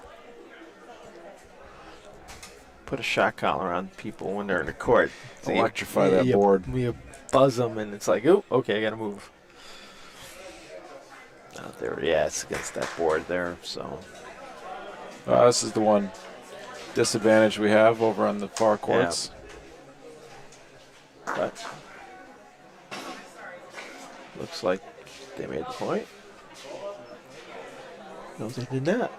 Put a shot collar on people when they're in the court. So Electrify that board. You buzz them, and it's like, oh, okay, I gotta move. Out there, yeah, it's against that board there. So This is the one disadvantage we have over on the far courts. Yeah. But looks like they made the point. No, they did not.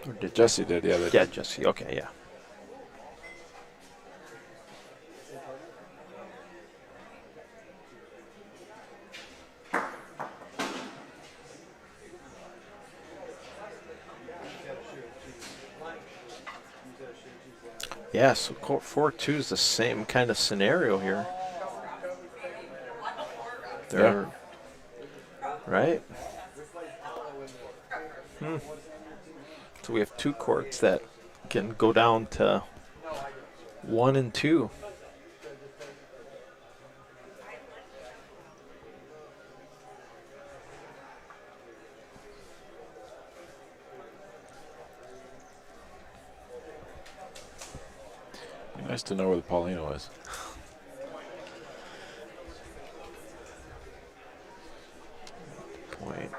Or did Jesse did, yeah. Yeah, Jesse. Okay, yeah. Yeah, so court 4-2 is the same kind of scenario here. They're right. So we have two courts that can go down to 1 and 2. Be nice to know where the Paulino is. Point.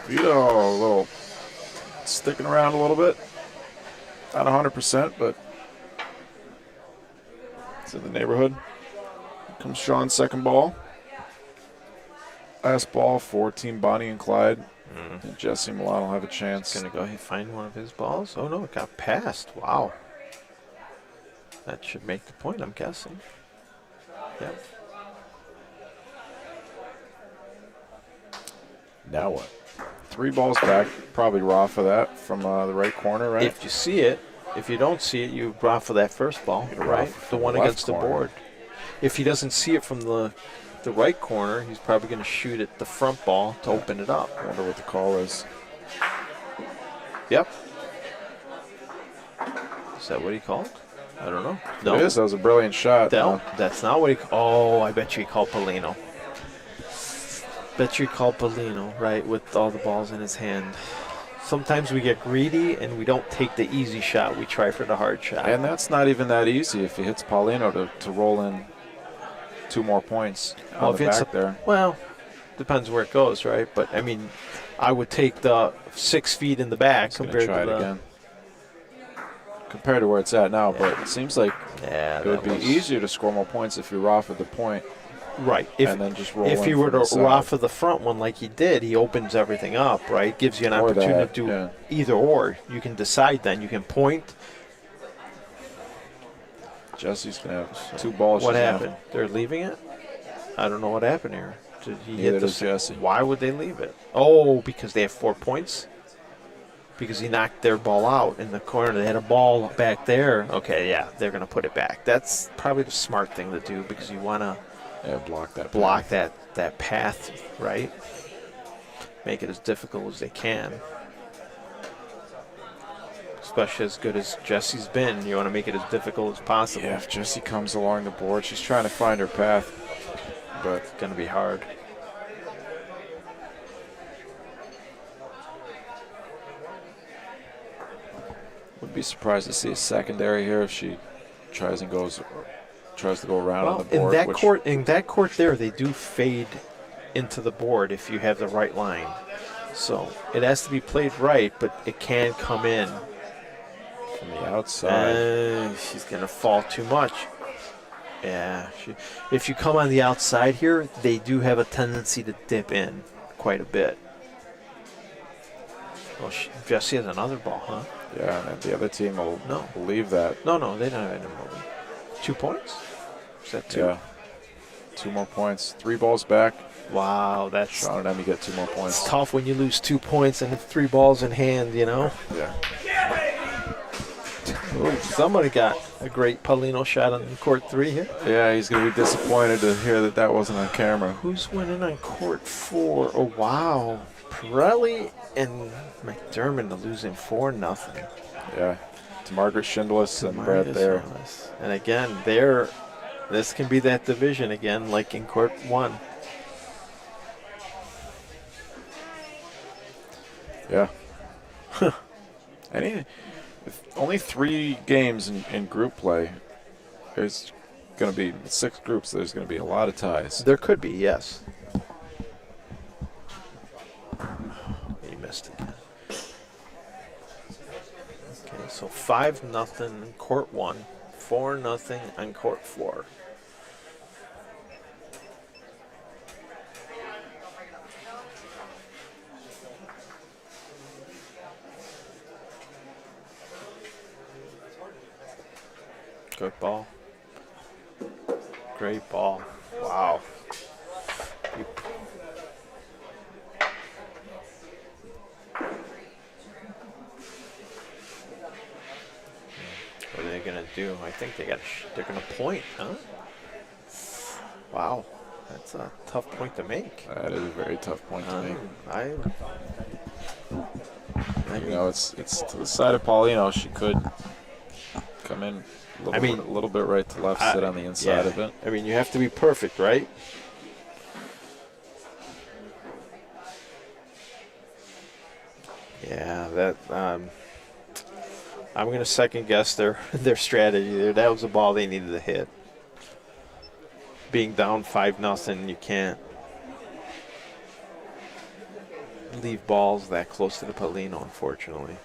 Vito, a little sticking around a little bit. Not 100%, but it's in the neighborhood. Here comes Sean's second ball. Last ball for Team Bonnie and Clyde. And Jesse Milan will have a chance. Going to go ahead and find one of his balls. Oh, no, it got passed. Wow. That should make the point, I'm guessing. Yep. Now what? 3 balls back. Probably raw for that from the right corner, right? If you see it, if you don't see it, you raw for that first ball, right? The one against the board. If he doesn't see it from the right corner, he's probably going to shoot at the front ball to open it up. I wonder what the call is. Yep. Is that what he called? I don't know. No. It is. That was a brilliant shot. No, that's not what he called. Oh, I bet you he called Paulino. Bet you he called Paulino, right, with all the balls in his hand. Sometimes we get greedy and we don't take the easy shot. We try for the hard shot. And that's not even that easy if he hits Paulino to roll in 2 more points on the back there. Well, depends where it goes, right? But, I mean, I would take the 6 feet in the back compared to again. Compared to where it's at now, but it seems like it would be easier to score more points if you raw for the point. Right. And then just roll if he were to raw for the front one like he did, he opens everything up, right? Gives you an opportunity to do either or. You can decide then. You can point. Jesse's going to have 2 balls. What happened? They're leaving it? I don't know what happened here. Did he hit the Jesse. Why would they leave it? Oh, because they have 4 points? Because he knocked their ball out in the corner. They had a ball back there. Okay, yeah, they're going to put it back. That's probably the smart thing to do because you want to block that path, right? Make it as difficult as they can. Especially as good as Jesse's been, you want to make it as difficult as possible. Yeah, if Jessie comes along the board, she's trying to find her path, but it's going to be hard. Would be surprised to see a secondary here if she tries to go around on the board. In that court there, they do fade into the board if you have the right line. So it has to be played right, but it can come in from the outside. She's going to fall too much. Yeah. If you come on the outside here, they do have a tendency to dip in quite a bit. Well, Jesse has another ball, huh? Yeah, and the other team will leave that. No, they don't have any more. 2 points? Is that 2? Yeah. 2 more points. 3 balls back. Wow, that's... Sean and Emmy get 2 more points. It's tough when you lose 2 points and have 3 balls in hand, you know? Yeah. Ooh, somebody got a great Paulino shot on court 3 here. Yeah, he's going to be disappointed to hear that that wasn't on camera. Who's winning on court 4? Oh, wow. Pirelli and McDermott are losing 4-0. Yeah, to Margaret Schindless and Brad Thayer. And again, this can be that division again, like in court 1. Yeah. Only 3 games in group play. There's going to be 6 groups. There's going to be a lot of ties. There could be, yes. He missed again. Okay, so 5-0 in court 1, 4-0 on court 4. Good ball. Great ball. Wow. What are they gonna do? I think they're gonna point, huh? Wow, that's a tough point to make. That is a very tough point to make. You know, it's to the side of Paulino. She could come in a little bit right to left, sit on the inside of it. I mean, you have to be perfect, right? Yeah, that. I'm going to second guess their strategy there. That was a ball they needed to hit. Being down 5-0, you can't leave balls that close to the Paulino, unfortunately.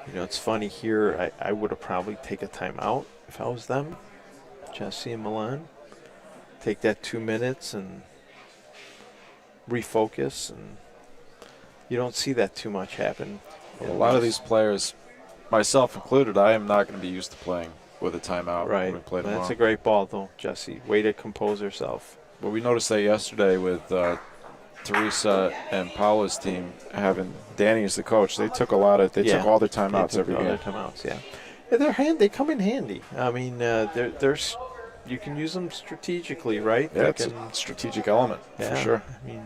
You know, it's funny here. I would have probably taken a timeout if I was them. Jesse and Milan. Take that 2 minutes and refocus. And you don't see that too much happen. A lot of these players, myself included, I am not going to be used to playing with a timeout. Right. When we play tomorrow. That's a great ball, though, Jesse. Way to compose herself. Well, we noticed that yesterday with Teresa and Paula's team having Danny as the coach. They took all their timeouts every game. All their timeouts, yeah. They come in handy. I mean, there's you can use them strategically, right? Yeah, it's a strategic element for sure. I mean,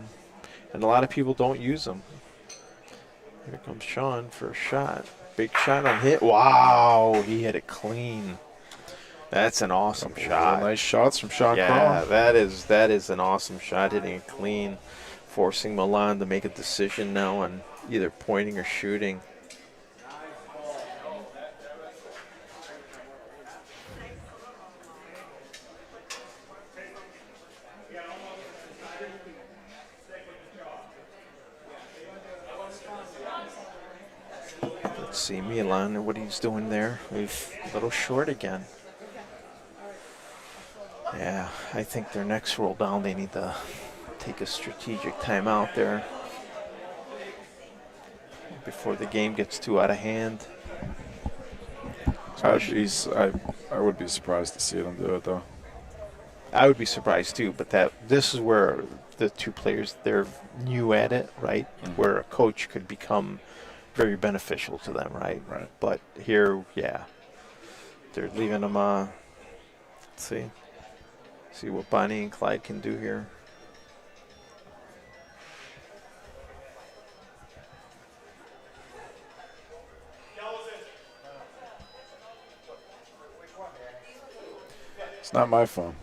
and a lot of people don't use them. Here comes Sean for a shot. Big shot on hit. Wow, he hit it clean. That's an awesome shot. Nice shots from Sean Yeah, Crawl. that is an awesome shot, hitting it clean, forcing Milan to make a decision now on either pointing or shooting. Let's see Milan and what he's doing there. He's a little short again. Yeah, I think their next roll down, they need to take a strategic timeout there before the game gets too out of hand. I would be surprised to see them do it, though. I would be surprised, too, but this is where the two players, they're new at it, right? Mm-hmm. Where a coach could become very beneficial to them, right? Right. But here, yeah, they're leaving them, let's see. See what Bonnie and Clyde can do here. It's not my phone.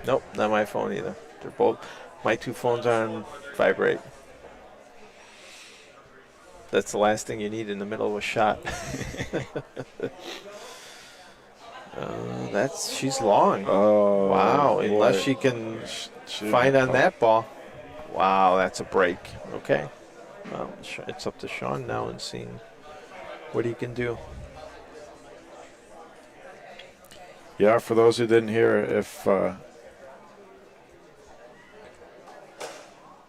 Nope, not my phone either. They're both, my two phones are on vibrate. That's the last thing you need in the middle of a shot. She's long. Oh, wow, unless she can find on that ball. Wow, that's a break. Okay. Well, it's up to Sean now and seeing what he can do. Yeah, for those who didn't hear, if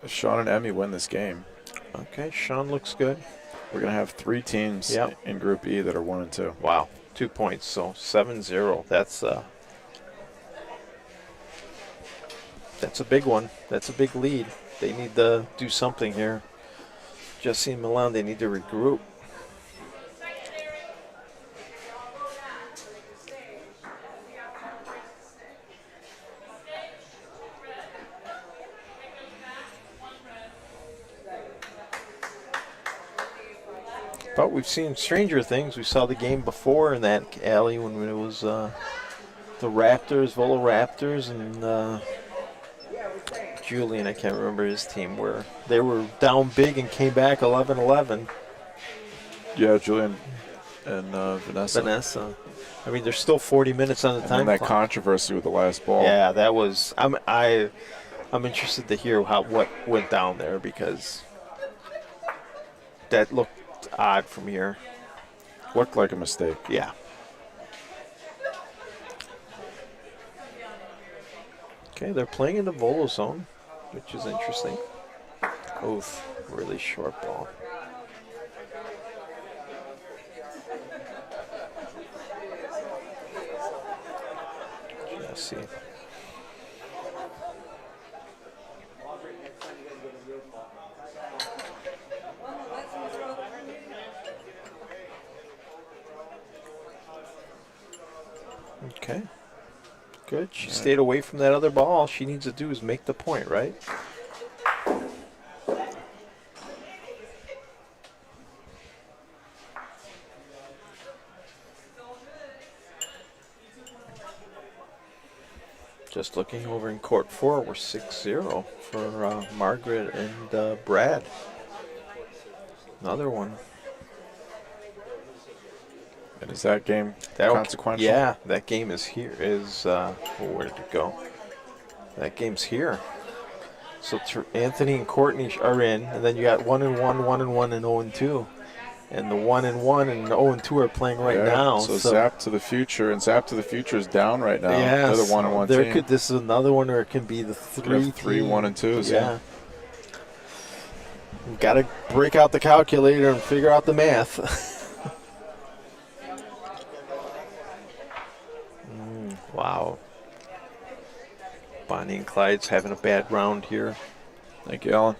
Sean and Emmy win this game. Okay, Sean looks good. We're going to have 3 teams in Group E that are 1 and 2. Wow, 2 points, so 7-0. That's a big one. That's a big lead. They need to do something here. Jesse and Milan, they need to regroup. But we've seen stranger things. We saw the game before in that alley when it was the Raptors, Volo Raptors, and Julian, I can't remember his team, where they were down big and came back 11-11. Yeah, Julian and Vanessa. I mean, there's still 40 minutes on the and time then that clock. controversy with the last ball. Yeah, that was. I'm interested to hear what went down there because that looked odd from here. Looked like a mistake. Yeah. Okay, they're playing in the Volo zone, which is interesting. Oof, really short ball. Jesse. Okay. Good. She stayed away from that other ball. All she needs to do is make the point, right? Just looking over in court 4, we're 6-0 for Margaret and Brad. Another one. And is that game consequential? Yeah, that game is here. Where did it go? That game's here. So Anthony and Courtney are in, and then you got 1-1, 1-1, and 0-2. And the 1-1 and 0-2 are playing right now. So Zap to the Future, and Zap to the Future is down right now. Yeah, they're the 1-1 team. This is another one where it can be the 3 1 and 2s. Yeah. We've got to break out the calculator and figure out the math. Wow. Bonnie and Clyde's having a bad round here. Thank you, Alan.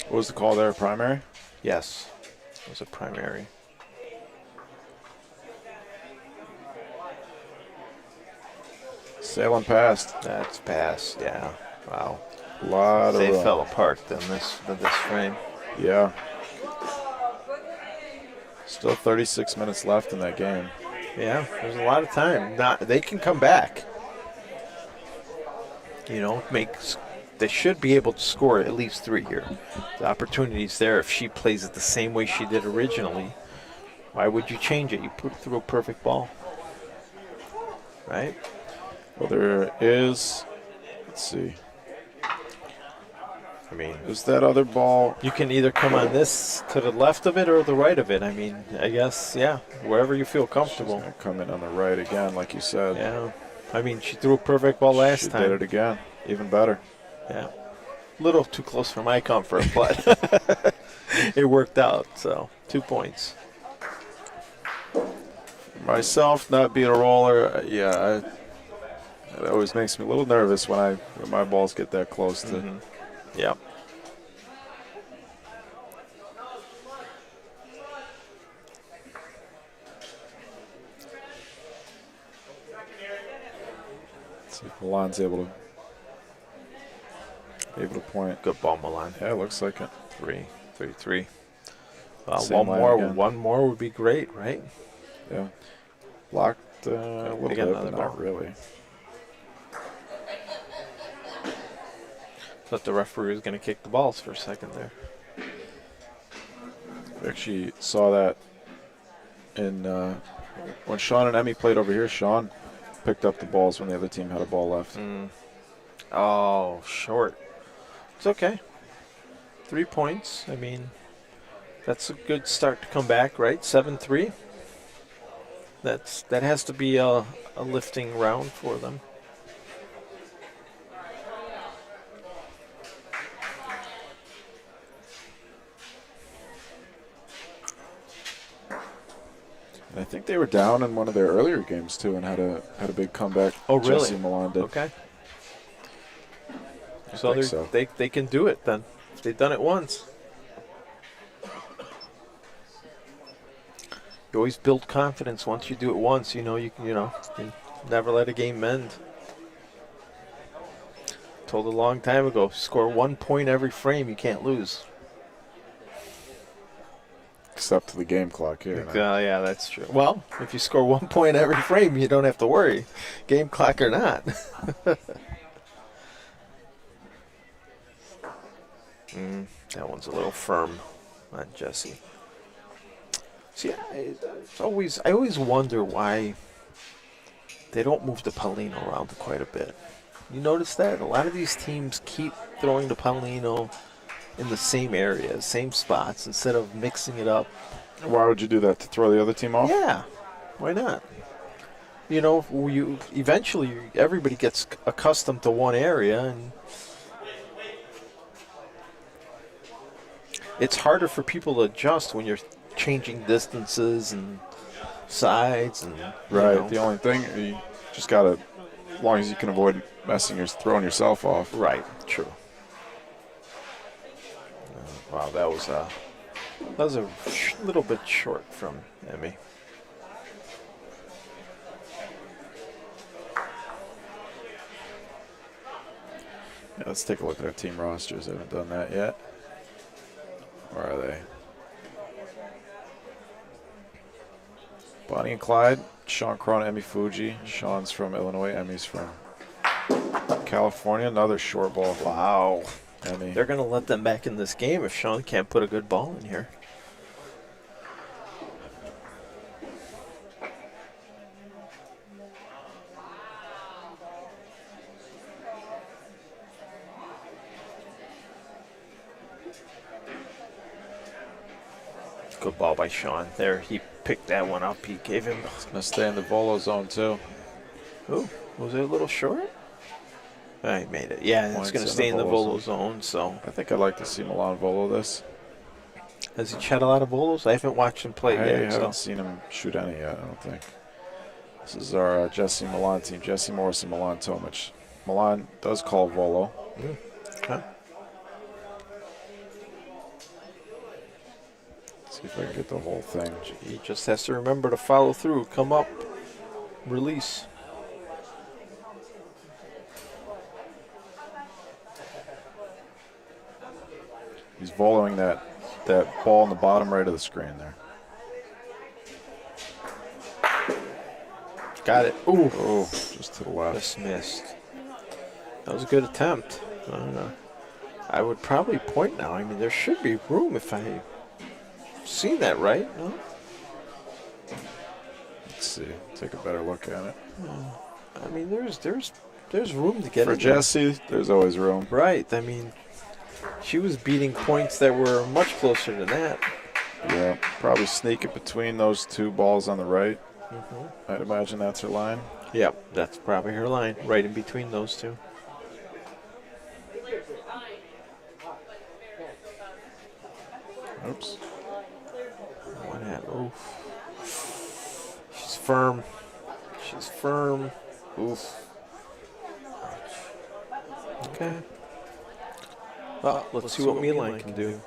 What was the call there, primary? Yes, it was a primary. Sailing past. That's past, yeah. Wow. A lot of They fell apart in this frame. Yeah. Still 36 minutes left in that game. Yeah, there's a lot of time. They can come back. You know, they should be able to score at least 3 here. The opportunity's there if she plays it the same way she did originally. Why would you change it? You put it through a perfect ball. Right? Well, there is, let's see. I mean, is that other ball? You can either come on this to the left of it or the right of it. I mean, I guess, yeah, wherever you feel comfortable. She's gonna come in on the right again, like you said. Yeah. I mean, she threw a perfect ball last time. She did it again. Even better. Yeah. A little too close for my comfort, but it worked out. So, 2 points. Myself, not being a roller, it always makes me a little nervous when my balls get that close to. Mm-hmm. Yep. Let's see if Milan's able to point. Good ball, Milan. Yeah, it looks like it. 3-3. One more would be great, right? Yeah. Blocked a little bit, but not really. Thought the referee was going to kick the balls for a second there. We actually saw that in when Sean and Emmy played over here. Sean picked up the balls when the other team had a ball left. Oh, short. It's okay. 3 points. I mean, that's a good start to come back, right? 7-3. That has to be a lifting round for them. I think they were down in one of their earlier games too, and had a big comeback. Oh, really? Jesse Milan did. Okay. I So, think so. they can do it then. If they've done it once. You always build confidence. Once you do it once, you can never let a game mend. Told a long time ago, score 1 point every frame, you can't lose. Except to the game clock here. Yeah, that's true. Well, if you score 1 point every frame, you don't have to worry, game clock or not. That one's a little firm on Jesse. See, I always wonder why they don't move the Paulino around quite a bit. You notice that? A lot of these teams keep throwing the Paulino in the same areas, same spots, instead of mixing it up. Why would you do that? To throw the other team off? Yeah, why not? Eventually everybody gets accustomed to one area, and it's harder for people to adjust when you're changing distances and sides and right. The only thing you just gotta, as long as you can avoid throwing yourself off. Right. True. Wow, that was a little bit short from Emmy. Yeah, let's take a look at our team rosters. I haven't done that yet. Where are they? Bonnie and Clyde, Sean Cron, Emmy Fuji. Sean's from Illinois, Emmy's from California. Another short ball. Wow. Emmy. They're going to let them back in this game if Sean can't put a good ball in here. Good ball by Sean. There, he picked that one up. He gave him. It's going to stay in the volo zone, too. Ooh, was it a little short? I made it. Yeah, it's going to stay in the volo zone, so. I think I'd like to see Milan volo this. Has he shot a lot of volos? I haven't watched him play yet. I haven't seen him shoot any yet, I don't think. This is our Jesse Milan team. Jesse Morrison, Milan Tomic. Milan does call volo. Okay. See if I can get the whole thing. He just has to remember to follow through, come up, release. He's voloing that ball in the bottom right of the screen there. Got it. Ooh. Oh, just to the left. Just missed. That was a good attempt. I would probably point now. I mean, there should be room if I seen that right. No? Let's see. Take a better look at it. I mean, there's room to get for in Jesse. There. There's always room. Right. I mean, she was beating points that were much closer than that. Yeah, probably sneak it between those two balls on the right. I'd imagine that's her line. Yep, that's probably her line, right in between those two. Oops. What happened? Oof. She's firm. She's firm. Oof. Okay. Well, let's see what Milan can do.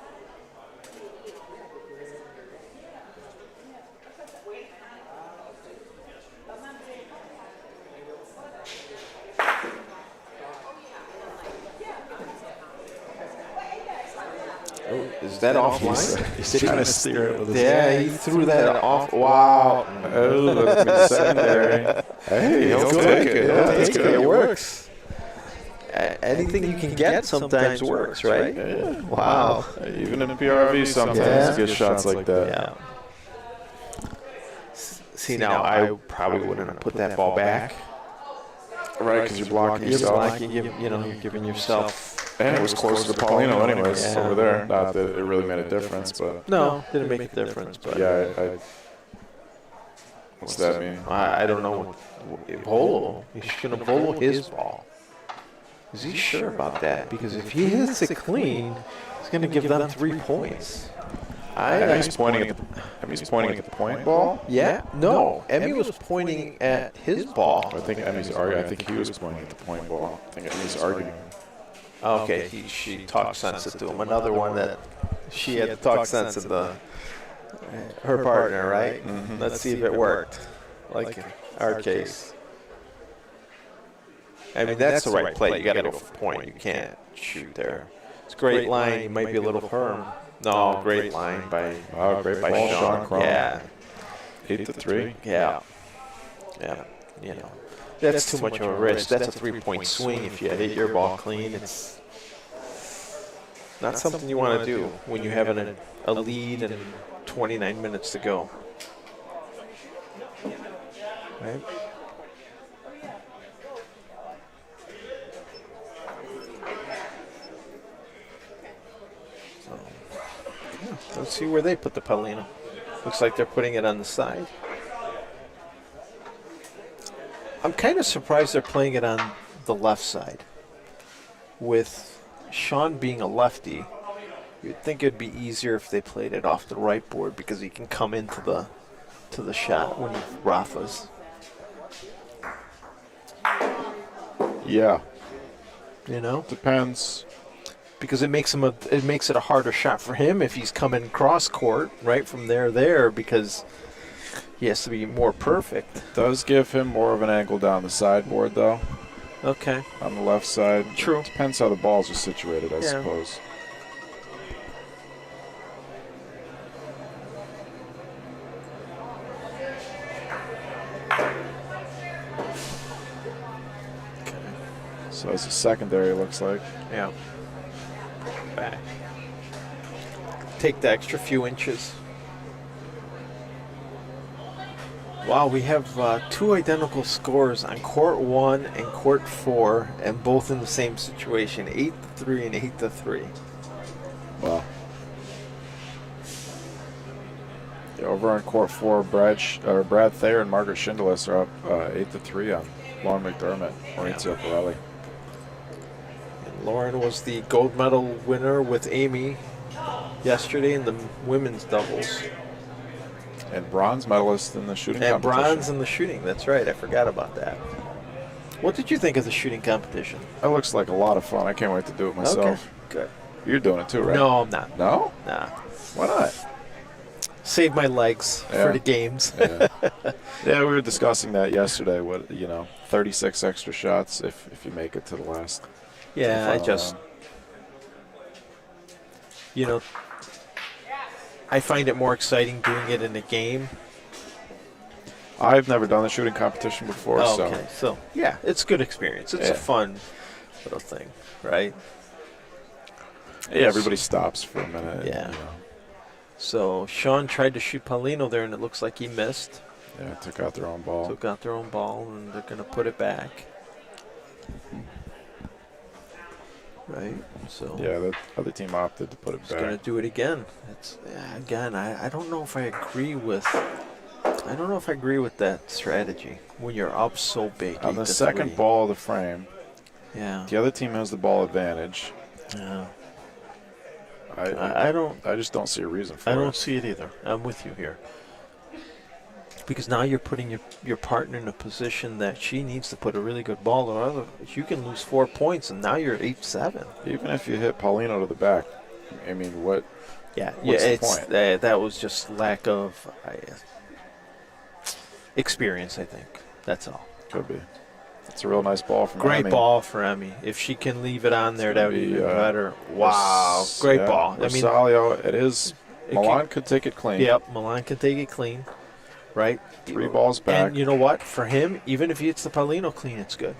Oh, is that offline? He's trying to steer it with his he threw that off. Wow. Oh, that's been secondary. Hey, he'll take it. Yeah, that's good. It works. Anything you can get sometimes works, right? Yeah. Wow. Even in PRV, sometimes you get shots like that. Yeah. See, now I probably wouldn't have put that ball back. Right, because you're blocking yourself. You're giving yourself. And it was closer to Paulino anyways over there. Not that it really made a difference, but. No, didn't make a difference. But yeah, what's that mean? I don't know. Volo. He's going to volo his ball. Is he sure about that? Because if he hits it clean, he's going to give them 3 points. Emmy's pointing at the point ball. Yeah, no. Emmy was pointing at his ball. I think Emmy's arguing. I think he was pointing at the point ball. I think Emmy's arguing. Okay, she talked sense to him. Another one that she had to talk sense to her partner, right? Mm-hmm. Let's see if it worked. Like in our case. I mean, that's the right play. You got to go for point. You can't shoot there. It's a great line. You might be a little firm. No, great line by Sean. Sean. Yeah. 8-3. Yeah. You know, that's too much of a risk. That's a 3-point swing if you hit your ball clean. It's not something you want to do when you have a lead and 29 minutes to go. Right? So, yeah, let's see where they put the Paulino. Looks like they're putting it on the side. I'm kind of surprised they're playing it on the left side. With Sean being a lefty, you'd think it'd be easier if they played it off the right board because he can come into the shot when he Rafa's. Yeah. You know? Depends. Because it makes it a harder shot for him if he's coming cross court, right, from there, because he has to be more perfect. Does give him more of an angle down the sideboard, though. Okay. On the left side. True. Depends how the balls are situated, I suppose. Okay. So as a secondary, looks like. Yeah. Back. Take the extra few inches. Wow, we have two identical scores on court 1 and court 4, and both in the same situation, 8-3 and 8-3. Wow. Yeah, over on court 4, Brad Thayer and Margaret Schindelis are up 8-3 on Lauren McDermott, Maurizio Pirelli. And Lauren was the gold medal winner with Amy yesterday in the women's doubles. And bronze medalist in the shooting competition. And bronze in the shooting, that's right. I forgot about that. What did you think of the shooting competition? That looks like a lot of fun. I can't wait to do it myself. Okay, good. You're doing it too, right? No, I'm not. No? Nah. Why not? Save my legs for the games. Yeah. Yeah, we were discussing that yesterday. 36 extra shots if you make it to the last. Yeah, I find it more exciting doing it in a game. I've never done the shooting competition before, so yeah, it's a good experience. It's a fun little thing, right? Yeah, everybody stops for a minute. Yeah. So Sean tried to shoot Paulino there, and it looks like he missed. Yeah, took out their own ball. And they're going to put it back. Right, so yeah, the other team opted to put it back. Going to do it again. I don't know if I agree with. I don't know if I agree with that strategy when you're up so big. On the second ball of the frame. Yeah. The other team has the ball advantage. Yeah. I just don't see a reason for it. I don't see it either. I'm with you here. Because now you're putting your partner in a position that she needs to put a really good ball, or otherwise you can lose 4 points, and now you're 8-7. Even if you hit Paulino to the back, I mean, what's the point? That was just lack of experience, I think. That's all. Could be. It's a real nice ball from Great Emmy. ball for Emmy. If she can leave it on there, that would be even better. Wow. Great ball. Rosalio, it is. Milan could take it clean. Yep, Milan could take it clean. Right? 3 balls back. And you know what? For him, even if he hits the Paulino clean, it's good.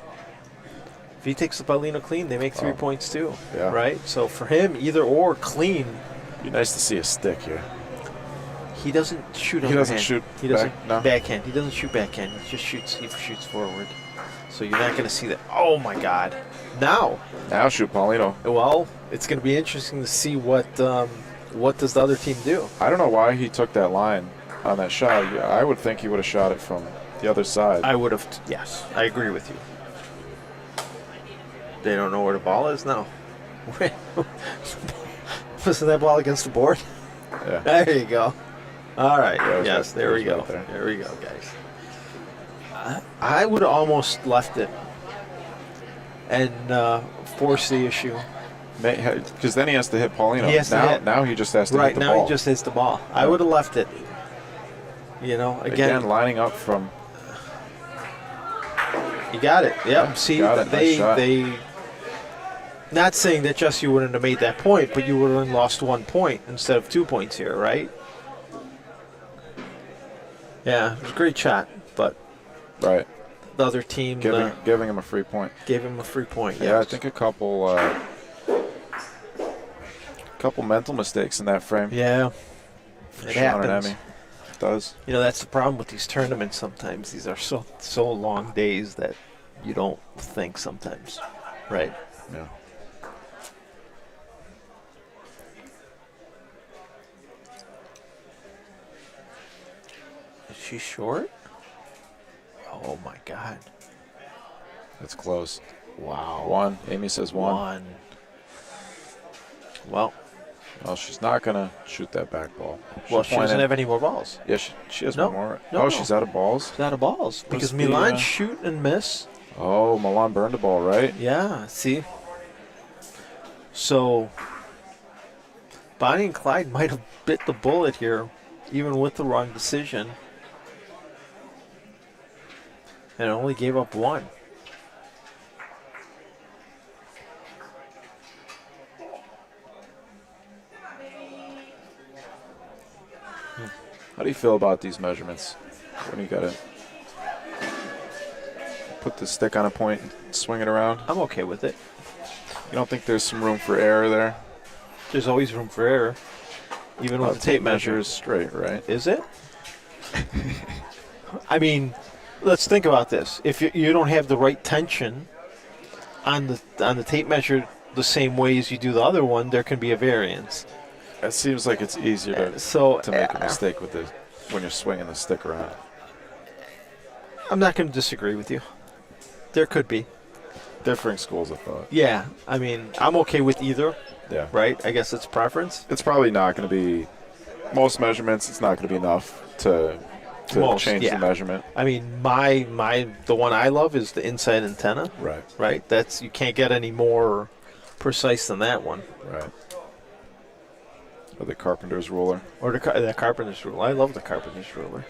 If he takes the Paulino clean, they make 3 points too. Yeah. Right? So for him, either or clean. Be nice to see a stick here. He doesn't shoot He doesn't shoot He doesn't backhand. He doesn't shoot backhand. He shoots forward. So you're not going to see that. Oh my God! Now shoot Paulino. Well, it's going to be interesting to see what does the other team do. I don't know why he took that line on that shot. I would think he would have shot it from the other side. I would have. Yes, I agree with you. They don't know where the ball is now. Wasn't that ball against the board? Yeah. There you go. All right. Yeah, Yes, there we go. right there. There we go, guys. I would have almost left it and force the issue. Because then he has to hit Paulino. He has to hit. Now he just has to hit Right the now, ball. he just hits the ball. I would have left it. You know, again, lining up from. you got it. Yep. See, Got it. Nice shot. they. Not saying that just you wouldn't have made that point, but you would have lost 1 point instead of 2 points here, right? Yeah, it was a great shot, but Right. the other team Giving him a free point. gave him a free point. Yeah, I yes. think a couple mental mistakes in that frame. Yeah, For it Sean happens. and Emmy. It does. You know, that's the problem with these tournaments sometimes. These are so long days that you don't think sometimes. Right. Yeah. Is she short? Oh, my God. It's close. Wow. One. Amy says one. One. Well, Well, she's not going to shoot that back ball. well, she doesn't have any more balls. Yeah, she has No. one more. No, Oh, no. she's out of balls? She's out of balls because the, Milan uh, shoot and miss. Oh, Milan burned the ball, right? Yeah, see? So, Bonnie and Clyde might have bit the bullet here, even with the wrong decision. And only gave up one. How do you feel about these measurements when you got to put the stick on a point and swing it around? I'm okay with it. You don't think there's some room for error there? There's always room for error, even with the tape measure. is straight, right? Is it? I mean, let's think about this. If you don't have the right tension on the tape measure the same way as you do the other one, there can be a variance. It seems like it's easier to make a mistake with when you're swinging the stick around. I'm not going to disagree with you. There could be. Differing schools of thought. Yeah, I mean, I'm okay with either. Yeah. Right? I guess it's preference. It's probably not going to be, most measurements, it's not going to be enough to change the measurement. I mean, the one I love is the inside antenna. Right. Right? That's, you can't get any more precise than that one. Right. Or the carpenter's ruler. Or the carpenter's ruler. I love the carpenter's ruler.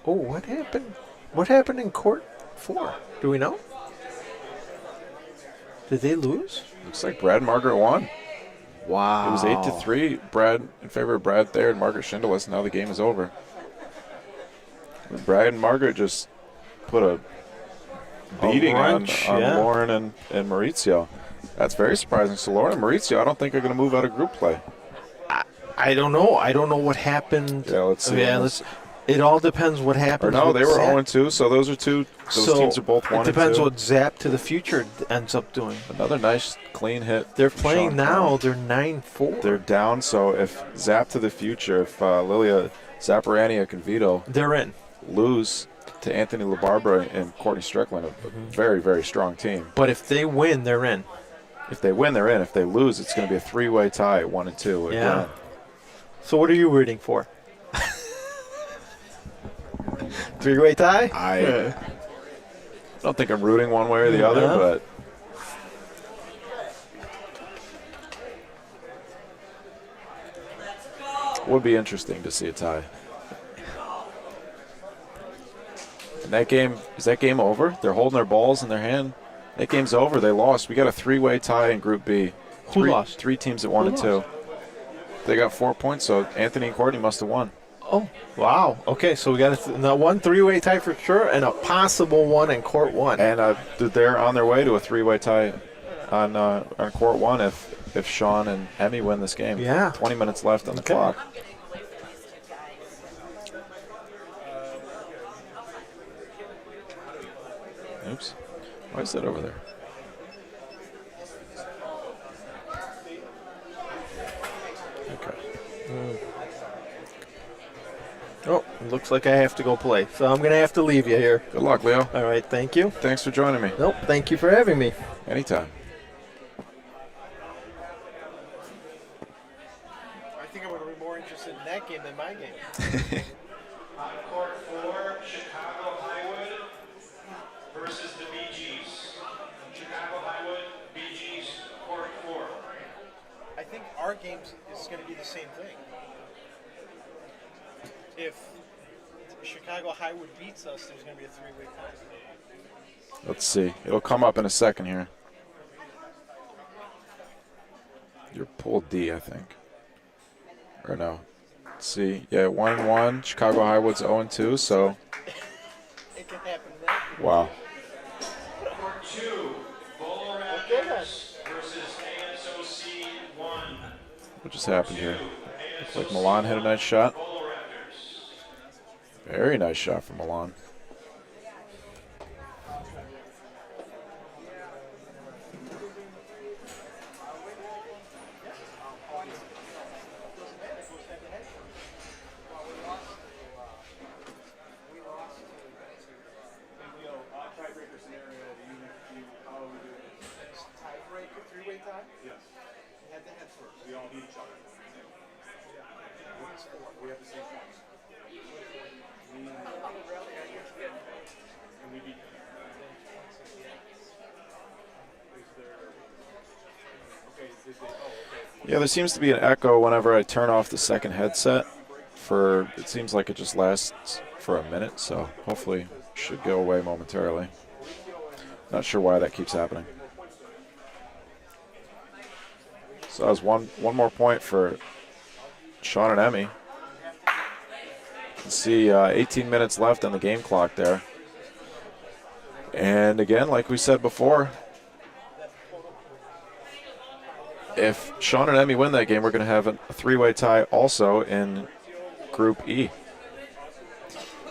Oh, what happened? What happened in court 4? Do we know? Did they lose? Looks like Brad and Margaret won. Wow. It was 8-3. Brad in favor of Brad Thayer and Margaret Schindewis. Now the game is over. Brad and Margaret just put a beating on Lauren and Maurizio. That's very surprising. So Lauren and Maurizio, I don't think are going to move out of group play. I don't know. I don't know what happened. Yeah, let's see. Yeah, it all depends what happens. Or no, they were Zap. 0-2, so those are two. Those teams are both 1-2. It depends what Zap to the Future ends up doing. Another nice, clean hit. They're playing now. They're 9-4. They're down, so if Zap to the Future, if Lilia Zaparania can veto, they're in. Lose to Anthony LaBarbera and Courtney Strickland, a very, very strong team. But if they win, they're in. If they win, they're in. If they lose, it's going to be a 3-way tie, 1-2. Yeah. So what are you rooting for? 3-way tie? I don't think I'm rooting one way or the other, but it would be interesting to see a tie. And that game, is that game over? They're holding their balls in their hand. That game's over. They lost. We got a 3-way tie in Group B. Who lost? 3 teams at 1 and 2. They got 4 points, so Anthony and Courtney must have won. Oh, wow. Okay, so we got one 3-way tie for sure and a possible one in Court 1. And they're on their way to a 3-way tie on Court 1 if Sean and Emmy win this game. Yeah. 20 minutes left on the clock. Oops. Why is that over there? Okay. Oh, looks like I have to go play. So I'm going to have to leave you here. Good luck, Leo. All right, thank you. Thanks for joining me. Nope, thank you for having me. Anytime. On court 4, Chicago Highwood versus the Bee Gees. Chicago Highwood, Bee Gees, court 4. I think our game is going to be the same thing. If Chicago Highwood beats us, there's going to be a three-way tie. Let's see. It'll come up in a second here. You're pool D, I think. Or no. Let's see. Yeah, 1-1. Chicago Highwood's 0-2, so. It can happen then. Wow. Court 2, Bolo Raptors versus ASOC 1. What just happened here? Looks like Milan hit a nice shot. Bolo Raptors. Very nice shot from Milan. Yeah, there seems to be an echo whenever I turn off the second headset. It seems like it just lasts for a minute, so hopefully should go away momentarily. Not sure why that keeps happening. So that was one more point for Sean and Emmy. You can see 18 minutes left on the game clock there. And again, like we said before, if Sean and Emmy win that game, we're going to have a three-way tie also in Group E.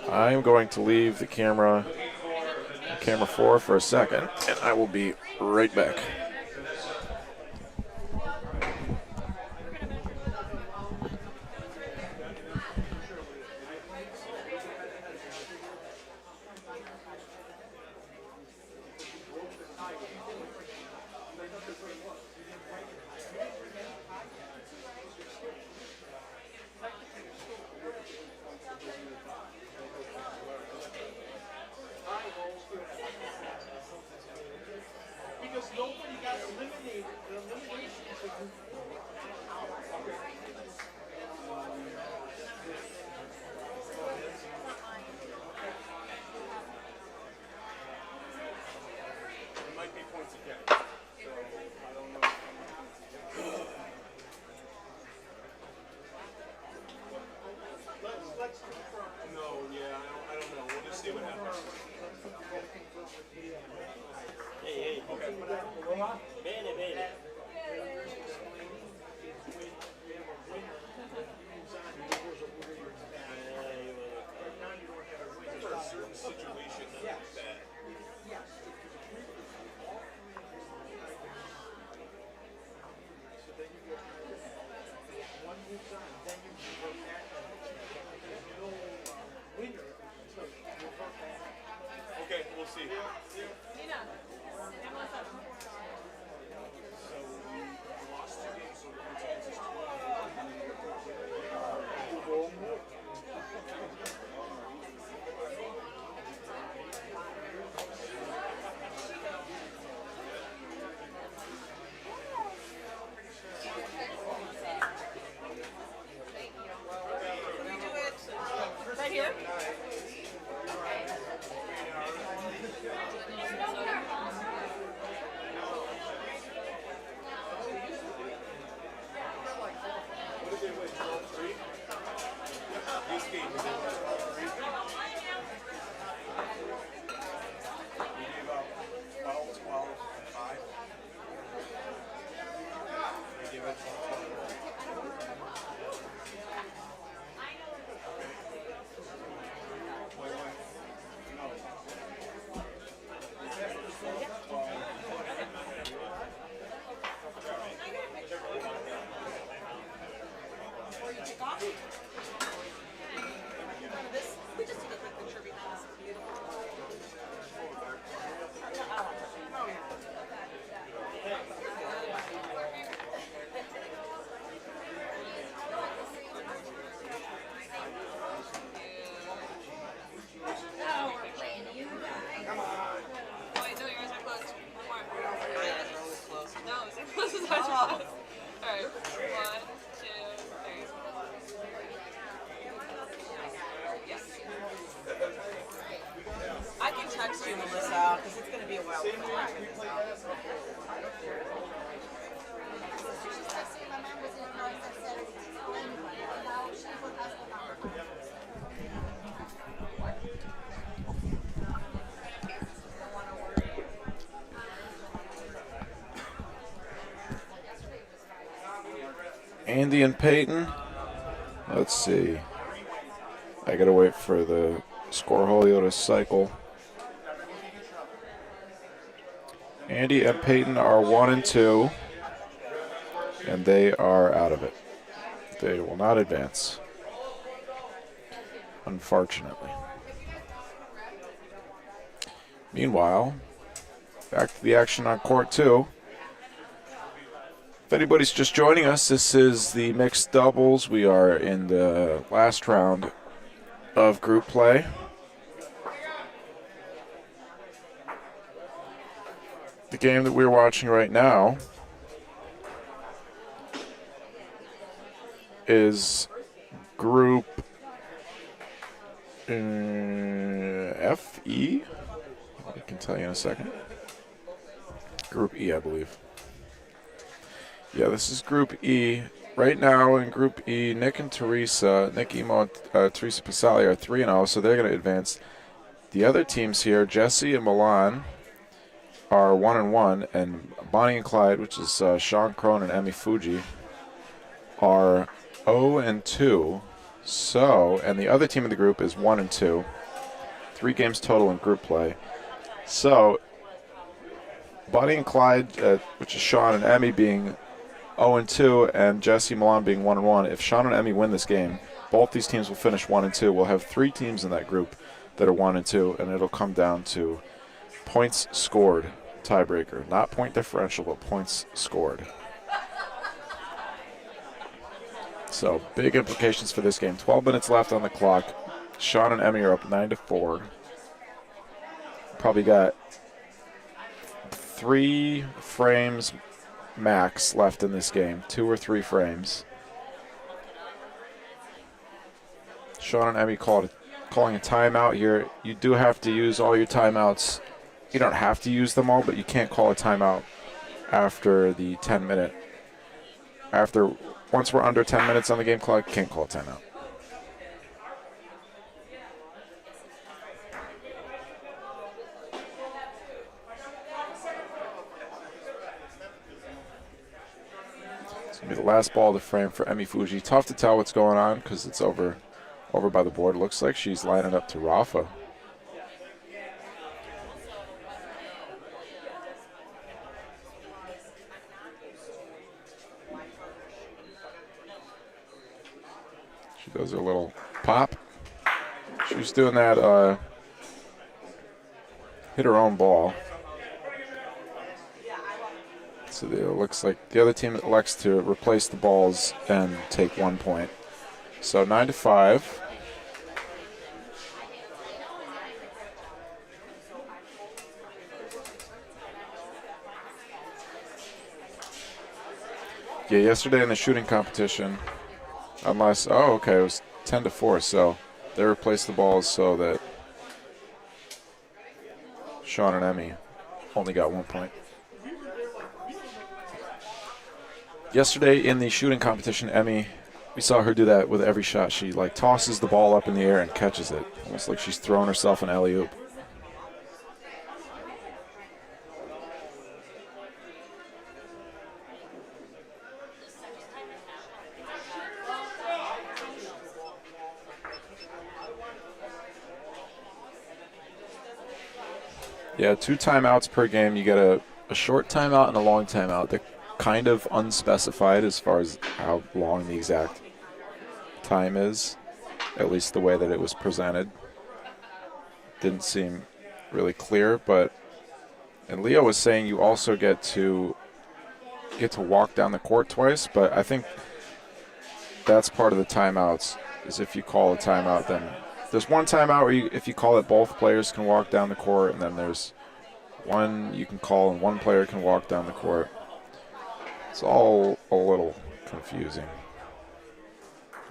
I'm going to leave the camera 4 for a second, and I will be right back. Okay, we'll see. Right here? Melissa out because it's going to be a while before I get this out. Andy and Peyton. Let's see. I gotta wait for the scoreholio to cycle. Andy and Peyton are 1 and 2, and they are out of it. They will not advance, unfortunately. Meanwhile, back to the action on court 2. If anybody's just joining us, this is the mixed doubles. We are in the last round of group play. The game that we're watching right now is Group F-E? I can tell you in a second. Group E, I believe. Yeah, this is Group E. Right now in Group E, Nick and Teresa, Nick Emo and Teresa Pasali are 3-0, so they're going to advance. The other teams here, Jesse and Milan, are 1-1, and Bonnie and Clyde, which is Sean Crone and Emmy Fuji, are 0-2. So, and the other team in the group is 1-2. 3 games total in group play. So, Bonnie and Clyde, which is Sean and Emmy, being 0-2, and Jesse Milan being 1-1. If Sean and Emmy win this game, both these teams will finish 1-2. We'll have 3 teams in that group that are 1-2, and it'll come down to points scored tiebreaker. Not point differential, but points scored. So, big implications for this game. 12 minutes left on the clock. Sean and Emmy are up 9-4. Probably got 3 frames max left in this game. 2 or 3 frames. Sean and Emmy calling a timeout here. You do have to use all your timeouts. You don't have to use them all, but you can't call a timeout after the 10-minute. Once we're under 10 minutes on the game clock, you can't call a timeout. It's going to be the last ball of the frame for Emmy Fuji. Tough to tell what's going on because it's over by the board. It looks like she's lining up to Rafa. She does her little pop. She was doing that, hit her own ball. So it looks like the other team elects to replace the balls and take 1 point. So 9-5. Yeah, yesterday in the shooting competition, it was 10-4, so they replaced the balls so that Sean and Emmy only got 1 point. Yesterday in the shooting competition, Emmy, we saw her do that with every shot. She tosses the ball up in the air and catches it, almost like she's throwing herself an alley-oop. Yeah, 2 timeouts per game. You get a short timeout and a long timeout. They're kind of unspecified as far as how long the exact time is, at least the way that it was presented. Didn't seem really clear, and Leo was saying you also get to walk down the court twice, but I think that's part of the timeouts, is if you call a timeout, then there's one timeout where if you call it, both players can walk down the court, and then there's one you can call and one player can walk down the court. It's all a little confusing.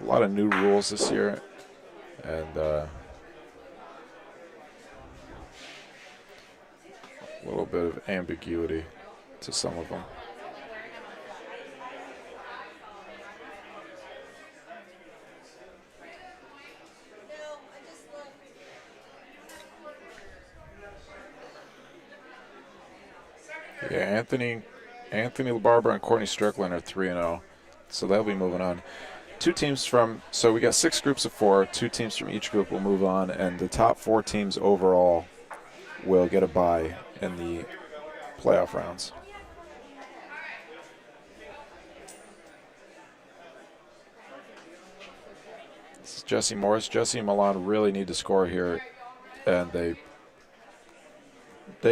A lot of new rules this year, and A little bit of ambiguity to some of them. Yeah, Anthony LaBarbera and Courtney Strickland are 3-0, so they'll be moving on. So we got 6 groups of 4. 2 teams from each group will move on, and the top 4 teams overall will get a bye in the playoff rounds. This is Jesse Morris. Jesse and Milan really need to score here, and they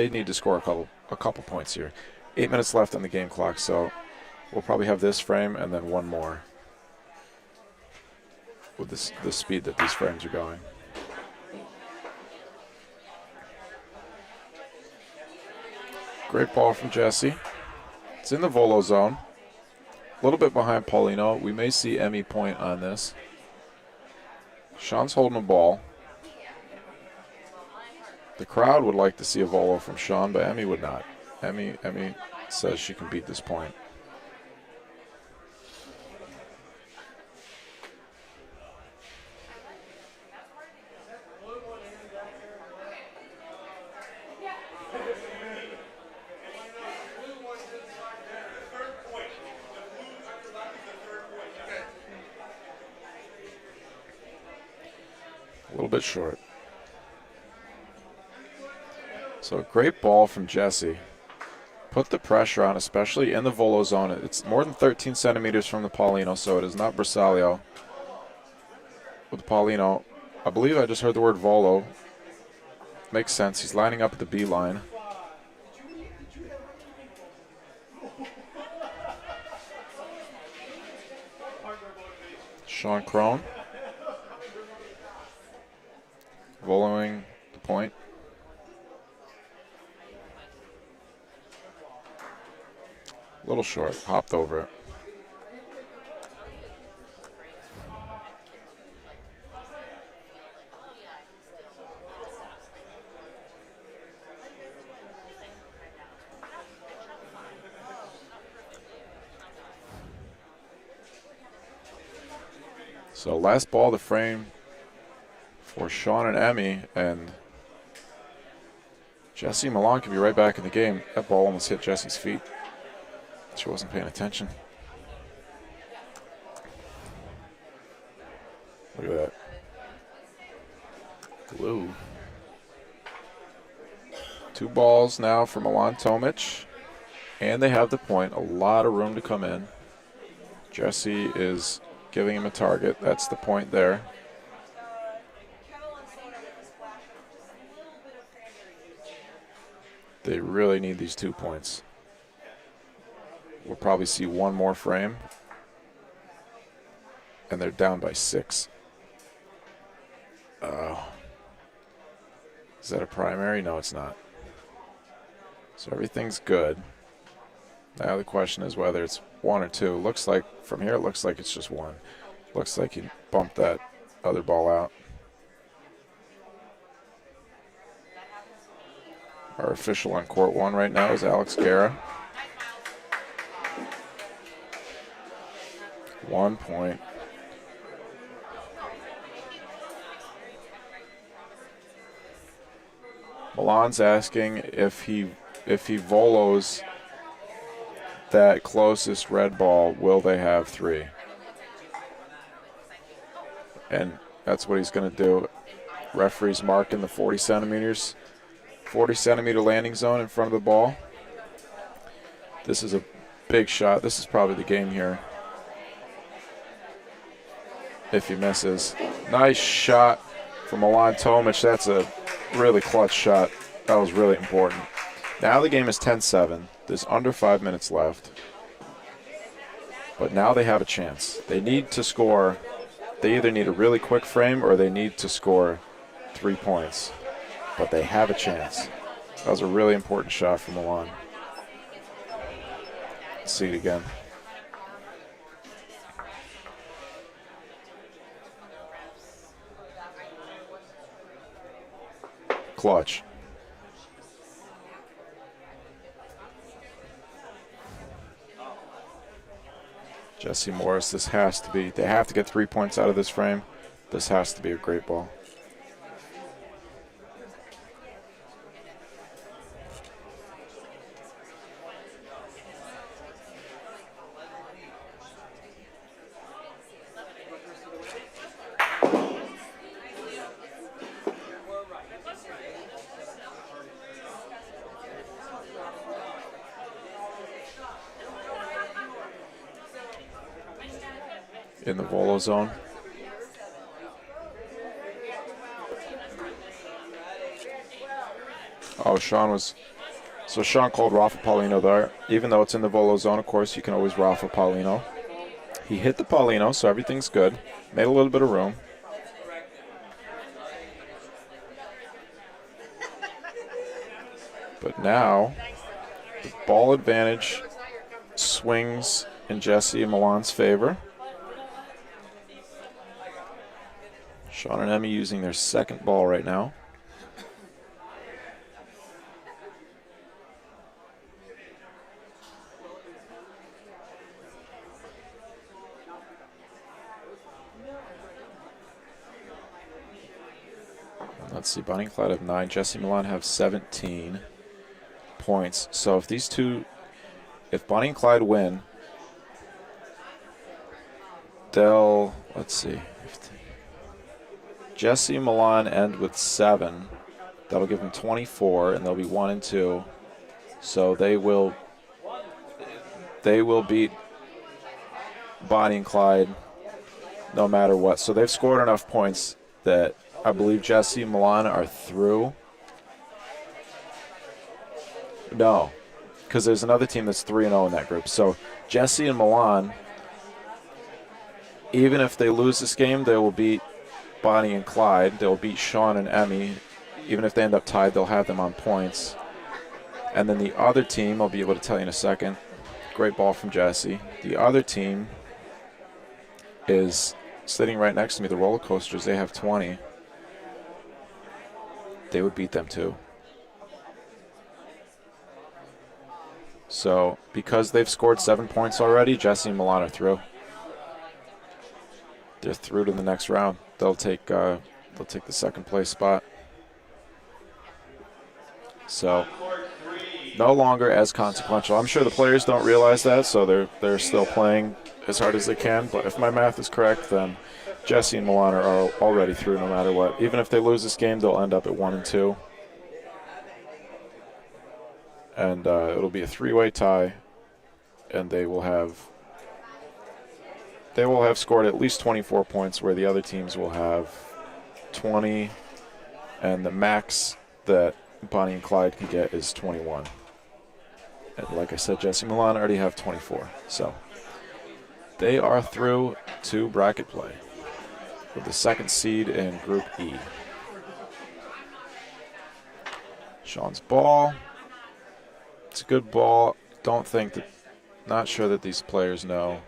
need to score a couple points here. 8 minutes left on the game clock, so we'll probably have this frame and then one more with the speed that these frames are going. Great ball from Jesse. It's in the volo zone. A little bit behind Paulino. We may see Emmy point on this. Sean's holding the ball. The crowd would like to see a volo from Sean, but Emmy would not. Emmy says she can beat this point. A little bit short. So a great ball from Jesse. Put the pressure on, especially in the volo zone. It's more than 13 centimeters from the Paulino, so it is not Bersaglio. With Paulino, I believe I just heard the word volo. Makes sense. He's lining up at the B line. Sean Crone. Voloing the point. A little short, hopped over it. So last ball of the frame for Sean and Emmy, and Jesse Milan could be right back in the game. That ball almost hit Jesse's feet. She wasn't paying attention. Look at that. Glue. 2 balls now for Milan Tomic. And they have the point. A lot of room to come in. Jesse is giving him a target. That's the point there. They really need these 2 points. We'll probably see one more frame. And they're down by 6. Is that a primary? No, it's not. So everything's good. Now the question is whether it's 1 or 2. Looks like, from here, it looks like it's just 1. Looks like he bumped that other ball out. Our official on court 1 right now is Alex Guerra. 1 point. Milan's asking if he volos that closest red ball, will they have 3? And that's what he's going to do. Referee's marking the 40 centimeter landing zone in front of the ball. This is a big shot. This is probably the game here. If he misses. Nice shot from Milan Tomic. That's a really clutch shot. That was really important. Now the game is 10-7. There's under 5 minutes left. But now they have a chance. They need to score. They either need a really quick frame or they need to score 3 points. But they have a chance. That was a really important shot from Milan. Let's see it again. Clutch. Jesse Morris, this has to be, they have to get 3 points out of this frame. This has to be a great ball. In the volo zone. Oh, Sean called Rafa Paulino there. Even though it's in the volo zone, of course, you can always Rafa Paulino. He hit the Paulino, so everything's good. Made a little bit of room. But now, the ball advantage swings in Jesse and Milan's favor. Sean and Emmy using their second ball right now. Let's see, Bonnie and Clyde have 9. Jesse and Milan have 17 points. So if Bonnie and Clyde win, they'll, let's see. Jesse and Milan end with 7. That'll give them 24, and they'll be 1 and 2. So they will beat Bonnie and Clyde no matter what. So they've scored enough points that I believe Jesse and Milan are through. No, because there's another team that's 3-0 in that group. So Jesse and Milan, even if they lose this game, they will beat Bonnie and Clyde. They'll beat Sean and Emmy. Even if they end up tied, they'll have them on points. And then the other team, I'll be able to tell you in a second. Great ball from Jesse. The other team is sitting right next to me, the roller coasters. They have 20. They would beat them too. So because they've scored 7 points already, Jesse and Milan are through. They're through to the next round. They'll take the second place spot. So no longer as consequential. I'm sure the players don't realize that, so they're still playing as hard as they can. But if my math is correct, then Jesse and Milan are already through no matter what. Even if they lose this game, they'll end up at 1 and 2. And it'll be a 3-way tie, and they will have scored at least 24 points, where the other teams will have 20, and the max that Bonnie and Clyde can get is 21. And like I said, Jesse and Milan already have 24. So they are through to bracket play with the second seed in Group E. Sean's ball. It's a good ball. Not sure that these players know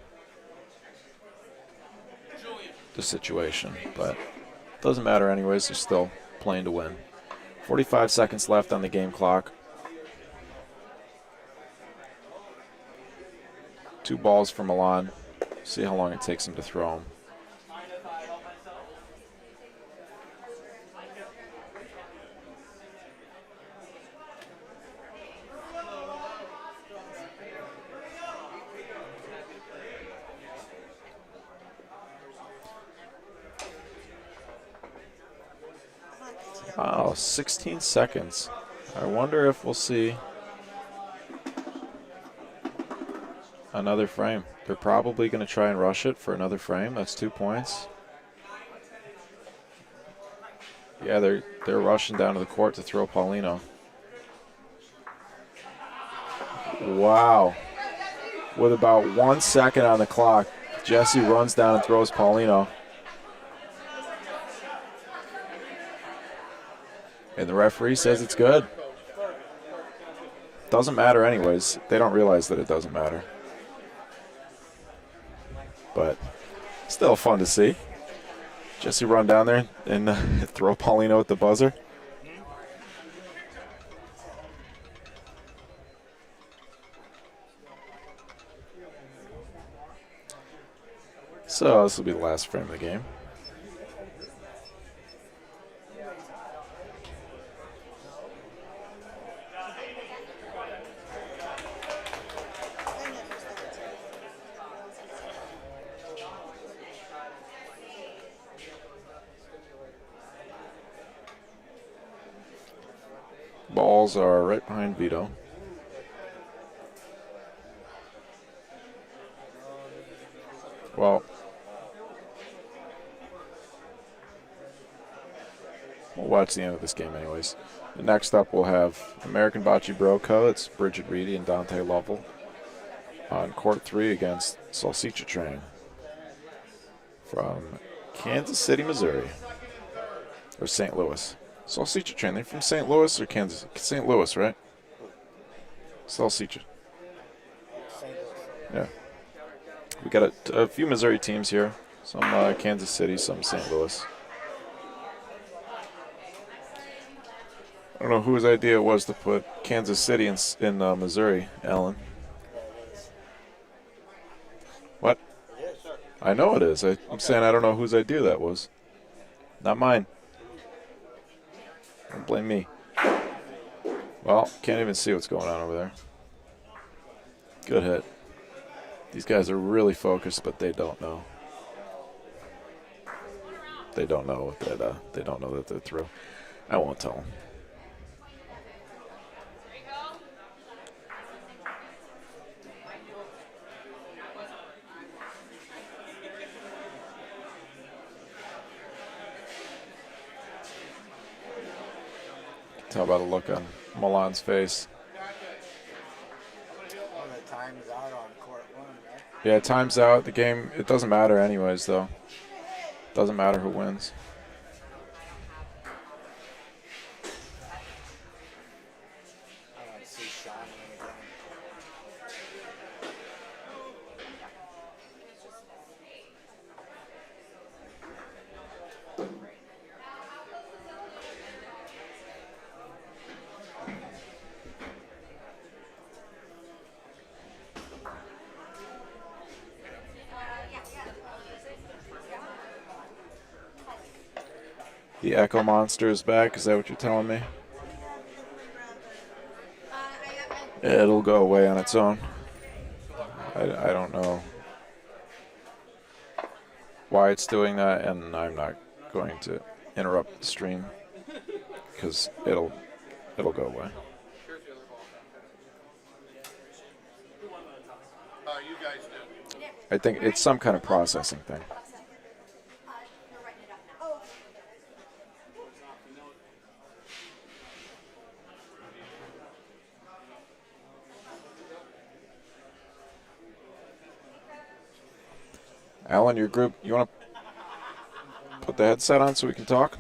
the situation, but it doesn't matter anyways. They're still playing to win. 45 seconds left on the game clock. 2 balls for Milan. See how long it takes him to throw them. Wow, 16 seconds. I wonder if we'll see another frame. They're probably going to try and rush it for another frame. That's 2 points. Yeah, they're rushing down to the court to throw Paulino. Wow. With about 1 second on the clock, Jesse runs down and throws Paulino. And the referee says it's good. Doesn't matter anyways. They don't realize that it doesn't matter. But still fun to see. Jesse run down there and throw Paulino at the buzzer. So this will be the last frame of the game. Balls are right behind Vito. Well, we'll watch the end of this game anyways. Next up, we'll have American Bocce Bro Co. It's Bridget Reedy and Dante Lovell on court 3 against Salsicha Train from Kansas City, Missouri. Or St. Louis. Salsicha Train, they're from St. Louis or Kansas? St. Louis, right? Salsicha. Yeah. We got a few Missouri teams here. Some Kansas City, some St. Louis. I don't know whose idea it was to put Kansas City in Missouri, Alan. What? I know it is. I'm saying I don't know whose idea that was. Not mine. Don't blame me. Well, can't even see what's going on over there. Good hit. These guys are really focused, but they don't know. They don't know that. They don't know that they're through. I won't tell them. Tell by the look on Milan's face. Well, the time's out on court 1, right? Yeah, time's out. The game, it doesn't matter anyways, though. Doesn't matter who wins. I don't see Sean again. The Echo Monster is back. Is that what you're telling me? It'll go away on its own. I don't know why it's doing that, and I'm not going to interrupt the stream because it'll go away. You guys do. I think it's some kind of processing thing. Alan, your group, you want to put the headset on so we can talk?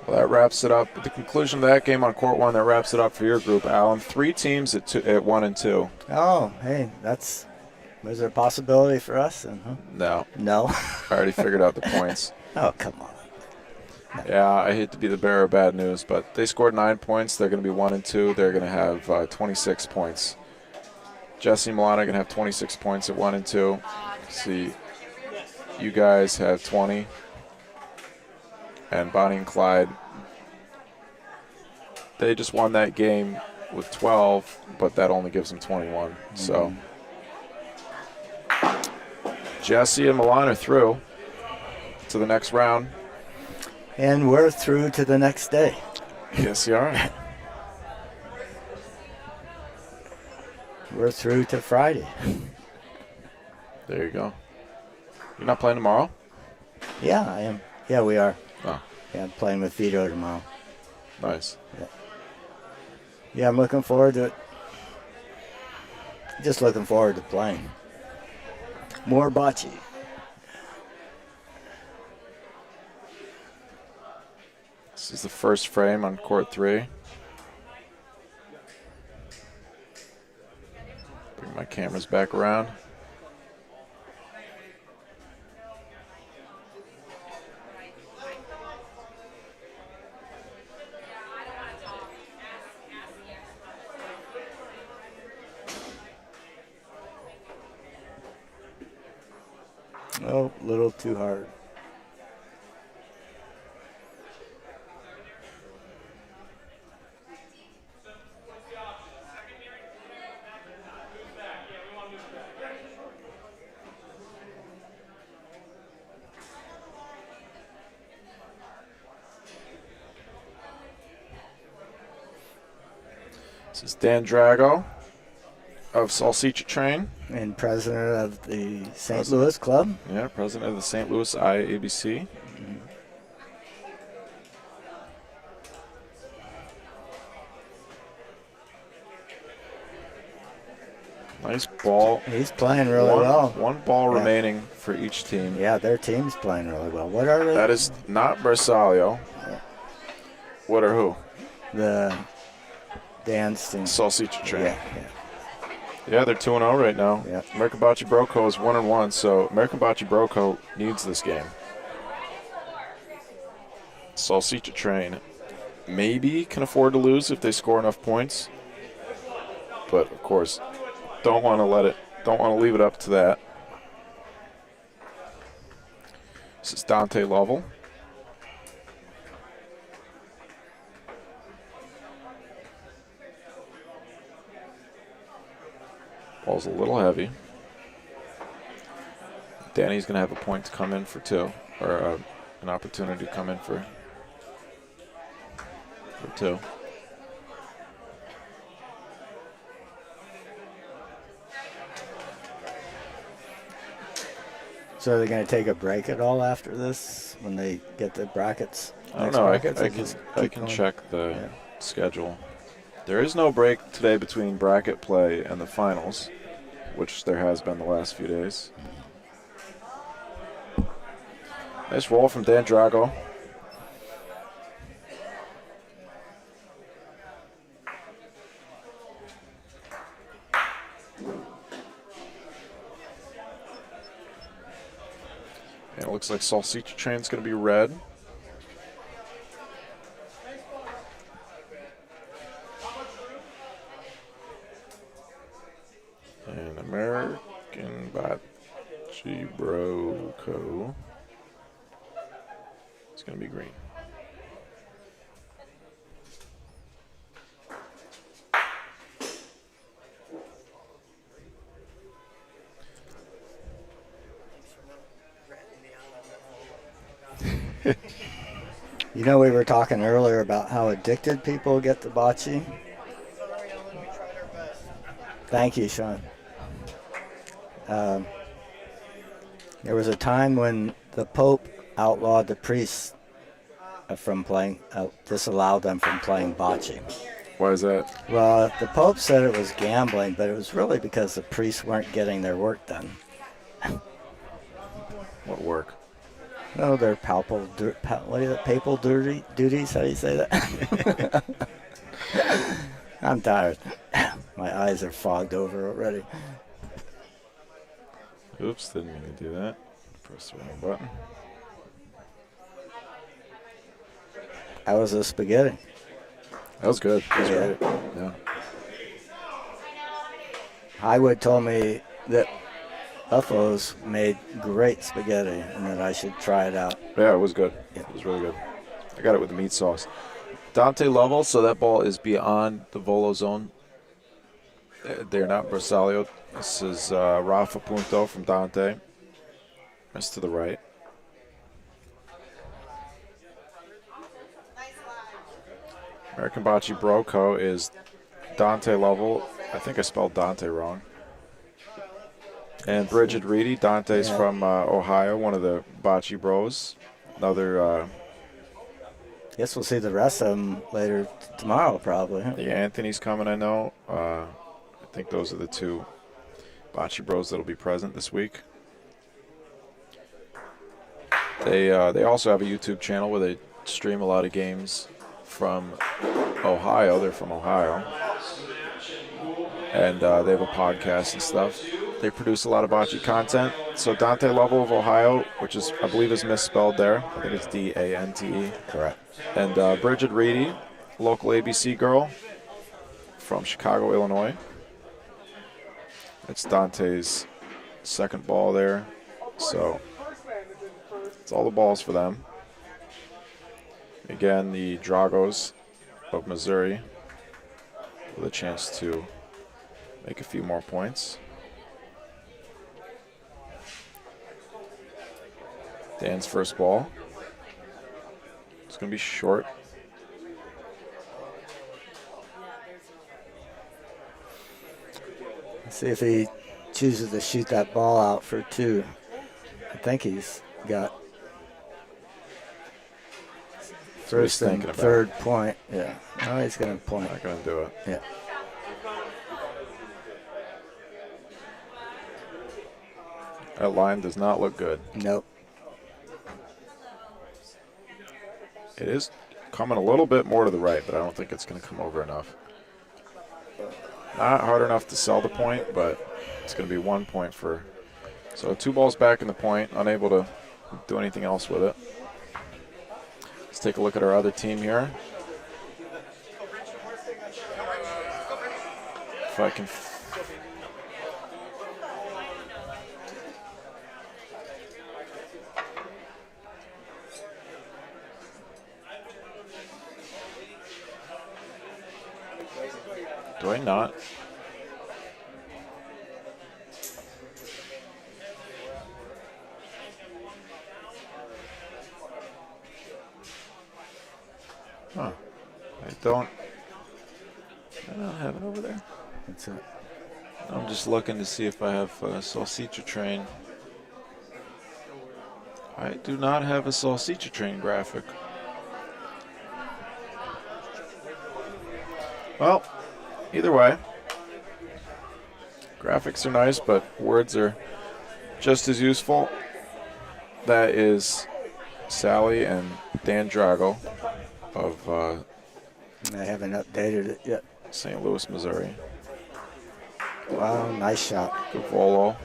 Well, that wraps it up. At the conclusion of that game on court 1, that wraps it up for your group, Alan. 3 teams at 1 and 2. Oh, hey, was there a possibility for us? Then, huh? No. No? I already figured out the points. Oh, come on. Yeah, I hate to be the bearer of bad news, but they scored 9 points. They're going to be 1 and 2. They're going to have 26 points. Jesse and Milana are going to have 26 points at 1 and 2. See, you guys have 20. And Bonnie and Clyde, they just won that game with 12, but that only gives them 21. Mm-hmm. So Jesse and Milan are through to the next round. And we're through to the next day. Yes, you are. We're through to Friday. There you go. You're not playing tomorrow? Yeah, I am. Yeah, we are. Oh. Yeah, I'm playing with Vito tomorrow. Nice. Yeah, I'm looking forward to it. Just looking forward to playing. More bocce. This is the first frame on court 3. Bring my cameras back around. Oh, a little too hard. This is Dan Drago of Salsicha Train. And president of the St. Louis Club. Yeah, president of the St. Louis IABC. Nice ball. He's playing really well. One ball remaining for each team. Yeah, their team's playing really well. What are they? That is not Bersaglio. What are who? The dance team. Salsicha Train. Yeah. Yeah, they're 2-0 right now. Yeah. American Bocce Broco is 1-1, so American Bocce Broco needs this game. Salsicha Train maybe can afford to lose if they score enough points, but of course, don't want to leave it up to that. This is Dante Lovell. Ball's a little heavy. Danny's going to have a point to come in for two, or an opportunity to come in for two. So are they going to take a break at all after this when they get the brackets? I don't know. I can check the schedule. There is no break today between bracket play and the finals, which there has been the last few days. Nice roll from Dan Drago. And it looks like Salsicha Train's going to be red. And American Bocce Broco is going to be green. You know, we were talking earlier about how addicted people get to bocce. Thank you, Sean. There was a time when the Pope outlawed the priests from playing, disallowed them from playing bocce. Why is that? Well, the Pope said it was gambling, but it was really because the priests weren't getting their work done. What work? No, their papal duties. How do you say that? I'm tired. My eyes are fogged over already. Oops, didn't mean to do that. Press the wrong button. How was the spaghetti? That was good. That was Yeah. great. Yeah. Highwood told me that Buffalo's made great spaghetti and that I should try it out. Yeah, it was good. It was really good. I got it with the meat sauce. Dante Lovell, so that ball is beyond the volo zone. They're not Bersaglio. This is Rafa Punto from Dante. That's to the right. American Bocce Broco is Dante Lovell. I think I spelled Dante wrong. And Bridget Reedy. Dante's from Ohio, one of the Bocce Bros. Another. Guess we'll see the rest of them later tomorrow, probably. Huh? Yeah, Anthony's coming, I know. I think those are the two Bocce Bros that'll be present this week. They also have a YouTube channel where they stream a lot of games from Ohio. They're from Ohio. and they have a podcast and stuff. They produce a lot of bocce content. So Dante Lovell of Ohio, which is, I believe, is misspelled there. I think it's Dante. Correct. And Bridget Reedy, local ABC girl from Chicago, Illinois. It's Dante's second ball there. So it's all the balls for them. Again, the Dragos of Missouri with a chance to make a few more points. Dan's first ball. It's going to be short. Let's see if he chooses to shoot that ball out for 2. I think he's got first and third point. Yeah. No, he's going to point. Not going to do it. Yeah. That line does not look good. Nope. It is coming a little bit more to the right, but I don't think it's going to come over enough. Not hard enough to sell the point, but it's going to be 1 point for. So 2 balls back in the point, unable to do anything else with it. Let's take a look at our other team here. If I can. Do I not? Huh. I don't have it over there. That's it. I'm just looking to see if I have a Salsicha Train. I do not have a Salsicha Train graphic. Well, either way, graphics are nice, but words are just as useful. That is Sally and Dan Drago of I haven't updated it yet. St. Louis, Missouri. Wow, nice shot. Good volo.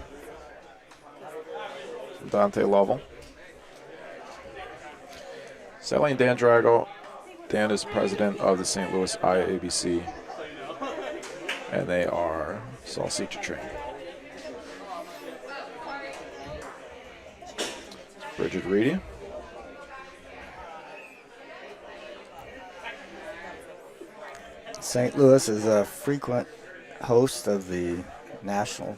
Dante Lovell. Sally and Dan Drago. Dan is president of the St. Louis IABC, and they are Salsicha Train. Bridget Reedy. St. Louis is a frequent host of the Nationals.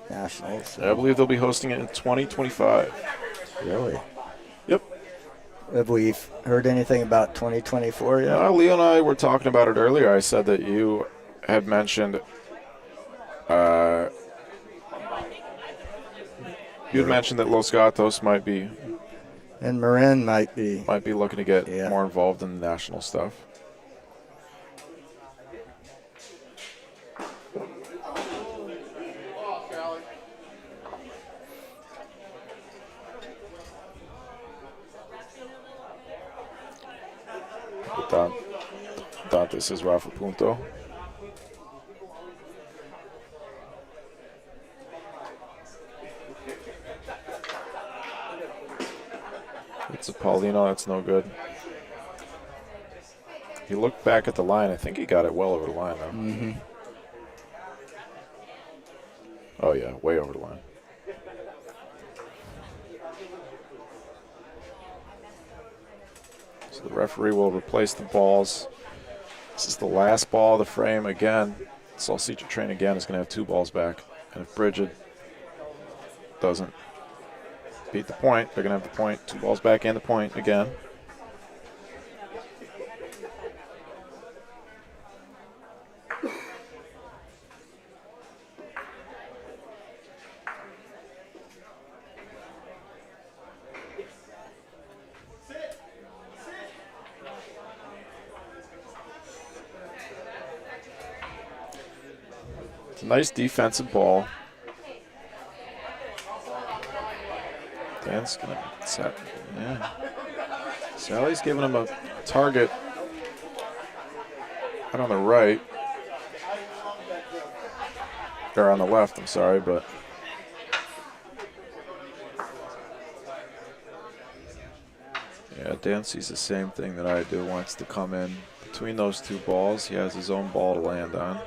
I believe they'll be hosting it in 2025. Really? Yep. Have we heard anything about 2024 yet? Leo and I were talking about it earlier. I said that you had mentioned that Los Gatos might be, and Marin might be looking to get more involved in the national stuff. Dante says Rafa Punto. It's a Paulino, that's no good. He looked back at the line. I think he got it well over the line, though. Mm-hmm. Oh, yeah, way over the line. So the referee will replace the balls. This is the last ball of the frame again. Salsicha Train again is going to have 2 balls back. And if Bridget doesn't beat the point, they're going to have the point. 2 balls back and the point again. Nice defensive ball. Dan's gonna set. Yeah. Sally's giving him a target right on the right. Or on the left, I'm sorry, but yeah, Dan sees the same thing that I do. Wants to come in between those two balls. He has his own ball to land on.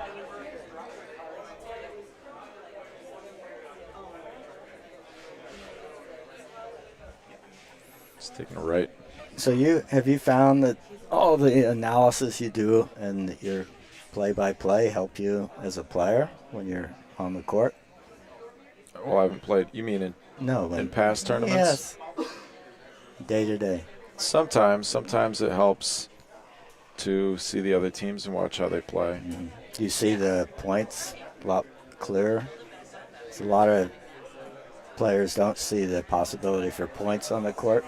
He's taking a right. So have you found that all the analysis you do and your play-by-play help you as a player when you're on the court? Well, I haven't played. You mean in past tournaments? Yes. Day to day. Sometimes it helps to see the other teams and watch how they play. Mm-hmm. Do you see the points a lot clearer? A lot of players don't see the possibility for points on the court.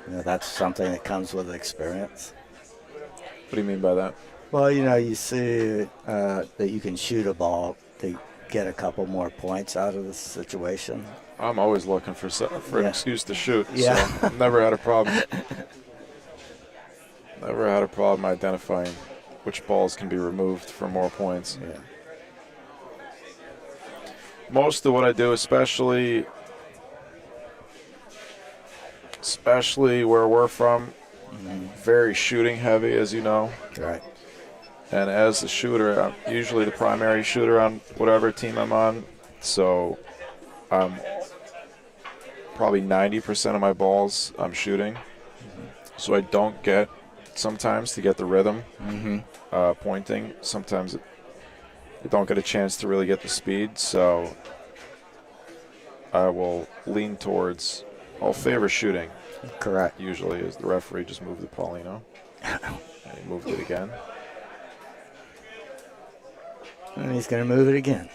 That's something that comes with experience. What do you mean by that? Well, you see that you can shoot a ball to get a couple more points out of the situation. I'm always looking for an excuse to shoot. Yeah. So I've never had a problem. Never had a problem identifying which balls can be removed for more points. Yeah. Most of what I do, especially where we're from, very shooting heavy, as you know. Right. And as the shooter, I'm usually the primary shooter on whatever team I'm on. So probably 90% of my balls I'm shooting. So I don't get, sometimes to get the rhythm pointing, sometimes I don't get a chance to really get the speed. So I will lean towards, I'll favor shooting. Correct. Usually, as the referee just moved the Paulino. And he moved it again. And he's going to move it again.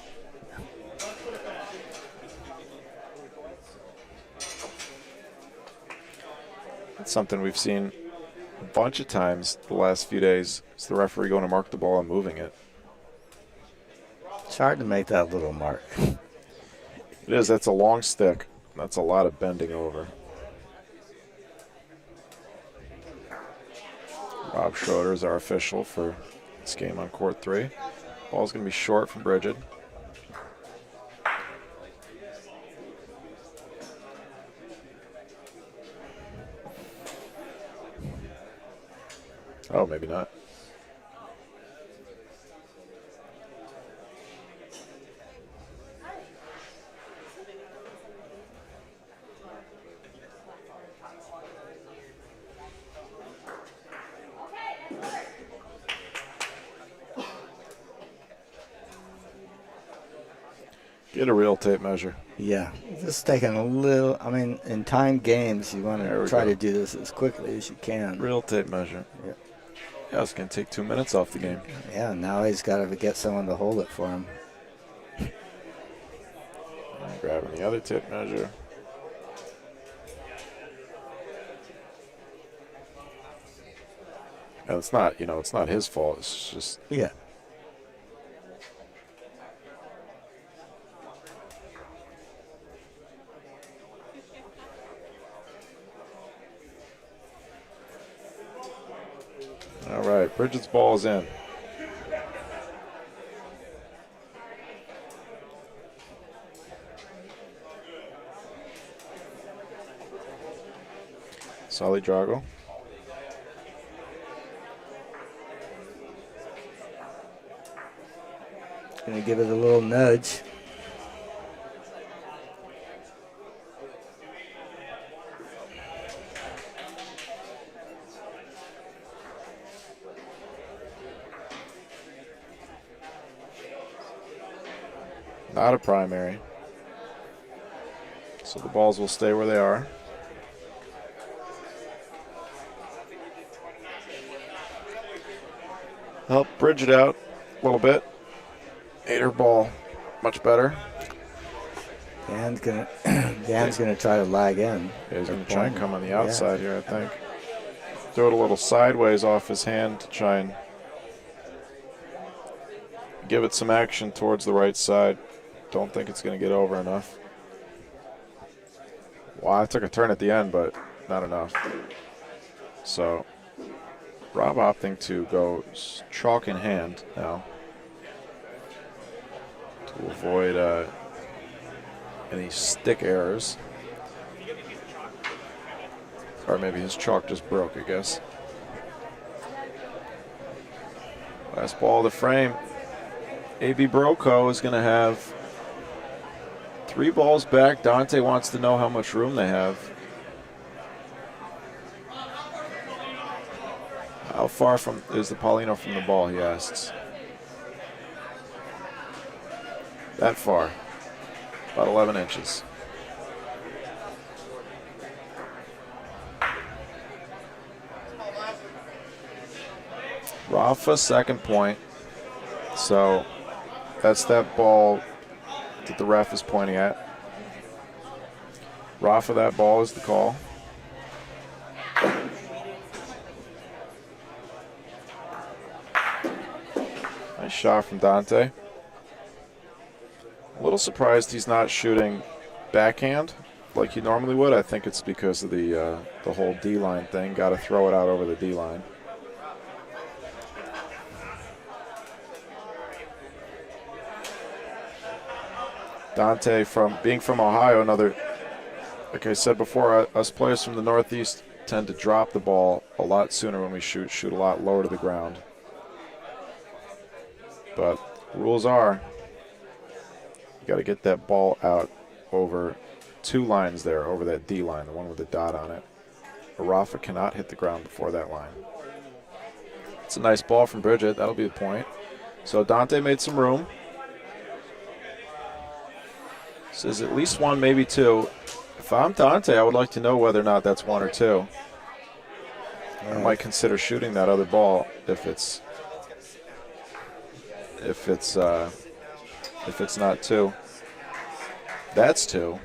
It's something we've seen a bunch of times the last few days. It's the referee going to mark the ball and moving it. It's hard to make that little mark. It is. That's a long stick. That's a lot of bending over. Rob Schroeder is our official for this game on court 3. Ball's going to be short from Bridget. Oh, maybe not. Get a real tape measure. Yeah, just taking a little. I mean, in timed games, you want to try to do this as quickly as you can. Real tape measure. Yeah. Yeah, it's going to take 2 minutes off the game. Yeah, now he's got to get someone to hold it for him. I'm grabbing the other tape measure. And it's not, it's not his fault. It's just. Yeah. All right, Bridget's ball is in. Solly Drago. Going to give it a little nudge. Not a primary. So the balls will stay where they are. Help Bridget out a little bit. Made her ball much better. Dan's gonna try to lag in. Yeah, he's going to try and come on the outside here, I think. Throw it a little sideways off his hand to try and give it some action towards the right side. Don't think it's going to get over enough. Wow, I took a turn at the end, but not enough. So Rob opting to go chalk in hand now. to avoid any stick errors. Or maybe his chalk just broke, I guess. Last ball of the frame. AB Broco is going to have 3 balls back. Dante wants to know how much room they have. How far from is the Paulino from the ball, he asks. That far. About 11 inches. Rafa, second point. So that's that ball that the ref is pointing at. Rafa, that ball is the call. Nice shot from Dante. A little surprised he's not shooting backhand like he normally would. I think it's because of the whole D-line thing. Got to throw it out over the D-line. Dante, being from Ohio, another, like I said before, us players from the Northeast tend to drop the ball a lot sooner when we shoot a lot lower to the ground. But rules are, you got to get that ball out over 2 lines there, over that D line, the one with the dot on it. Rafa cannot hit the ground before that line. It's a nice ball from Bridget. That'll be the point. So Dante made some room. Says at least 1, maybe 2. If I'm Dante, I would like to know whether or not that's 1 or 2. I might consider shooting that other ball if it's not 2. That's 2.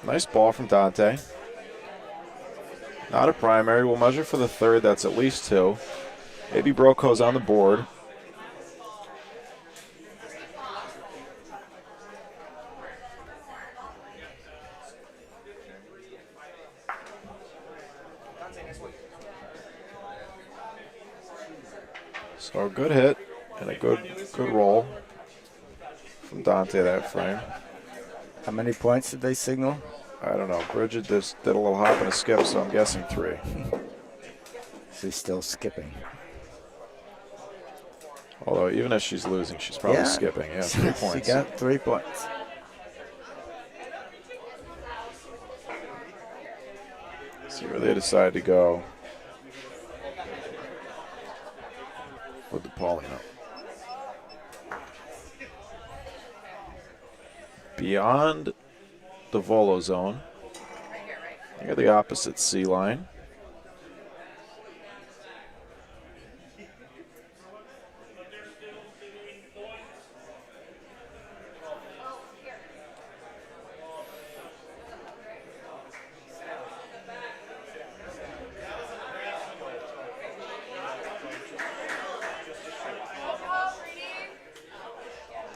Nice ball from Dante. Not a primary. We'll measure for the third. That's at least 2. Maybe Broco's on the board. So a good hit and a good roll from Dante that frame. How many points did they signal? I don't know. Bridget just did a little hop and a skip, so I'm guessing 3. She's still skipping. Although even if she's losing, she's probably skipping. Yeah, 3 points. She got 3 points. See where they decide to go with the Paulino. Beyond the Volo zone, near the opposite C line.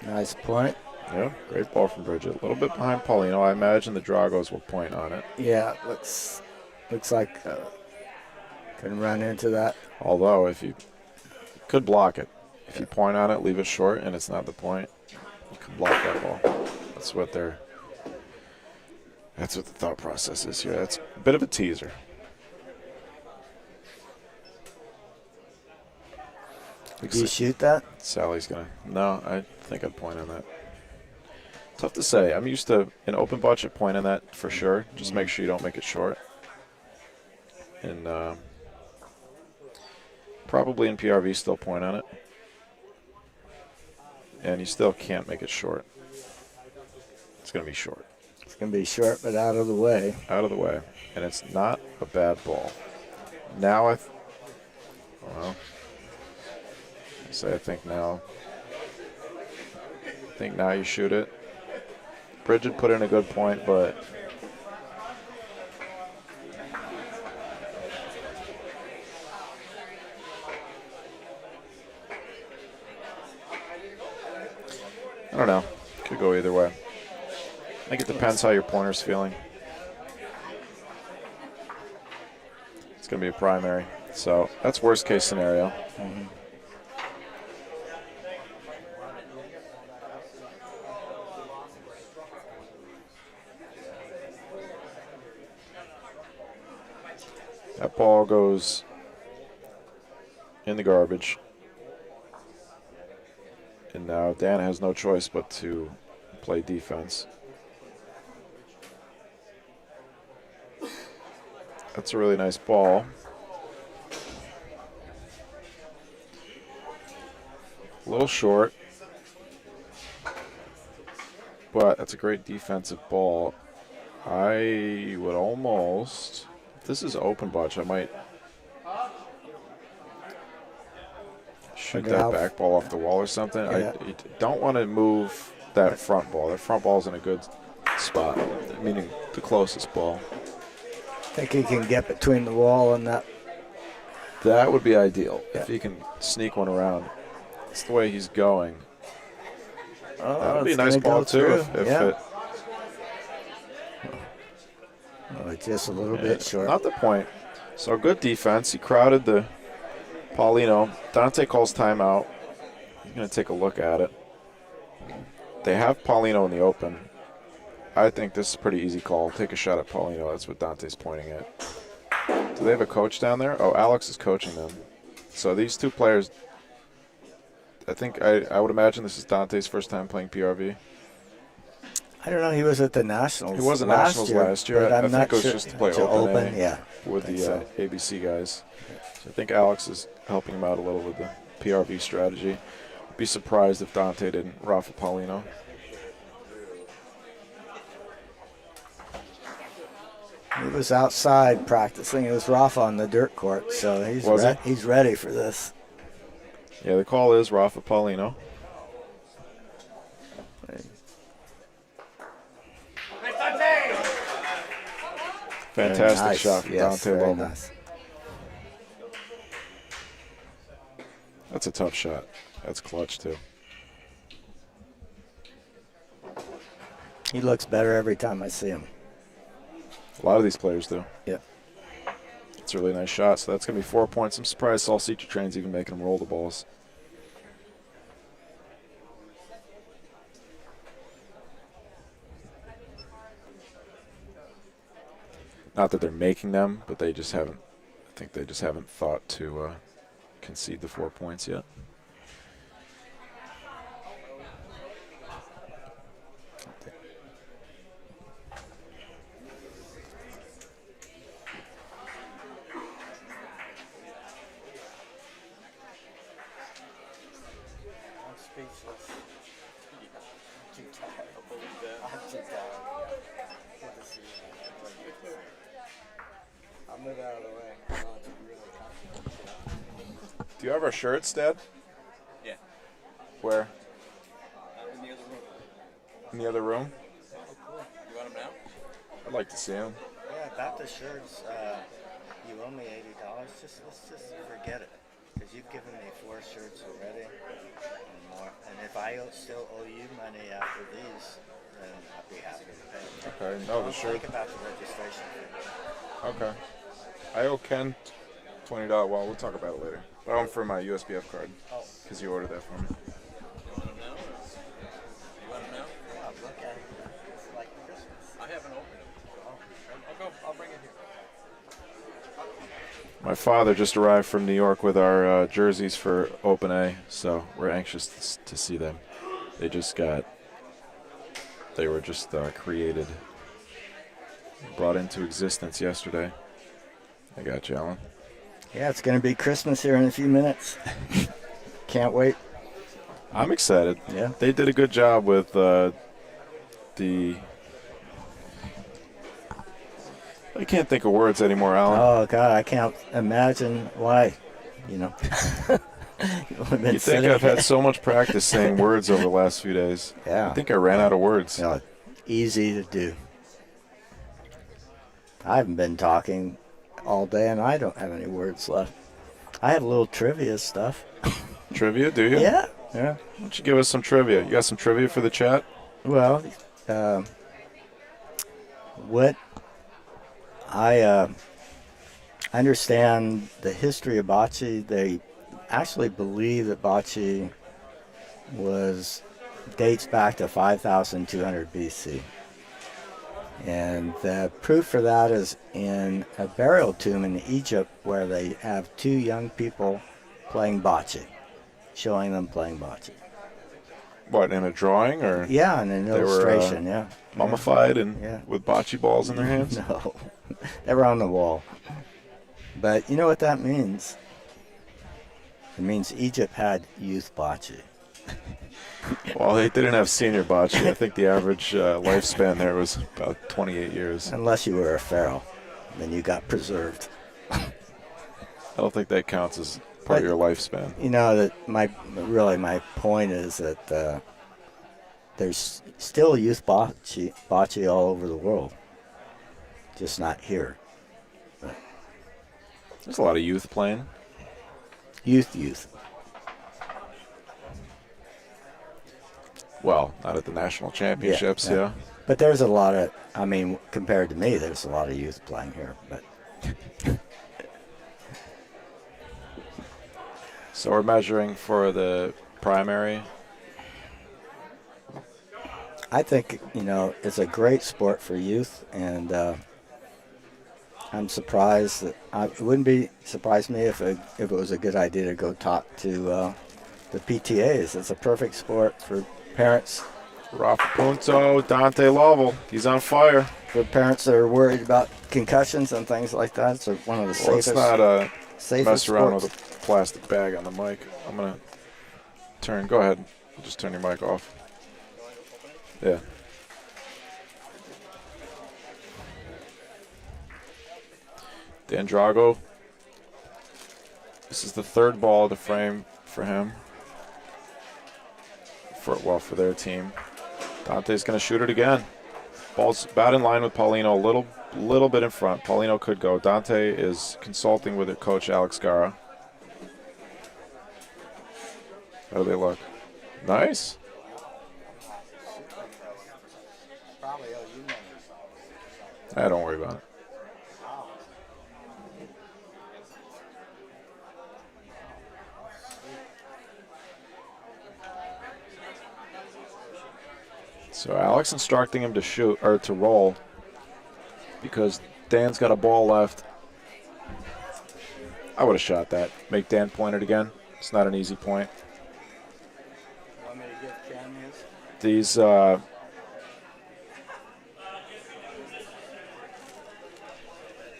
Nice point. Yeah, great ball from Bridget. A little bit behind Paulino. I imagine the Dragos will point on it. Yeah, looks like can run into that. Although if you could block it, if you point on it, leave it short, and it's not the point, you can block that ball. That's what the thought process is here. That's a bit of a teaser. Do you shoot that? Sally's gonna. No, I think I'd point on that. Tough to say. I'm used to an open budget point on that for sure. Just make sure you don't make it short. And probably in PRV still point on it. And you still can't make it short. It's going to be short. It's going to be short, but out of the way. Out of the way. And it's not a bad ball. Now I think now you shoot it. Bridget put in a good point, but I don't know. Could go either way. I think it depends how your pointer's feeling. It's going to be a primary. So that's worst case scenario. That ball goes in the garbage. And now Dan has no choice but to play defense. That's a really nice ball. A little short. But that's a great defensive ball. I would almost, if this is open botch, I might shoot that back ball off the wall or something. Yeah. I don't want to move that front ball. That front ball's in a good spot, meaning the closest ball. I think he can get between the wall and that. That would be ideal if he can sneak one around. That's the way he's going. Oh, that would be a it's nice gonna ball go too through. if Yeah. it. Oh, just a little bit short. Not the point. So good defense. He crowded the Paulino. Dante calls timeout. He's going to take a look at it. They have Paulino in the open. I think this is a pretty easy call. Take a shot at Paulino. That's what Dante's pointing at. Do they have a coach down there? Oh, Alex is coaching them. So these two players, I think I would imagine this is Dante's first time playing PRV. I don't know. He was at the Nationals. He was at Nationals last year. But I I'm think not it was sure. just to play To open, yeah. with the so. ABC guys. So I think Alex is helping him out a little with the PRV strategy. Be surprised if Dante didn't Rafa Paulino. He was outside practicing. It was Rafa on the dirt court, so he's he's ready for this. Yeah, the call is Rafa Paulino. Fantastic nice. shot from Yes, Dante very Loman. nice. That's a tough shot. That's clutch, too. He looks better every time I see him. A lot of these players do. Yeah. It's a really nice shot, so that's going to be 4 points. I'm surprised Saul Seacher Train's even making him roll the balls. Not that they're making them, but they just haven't. I think they just haven't thought to concede the 4 points yet. I'm speechless. I'm too tired. I'm too tired. Good to see you. I'll move out of the way. Oh, it's really comfortable. Do you have our shirts, Dad? Yeah. Where? In the other room. In the other room? Oh, cool. You want them now? I'd like to see them. Yeah, about the shirts, you owe me $80. Let's just forget it, because you've given me 4 shirts already and more. And if I still owe you money after these, then I'd be happy to pay. Okay. No, the shirt. Think about the registration fee. Okay. I owe Ken $20. Well, we'll talk about it later. But I owe him for my USBF card, because you ordered that for me. You want them now? You want them now? Yeah, look at it. It's like Christmas. I haven't opened them. I'll bring it here. My father just arrived from New York with our jerseys for Open A, so we're anxious to see them. They were just created, brought into existence yesterday. I got you, Alan. Yeah, it's going to be Christmas here in a few minutes. Can't wait. I'm excited. Yeah. They did a good job with the. I can't think of words anymore, Alan. Oh, God, I can't imagine why, you know. You think I've had so much practice saying words over the last few days. Yeah. I think I ran out of words. No, easy to do. I haven't been talking all day, and I don't have any words left. I have a little trivia stuff. Trivia, do you? Yeah. Why don't you give us some trivia? You got some trivia for the chat? Well, what I understand the history of bocce. They actually believe that bocce dates back to 5,200 BC. And the proof for that is in a burial tomb in Egypt where they have two young people playing bocce, showing them playing bocce. What, in a drawing or? Yeah, in an they illustration, were, yeah. mummified and Yeah. with bocce balls in their hands? No, they were on the wall. But you know what that means? It means Egypt had youth bocce. Well, they didn't have senior bocce. I think the average lifespan there was about 28 years. Unless you were a pharaoh, then you got preserved. I don't think that counts as part of your lifespan. You know, that my point is that there's still youth bocce all over the world, just not here. But there's a lot of youth playing. Youth. Well, not at the national championships, yeah. But there's a lot of, I mean, compared to me, there's a lot of youth playing here. But so we're measuring for the primary. I think, it's a great sport for youth, and I'm surprised that it wouldn't surprise me if it was a good idea to go talk to the PTAs. It's a perfect sport for parents. Rafa Punto, Dante Lovell, he's on fire. For parents that are worried about concussions and things like that, it's one of the safest. Let's not mess around sports. with a plastic bag on the mic. I'm going to go ahead. Just turn your mic off. Yeah. Dan Drago. This is the third ball of the frame for him. For their team. Dante's going to shoot it again. Ball's about in line with Paulino, a little bit in front. Paulino could go. Dante is consulting with their coach, Alex Gara. How do they look? Nice. Don't worry about it. So Alex instructing him to shoot or to roll because Dan's got a ball left. I would have shot that. Make Dan point it again. It's not an easy point. Want me to give Cam his? These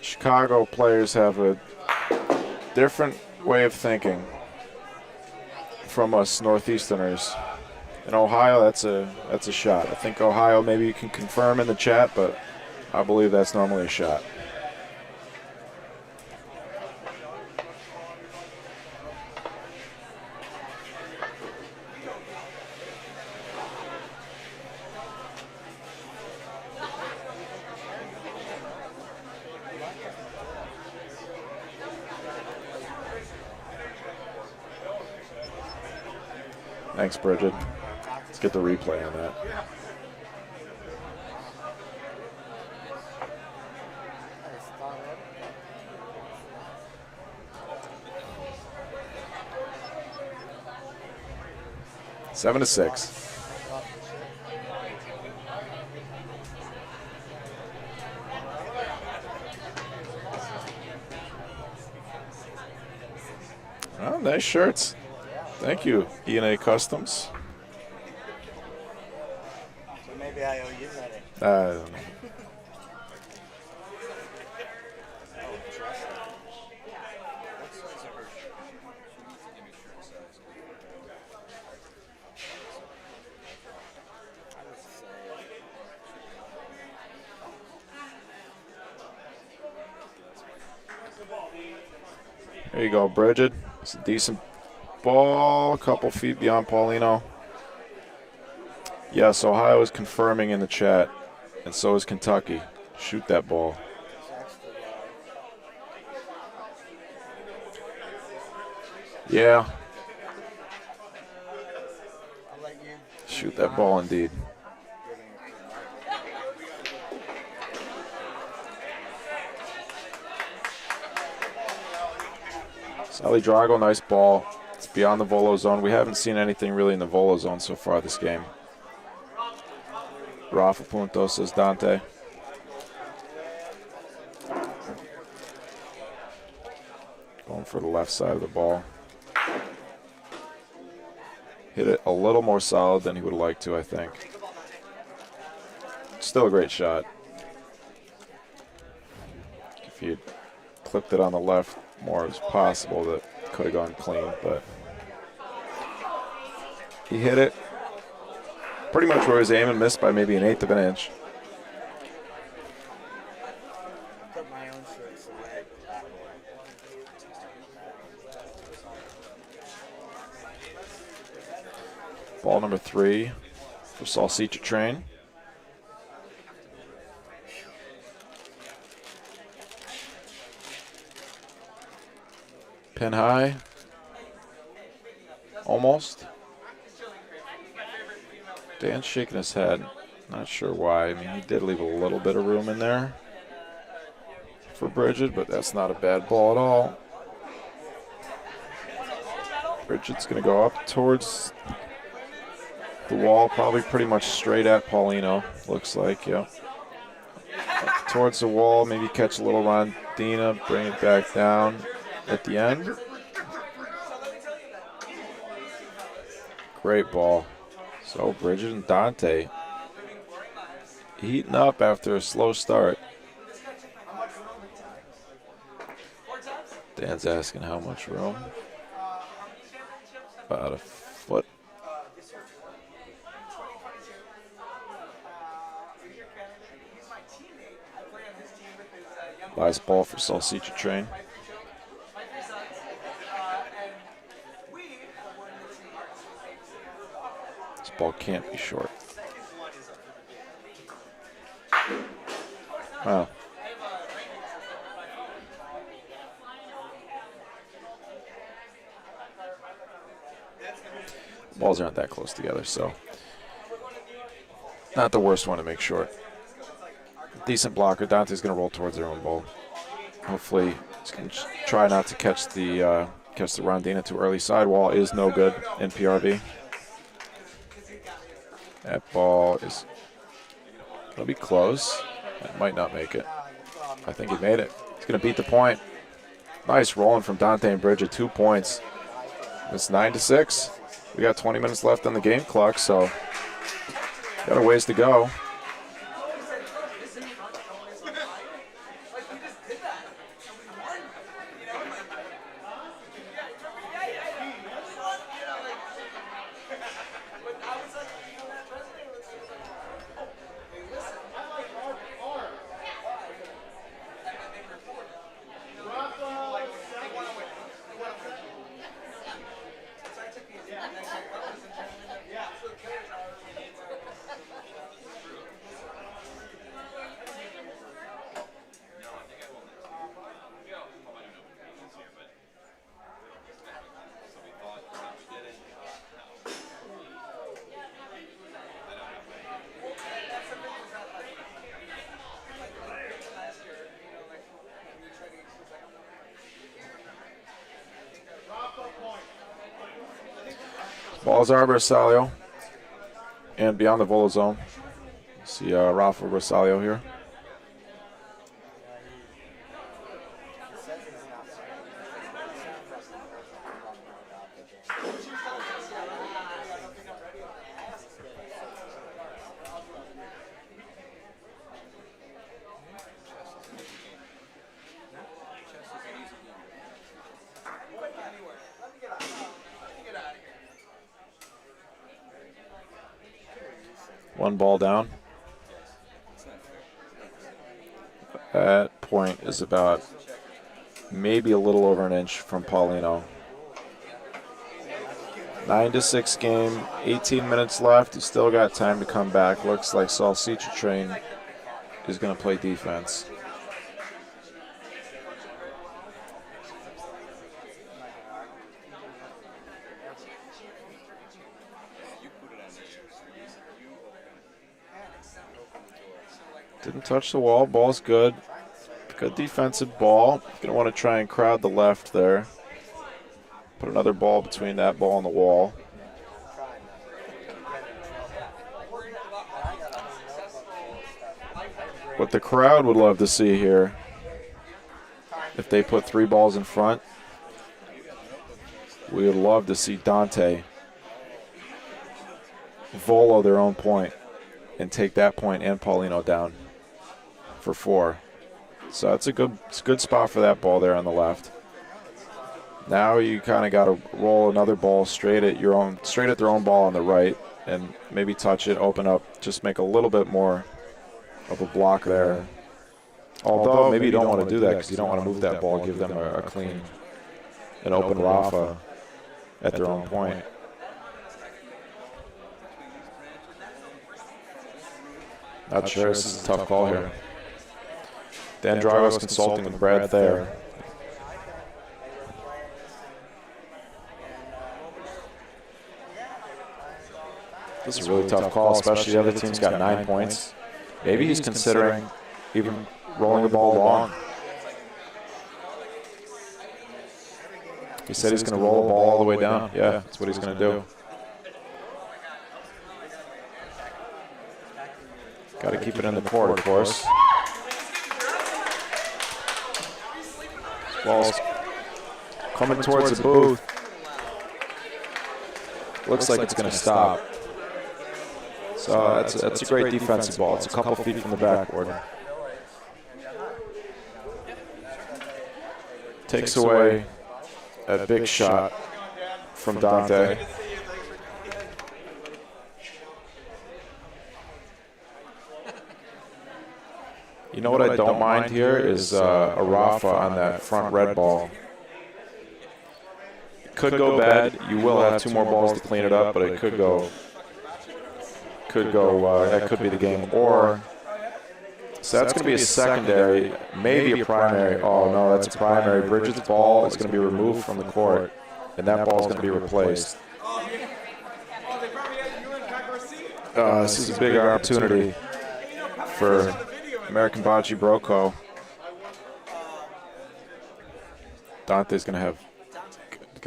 Chicago players have a different way of thinking from us Northeasterners. In Ohio, that's a shot. I think Ohio, maybe you can confirm in the chat, but I believe that's normally a shot. Thanks, Bridget. Let's get the replay on that. Seven to 6. Oh, nice shirts. Thank you, E&A Customs. So maybe I owe you money. I don't know. There you go, Bridget. It's a decent ball, a couple feet beyond Paulino. Yes, Ohio is confirming in the chat, and so is Kentucky. Shoot that ball. Yeah. Shoot that ball indeed. Sally Drago, nice ball. It's beyond the volo zone. We haven't seen anything really in the volo zone so far this game. Rafa Punto, says Dante. Going for the left side of the ball. Hit it a little more solid than he would have liked to, I think. Still a great shot. If he had clipped it on the left more as possible, that could have gone clean, but he hit it pretty much where he was aiming, missed by maybe 1/8 of an inch. Put my own shirts away. Ball number 3 for Salsicha Train. Pin high. Almost. Dan's shaking his head. Not sure why. I mean, he did leave a little bit of room in there for Bridget, but that's not a bad ball at all. Bridget's going to go up towards the wall, probably pretty much straight at Paulino, looks like, yeah. Up towards the wall, maybe catch a little rondina, bring it back down at the end. Great ball. So Bridget and Dante heating up after a slow start. Dan's asking how much room. About a foot. Nice ball for Salsicha Train. This ball can't be short. Wow. Balls aren't that close together, so not the worst one to make short. Decent blocker. Dante's going to roll towards their own ball. Hopefully, he's going to try not to catch the rondina too early. Sidewall is no good in PRV. That ball is going to be close. It might not make it. I think he made it. He's going to beat the point. Nice rolling from Dante and Bridget. 2 points. It's 9-6. We got 20 minutes left on the game clock, so got a ways to go. Ball's our Bersaglio. And beyond the Volo zone. See Rafa Bersaglio here. One ball down. That point is about maybe a little over an inch from Paulino. 9-6 game, 18 minutes left. He's still got time to come back. Looks like Salsicha Train is going to play defense. Didn't touch the wall. Ball's good. Good defensive ball. Going to want to try and crowd the left there. Put another ball between that ball and the wall. What the crowd would love to see here, if they put 3 balls in front, We would love to see Dante volo their own point and take that point and Paulino down for 4. So it's a good spot for that ball there on the left. Now you kind of got to roll another ball straight at their own ball on the right, and maybe touch it, open up, just make a little bit more of a block there. Although maybe you don't want to do that because you don't want to move that ball, give them a clean, an open Rafa at their own point. Not sure. This is a tough call here. Dan Drago's consulting with Brad Thayer. This is a really tough call, especially the other team's got 9 points. Maybe he's considering even rolling the ball long. He said he's going to roll the ball all the way down. Yeah, that's what he's going to do. Got to keep it in the court, of course. Ball's coming towards the booth. Looks like it's going to stop. So that's a great defensive ball. It's a couple feet from the backboard. Takes away a big shot from Dante. You know what I don't mind here is a Rafa on that front red ball. It could go bad. You will have 2 more balls to clean it up, but it could go. That could be the game. Or so that's going to be a secondary, maybe a primary. Oh no, that's a primary. Bridget's ball is going to be removed from the court, and that ball is going to be replaced. This is a big opportunity for American Bocce Broco. Dante's going to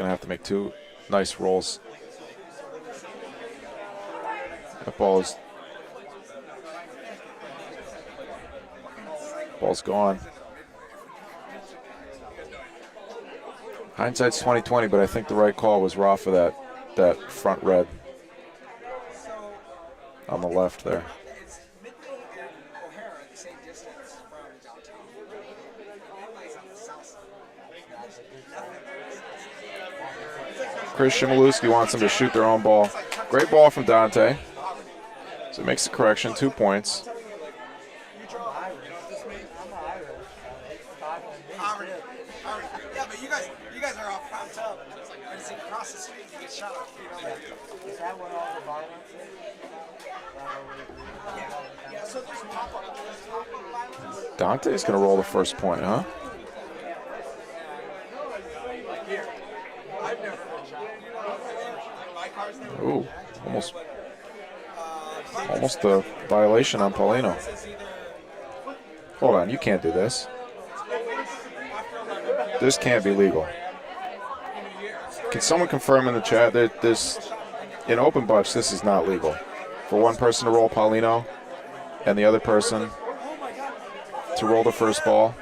have to make 2 nice rolls. That ball's gone. Hindsight's 20/20, but I think the right call was Rafa that front red on the left there. Christian Maluski wants them to shoot their own ball. Great ball from Dante. So it makes the correction, 2 points. Yeah, but you guys are all propped up. I just across the street to get shot. Is that what all the violence is? Yeah, so there's pop-up violence. Dante's going to roll the first point, huh? Ooh, almost a violation on Paulino. Hold on, you can't do this. This can't be legal. Can someone confirm in the chat that in open butch, this is not legal? For one person to roll Paulino and the other person to roll the first ball.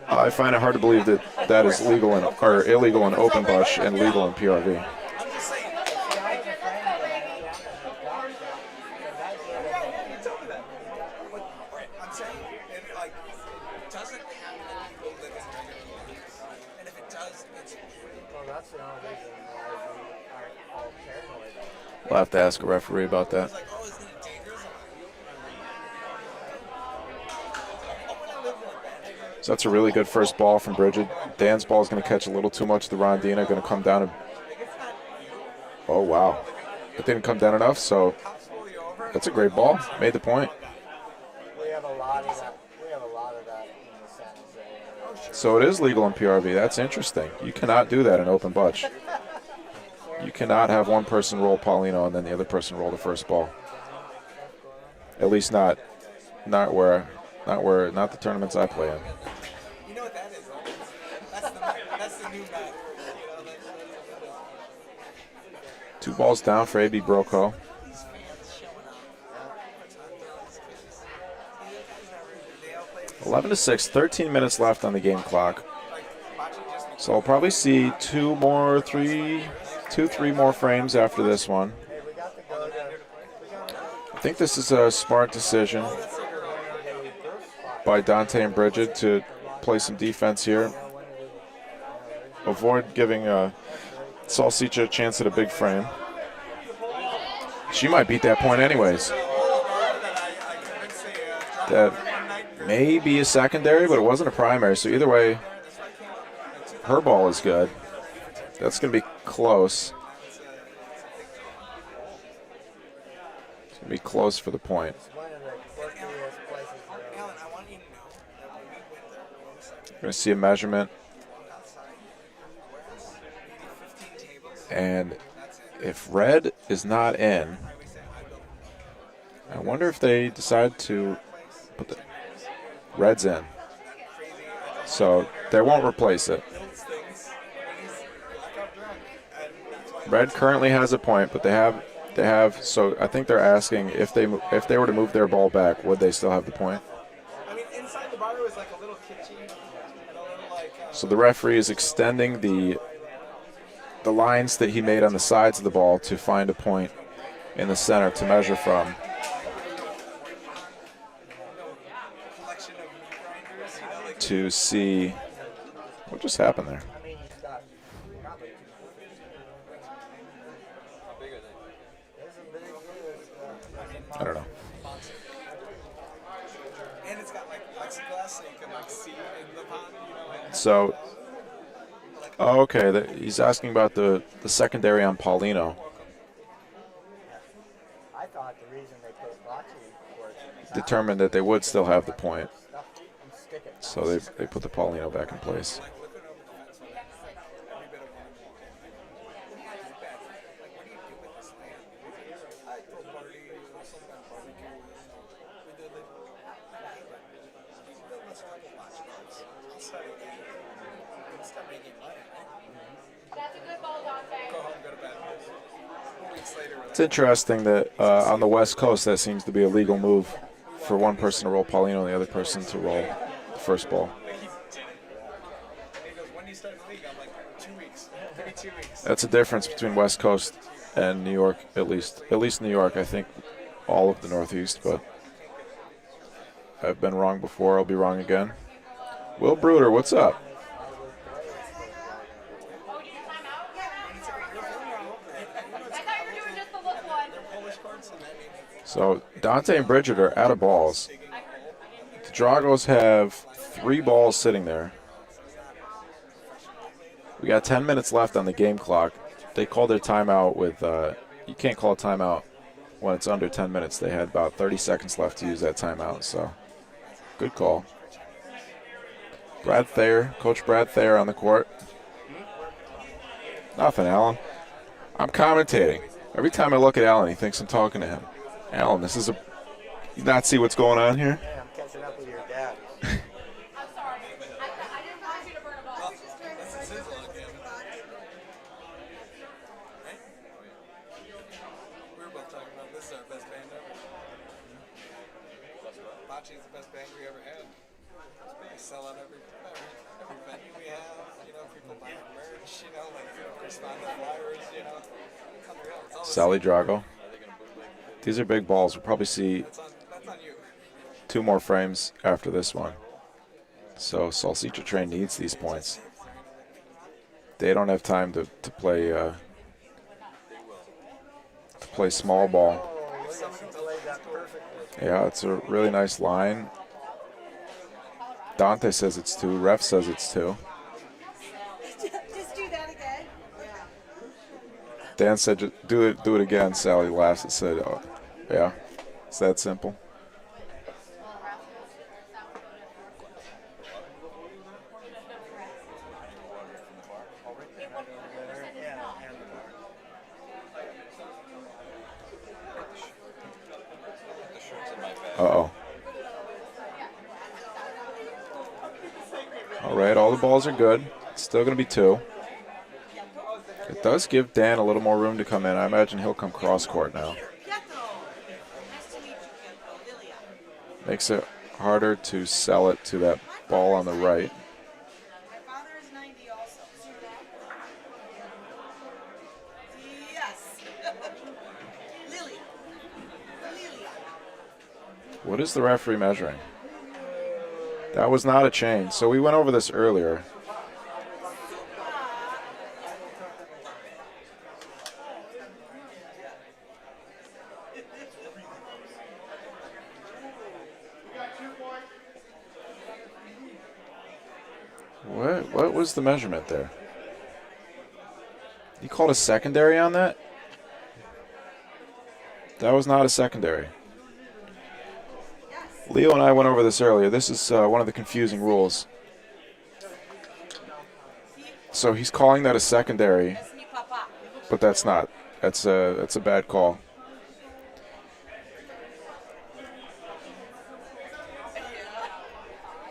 I find it hard to believe that is legal or illegal in open butch and legal in PRV. We'll have to ask a referee about that. So that's a really good first ball from Bridget. Dan's ball is going to catch a little too much. The Rondina going to come down. Oh, wow. It didn't come down enough, so that's a great ball. Made the point. We have a lot of that in the San Jose. So it is legal in PRV. That's interesting. You cannot do that in open butch. You cannot have one person roll Paulino and then the other person roll the first ball. At least not the tournaments I play in. You know what that is, right? That's the new map. 2 balls down for AB Broco. 11-6, 13 minutes left on the game clock. So I'll probably see two, three more frames after this one. I think this is a smart decision by Dante and Bridget to play some defense here. Avoid giving Salsicha a chance at a big frame. She might beat that point anyways. That may be a secondary, but it wasn't a primary, so either way, her ball is good. That's going to be close. It's going to be close for the point. We're going to see a measurement. And if red is not in, I wonder if they decide to put the red's in. So they won't replace it. Red currently has a point, but they have. So I think they're asking if they were to move their ball back, would they still have the point? I mean, inside the bar was like a little kitschy, and a little like. So the referee is extending the lines that he made on the sides of the ball to find a point in the center to measure from. To see what just happened there. I don't know. And it's got like plexiglass so you can like see in the pond, you know. So, oh, okay, he's asking about the secondary on Paulino. I thought the reason they put Bocce was Determined that they would still have the point. So they put the Paulino back in place. It's interesting that on the West Coast that seems to be a legal move for one person to roll Paulino and the other person to roll the first ball. That's a difference between West Coast and New York, at least. At least New York, I think all of the Northeast, but I've been wrong before. I'll be wrong again. Will Bruder, what's up? So Dante and Bridget are out of balls. The Dragos have 3 balls sitting there. We got 10 minutes left on the game clock. They called their timeout with, you can't call a timeout when it's under 10 minutes. They had about 30 seconds left to use that timeout, so good call. Brad Thayer, Coach Brad Thayer on the court. Nothing, Alan. I'm commentating. Every time I look at Alan, he thinks I'm talking to him. Alan, this is you not see what's going on here? Yeah, I'm catching up with your dad. I'm sorry. I didn't want you to burn a ball. We were both talking about this is our best band ever. Bocce is the best band we ever had. We sell out every venue we have. You know, people buying merch. You know, like respond to flyers. You know, it's unreal. It's all the Sally same. Drago. These are big balls. We'll probably see That's on you. 2 more frames after this one. So Salsicha Train needs these points. They don't have time to play small ball. Yeah, it's a really nice line. Dante says it's 2. Ref says it's 2. Just do that again. Dan said, do it again. Sally laughs and said, oh, yeah, it's that simple. Uh-oh. All right, all the balls are good. It's still going to be 2. It does give Dan a little more room to come in. I imagine he'll come cross court now. Makes it harder to sell it to that ball on the right. My father is 90 also. What is the referee measuring? That was not a chain. So we went over this earlier. What was the measurement there? You called a secondary on that? That was not a secondary. Leo and I went over this earlier. This is one of the confusing rules. So he's calling that a secondary, but that's not. That's a bad call.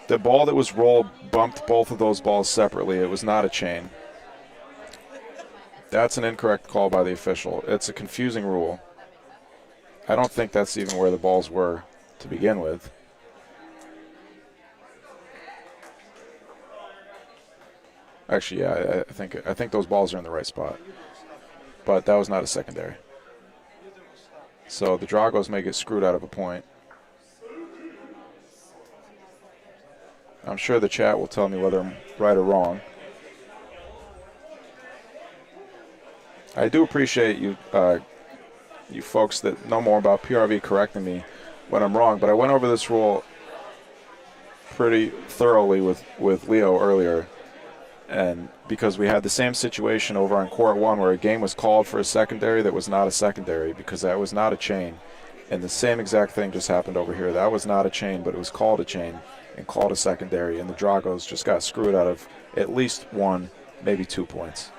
The ball that was rolled bumped both of those balls separately. It was not a chain. That's an incorrect call by the official. It's a confusing rule. I don't think that's even where the balls were to begin with. Actually, yeah, I think those balls are in the right spot. But that was not a secondary. So the Dragos may get screwed out of a point. I'm sure the chat will tell me whether I'm right or wrong. I do appreciate you you folks that know more about PRV correcting me when I'm wrong, but I went over this rule pretty thoroughly with Leo earlier, and because we had the same situation over on Court 1 where a game was called for a secondary that was not a secondary because that was not a chain, and the same exact thing just happened over here. That was not a chain, but it was called a chain and called a secondary, and the Dragos just got screwed out of at least 1, maybe 2 points.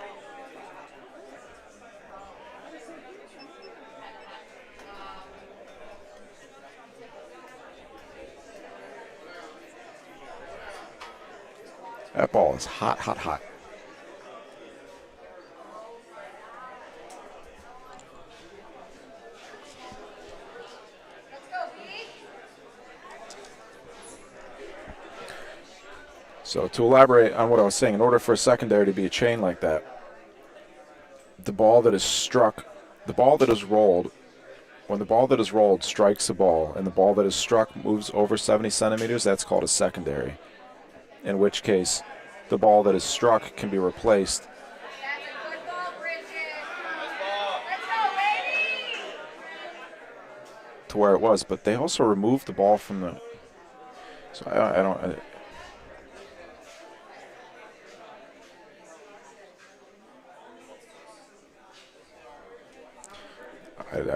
That ball is hot, hot, hot. So to elaborate on what I was saying, in order for a secondary to be a chain like that, the ball that is struck, the ball that is rolled, when the ball that is rolled strikes a ball and the ball that is struck moves over 70 centimeters, that's called a secondary. In which case, the ball that is struck can be replaced. That's a good ball, Bridget. Let's go, baby. To where it was, but they also removed the ball from the. So I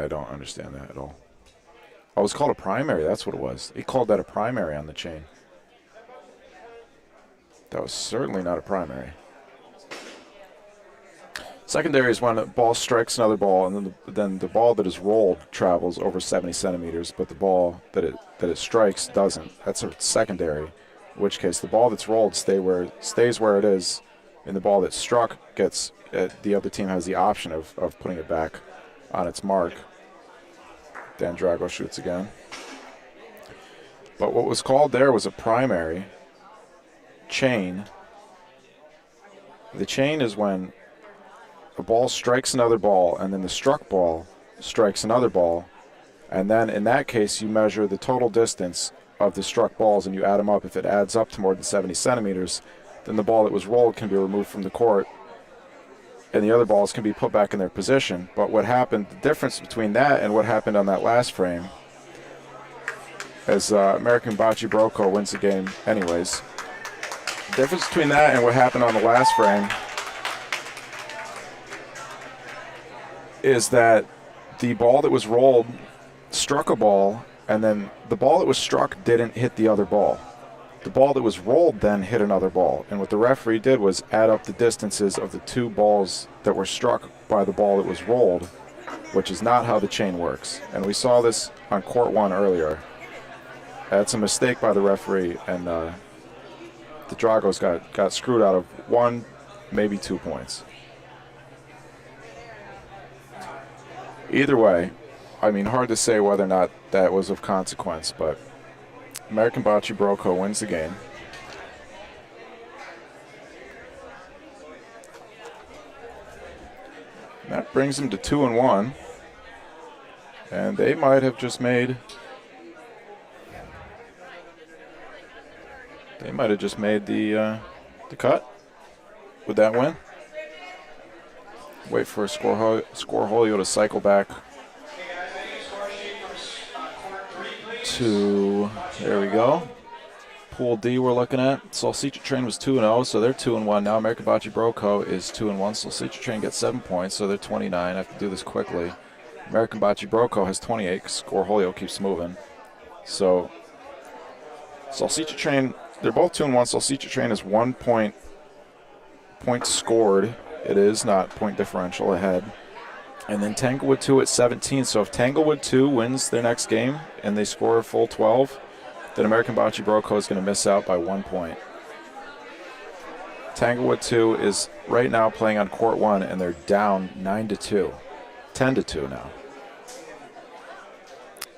don't understand that at all. Oh, it was called a primary. That's what it was. He called that a primary on the chain. That was certainly not a primary. Secondary is when a ball strikes another ball, and then the ball that is rolled travels over 70 centimeters, but the ball that it strikes doesn't. That's a secondary. In which case, the ball that's rolled stays where it is, and the ball that's struck gets. The other team has the option of putting it back on its mark. Dan Drago shoots again. But what was called there was a primary chain. The chain is when a ball strikes another ball, and then the struck ball strikes another ball, and then in that case you measure the total distance of the struck balls and you add them up. If it adds up to more than 70 centimeters, then the ball that was rolled can be removed from the court and the other balls can be put back in their position. But what happened, the difference between that and what happened on that last frame, as American Bocce Broco wins the game anyways, the difference between that and what happened on the last frame is that the ball that was rolled struck a ball, and then the ball that was struck didn't hit the other ball. The ball that was rolled then hit another ball, and what the referee did was add up the distances of the two balls that were struck by the ball that was rolled, which is not how the chain works. And we saw this on Court 1 earlier. That's a mistake by the referee, and the Dragos got screwed out of 1, maybe 2 points. Either way, I mean, hard to say whether or not that was of consequence, but American Bocce Broco wins the game. And that brings them to 2-1. And they might have just made They might have just made the cut with that win. Wait for Scorholio to cycle back to, there we go. Pool D we're looking at. Salsicha Train was 2-0, so they're 2-1 now. American Bocce Broco is 2-1. Salsicha Train gets 7 points, so they're 29. I have to do this quickly. American Bocce Broco has 28 because Scorholio keeps moving. So Salsicha Train, they're both 2-1. Salsicha Train is 1 point scored. It is not point differential ahead. And then Tanglewood 2 at 17. So if Tanglewood 2 wins their next game and they score a full 12, then American Bocce Broco is going to miss out by 1 point. Tanglewood 2 is right now playing on court 1, and they're down 9-2. 10-2 now.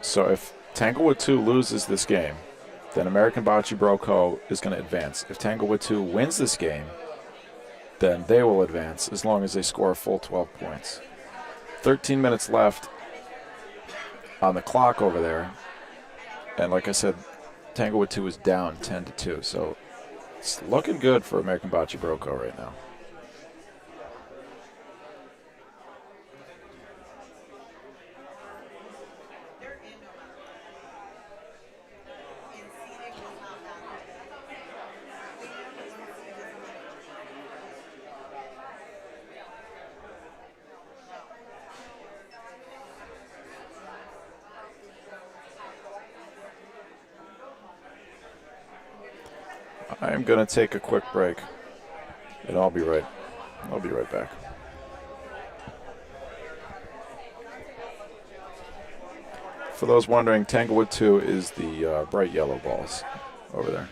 So if Tanglewood 2 loses this game, then American Bocce Broco is going to advance. If Tanglewood 2 wins this game, then they will advance as long as they score a full 12 points. 13 minutes left on the clock over there. And like I said, Tanglewood 2 is down 10-2. So it's looking good for American Bocce Broco right now. I'm going to take a quick break, and I'll be right back. For those wondering, Tanglewood 2 is the bright yellow balls over there.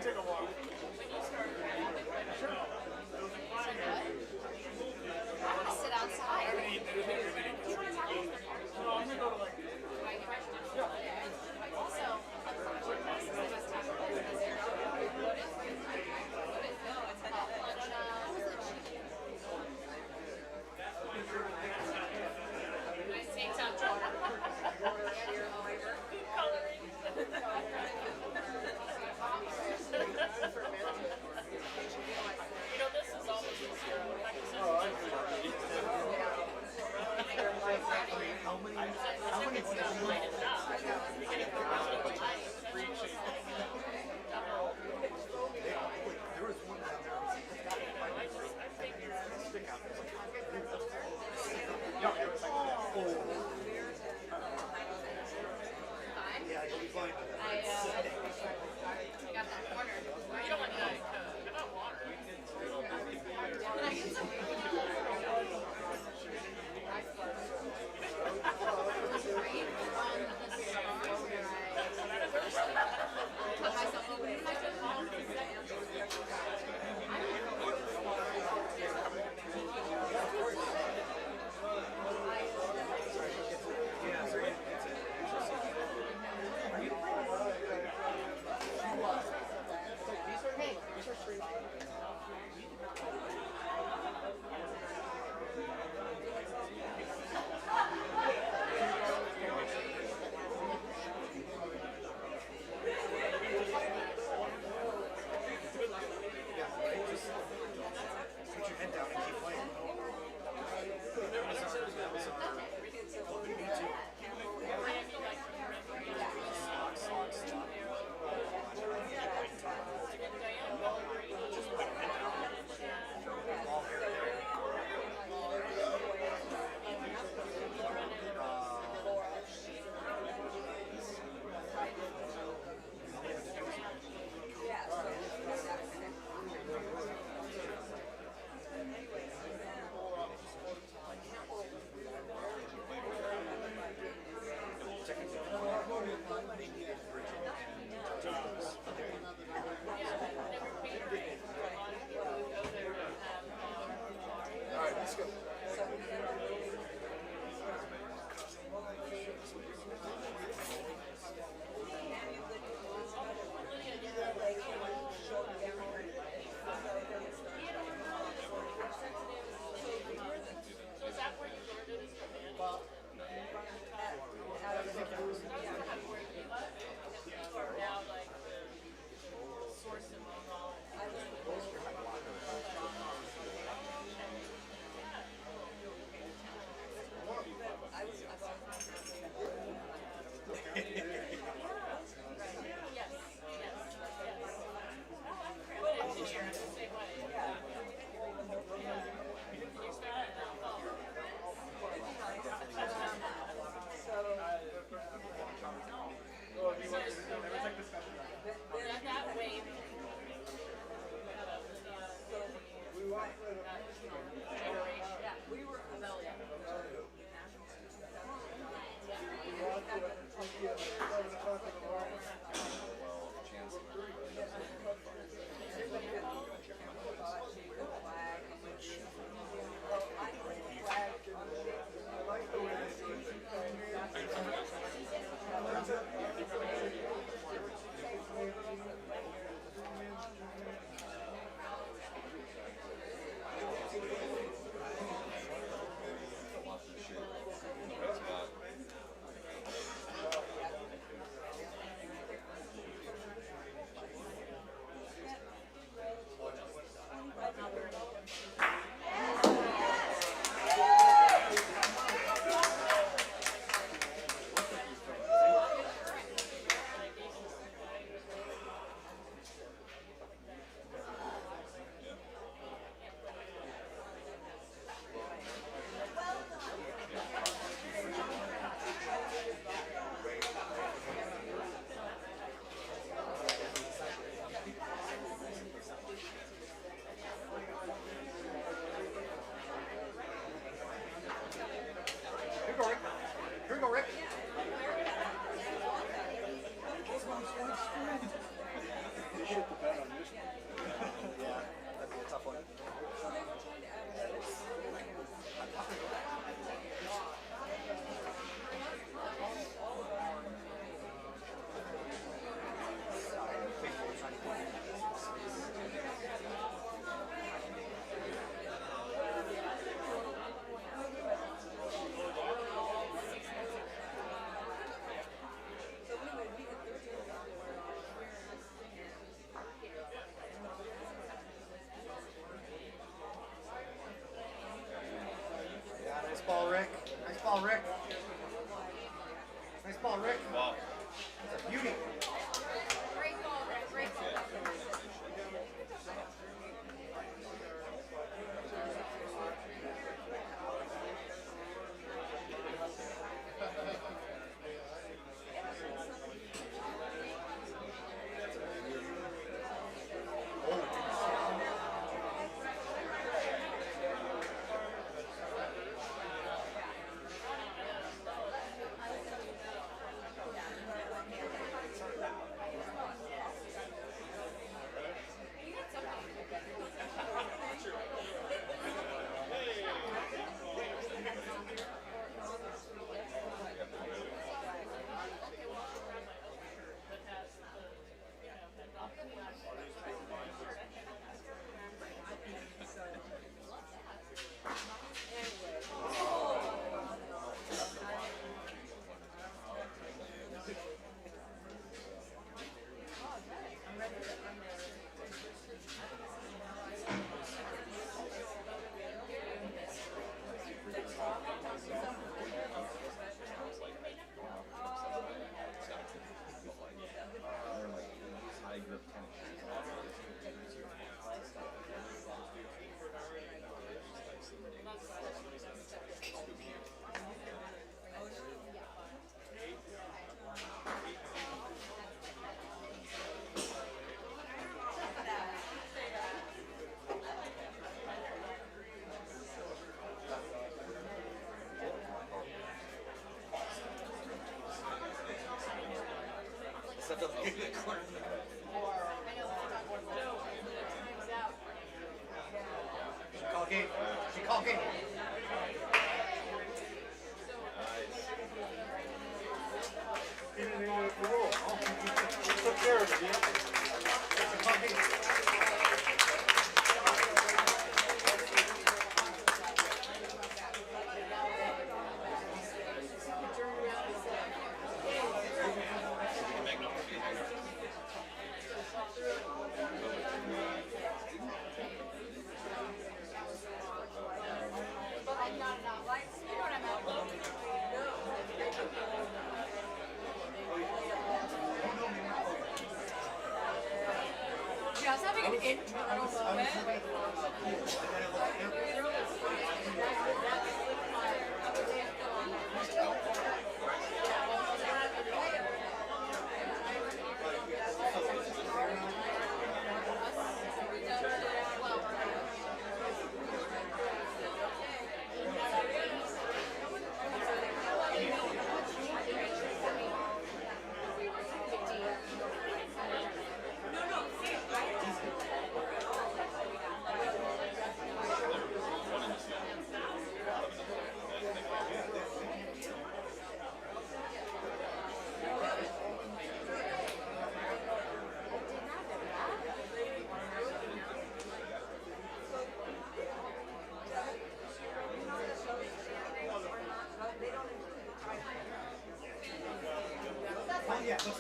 take a walk. I want to sit outside. No, I'm gonna go to like. Nice tank top, Jordan. Coloring. Call game. She call game. Took care of it, yeah. Call game. Just having an internal moment. Yeah, so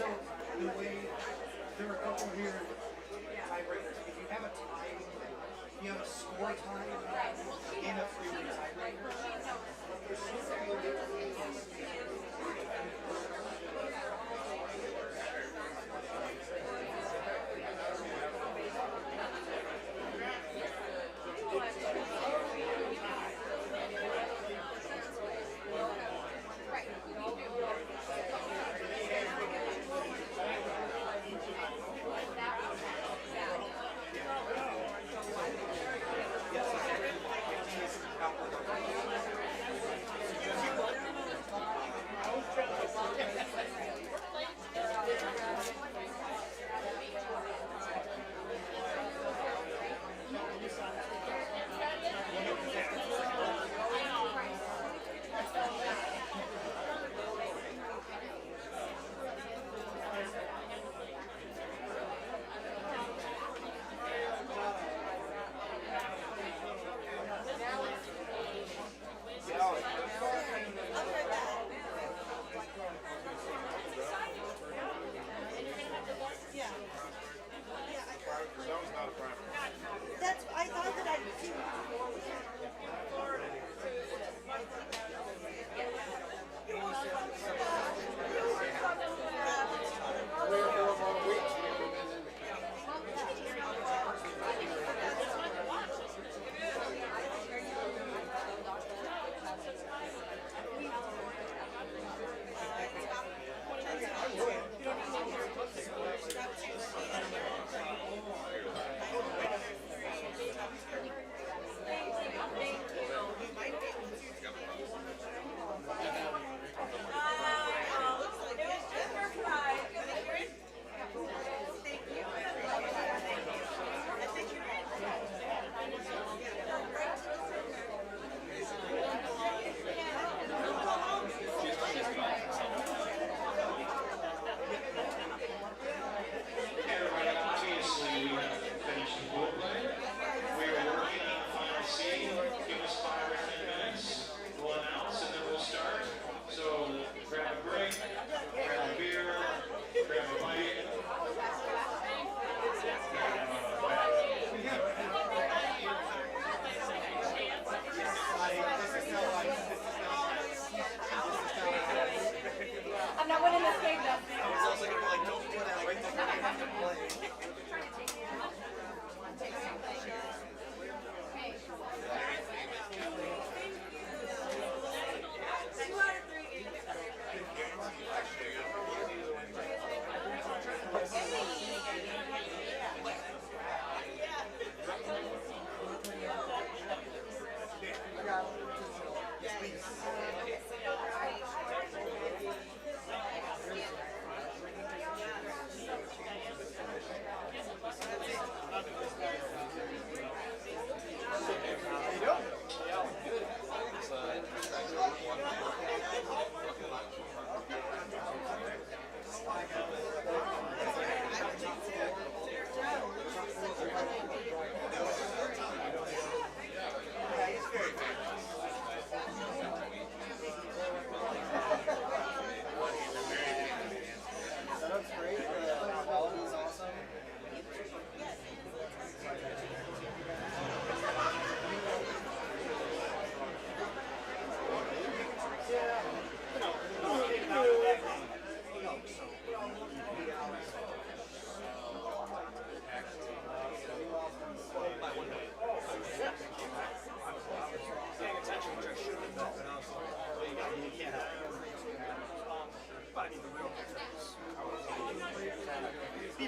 the way there are a couple here tiebreakers. If you have a tie, you have a score tie in a free tiebreaker.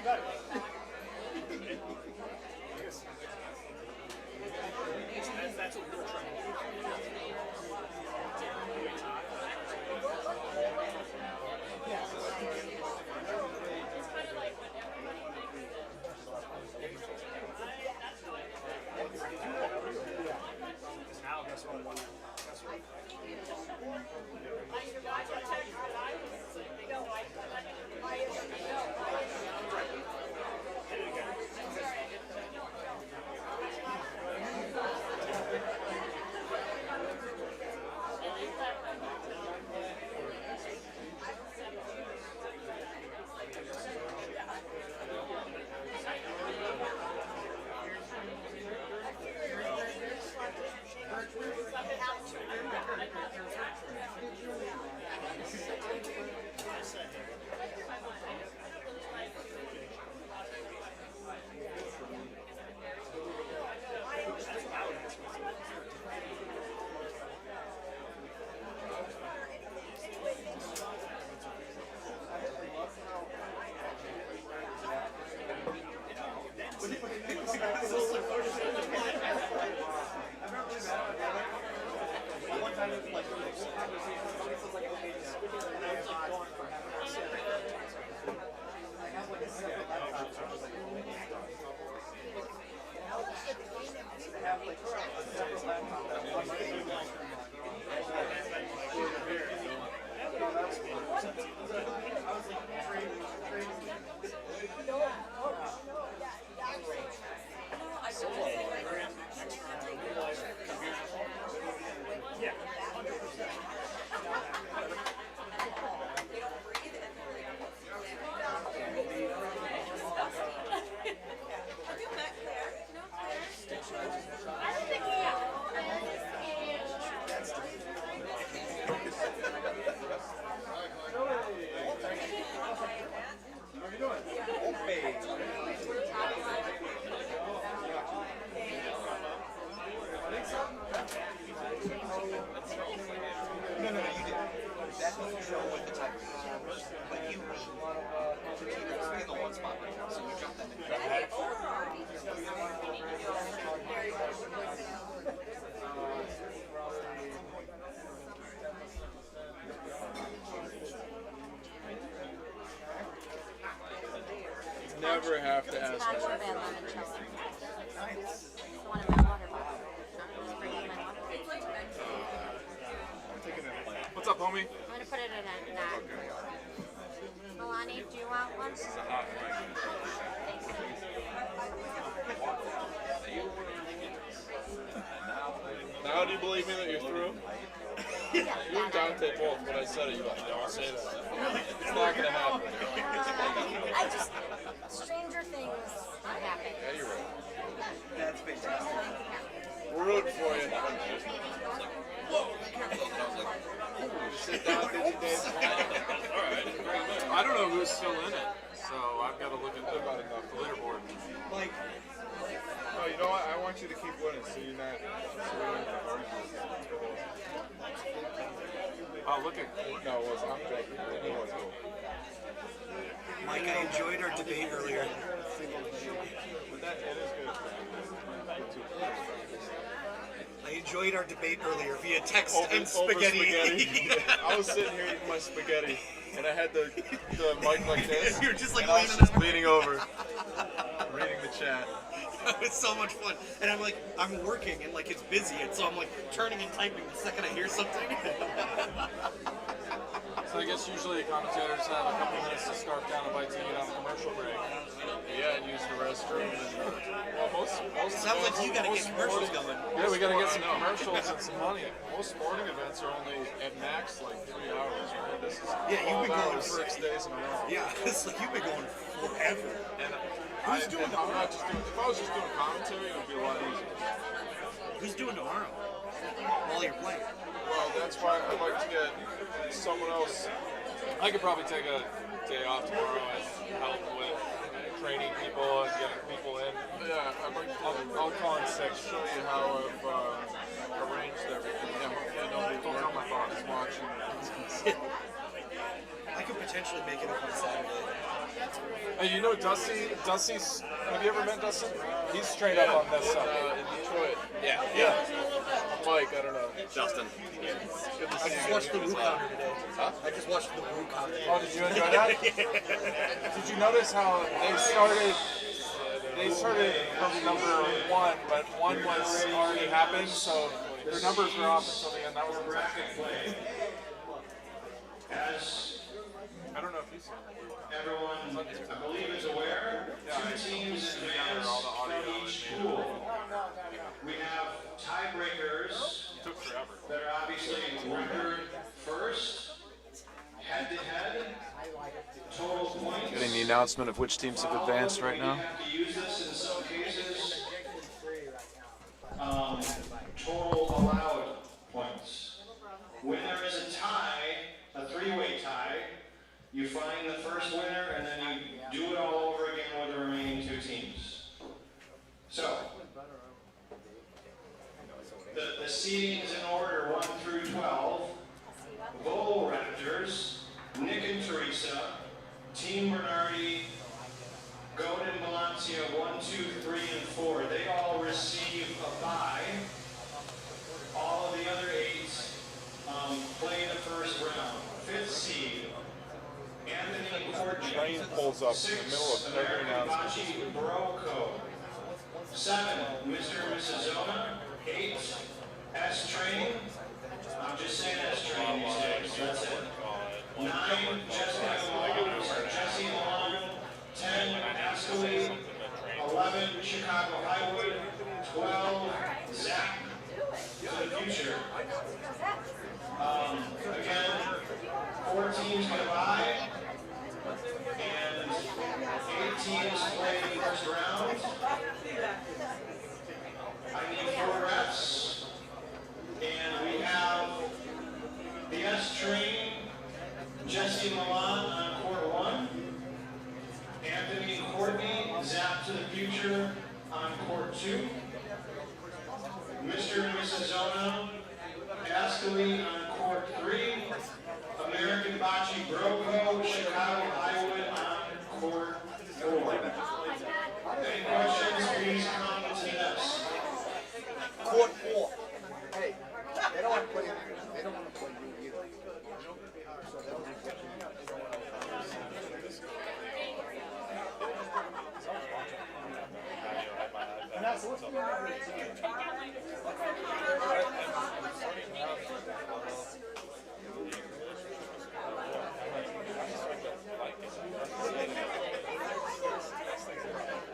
That's what we're trying to do. Now that's what Never have to ask Contraband her. limoncello. It's the one in my water bottle. Just bring in my water. What's up, homie? I'm gonna put it in a nap. Milani, do you want one? Now do you believe me that you're through? You and Dante both, when I said it, you like, don't say that. It's not gonna happen. I just, stranger things happen. Yeah, you're right. That's fantastic. We're rooting for you. Sit down, did you, Dave? I don't know who's still in it, so I've got to look at the leaderboard. Like, No, you know what? I want you to keep winning, so you're not. Oh, look at. No, it was. I'm joking. It was cool. Mike, I enjoyed our debate earlier. But that, it is good. I enjoyed our debate earlier via text Over and spaghetti. I was sitting here eating my spaghetti, and I had the mic like this. You're just like and I was just leaning over, reading the chat. It's so much fun. And I'm like, I'm working and like it's busy, and so I'm like turning and typing the second I hear something. So I guess usually commentators have a couple minutes to scarf down a bite to eat on a commercial break. Yeah, and use the restroom. And, well, most Sounds like you gotta get commercials going. Yeah, we gotta get some commercials and some money. Most sporting events are only at max like 3 hours, right? This is Yeah, you've been going for 6 days in a row. Yeah, it's like you've been going forever. And Who's doing I'm not just doing. If I was just doing commentary, it would be a lot easier. Who's doing tomorrow? While you're playing. Well, that's why I'd like to get someone else. I could probably take a day off tomorrow and help with training people and getting people in. Yeah, I'd like to. I'll call in sick. Show you how I've arranged everything. Yeah, hopefully nobody's working my boss watching. I could potentially make it up on Saturday. Hey, you know Dusty's, have you ever met Dusty? He's straight up on this side. In Detroit. Yeah. Mike, I don't know. Justin. I just watched the Woo counter today. Huh? I just watched the Woo counter. Oh, did you enjoy that? Did you notice how they started from number 1, but 1 was already happened, so their numbers were off until the end. That was interesting. I don't know if you saw that. Everyone, I believe, is aware. Yeah, 2 teams advance all the audio from and each video. pool. We have tiebreakers It took forever. that are obviously record first, head-to-head, total points. Getting the announcement of which teams have advanced right now. We have to use this in some cases. Total allowed points. When there is a tie, a three-way tie, you find the first winner and then you do it all over again with the remaining 2 teams. So, the seedings in order 1 through 12. Vole Raptors, Nick and Teresa, Team Bernardi, Goat and Maurizio 1, 2, 3, and 4. They all receive a bye. All of the other 8 play the first round. 5th seed, Anthony Courtney. Train pulls up in the middle of every American announcement. Bocce Broco. 7, Mr. and Mrs. Zona. 8, S Train. I'm just saying S Train these days. That's it. 9, Jesse Milan. 10, Escoli. 11, Chicago Highwood. 12, Zach to the future. Again, 4 teams get a bye, and 8 teams play the first round. I need 4 reps, and we have the S Train, Jesse Milan on court 1, Anthony Courtney, Zap to the future on court 2, Mr. and Mrs. Zona, Escoli on court 3, American Bocce Broco, Chicago Highwood on court 4. Any questions, please come to this. Court 4. Hey, they don't want to play you. They don't want to play you either. So they'll just get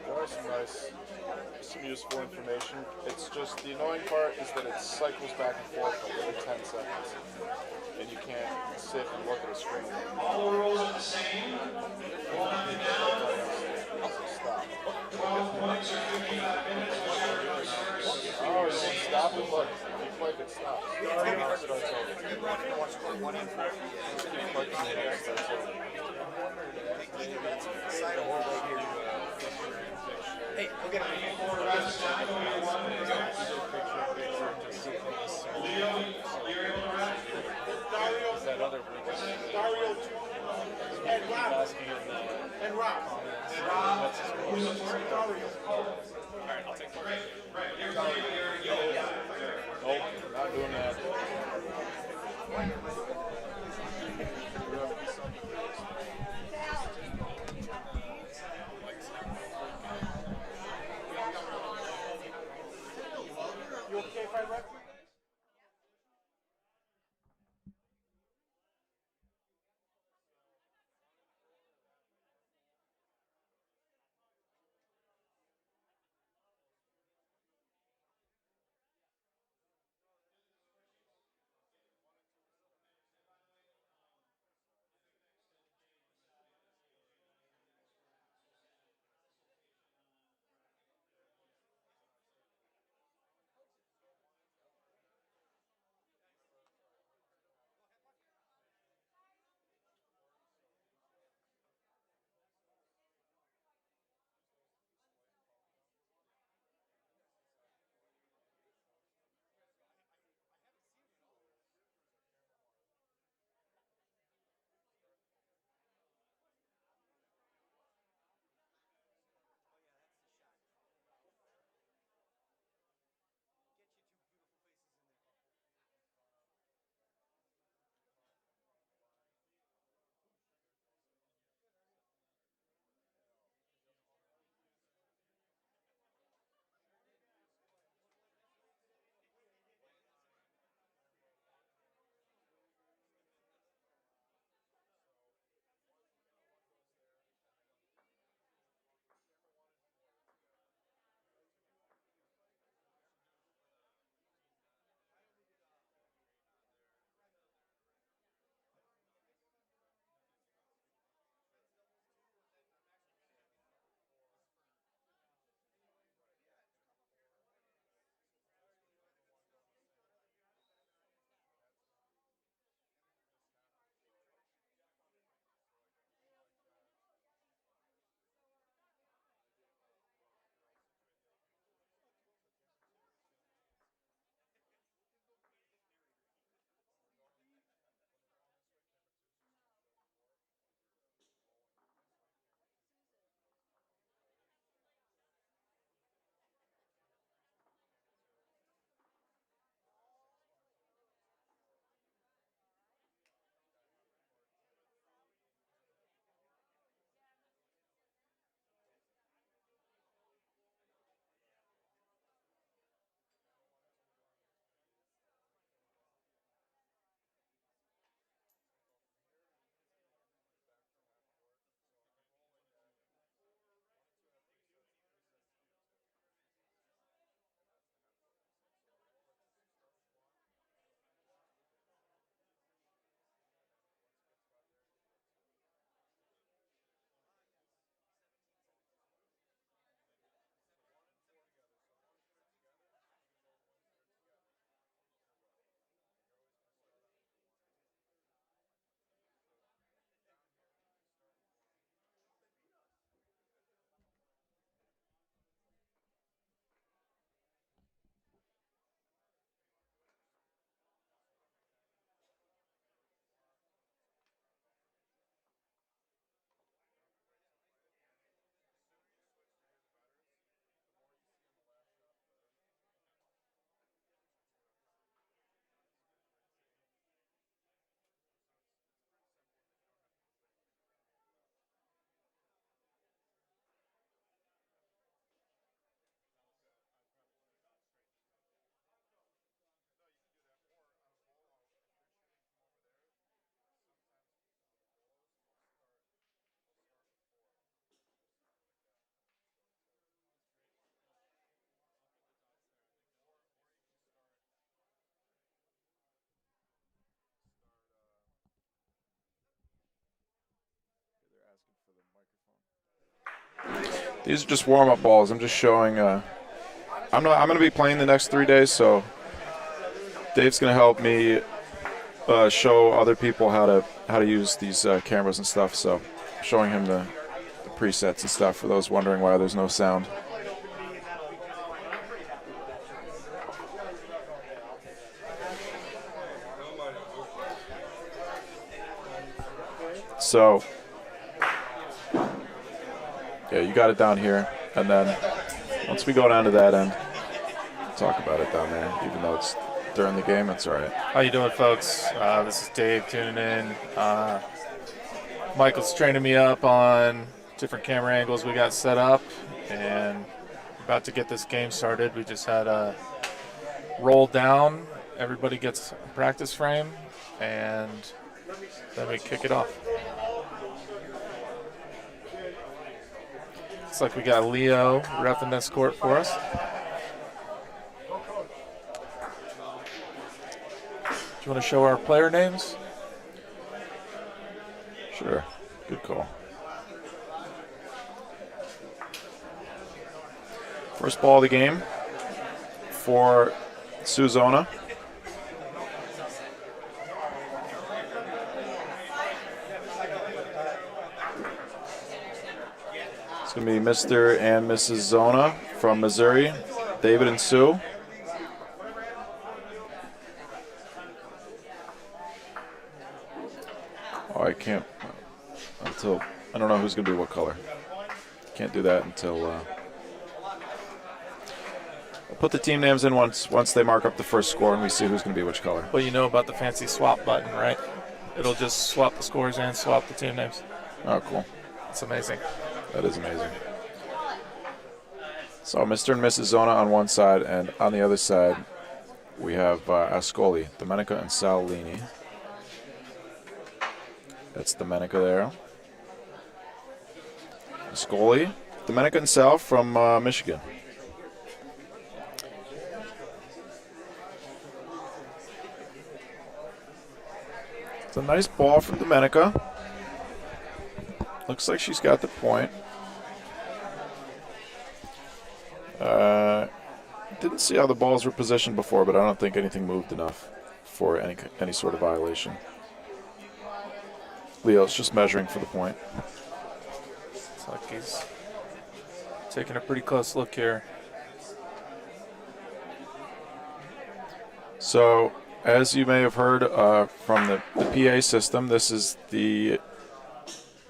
There are some useful information. It's just the annoying part is that it cycles back and forth every 10 seconds. And you can't sit and look at a screen. All the rules are the same. 1 up and down. 12 points or 55 minutes, whichever goes first. Oh, you won't stop and look. Keep clicking, stop. Starts over. Keep clicking, it starts over. Hey, look at me. 4 reps, time to 1 Leo, you're able to rep? Dario. Dario. And Rob. And Rob. And Rob, who's the fourth? Dario. Alright, I'll take 4. Right, you're playing your yellow guy. Nope, not doing that. You okay if I rep? These are just warm-up balls. I'm just showing. I'm going to be playing the next 3 days, so Dave's going to help me show other people how to use these cameras and stuff. So, showing him the presets and stuff for those wondering why there's no sound. So, yeah, you got it down here, and then once we go down to that end, talk about it down there. Even though it's during the game, it's all right. How you doing, folks? This is Dave tuning in. Michael's training me up on different camera angles we got set up, and about to get this game started. We just had a roll down. Everybody gets a practice frame, and then we kick it off. Looks like we got Leo repping this court for us. Do you want to show our player names? Sure. Good call. First ball of the game for Zona. It's going to be Mr. and Mrs. Zona from Missouri, David and Sue. Oh, I can't until I don't know who's going to be what color. Can't do that until I'll put the team names in once they mark up the first score and we see who's going to be which color. Well, you know about the fancy swap button, right? It'll just swap the scores and swap the team names. Oh, cool. It's amazing. That is amazing. So Mr. and Mrs. Zona on one side, and on the other side we have Escoli, Domenica and Salini. That's Domenica there. Escoli, Domenica and Sal from Michigan. It's a nice ball from Domenica. Looks like she's got the point. Didn't see how the balls were positioned before, but I don't think anything moved enough for any sort of violation. Leo's just measuring for the point. It's like he's taking a pretty close look here. So, as you may have heard from the PA system, this is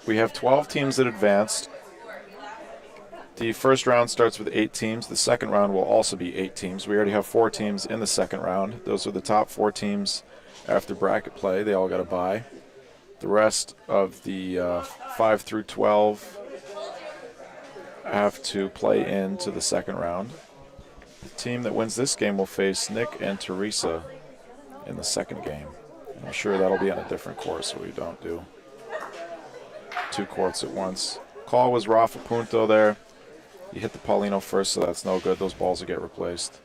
we have 12 teams that advanced. The first round starts with 8 teams. The second round will also be 8 teams. We already have 4 teams in the second round. Those are the top 4 teams after bracket play. They all got a bye. The rest of the 5 through 12 have to play into the second round. The team that wins this game will face Nick and Teresa in the second game. I'm sure that'll be on a different course, so we don't do 2 courts at once. Call was Rafa Punto there. You hit the Paulino first, so that's no good. Those balls will get replaced.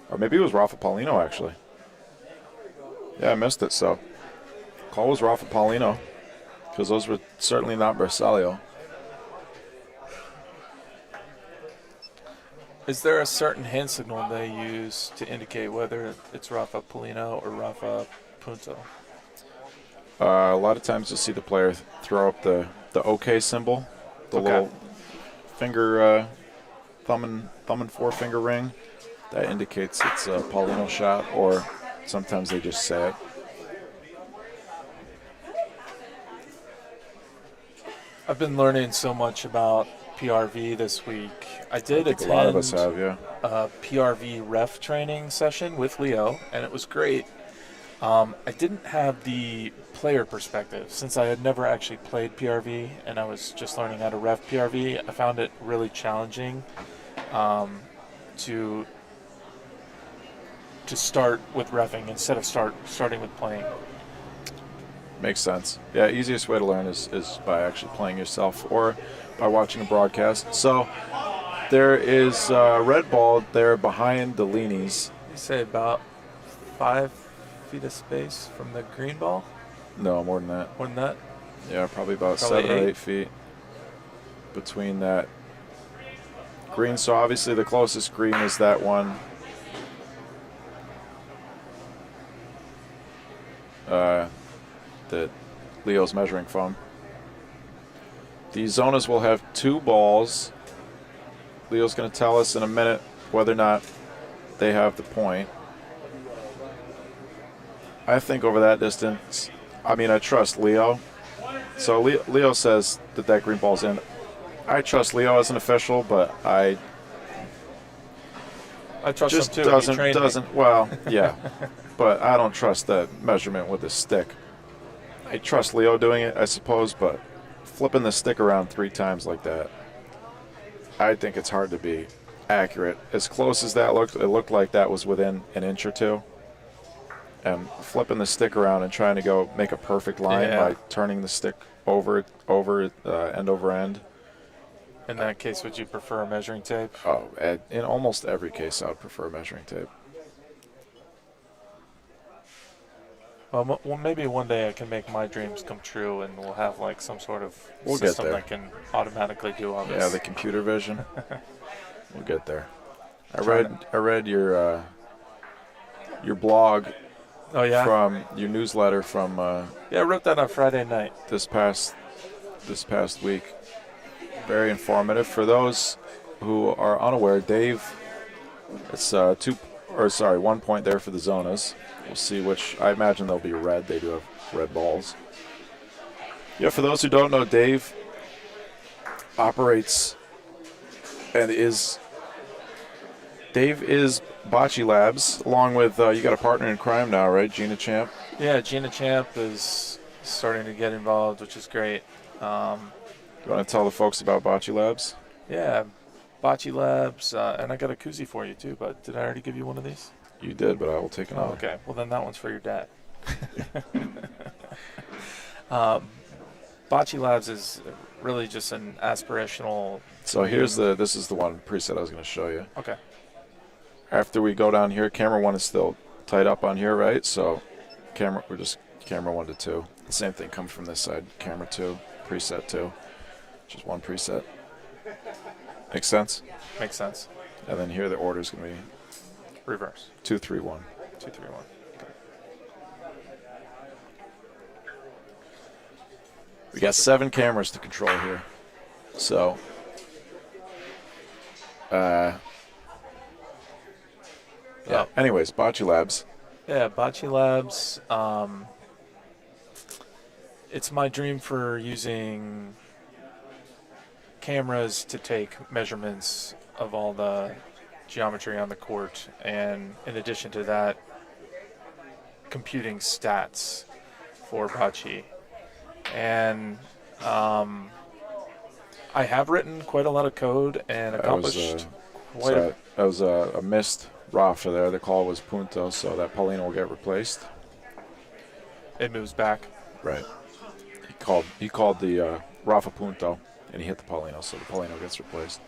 Or maybe it was Rafa Paulino, actually. Yeah, I missed it, so. Call was Rafa Paulino, because those were certainly not Bersaglio. Is there a certain hand signal they use to indicate whether it's Rafa Paulino or Rafa Punto? A lot of times you'll see the player throw up the OK symbol, the little finger, thumb and forefinger ring. That indicates it's a Paulino shot, or sometimes they just say it. I've been learning so much about PRV this week. I did attend a lot of us have, yeah. A PRV ref training session with Leo, and it was great. I didn't have the player perspective since I had never actually played PRV and I was just learning how to ref PRV. I found it really challenging to start with reffing instead of starting with playing. Makes sense. Yeah, easiest way to learn is by actually playing yourself or by watching a broadcast. So there is red ball there behind the Leanies. You say about 5 feet of space from the green ball? No, more than that. More than that? Yeah, probably about Probably 7 or 8 feet. between that green. So obviously the closest green is that one. That Leo's measuring from. The zonas will have 2 balls. Leo's going to tell us in a minute whether or not they have the point. I think over that distance, I mean, I trust Leo. So Leo says that that green ball's in. I trust Leo as an official, but I trust just him too. doesn't. Well, yeah, but I don't trust the measurement with the stick. I trust Leo doing it, I suppose, but flipping the stick around 3 times like that, I think it's hard to be accurate. As close as that looked, it looked like that was within an inch or 2. And flipping the stick around and trying to go make a perfect line by turning the stick over end over end. In that case, would you prefer a measuring tape? Oh, in almost every case, I would prefer measuring tape. Well, maybe one day I can make my dreams come true, and we'll have like some sort of We'll system get there. that can automatically do all this. Yeah, the computer vision. We'll get there. I read your blog. Oh yeah. From your newsletter from. Yeah, I wrote that on Friday night. This past week. Very informative for those who are unaware. Dave, it's 1 point there for the zonas. We'll see which. I imagine they'll be red. They do have red balls. Yeah, for those who don't know, Dave operates and is. Dave is Bocce Labs, along with you got a partner in crime now, right? Gina Champ. Yeah, Gina Champ is starting to get involved, which is great. You want to tell the folks about Bocce Labs? Yeah, Bocce Labs, and I got a koozie for you too. But did I already give you one of these? You did, but I will take another. Oh, okay, well then that one's for your dad. Bocce Labs is really just an aspirational. So this is the one preset I was going to show you. Okay. After we go down here, camera 1 is still tied up on here, right? So camera 1 to 2. The same thing comes from this side. Camera 2, preset 2. Just one preset. Makes sense? Makes sense. And then here the order is going to be reverse. 2, 3, 1. 2, 3, 1. Okay. We got 7 cameras to control here. So yeah. Anyways, Bocce Labs. Yeah, Bocce Labs. It's my dream for using cameras to take measurements of all the geometry on the court, and in addition to that, computing stats for Bocce. And I have written quite a lot of code and accomplished that was a missed Rafa there. The call was punto, so that Paulino will get replaced. It moves back. Right. He called the Rafa punto, and he hit the Paulino, so the Paulino gets replaced.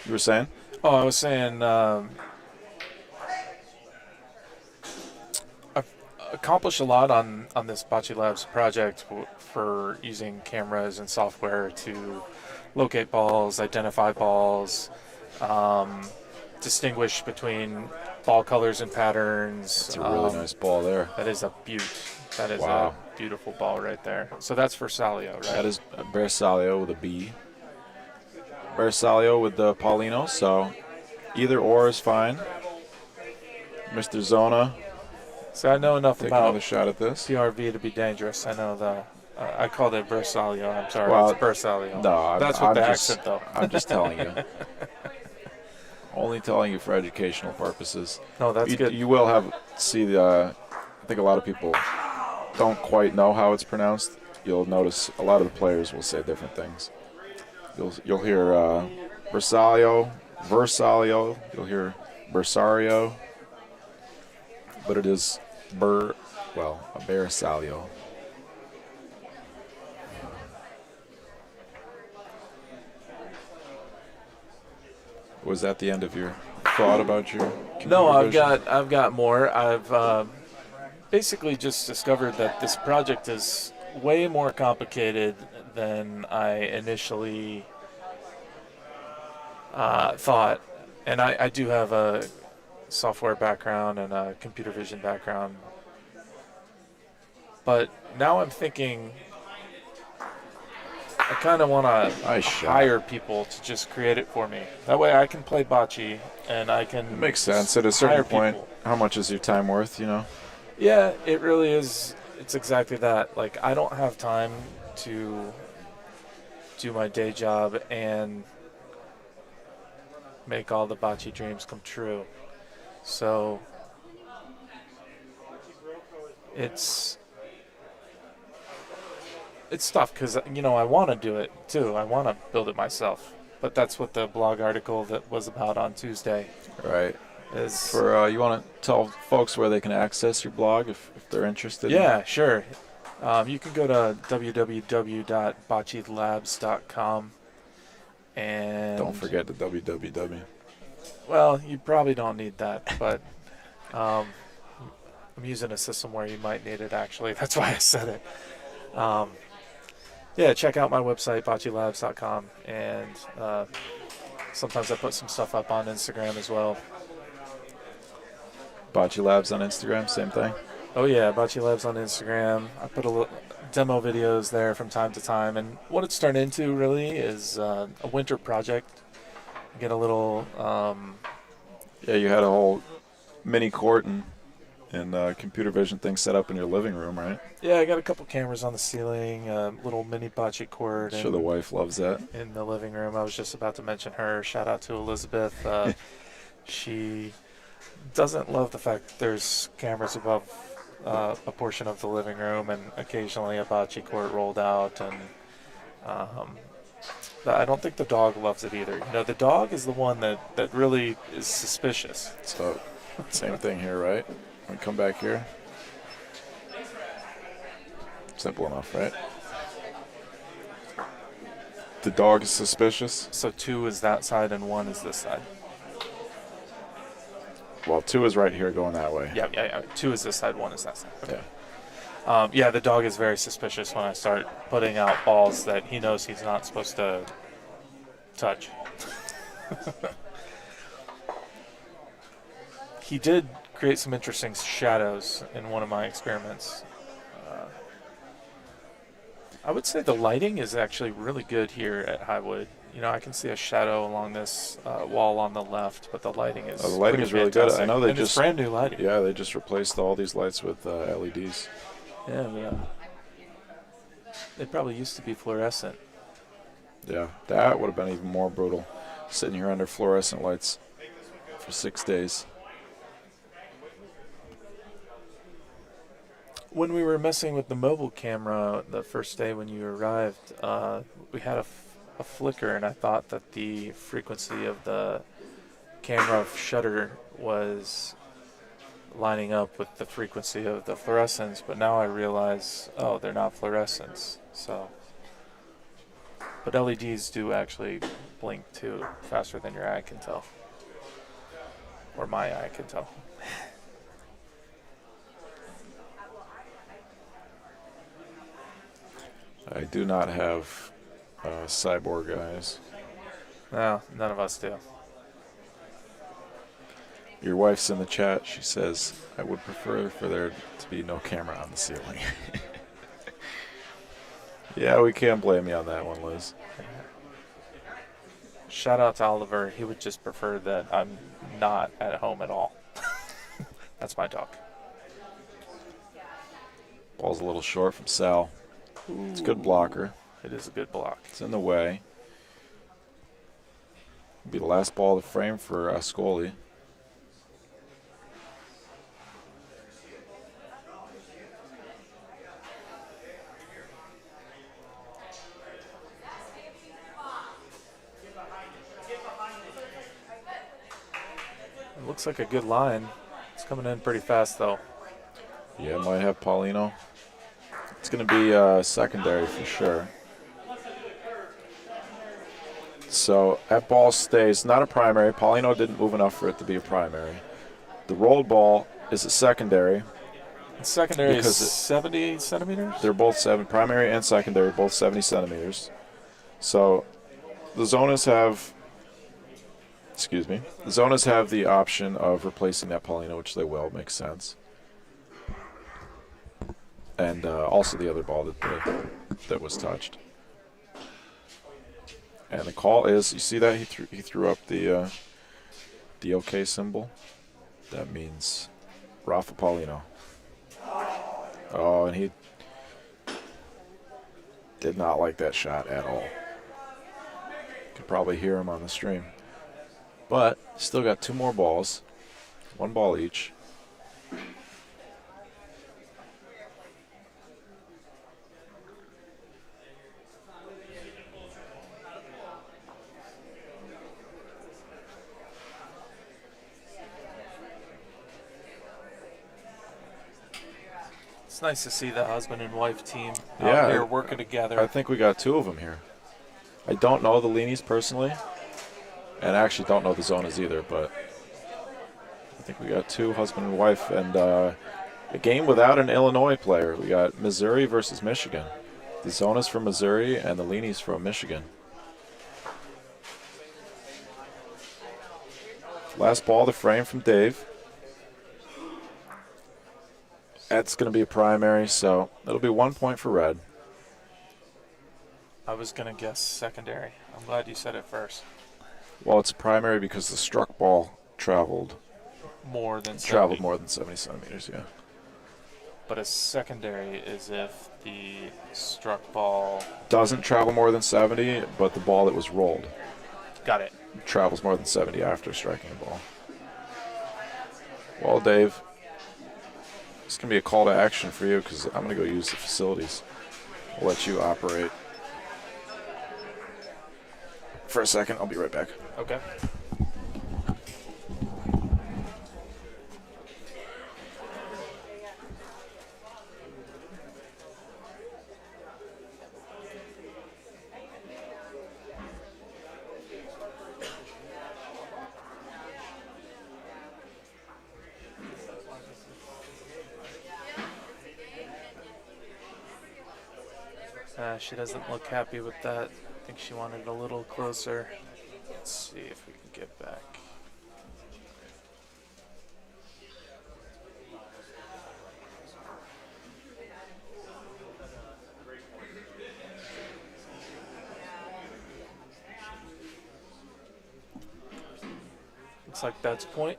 You were saying? Oh, I was saying I've accomplished a lot on this Bocce Labs project for using cameras and software to locate balls, identify balls, distinguish between ball colors and patterns. That's a really nice ball there. That is a beaut. That is wow. a beautiful ball right there. So that's for Salio, right? That is Bersaglio with a B. Bersaglio with the Paulino, so either or is fine. Mr. Zona. So I know enough Take about another shot at this. PRV to be dangerous. I know the. I called it Bersaglio. I'm sorry. Well, it's Bersaglio. No, that's what I'm the just, accent, though. I'm just telling you. Only telling you for educational purposes. No, that's good. You will see the. I think a lot of people don't quite know how it's pronounced. You'll notice a lot of the players will say different things. You'll hear Bersaglio, you'll hear Bersario, but it is a Bersaglio. Was that the end of your thought about your computer No, vision? I've got more. I've basically just discovered that this project is way more complicated than I initially thought, and I do have a software background and a computer vision background, but now I'm thinking I kind of want to hire people to just create it for me. That way I can play bocce and I can. It makes sense. At a certain point, how much is your time worth, you know? Yeah, it really is. It's exactly that. Like, I don't have time to do my day job and make all the bocce dreams come true. So it's tough because, you know, I want to do it too. I want to build it myself. But that's what the blog article that was about on Tuesday. Right. Is for you want to tell folks where they can access your blog if they're interested? Yeah, sure. You can go to www.boccelabs.com and don't forget the www. Well, you probably don't need that, but I'm using a system where you might need it, actually. That's why I said it. Yeah, check out my website, boccelabs.com, and sometimes I put some stuff up on Instagram as well. Bocce Labs on Instagram, same thing? Oh, yeah, Bocce Labs on Instagram. I put a little demo videos there from time to time, and what it's turned into, really, is a winter project. Get a little... yeah, you had a whole mini court and computer vision thing set up in your living room, right? Yeah, I got a couple cameras on the ceiling, a little mini bocce court. I'm sure the wife loves that. In the living room. I was just about to mention her. Shout out to Elizabeth. She doesn't love the fact that there's cameras above a portion of the living room and occasionally a bocce court rolled out. And I don't think the dog loves it either. You know, the dog is the one that really is suspicious. So, same thing here, right? We come back here. Simple enough, right? The dog is suspicious. So 2 is that side and 1 is this side. Well, 2 is right here going that way. Yeah. 2 is this side, 1 is that side. Okay. Yeah. Yeah, the dog is very suspicious when I start putting out balls that he knows he's not supposed to touch. He did create some interesting shadows in one of my experiments. I would say the lighting is actually really good here at Highwood. You know, I can see a shadow along this wall on the left, but the lighting is the lighting is really fantastic. good. I know they and just it's brand new lighting. Yeah, they just replaced all these lights with LEDs. Yeah, they probably used to be fluorescent. Yeah, that would have been even more brutal. Sitting here under fluorescent lights for 6 days. When we were messing with the mobile camera the first day when you arrived, we had a flicker, and I thought that the frequency of the camera shutter was lining up with the frequency of the fluorescents, but now I realize, oh, they're not fluorescents. So, but LEDs do actually blink too, faster than your eye can tell, or my eye can tell. I do not have cyborg eyes. No, none of us do. Your wife's in the chat. She says, I would prefer for there to be no camera on the ceiling. Yeah, we can't blame you on that one, Liz. Shout out to Oliver. He would just prefer that I'm not at home at all. That's my dog. Ball's a little short from Sal. It's a good blocker. It is a good block. It's in the way. It'll be the last ball of the frame for Escoli. It looks like a good line. It's coming in pretty fast, though. Yeah, might have Paulino. It's going to be secondary for sure. So that ball stays, not a primary. Paulino didn't move enough for it to be a primary. The rolled ball is a secondary. Secondary is 70 centimeters? They're both primary and secondary, both 70 centimeters. So the Zonas have Excuse me. The Zonas have the option of replacing that Paulino, which they will. Makes sense. And also the other ball that was touched. And the call is, you see that he threw up the OK symbol. That means Rafa Paulino. Oh, and he did not like that shot at all. Could probably hear him on the stream. But still got 2 more balls. 1 ball each. It's nice to see the husband and wife team Yeah, out here working together. I think we got 2 of them here. I don't know the Linis personally, and I actually don't know the Zonas either, but I think we got 2 husband and wife, and a game without an Illinois player. We got Missouri versus Michigan. The Zonas from Missouri and the Linis from Michigan. Last ball, the frame from Dave. That's going to be a primary, so it'll be 1 point for red. I was going to guess secondary. I'm glad you said it first. Well, it's a primary because the struck ball traveled more than 70 centimeters, yeah. But a secondary is if the struck ball doesn't travel more than 70, but the ball that was rolled. Got it. Travels more than 70 after striking the ball. Well, Dave, it's going to be a call to action for you because I'm going to go use the facilities. I'll let you operate for a second. I'll be right back. Okay. She doesn't look happy with that. I think she wanted a little closer. Let's see if we can get back. Looks like that's point.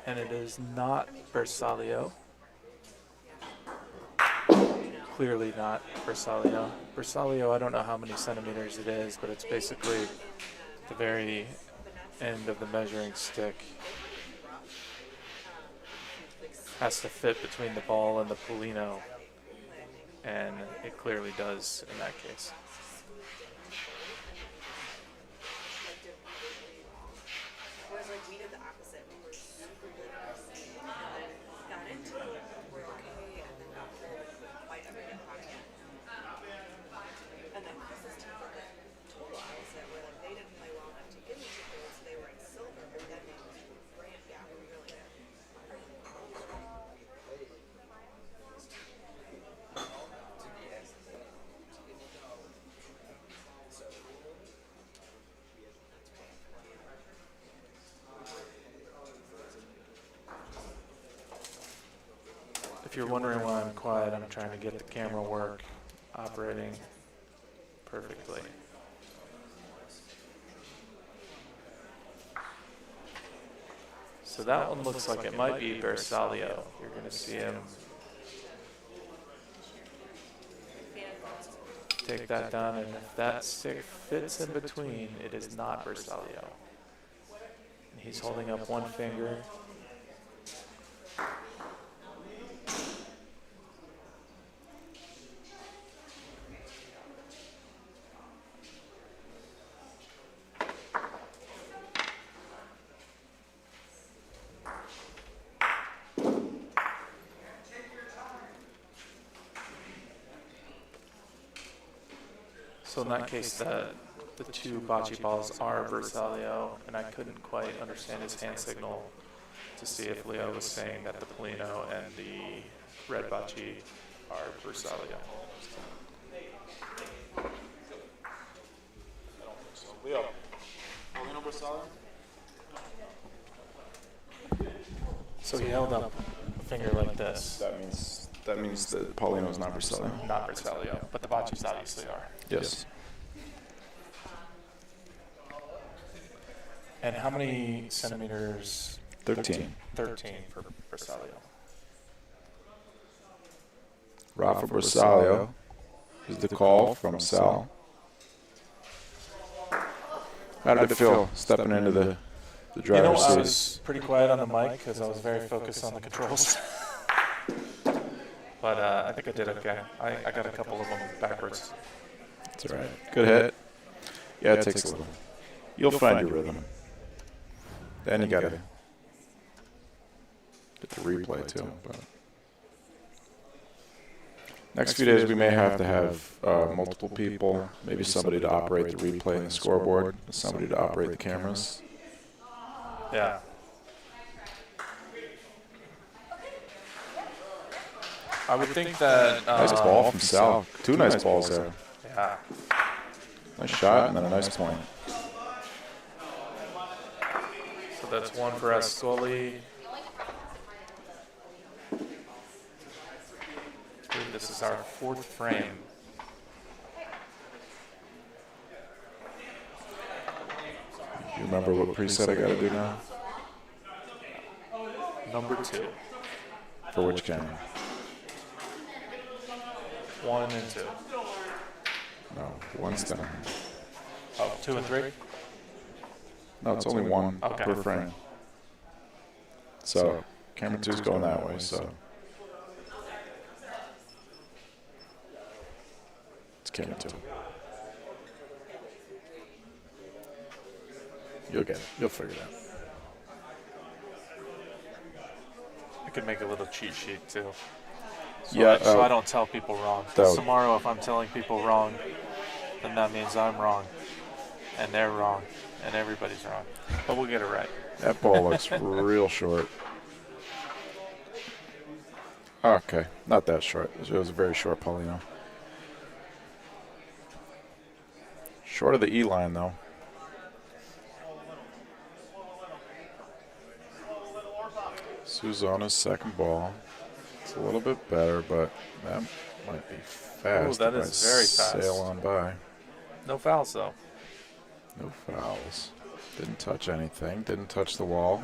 And it is not Bersaglio. Clearly not Bersaglio. Bersaglio, I don't know how many centimeters it is, but it's basically the very end of the measuring stick. Has to fit between the ball and the Paulino, and it clearly does in that case. If you're wondering why I'm quiet, I'm trying to get the camera work operating perfectly. So that one looks like it might be Bersaglio. You're going to see him take that down, and if that stick fits in between, it is not Bersaglio. And he's holding up one finger. So in that case, the 2 bocce balls are Bersaglio, and I couldn't quite understand his hand signal to see if Leo was saying that the Paulino and the red bocce are Bersaglio. Leo. Paulino Bersaglio. So he held up a finger like this. That means that Paulino's not Bersaglio. Not Bersaglio, but the Bocces obviously are. Yes. And how many centimeters? 13. 13 for Bersaglio. Rafa Bersaglio is the call from Sal. How did it feel stepping into the driver's seat? I was pretty quiet on the mic because I was very focused on the controls. But I think I did okay. I got a couple of them backwards. That's all right. Good hit. Yeah, it takes a little. You'll find your rhythm. Then you got to get the replay too. But next few days we may have to have multiple people, maybe somebody to operate the replay and the scoreboard, somebody to operate the cameras. Yeah. I would think that... nice ball from Sal. Two nice balls there. Yeah. Nice shot and then a nice point. So that's one for Escoli. This is our fourth frame. You remember what preset I got to do now? Number 2. For which camera? 1 and 2. No, 1's down. Oh, 2 and 3? No, it's only one Okay. per frame. So camera 2's going that way, so it's camera 2. You'll get it. You'll figure it out. I could make a little cheat sheet too. So Yeah, so I don't tell people wrong. that would- Tomorrow, if I'm telling people wrong, then that means I'm wrong, and they're wrong, and everybody's wrong. But we'll get it right. That ball looks real short. Okay, not that short. It was a very short Paulino. Short of the E line though. Zona's second ball. It's a little bit better, but that might be fast. Ooh, that if is I very fast. Sail on by. No fouls though. No fouls. Didn't touch anything. Didn't touch the wall.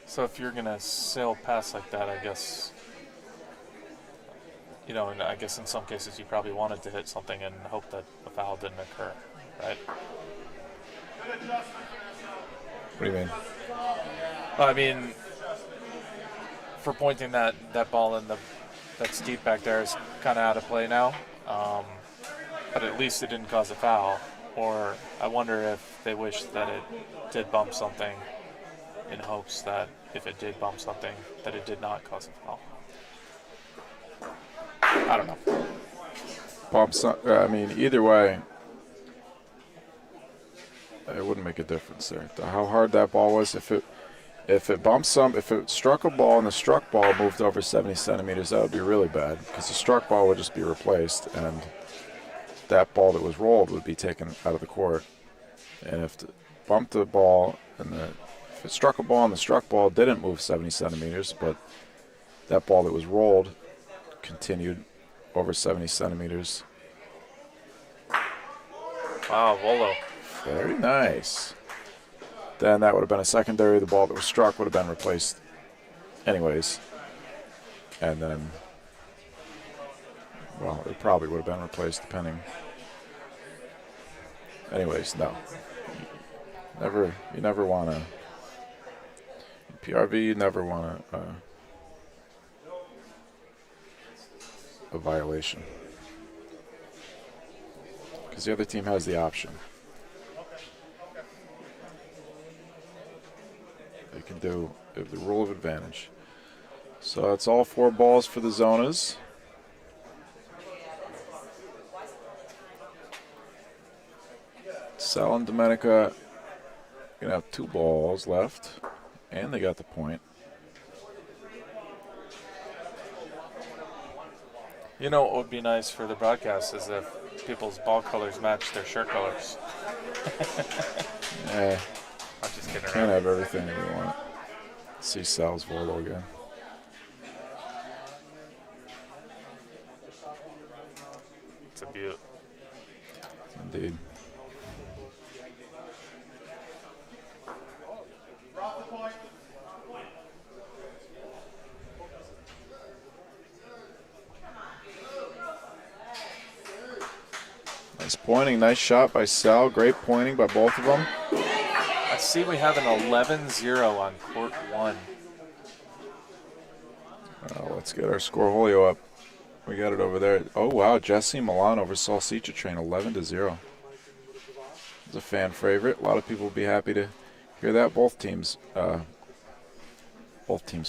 So if you're gonna sail past like that, I guess, you know, and I guess in some cases you probably wanted to hit something and hope that a foul didn't occur, right? What do you mean? I mean, for pointing that ball in that's deep back there is kind of out of play now. But at least it didn't cause a foul. Or I wonder if they wish that it did bump something in hopes that if it did bump something, that it did not cause a foul. I don't know. I mean, either way, it wouldn't make a difference there. How hard that ball was, if it bumped if it struck a ball and the struck ball moved over 70 centimeters, that would be really bad because the struck ball would just be replaced and that ball that was rolled would be taken out of the court. And if it bumped the ball and if it struck a ball and the struck ball didn't move 70 centimeters, but that ball that was rolled continued over 70 centimeters. Wow, Volo. Very nice. Then that would have been a secondary. The ball that was struck would have been replaced anyways. And then, well, it probably would have been replaced depending. Anyways, no. You never want to, PRV, you never want a violation. Because the other team has the option. They can do the rule of advantage. So that's all 4 balls for the Zonas. Sal and Domenica gonna have 2 balls left, and they got the point. You know what would be nice for the broadcast is if people's ball colors match their shirt colors. Yeah. I'm just kidding Can't around. have everything that we want. See Sal's Volo again. It's a beaut. Indeed. Nice pointing, nice shot by Sal. Great pointing by both of them. I see we have an 11-0 on court 1. Let's get our scoreholio up. We got it over there. Oh wow, Jesse Milan over Salsicha Train, 11-0. It's a fan favorite. A lot of people will be happy to hear that. Both teams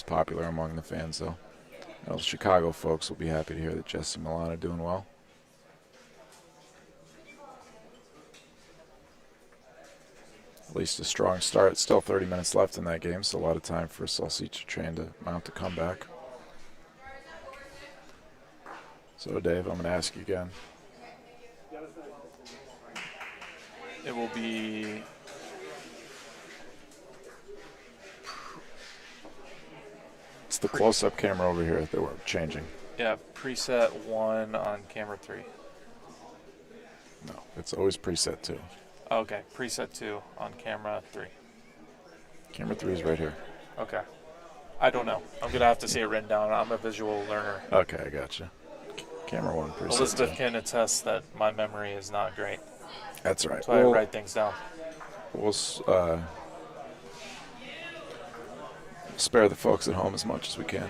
popular among the fans, though. The Chicago folks will be happy to hear that Jesse Milan are doing well. At least a strong start. Still 30 minutes left in that game, so a lot of time for Salsicha Train to mount a comeback. So, Dave, I'm going to ask you again. It will be It's the close-up camera over here that we're changing. Yeah, preset 1 on camera 3. No, it's always preset 2. Okay, preset 2 on camera 3. Camera 3 is right here. Okay. I don't know. I'm going to have to see it written down. I'm a visual learner. Okay, I gotcha. Camera 1 preset Elizabeth 2. can attest that my memory is not great. That's right. That's why I write things down. We'll spare the folks at home as much as we can.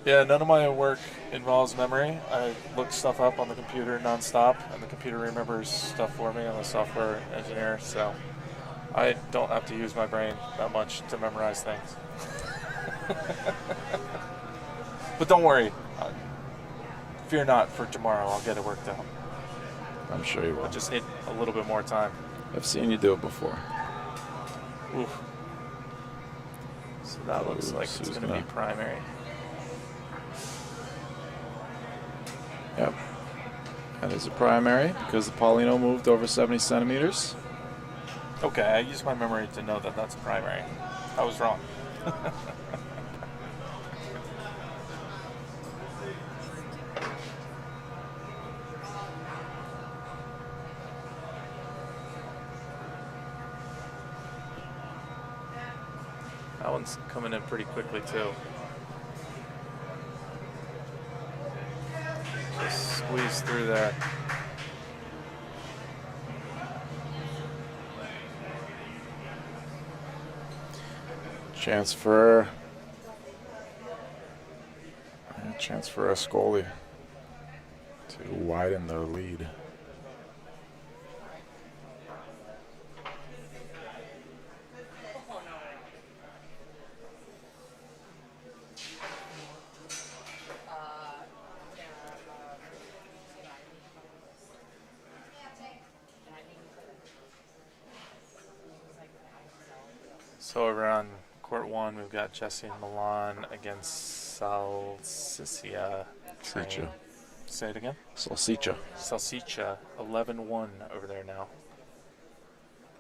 Yeah, none of my work involves memory. I look stuff up on the computer nonstop, and the computer remembers stuff for me. I'm a software engineer, so I don't have to use my brain that much to memorize things. But don't worry. Fear not, for tomorrow I'll get it worked out. I'm sure you will. I just need a little bit more time. I've seen you do it before. Oof. So that looks like it's going to be primary. Yep. That is a primary because the Paulino moved over 70 centimeters. Okay, I used my memory to know that that's a primary. I was wrong. That one's coming in pretty quickly too. Just squeeze through there. Chance for Escoli to widen their lead. So over on court 1, we've got Jesse and Milan against Salsicha. Salsicha. Say it again. Salsicha. Salsicha, 11-1 over there now.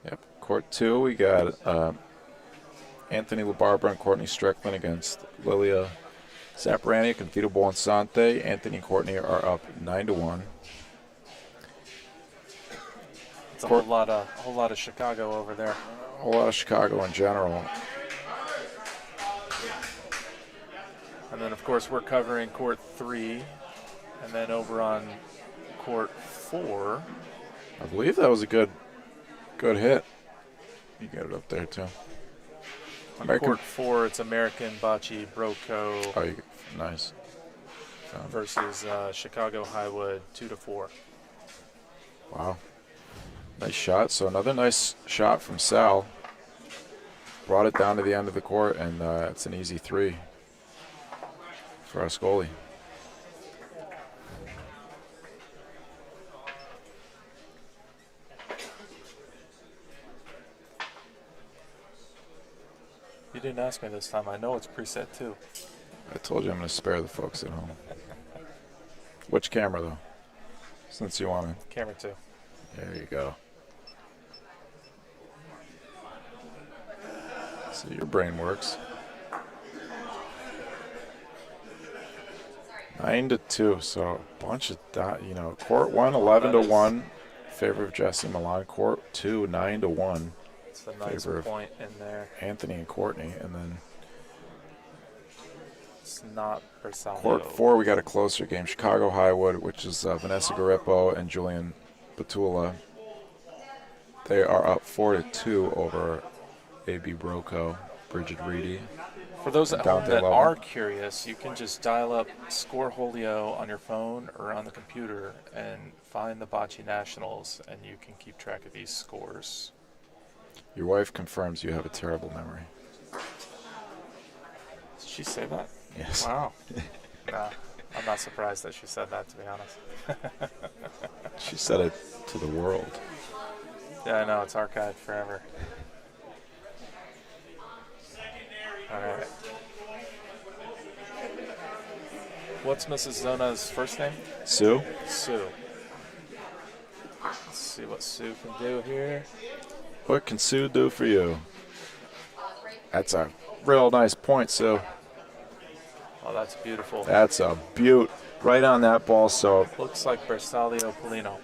Yep. Court 2, we got Anthony LaBarbera and Courtney Strickland against Lilia Zaparani and Vito Bonsante. Anthony and Courtney are up 9-1. It's a whole lot of Chicago over there. A whole lot of Chicago in general. And then, of course, we're covering court 3. And then over on court 4. I believe that was a good hit. You get it up there, too. On court 4, it's American Bocce Broco. Oh, nice. Versus Chicago Highwood 2-4. Wow. Nice shot. So another nice shot from Sal. Brought it down to the end of the court, and it's an easy 3 for Escoli. You didn't ask me this time. I know it's preset too. I told you I'm going to spare the folks at home. Which camera, though? Since you want to. Camera 2. There you go. So your brain works. 9-2, so a bunch of that. You know, court 1, 11-1, favor of Jesse Milan. Court 2, 9-1. It's a nice favor point in there. Anthony and Courtney, and then it's not Bersaglio. court 4, we got a closer game. Chicago Highwood, which is Vanessa Garippo and Julian Batula. They are up 4-2 over A.B. Broco, Bridget Reedy. For those at home Dante that Lovin. are curious, you can just dial up Scoreholio on your phone or on the computer and find the Bocce Nationals, and you can keep track of these scores. Your wife confirms you have a terrible memory. Did she say that? Yes. Wow. Nah, I'm not surprised that she said that, to be honest. She said it to the world. Yeah, I know. It's archived forever. All right. What's Mrs. Zona's first name? Sue? Sue. Let's see what Sue can do here. What can Sue do for you? That's a real nice point, Sue. Oh, that's beautiful. That's a beaut. Right on that ball, so Looks like Bersaglio Polino.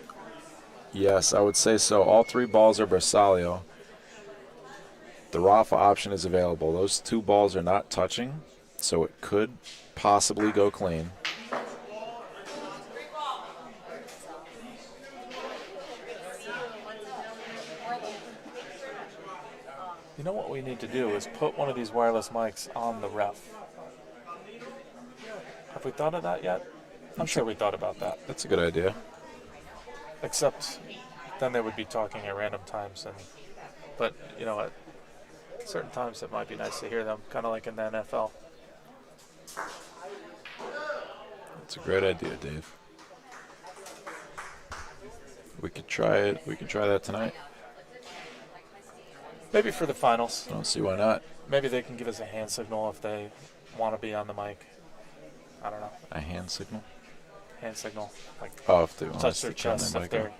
yes, I would say so. All 3 balls are Bersaglio. The Rafa option is available. Those 2 balls are not touching, so it could possibly go clean. You know what we need to do is put one of these wireless mics on the ref. Have we thought of that yet? I'm sure we thought about that. That's a good idea. Except then they would be talking at random times, but you know what? Certain times it might be nice to hear them, kind of like in the NFL. That's a great idea, Dave. We could try it. We can try that tonight. Maybe for the finals. I don't see why not. Maybe they can give us a hand signal if they want to be on the mic. I don't know. A hand signal? Hand signal. Like Oh, if they want touch us their to turn chest their if mic they're on.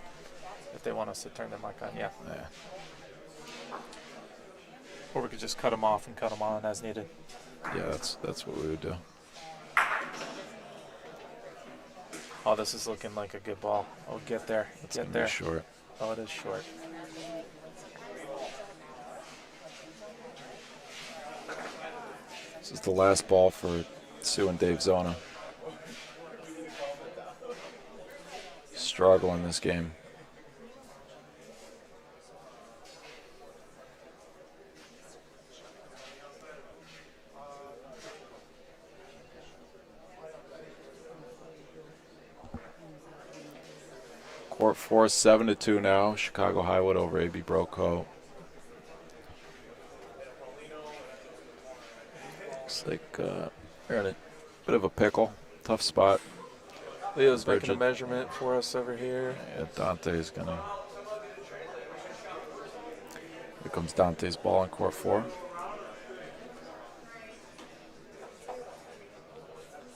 if they want us to turn their mic on, yeah. Yeah. Or we could just cut them off and cut them on as needed. Yeah, that's what we would do. Oh, this is looking like a good ball. Oh, get there. It's Get gonna there. be short. Oh, it is short. This is the last ball for Sue and Dave Zona. Struggle in this game. Court 4, 7-2 now. Chicago Highwood over A.B. Broco. Looks like they're in a bit of a pickle. Tough spot. Leo's making a Bridget. measurement for us over here. Yeah, Dante's gonna. Here comes Dante's ball in court 4.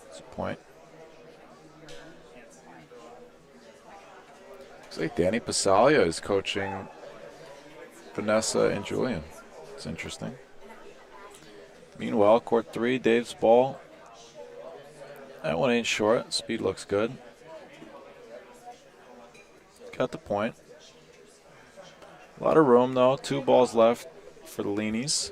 It's a point. Looks like Danny Passalia is coaching Vanessa and Julian. It's interesting. Meanwhile, court 3, Dave's ball. That one ain't short. Speed looks good. Got the point. A lot of room, though. 2 balls left for the Leanies.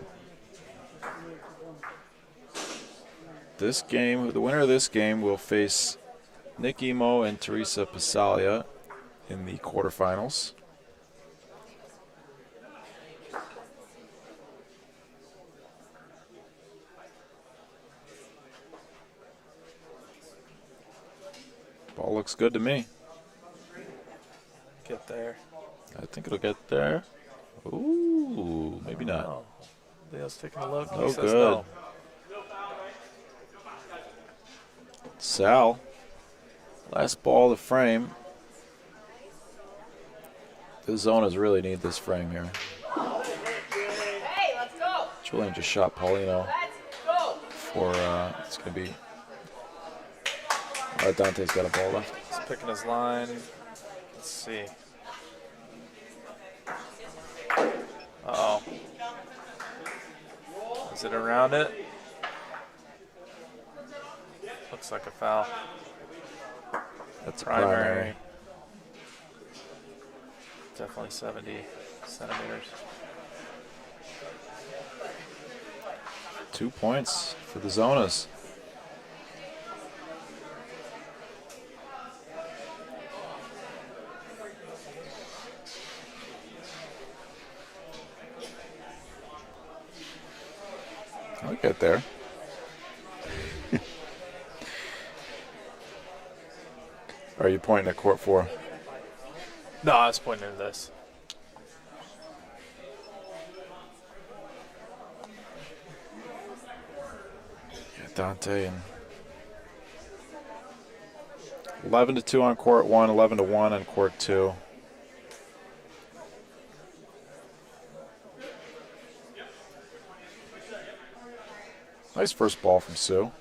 This game, the winner of this game will face Nick Emo and Teresa Passalia in the quarterfinals. Ball looks good to me. Get there. I think it'll get there. Ooh, maybe not. Oh, Leo's taking a look. No He says good. no. Sal. Last ball of the frame. The Zonas really need this frame here. Hey, let's go. Julian just shot Paulino Let's go. for, it's going to be Dante's got a ball left. He's picking his line. Let's see. Uh-oh. Is it around it? Looks like a foul. That's a Primary. primary. Definitely 70 centimeters. 2 points for the Zonas. I'll get there. Are you pointing at court 4? No, I was pointing to this. Yeah, Dante and 11-2 on court 1, 11-1 on court 2. Nice first ball from Sue.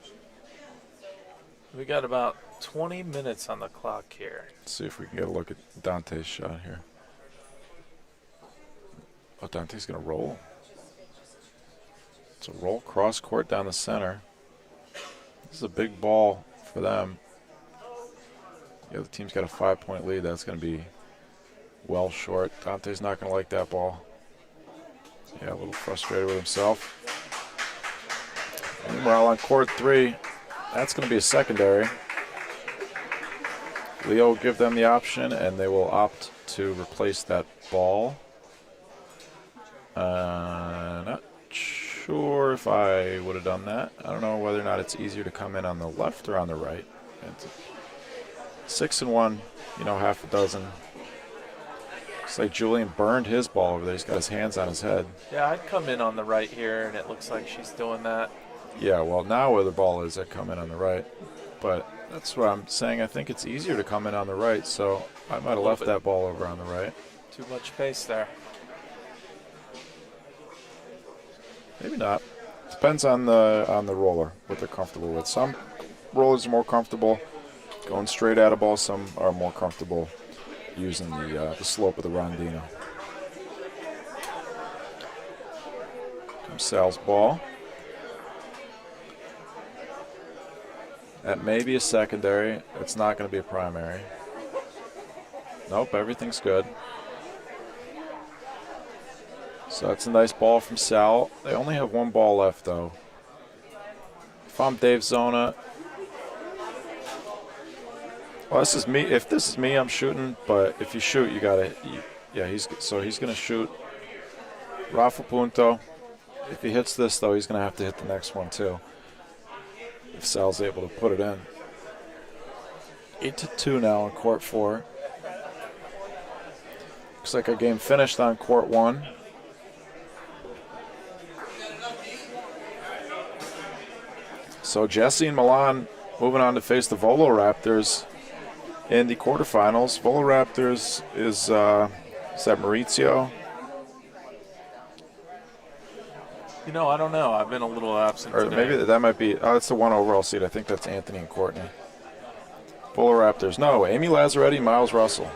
We got about 20 minutes on the clock here. Let's see if we can get a look at Dante's shot here. Oh, Dante's going to roll. It's a roll cross court down the center. This is a big ball for them. The other team's got a 5-point lead. That's going to be well short. Dante's not going to like that ball. Yeah, a little frustrated with himself. Meanwhile, on court 3, that's going to be a secondary. Leo will give them the option, and they will opt to replace that ball. Not sure if I would have done that. I don't know whether or not it's easier to come in on the left or on the right. It's 6-1, half a dozen. Looks like Julian burned his ball over there. He's got his hands on his head. Yeah, I'd come in on the right here, and it looks like she's doing that. Yeah, well, now where the ball is, I come in on the right. But that's what I'm saying. I think it's easier to come in on the right, so I might have left that ball over on the right. Too much pace there. Maybe not. Depends on the roller, what they're comfortable with. Some rollers are more comfortable going straight at a ball. Some are more comfortable using the slope of the rondino. Comes Sal's ball. That may be a secondary. It's not going to be a primary. Nope, everything's good. So that's a nice ball from Sal. They only have one ball left, though. If I'm Dave Zona, well, this is me. If this is me, I'm shooting. But if you shoot, you gotta. Yeah, he's gonna shoot. Rafa Punto. If he hits this, though, he's gonna have to hit the next one too. If Sal's able to put it in. 8-2 now on court 4. Looks like our game finished on court 1. So Jesse and Milan moving on to face the Volo Raptors in the quarterfinals. Volo Raptors is that Maurizio? I don't know. I've been a little absent Or today. maybe that might be, that's the 1 overall seed. I think that's Anthony and Courtney. Volo Raptors. No, Amy Lazzaretti, Miles Russell.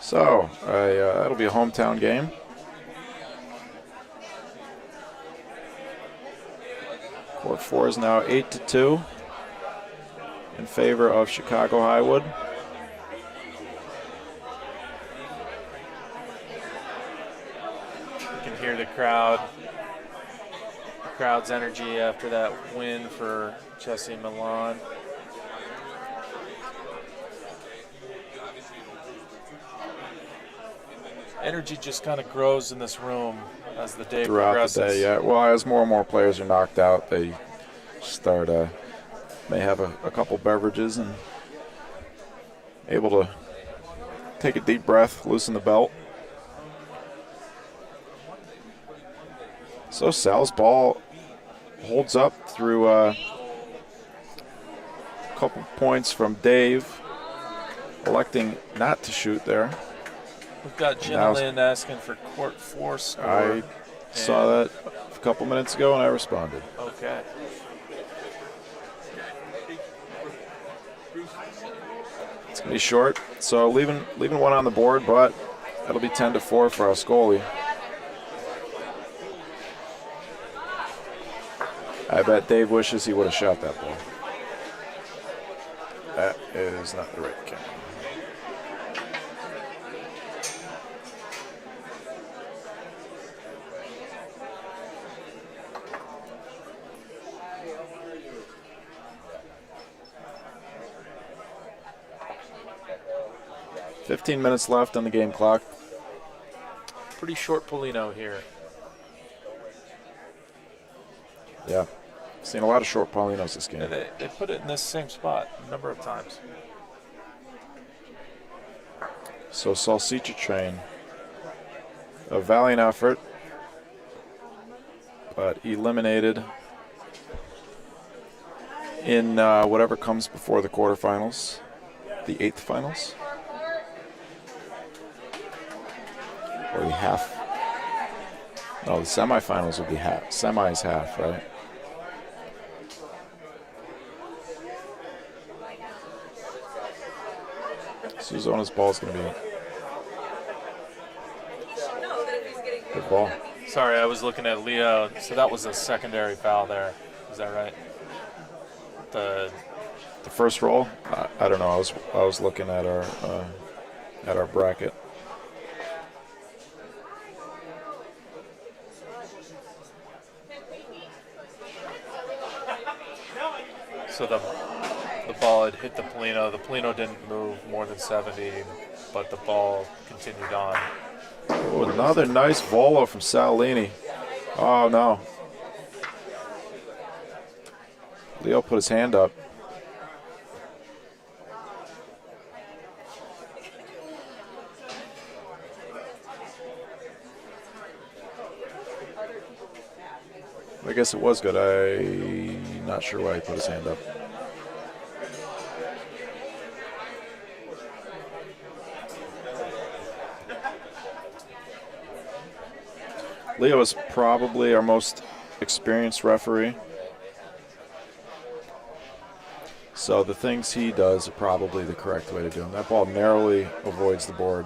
So, that'll be a hometown game. Court 4 is now 8-2 in favor of Chicago Highwood. You can hear the crowd's energy after that win for Jesse and Milan. Energy just kind of grows in this room as the day Throughout progresses. the day, yeah. Well, as more and more players are knocked out, they start may have a couple beverages and able to take a deep breath, loosen the belt. So Sal's ball holds up through a couple points from Dave, electing not to shoot there. We've got Jenna Lind asking for court 4 score. I Saw that a couple minutes ago, and I responded. Okay. It's going to be short, so leaving one on the board, but that'll be 10-4 for Escoli. I bet Dave wishes he would have shot that ball. That is not the right camera. "15 minutes left on the game clock." Pretty short Polino here. Yeah. Seen a lot of short Paulinos this game. Yeah, they put it in this same spot a number of times. So Salsicha Train, a valiant effort, but eliminated in whatever comes before the quarterfinals, the 8th finals, or the half. No, the semifinals would be half. Semis half, right? So Zona's ball is going to be good ball. Sorry, I was looking at Leo. So that was a secondary foul there. Is that right? The first roll? I don't know. I was looking at our bracket. So the ball had hit the Polino. The Polino didn't move more than 70, but the ball continued on. Oh, another nice volo from Salini. Oh, no. Leo put his hand up. I guess it was good. I'm not sure why he put his hand up. Leo is probably our most experienced referee. So the things he does are probably the correct way to do them. That ball narrowly avoids the board.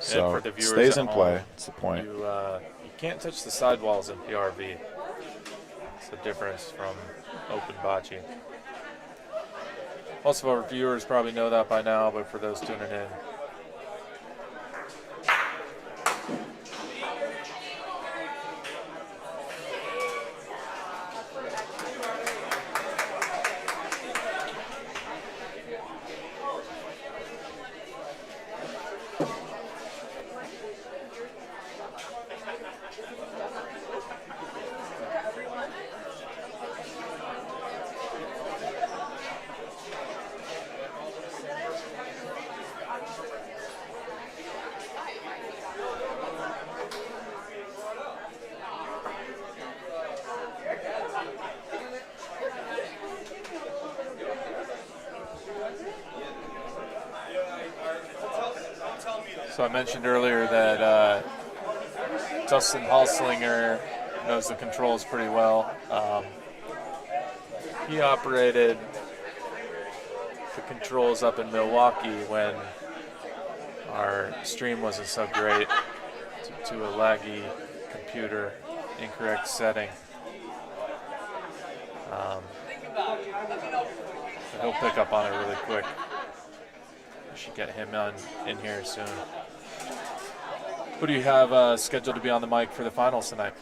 So for the viewers stays at in play. home, That's the point. You can't touch the sidewalls in PRV. It's the difference from open bocce. Most of our viewers probably know that by now, but for those tuning in, so I mentioned earlier that Dustin Halslinger knows the controls pretty well. He operated the controls up in Milwaukee when our stream wasn't so great to a laggy computer, incorrect setting. He'll pick up on it really quick. We should get him in here soon. Who do you have scheduled to be on the mic for the finals tonight?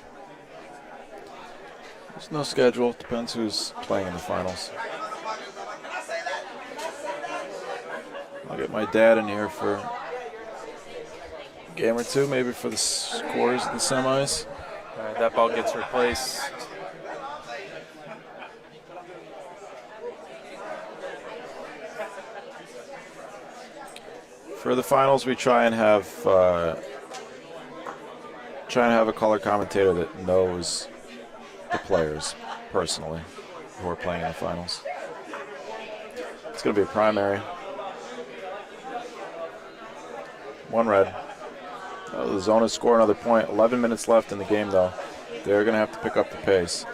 There's no schedule. Depends who's playing in the finals. I'll get my dad in here for a game or two, maybe for the scores of the semis. All right, that ball gets replaced. For the finals, we try and have a color commentator that knows the players personally who are playing in the finals. It's going to be a primary. One red. Oh, the Zona score another point. 11 minutes left in the game, though. They're going to have to pick up the pace.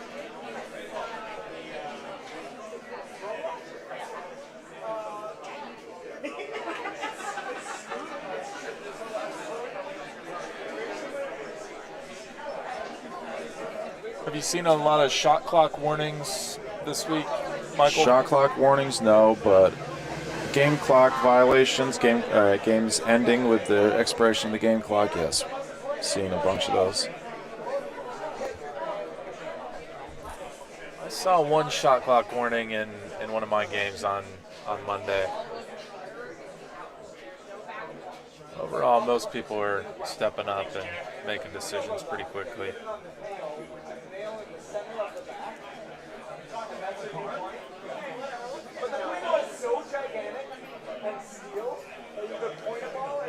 Have you seen a lot of shot clock warnings this week, Michael? Shot clock warnings, no, but game clock violations, games ending with the expiration of the game clock, yes. Seen a bunch of those. I saw one shot clock warning in one of my games on Monday. Overall, most people are stepping up and making decisions pretty quickly.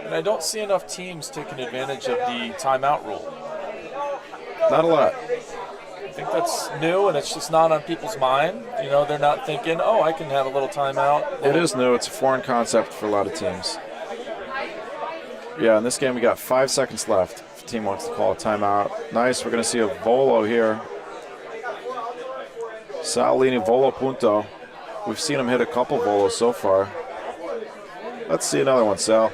And I don't see enough teams taking advantage of the timeout rule. Not a lot. I think that's new, and it's just not on people's mind. You know, they're not thinking, oh, I can have a little timeout. It is new. It's a foreign concept for a lot of teams. Yeah, in this game we got 5 seconds left. If a team wants to call a timeout. Nice, we're going to see a volo here. Salini volo punto. We've seen him hit a couple volos so far. Let's see another one, Sal.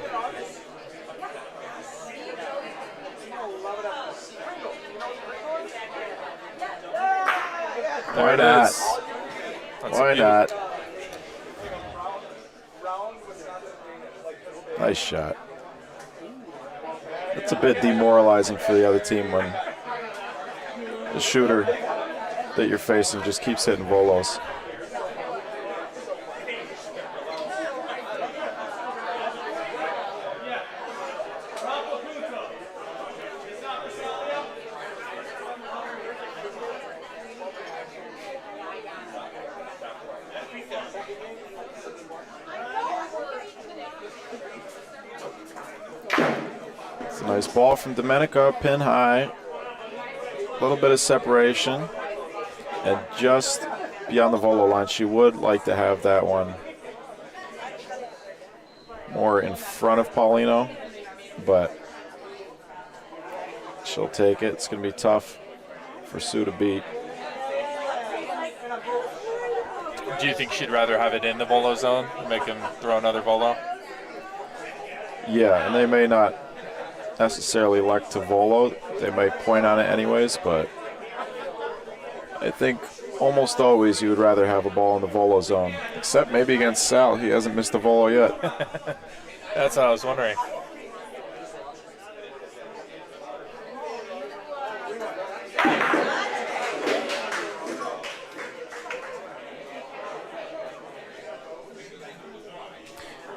Why not? Why not? Nice shot. It's a bit demoralizing for the other team when the shooter that you're facing just keeps hitting volos. It's a nice ball from Domenica, pin high. A little bit of separation. And just beyond the volo line, she would like to have that one more in front of Paulino, but she'll take it. It's going to be tough for Sue to beat. Do you think she'd rather have it in the volo zone and make him throw another volo? Yeah, and they may not necessarily elect to volo. They might point on it anyways, but I think almost always you would rather have a ball in the volo zone, except maybe against Sal. He hasn't missed a volo yet. That's what I was wondering.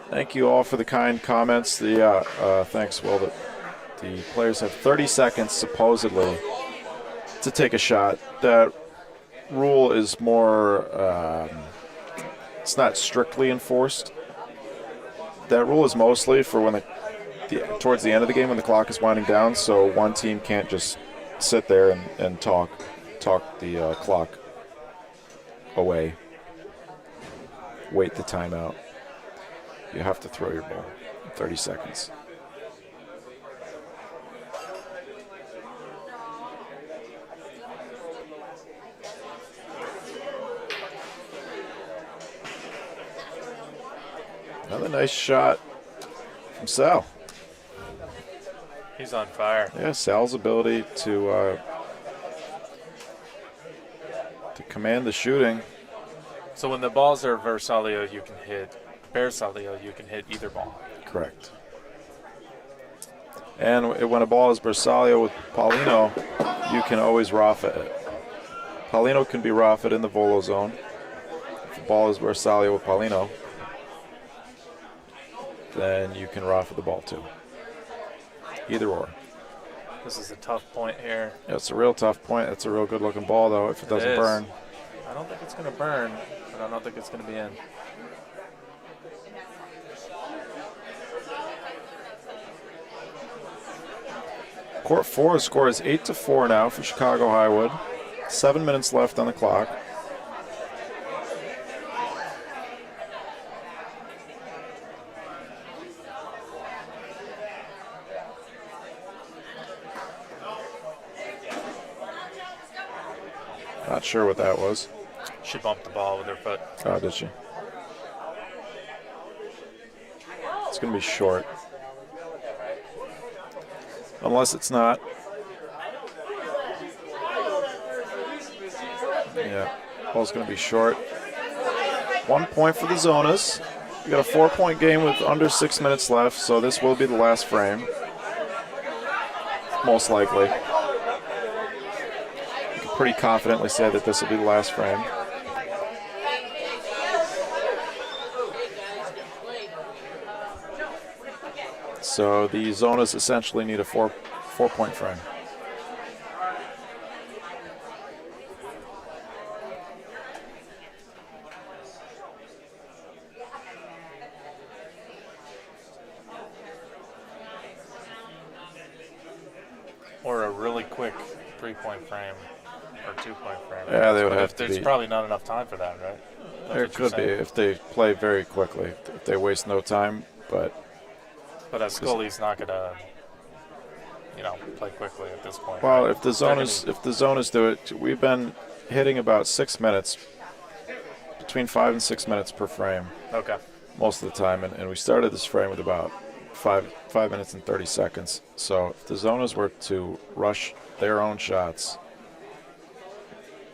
Thank you all for the kind comments. Thanks, Will. The players have 30 seconds, supposedly, to take a shot. That rule is more, it's not strictly enforced. That rule is mostly for when towards the end of the game when the clock is winding down, so one team can't just sit there and talk the clock away. Wait the timeout. You have to throw your ball in 30 seconds. Another nice shot from Sal. He's on fire. Yeah, Sal's ability to command the shooting. So when the balls are Bersaglio, you can hit either ball. Correct. And when a ball is Bersaglio with Paulino, you can always Rafa it. Paulino can be Rafa in the volo zone. If the ball is Bersaglio with Paulino, then you can Rafa the ball too. Either or. This is a tough point here. Yeah, it's a real tough point. It's a real good looking ball though if it doesn't burn. I don't think it's going to burn, but I don't think it's going to be in. Court 4 score is 8-4 now for Chicago Highwood. 7 minutes left on the clock. Not sure what that was. She bumped the ball with her foot. Oh, did she? It's going to be short. Unless it's not. Yeah, ball's going to be short. 1 point for the Zonas. We got a 4-point game with under 6 minutes left, so this will be the last frame. Most likely. You can pretty confidently say that this will be the last frame. So the Zonas essentially need a four-point frame. Or a really quick 3-point frame or 2-point frame. Yeah, they would have to be. There's probably not enough time for that, right? There could be if they play very quickly, if they waste no time, but Escoli's not going to, play quickly at this point. Well, right? if the Zonas do it, we've been hitting about 6 minutes, between 5 and 6 minutes per frame. Okay. Most of the time, and we started this frame with about 5 minutes and 30 seconds. So if the Zonas were to rush their own shots,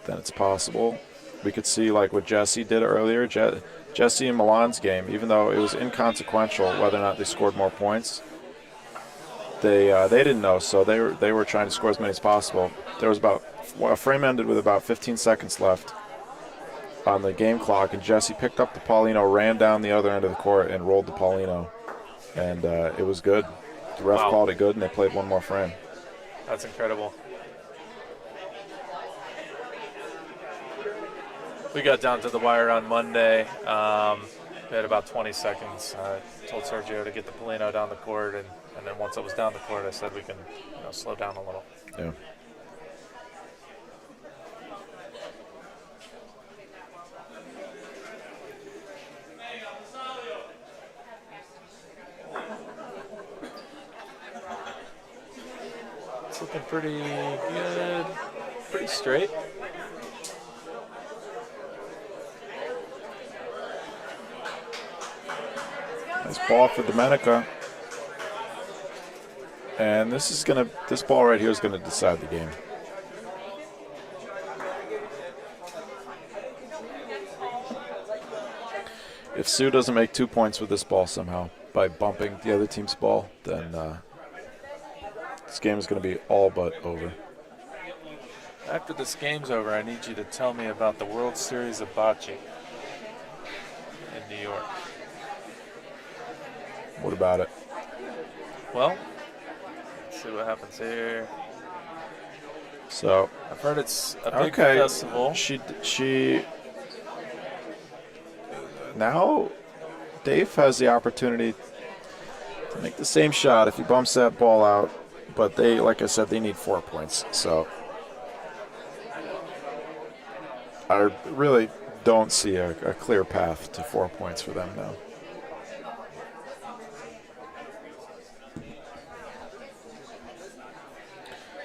then it's possible. We could see like what Jesse did earlier. Jesse in Milan's game, even though it was inconsequential whether or not they scored more points, they didn't know, so they were trying to score as many as possible. There was a frame ended with about 15 seconds left on the game clock, and Jesse picked up the Paulino, ran down the other end of the court, and rolled the Paulino, and it was good. The ref called it good, and they played one more frame. That's incredible. We got down to the wire on Monday. We had about 20 seconds. I told Sergio to get the Paulino down the court, and then once it was down the court, I said we can slow down a little. Yeah. It's looking pretty good, pretty straight. Nice ball for Domenica. And this ball right here is gonna decide the game. If Sue doesn't make 2 points with this ball somehow by bumping the other team's ball, then this game is gonna be all but over. After this game's over, I need you to tell me about the World Series of Bocce in New York. What about it? Well, let's see what happens here. So I've heard it's a big festival. Now Dave has the opportunity to make the same shot if he bumps that ball out, but they, like I said, they need 4 points. So I really don't see a clear path to 4 points for them now.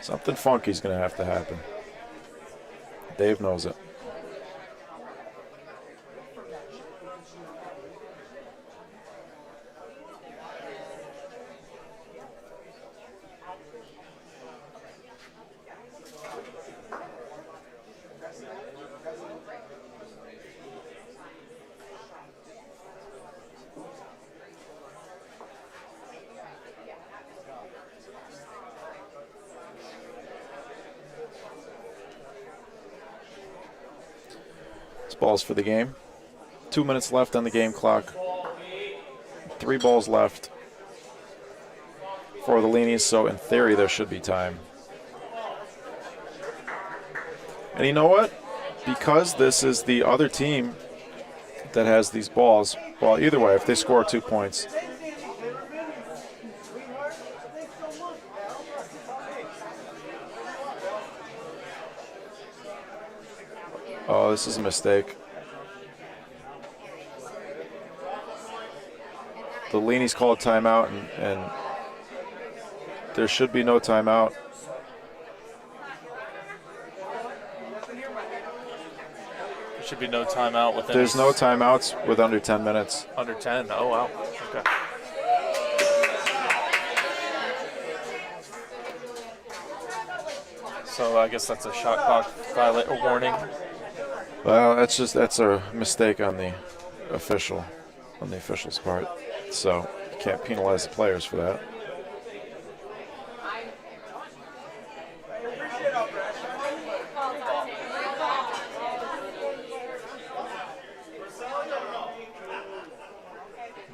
Something funky's going to have to happen. Dave knows it. Balls for the game. 2 minutes left on the game clock. 3 balls left for the Leanies, so in theory there should be time. And you know what? Because this is the other team that has these balls, well, either way, if they score 2 points, oh, this is a mistake. The Leanies call a timeout, and there should be no timeout. Should be no timeout with There's no timeouts with under 10 minutes. under 10. Oh, wow. Okay. So I guess that's a shot clock warning. Well, that's a mistake on the official's part. So you can't penalize the players for that.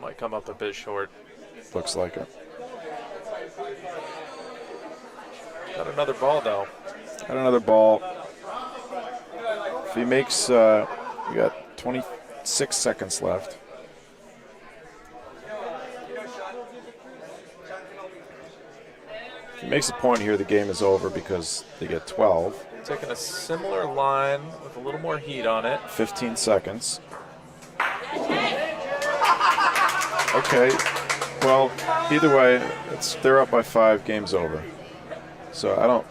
Might come up a bit short. Looks like it. Got another ball, though. Got another ball. If he makes, we got 26 seconds left. If he makes a point here, the game is over because they get 12. Taking a similar line with a little more heat on it. 15 seconds. Okay. Well, either way, they're up by 5. Game's over. So I don't.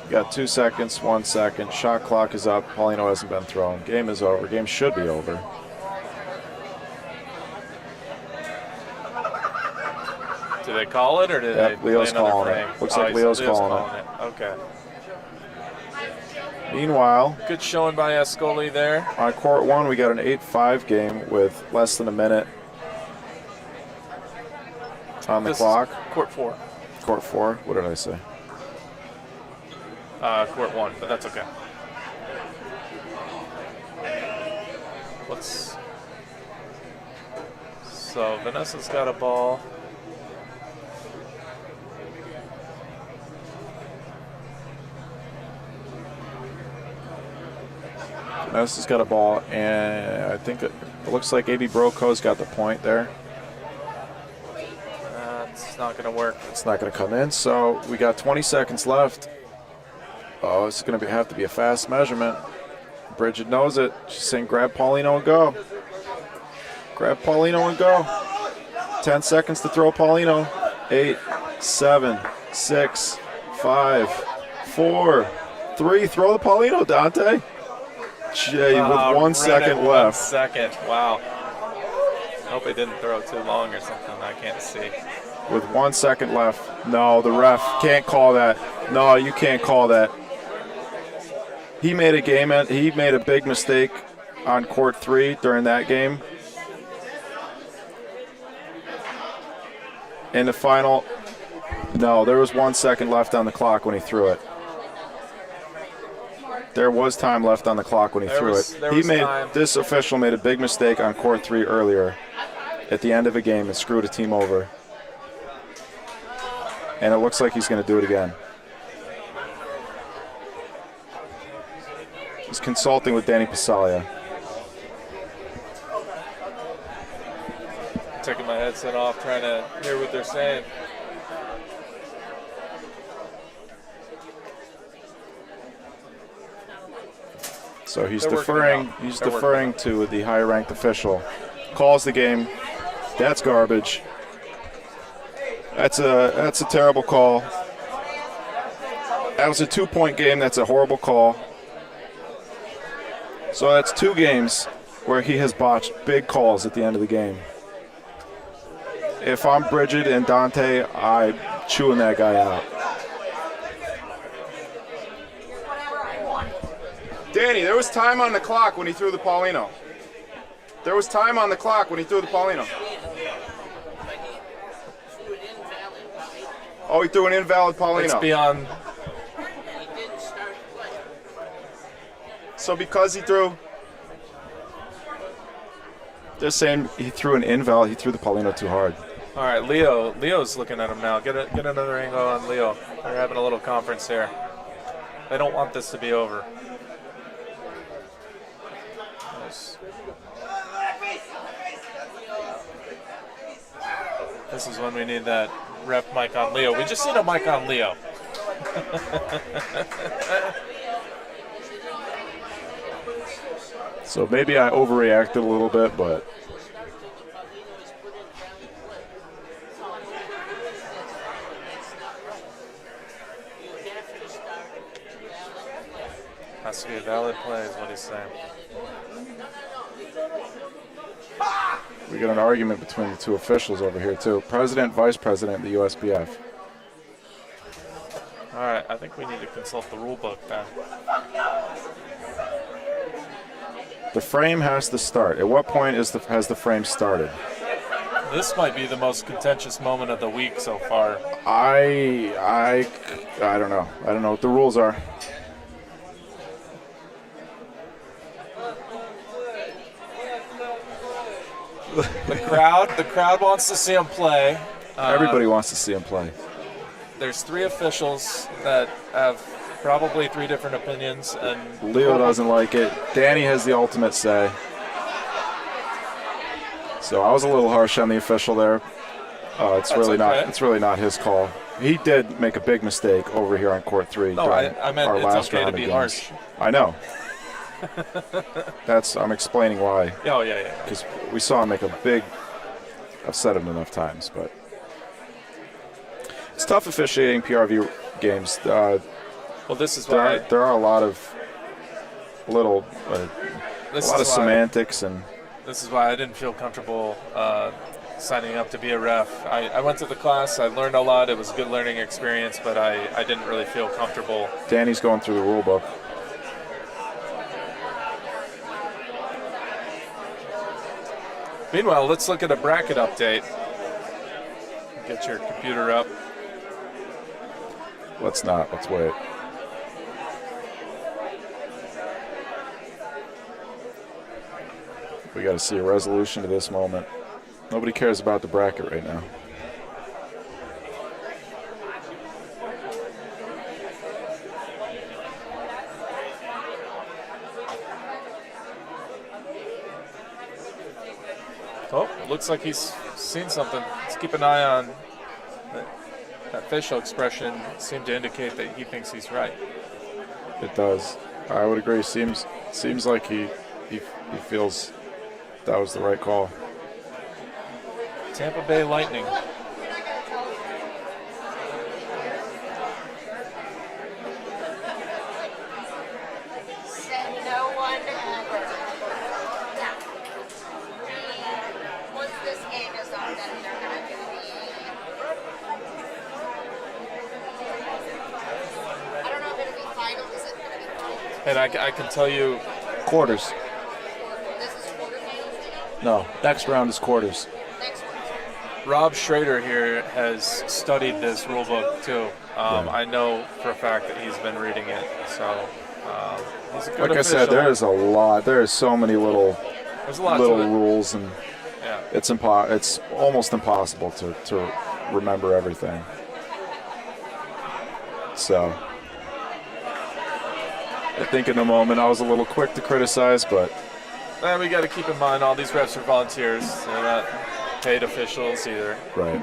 Got 2 seconds, 1 second. Shot clock is up. Paulino hasn't been thrown. Game is over. Game should be over. Do they call it or did they Leo's play another calling frame? it. Looks like Leo's calling it. Okay. Meanwhile, good showing by Escoli there. On court 1, we got an 8-5 game with less than a minute on the clock. Court 4. Court 4. What did I say? Court 1, but that's okay. So Vanessa's got a ball. Vanessa's got a ball, and I think it looks like A.B. Broco's got the point there. It's not going to work. It's not going to come in, so we got 20 seconds left. Oh, it's going to have to be a fast measurement. Bridget knows it. She's saying grab Paulino and go. Grab Paulino and go. 10 seconds to throw Paulino. 8, 7, 6, 5, 4, 3. Throw the Paulino, Dante. Jay, with 1 second left. 1 second. Wow. Hope he didn't throw too long or something. I can't see. With 1 second left. No, the ref can't call that. No, you can't call that. He made a big mistake on court 3 during that game. In the final, no, there was 1 second left on the clock when he threw it. There was time left on the clock when he threw it. This official made a big mistake on court 3 earlier at the end of a game and screwed a team over. And it looks like he's going to do it again. He's consulting with Danny Passalia. Taking my headset off, trying to hear what they're saying. So he's deferring. He's deferring to the higher-ranked official. Calls the game. That's garbage. That's a terrible call. That was a 2-point game. That's a horrible call. So that's 2 games where he has botched big calls at the end of the game. If I'm Bridget and Dante, I'm chewing that guy out. Danny, there was time on the clock when he threw the Paulino. There was time on the clock when he threw the Paulino. Oh, he threw an invalid Paulino. It's beyond. So because he threw, they're saying he threw an invalid. He threw the Paulino too hard. All right, Leo's looking at him now. Get another angle on Leo. They're having a little conference here. They don't want this to be over. This is when we need that ref mic on Leo. We just need a mic on Leo. So maybe I overreacted a little bit, but Has to be a valid play, is what he's saying. We got an argument between the two officials over here, too. President, vice president of the USBF. All right, I think we need to consult the rule book then. The frame has to start. At what point has the frame started? This might be the most contentious moment of the week so far. I don't know. I don't know what the rules are. The crowd wants to see him play. Everybody wants to see him play. There's 3 officials that have probably 3 different opinions, and Leo doesn't like it. Danny has the ultimate say. So I was a little harsh on the official there. It's really not his call. He did make a big mistake over here on court 3. No, I meant our it's last okay round to be of games. harsh. I know. I'm explaining why. Oh, yeah. Because we saw him make a big. I've said it enough times, but it's tough officiating PRV games. Well, this is why there are a lot of little, semantics and. This is why I didn't feel comfortable signing up to be a ref. I went to the class. I learned a lot. It was a good learning experience, but I didn't really feel comfortable. Danny's going through the rule book. Meanwhile, let's look at a bracket update. Get your computer up. Let's not. Let's wait. We got to see a resolution to this moment. Nobody cares about the bracket right now. Oh, looks like he's seen something. Let's keep an eye on that facial expression. Seemed to indicate that he thinks he's right. It does. I would agree. Seems like he feels that was the right call. Tampa Bay Lightning. Said no one ever. Once this game is on, then they're going to do I don't know if it'll be final. Is it going to be final? And I can tell you, Quarters. This is quarterfinals? No, next round is quarters. Next one. Rob Schrader here has studied this rule book too. I know for a fact that he's been reading it. So he's a good Like official. I said, there is a lot. There is so many little rules, and yeah. it's almost impossible to remember everything. So I think in the moment I was a little quick to criticize, but we got to keep in mind all these refs are volunteers. They're not paid officials either. right.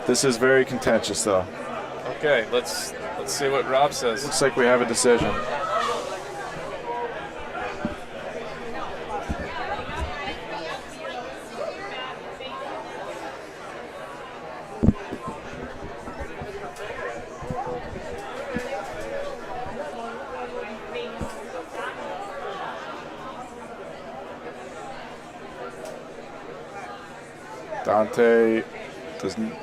This is very contentious, though. Okay, let's see what Rob says. Looks like we have a decision. Dante,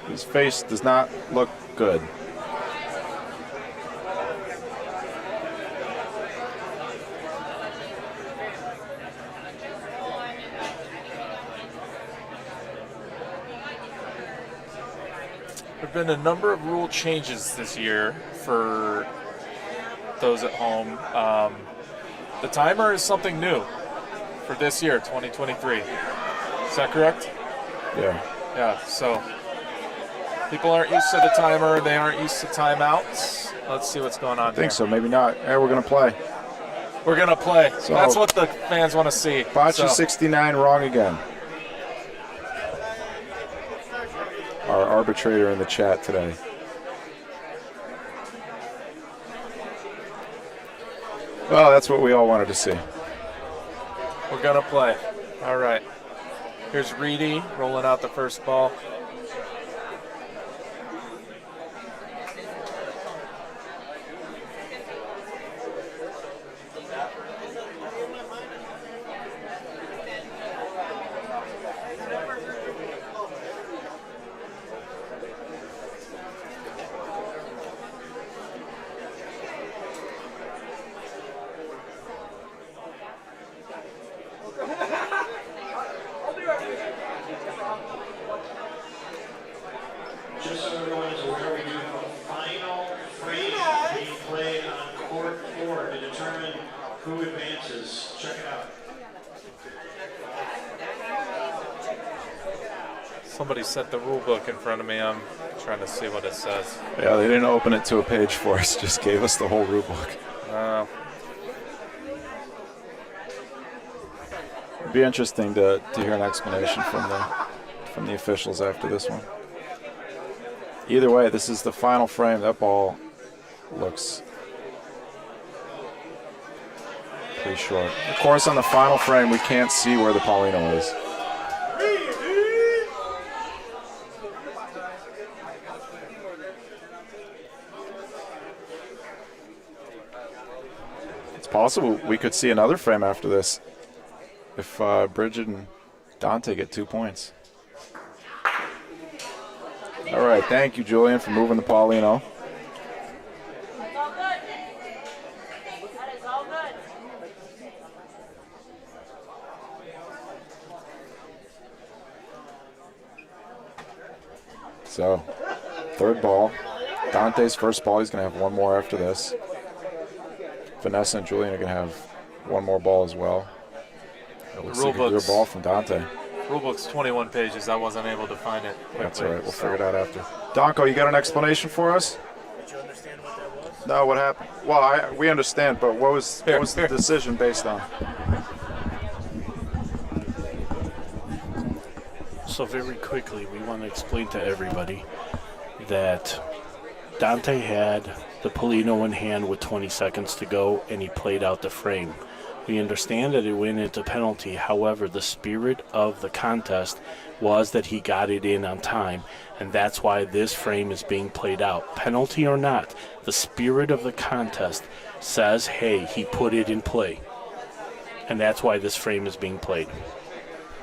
his face does not look good. There have been a number of rule changes this year for those at home. The timer is something new for this year, 2023. Is that correct? Yeah. Yeah, so people aren't used to the timer. They aren't used to timeouts. Let's see what's going on I think so, maybe not. Hey, we're going to play. We're going to play. So, that's what the fans want to see. Bocce 69 wrong again. Our arbitrator in the chat today. Well, that's what we all wanted to see. We're going to play. All right. Here's Reedy rolling out the first ball. Somebody set the rule book in front of me. I'm trying to see what it says. Yeah, they didn't open it to a page for us. Just gave us the whole rule book. It'd be interesting to hear an explanation from the officials after this one. Either way, this is the final frame. That ball looks pretty short. Of course, on the final frame, we can't see where the Paulino is. It's possible we could see another frame after this if Bridget and Dante get 2 points. All right, thank you, Julian, for moving the Paulino. That's all good. That is all good. So, third ball. Dante's first ball. He's going to have one more after this. Vanessa and Julian are going to have one more ball as well. It looks like a good ball from Dante. Rulebook's 21 pages. I wasn't able to find it quickly. That's all right. We'll figure it out after. Donko, you got an explanation for us? Did you understand what that was? No, what happened? Well, we understand, but what was the decision based on? So very quickly, we want to explain to everybody that Dante had the Paulino in hand with 20 seconds to go, and he played out the frame. We understand that it went into penalty. However, the spirit of the contest was that he got it in on time, and that's why this frame is being played out. Penalty or not, the spirit of the contest says, hey, he put it in play. And that's why this frame is being played.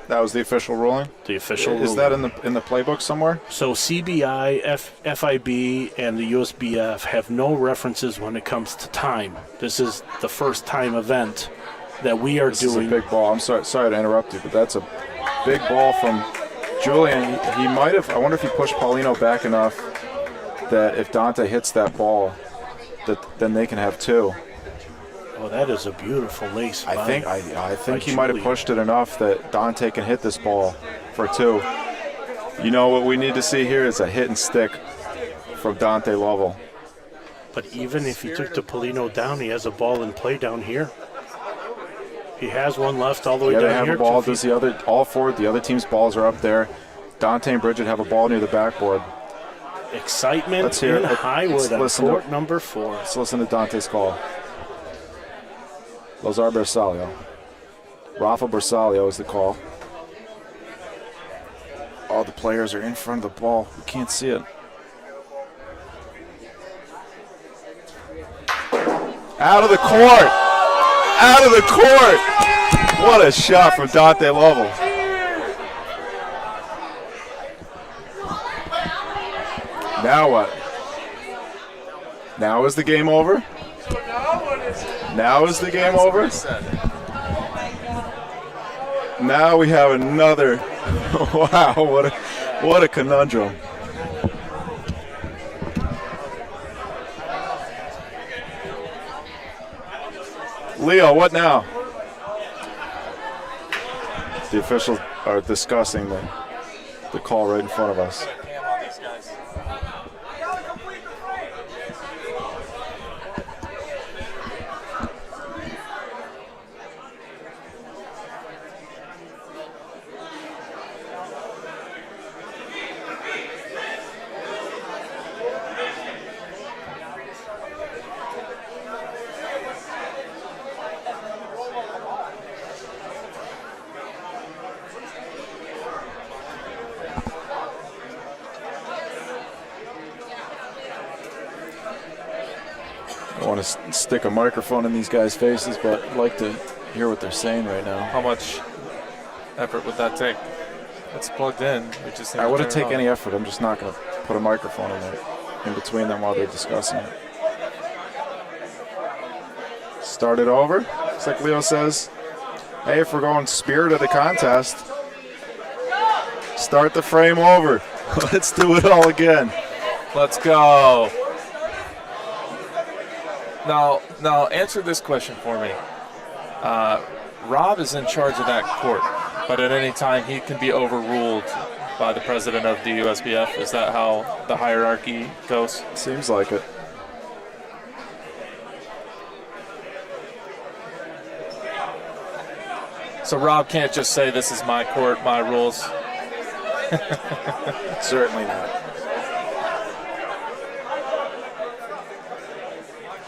That was the official ruling? The official ruling. Is that in the playbook somewhere? So CBI, FIB, and the USBF have no references when it comes to time. This is the first time event that we are doing. This is a big ball. I'm sorry to interrupt you, but that's a big ball from Julian. He might have. I wonder if he pushed Paulino back enough that if Dante hits that ball, then they can have two. Oh, that is a beautiful lace. I think he might have pushed it enough that Dante can hit this ball for two. You know what we need to see here is a hit and stick from Dante Lovell. But even if he took the Paulino down, he has a ball in play down here. He has one left all the way down here. They have a ball. Does the other team's balls are up there. Dante and Bridget have a ball near the backboard. Excitement in Highwood on court number 4. Let's listen to Dante's call. Lazar Bersaglio. Rafa Bersaglio is the call. All the players are in front of the ball. We can't see it. Out of the court! Out of the court! What a shot from Dante Lovell. Now what? Now is the game over? Now is the game over? Now we have another. Wow, what a conundrum. Leo, what now? The officials are discussing the call right in front of us. I want to stick a microphone in these guys' faces, but I'd like to hear what they're saying right now. How much effort would that take? It's plugged in. We just need I to wouldn't turn it take on. any effort. I'm just not going to put a microphone in between them while they're discussing it. Start it over. Looks like Leo says, hey, if we're going spirit of the contest, start the frame over. Let's do it all again. Let's go. Now, answer this question for me. Rob is in charge of that court, but at any time he can be overruled by the president of the USBF. Is that how the hierarchy goes? Seems like it. So Rob can't just say, this is my court, my rules. Certainly not.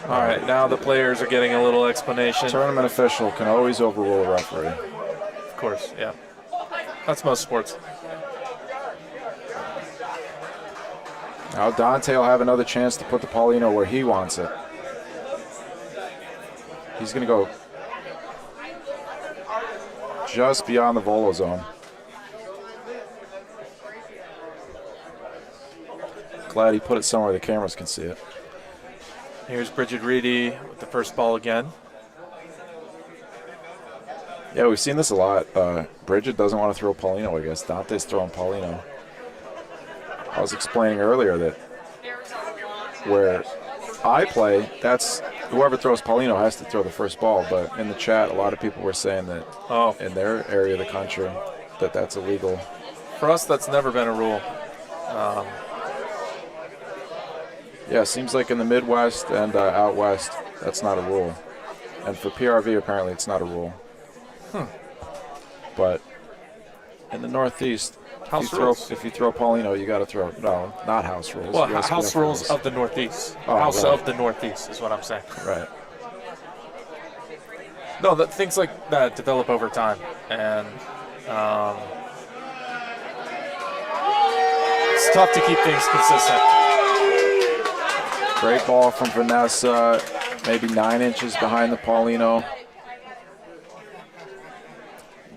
All right, now the players are getting a little explanation. Tournament official can always overrule a referee. Of course, yeah. That's most sports. Now Dante will have another chance to put the Paulino where he wants it. He's going to go just beyond the volo zone. Glad he put it somewhere the cameras can see it. Here's Bridget Reedy with the first ball again. Yeah, we've seen this a lot. Bridget doesn't want to throw Paulino, I guess. Dante's throwing Paulino. I was explaining earlier that where I play, that's whoever throws Paulino has to throw the first ball. But in the chat, a lot of people were saying that in their area of the country that that's illegal. For us, that's never been a rule. Yeah, seems like in the Midwest and out west, that's not a rule. And for PRV, apparently, it's not a rule. But in the Northeast, if you throw Paulino, you got to throw. No, not house rules. Well, house rules of the Northeast. House of the Northeast is what I'm saying. Right. No, things like that develop over time, and it's tough to keep things consistent. Great ball from Vanessa, maybe 9 inches behind the Paulino.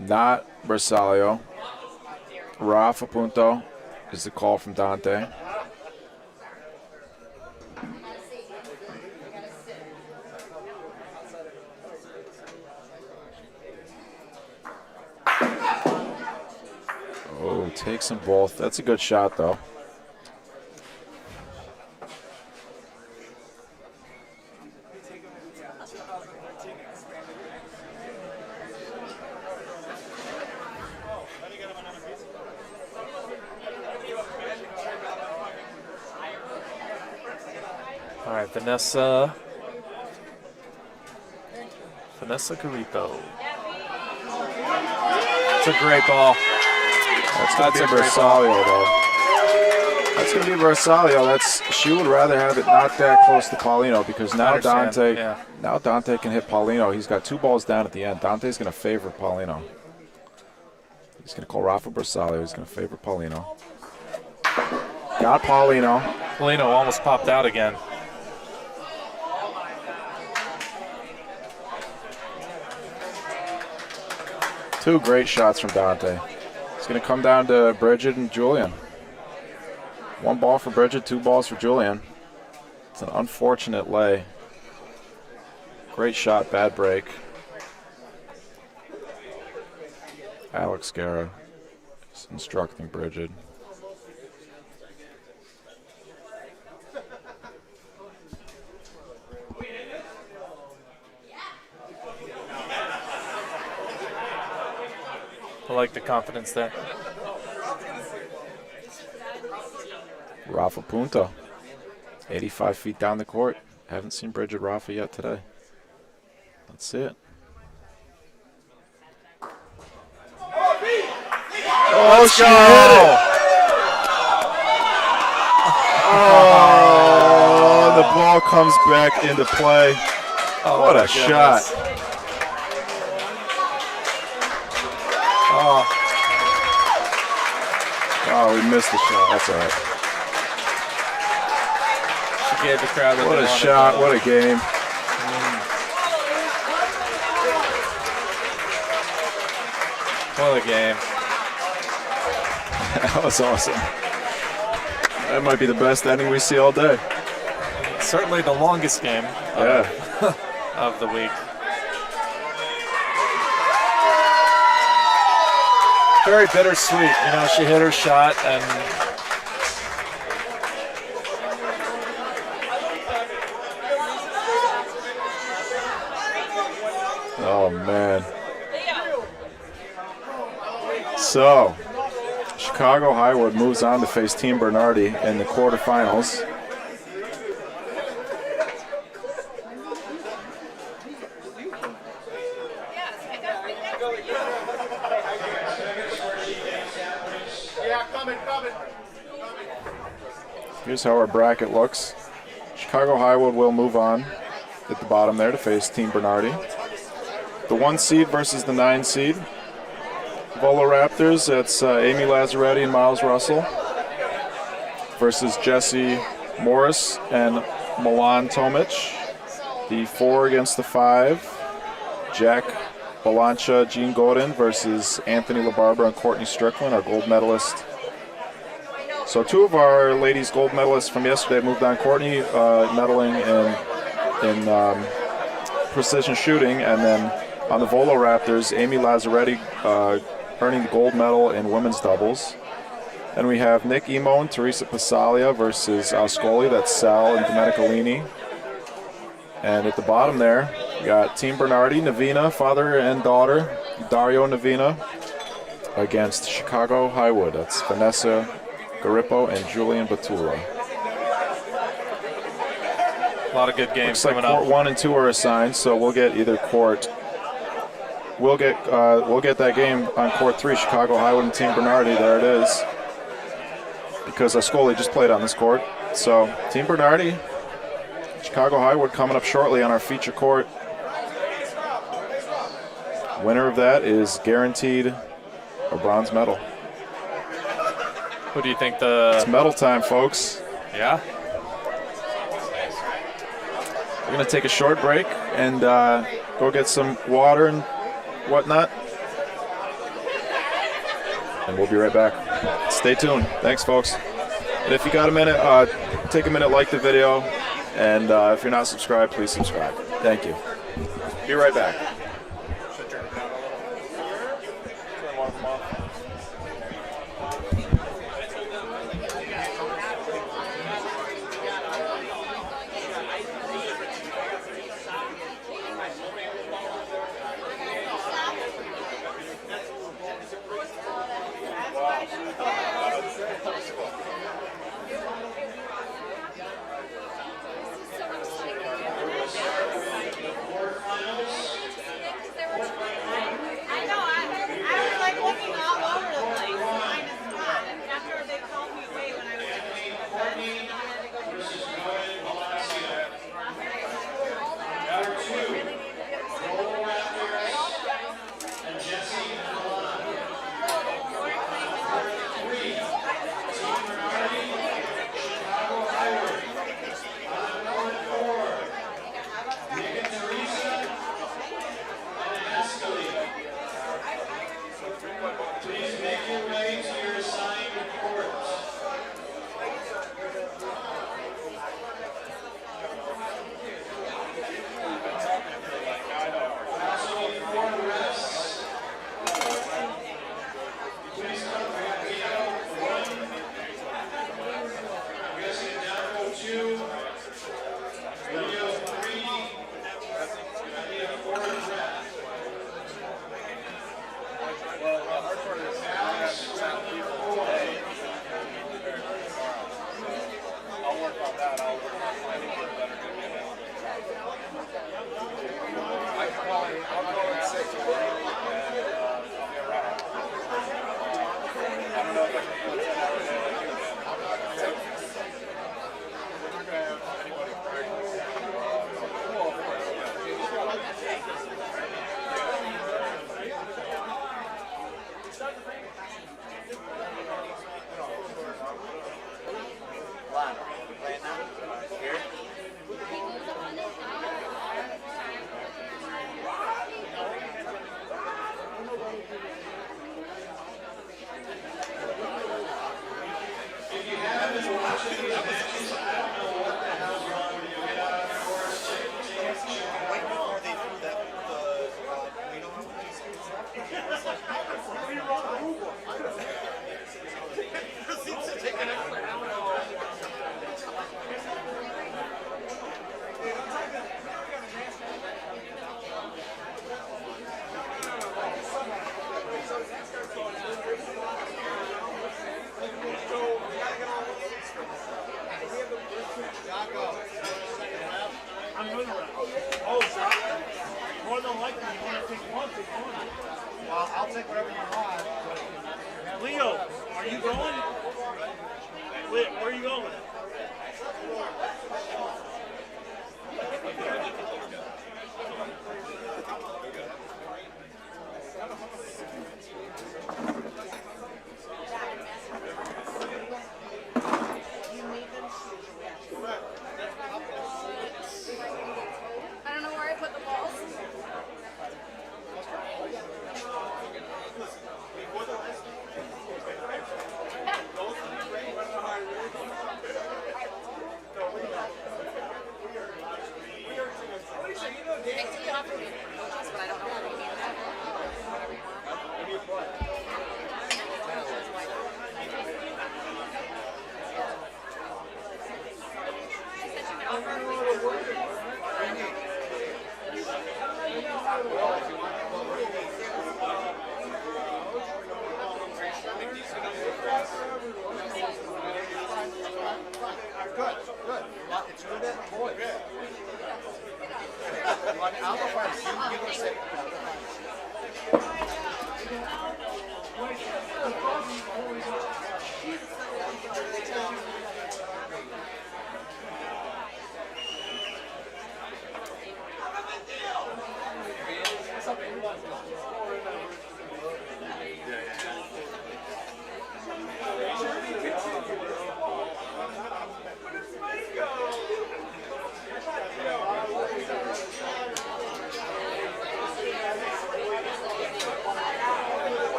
Not Bersaglio. Rafa Punto is the call from Dante. Oh, takes them both. That's a good shot, though. All right, Vanessa Garrido. It's a great ball. That's going to be Bersaglio, though. That's going to be Bersaglio. She would rather have it not that close to Paulino because now Dante can hit Paulino. He's got 2 balls down at the end. Dante's going to favor Paulino. He's going to call Rafa Bersaglio. He's going to favor Paulino. Got Paulino. Paulino almost popped out again. Two great shots from Dante. It's going to come down to Bridget and Julian. 1 ball for Bridget, 2 balls for Julian. It's an unfortunate lay. Great shot, bad break. Alex Guerra is instructing Bridget. I like the confidence there. Rafa Punto, 85 feet down the court. Haven't seen Bridget Rafa yet today. Let's see it. Oh, she hit it! Oh, the ball comes back into play. Oh, what a shot. Oh, we missed the shot. That's all right. She gave the crowd what a shot. What a game. What a game. That was awesome. That might be the best ending we see all day. Certainly the longest game of the week. Very bittersweet. You know, she hit her shot and oh man. So Chicago Highwood moves on to face Team Bernardi in the quarterfinals. Here's how our bracket looks. Chicago Highwood will move on at the bottom there to face Team Bernardi. The 1 seed versus the 9 seed. Volo Raptors, that's Amy Lazzaretti and Miles Russell versus Jesse Morris and Milan Tomic. The 4 against the 5. Jack Balancha, Gene Godin versus Anthony LaBarbera and Courtney Strickland, our gold medalist. So 2 of our ladies gold medalists from yesterday moved on. Courtney medaling in precision shooting, and then on the Volo Raptors, Amy Lazzaretti earning the gold medal in women's doubles. Then we have Nick Emo and Teresa Passalia versus Escoli, that's Sal and Domenicalini. And at the bottom there, we got Team Bernardi, Novena, father and daughter, Dario and Novena, against Chicago Highwood, that's Vanessa Garippo and Julian Batula. A lot of good games coming up. Court 1 and 2 are assigned, so we'll get either court. We'll get that game on Court 3, Chicago Highwood and Team Bernardi. There it is. Because Escoli just played on this court. So Team Bernardi, Chicago Highwood coming up shortly on our feature court. Winner of that is guaranteed a bronze medal. Who do you think It's medal time, folks. Yeah? We're going to take a short break and go get some water and whatnot. And we'll be right back. Stay tuned. Thanks, folks. And if you got a minute, take a minute, like the video. And if you're not subscribed, please subscribe. Thank you. Be right back.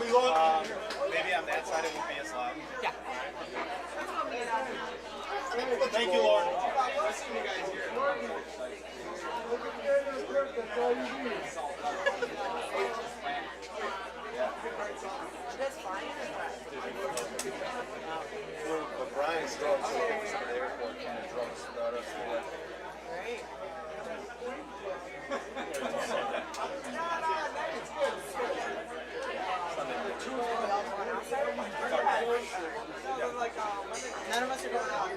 Maybe on that side it won't be as loud. Yeah. Thank you, Lord. Nice seeing you guys here. That's fine. But Brian still at the airport and the drums about us. Great. None of us are going out.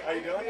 How you doing?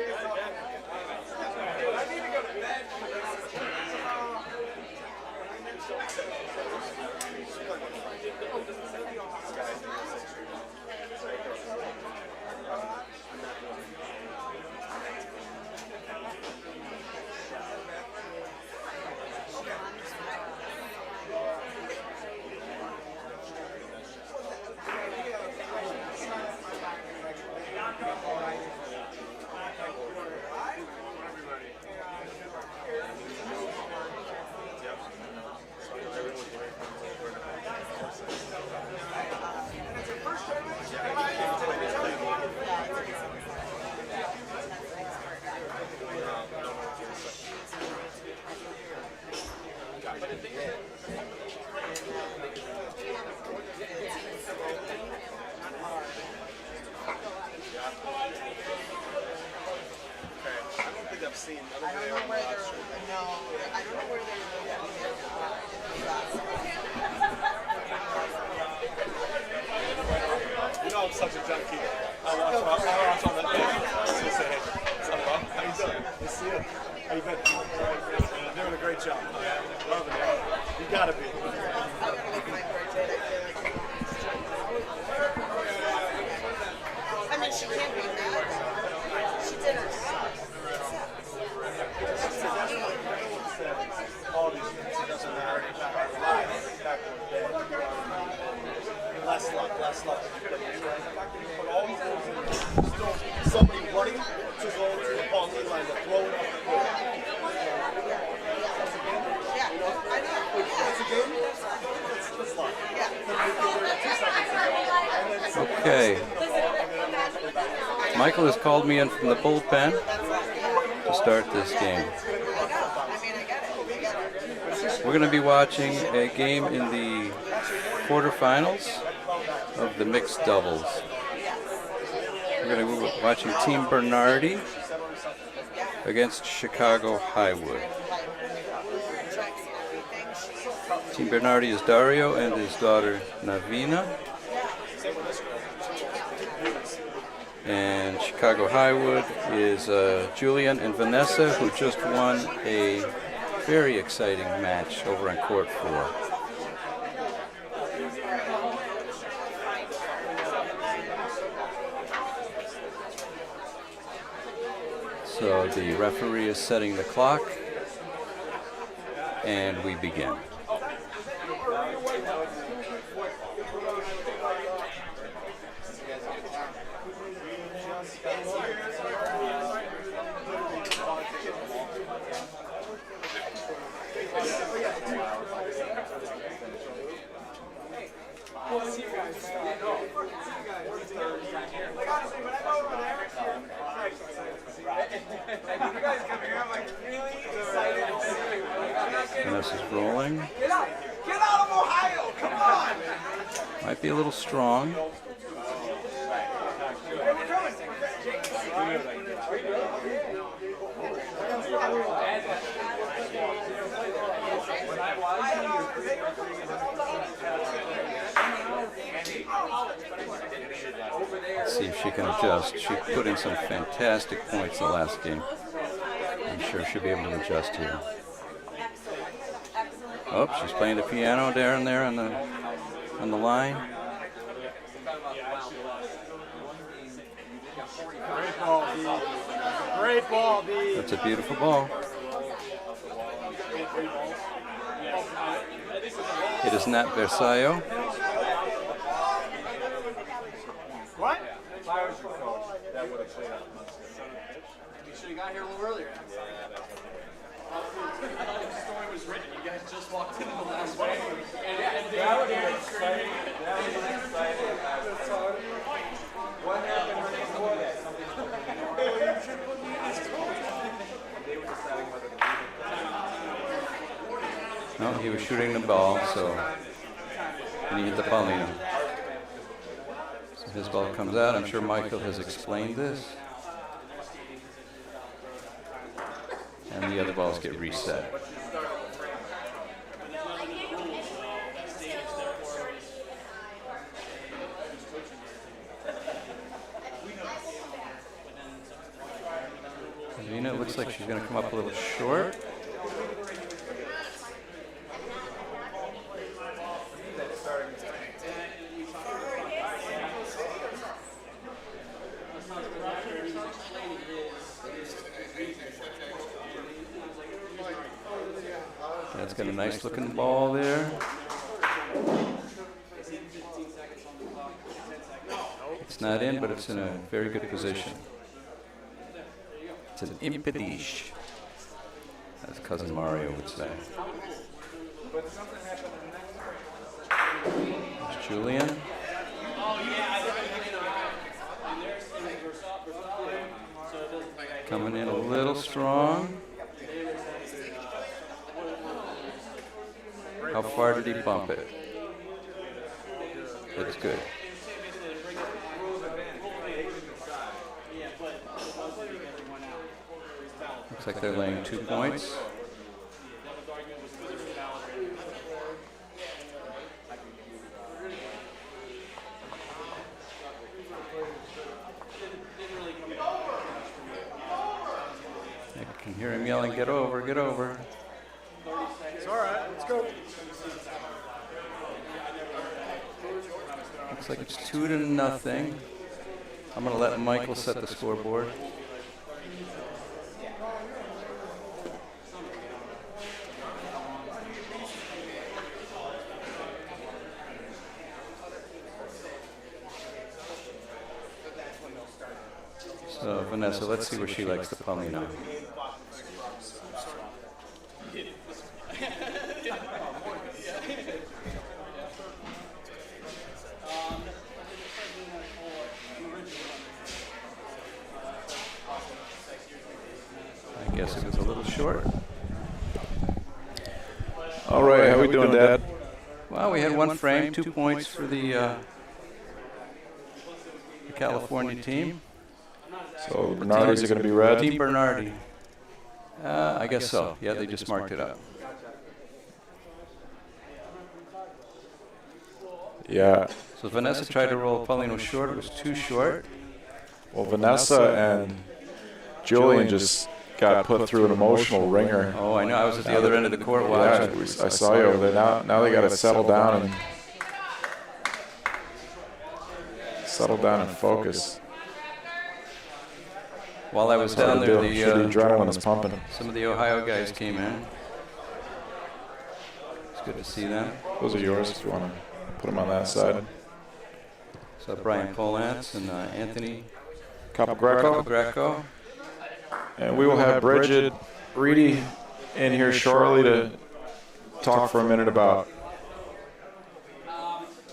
I'm such a junkie. I watch on the just to say, hey, what's up, Bob? How you doing? Good to see you. How you been? You're doing a great job. Loving it. You gotta be. I mean, she can't be mad. She did her job. All these things, it doesn't matter. Less luck. But all these things, somebody running to go to the ball line to throw it up. Yeah, I know. It's a game. It's luck. Okay. Michael has called me in from the bullpen to start this game. We're going to be watching a game in the quarterfinals of the mixed doubles. We're going to be watching Team Bernardi against Chicago Highwood. Team Bernardi is Dario and his daughter Novena. And Chicago Highwood is Julian and Vanessa, who just won a very exciting match over on court 4. So the referee is setting the clock, and we begin. Vanessa's rolling. Get out of Ohio! Come on! Might be a little strong. Let's see if she can adjust. She put in some fantastic points the last game. I'm sure she'll be able to adjust here. Oh, she's playing the piano down there on the line. Great ball, B. Great ball, B. That's a beautiful ball. It is not Versailles. What? that would have played out. You should have got here a little earlier. The story was written. You guys just walked into the last wave. That would have been exciting. That would have been exciting. What happened before that? They were deciding whether to No, he was shooting the ball, so and he hit the Paulino. So his ball comes out. I'm sure Michael has explained this. And the other balls get reset. Novena looks like she's going to come up a little short. That's got a nice looking ball there. It's not in, but it's in a very good position. It's an impedish, as cousin Mario would say. There's Julian. Coming in a little strong. How far did he bump it? That's good. Looks like they're laying 2 points. I can hear him yelling, "Get over, get over." It's all right. Let's go. Looks like it's 2-0. I'm going to let Michael set the scoreboard. So Vanessa, let's see where she likes the Paulino. I guess it was a little short. All right, how we doing, Dad? Well, we had one frame, 2 points for the California team. So Bernardi's are going to be red? Team Bernardi. I guess so. Yeah, they just marked it up. Yeah. So Vanessa tried to roll Paulino short. It was too short. Well, Vanessa and Julian just got put through an emotional ringer. Oh, I know. I was at the other end of the court watching. Yeah, I saw you over there. Now they got to settle down and focus. While I was down there, the adrenaline is pumping. Some of the Ohio guys came in. It's good to see them. Those are yours if you want to put them on that side. So Brian Polantz and Anthony Capogreco. And we will have Bridget Reedy in here shortly to talk for a minute about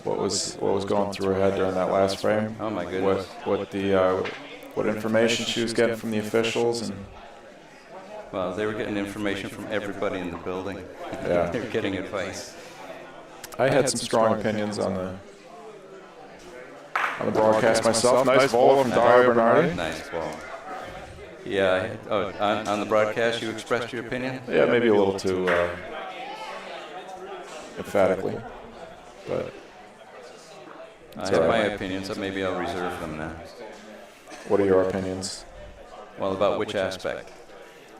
what was going through her head during that last frame. Oh my goodness! What information she was getting from the officials, and well, they were getting information from everybody in the building. Yeah, they were getting advice. I had some strong opinions on the broadcast myself. Nice ball from Dario Bernardi. Nice ball. Yeah. Oh, on the broadcast, you expressed your opinion? Yeah, maybe a little too emphatically, but I have my opinions, so maybe I'll reserve them now. What are your opinions? Well, about which aspect?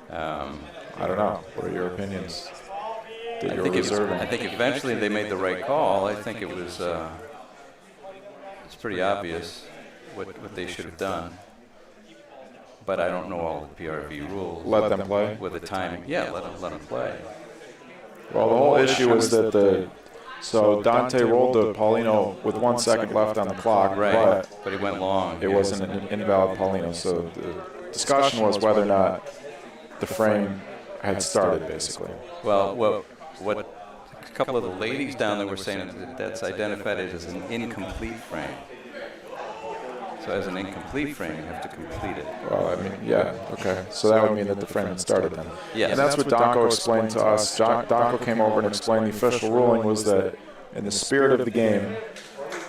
I don't know. What are your opinions? I think eventually they made the right call. I think it was it's pretty obvious what they should have done. But I don't know all the PRV rules. Let them play? With the timing. Yeah, let them play. Well, the whole issue was that So Dante rolled to Paulino with 1 second left on the clock, Right, but he went long. it wasn't an invalid Paulino. So the discussion was whether or not the frame had started, basically. Well, what a couple of the ladies down there were saying that's identified as an incomplete frame. So as an incomplete frame, you have to complete it. Well, I mean, yeah, okay. So that would mean that the frame had started then. Yes. And that's what Donko explained to us. Donko came over and explained the official ruling was that in the spirit of the game,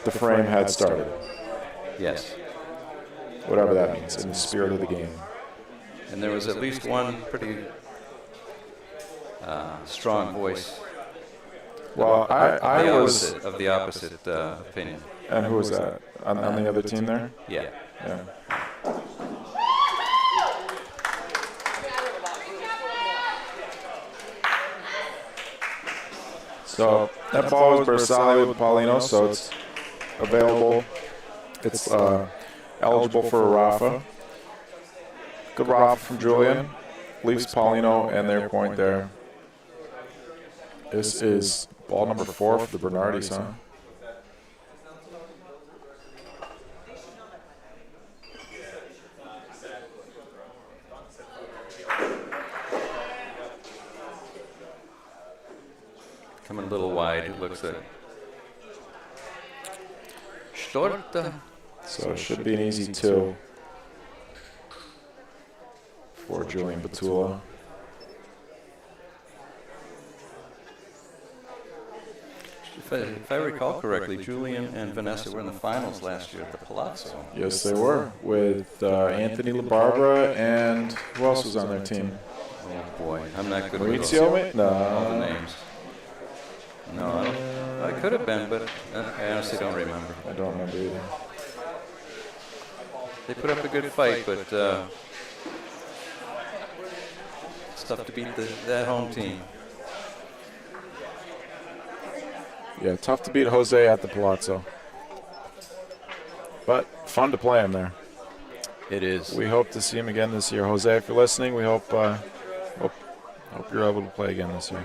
the frame had started. Yes. Whatever that means, in the spirit of the game. And there was at least one pretty strong voice. Well, I was of the opposite opinion. And who was that? On the other team there? Yeah. Yeah. So that ball was Bersaglio with Paulino, so it's available. It's eligible for a Rafa. Good Rafa from Julian. Leaves Paulino and their point there. This is ball number 4 for the Bernardis, huh? Coming a little wide, it looks like. Storta. So it should be an easy 2 for Julian Batula. If I recall correctly, Julian and Vanessa were in the finals last year at the Palazzo. Yes, they were, with Anthony LaBarbera and who else was on their team? Oh boy, I'm not good Maurizio, with no. all the names. No, I could have been, but I honestly don't remember. I don't remember either. They put up a good fight, but it's tough to beat that home team. Yeah, tough to beat Jose at the Palazzo. But fun to play him there. It is. We hope to see him again this year. Jose, if you're listening, we hope you're able to play again this year.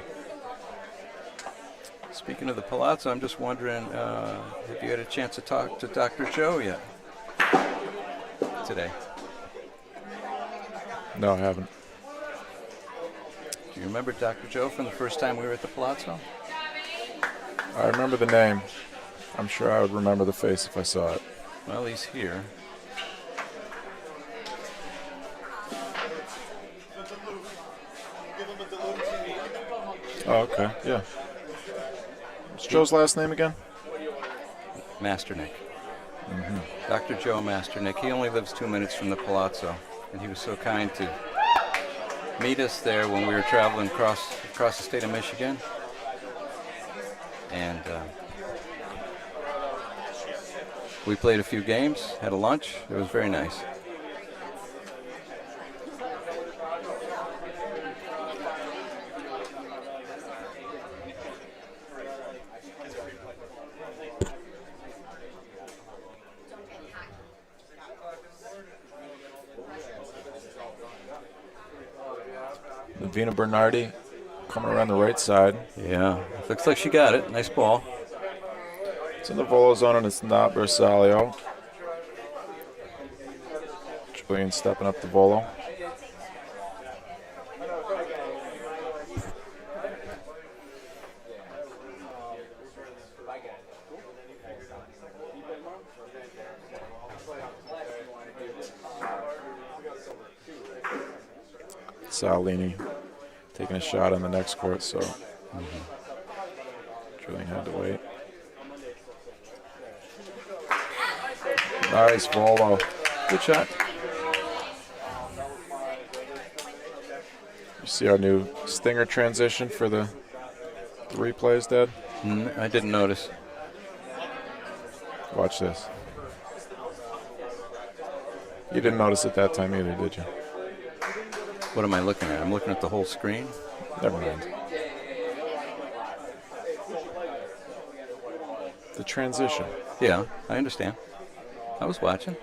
Speaking of the Palazzo, I'm just wondering, have you had a chance to talk to Dr. Joe yet today? No, I haven't. Do you remember Dr. Joe from the first time we were at the Palazzo? I remember the name. I'm sure I would remember the face if I saw it. Well, he's here. Oh, okay, yeah. What's Joe's last name again? Masternick. Mm-hmm. Dr. Joe Masternick. He only lives 2 minutes from the Palazzo, and he was so kind to meet us there when we were traveling across the state of Michigan. And we played a few games, had a lunch. It was very nice. Novena Bernardi coming around the right side. Yeah, looks like she got it. Nice ball. It's in the volo zone and it's not Bersaglio. Julian stepping up the volo. Salini taking a shot on the next court, so Julian had to wait. Nice volo. Good shot. You see our new stinger transition for the replays, Dad? I didn't notice. Watch this. You didn't notice it that time either, did you? What am I looking at? I'm looking at the whole screen. Never mind. The transition. Yeah, I understand. I was watching.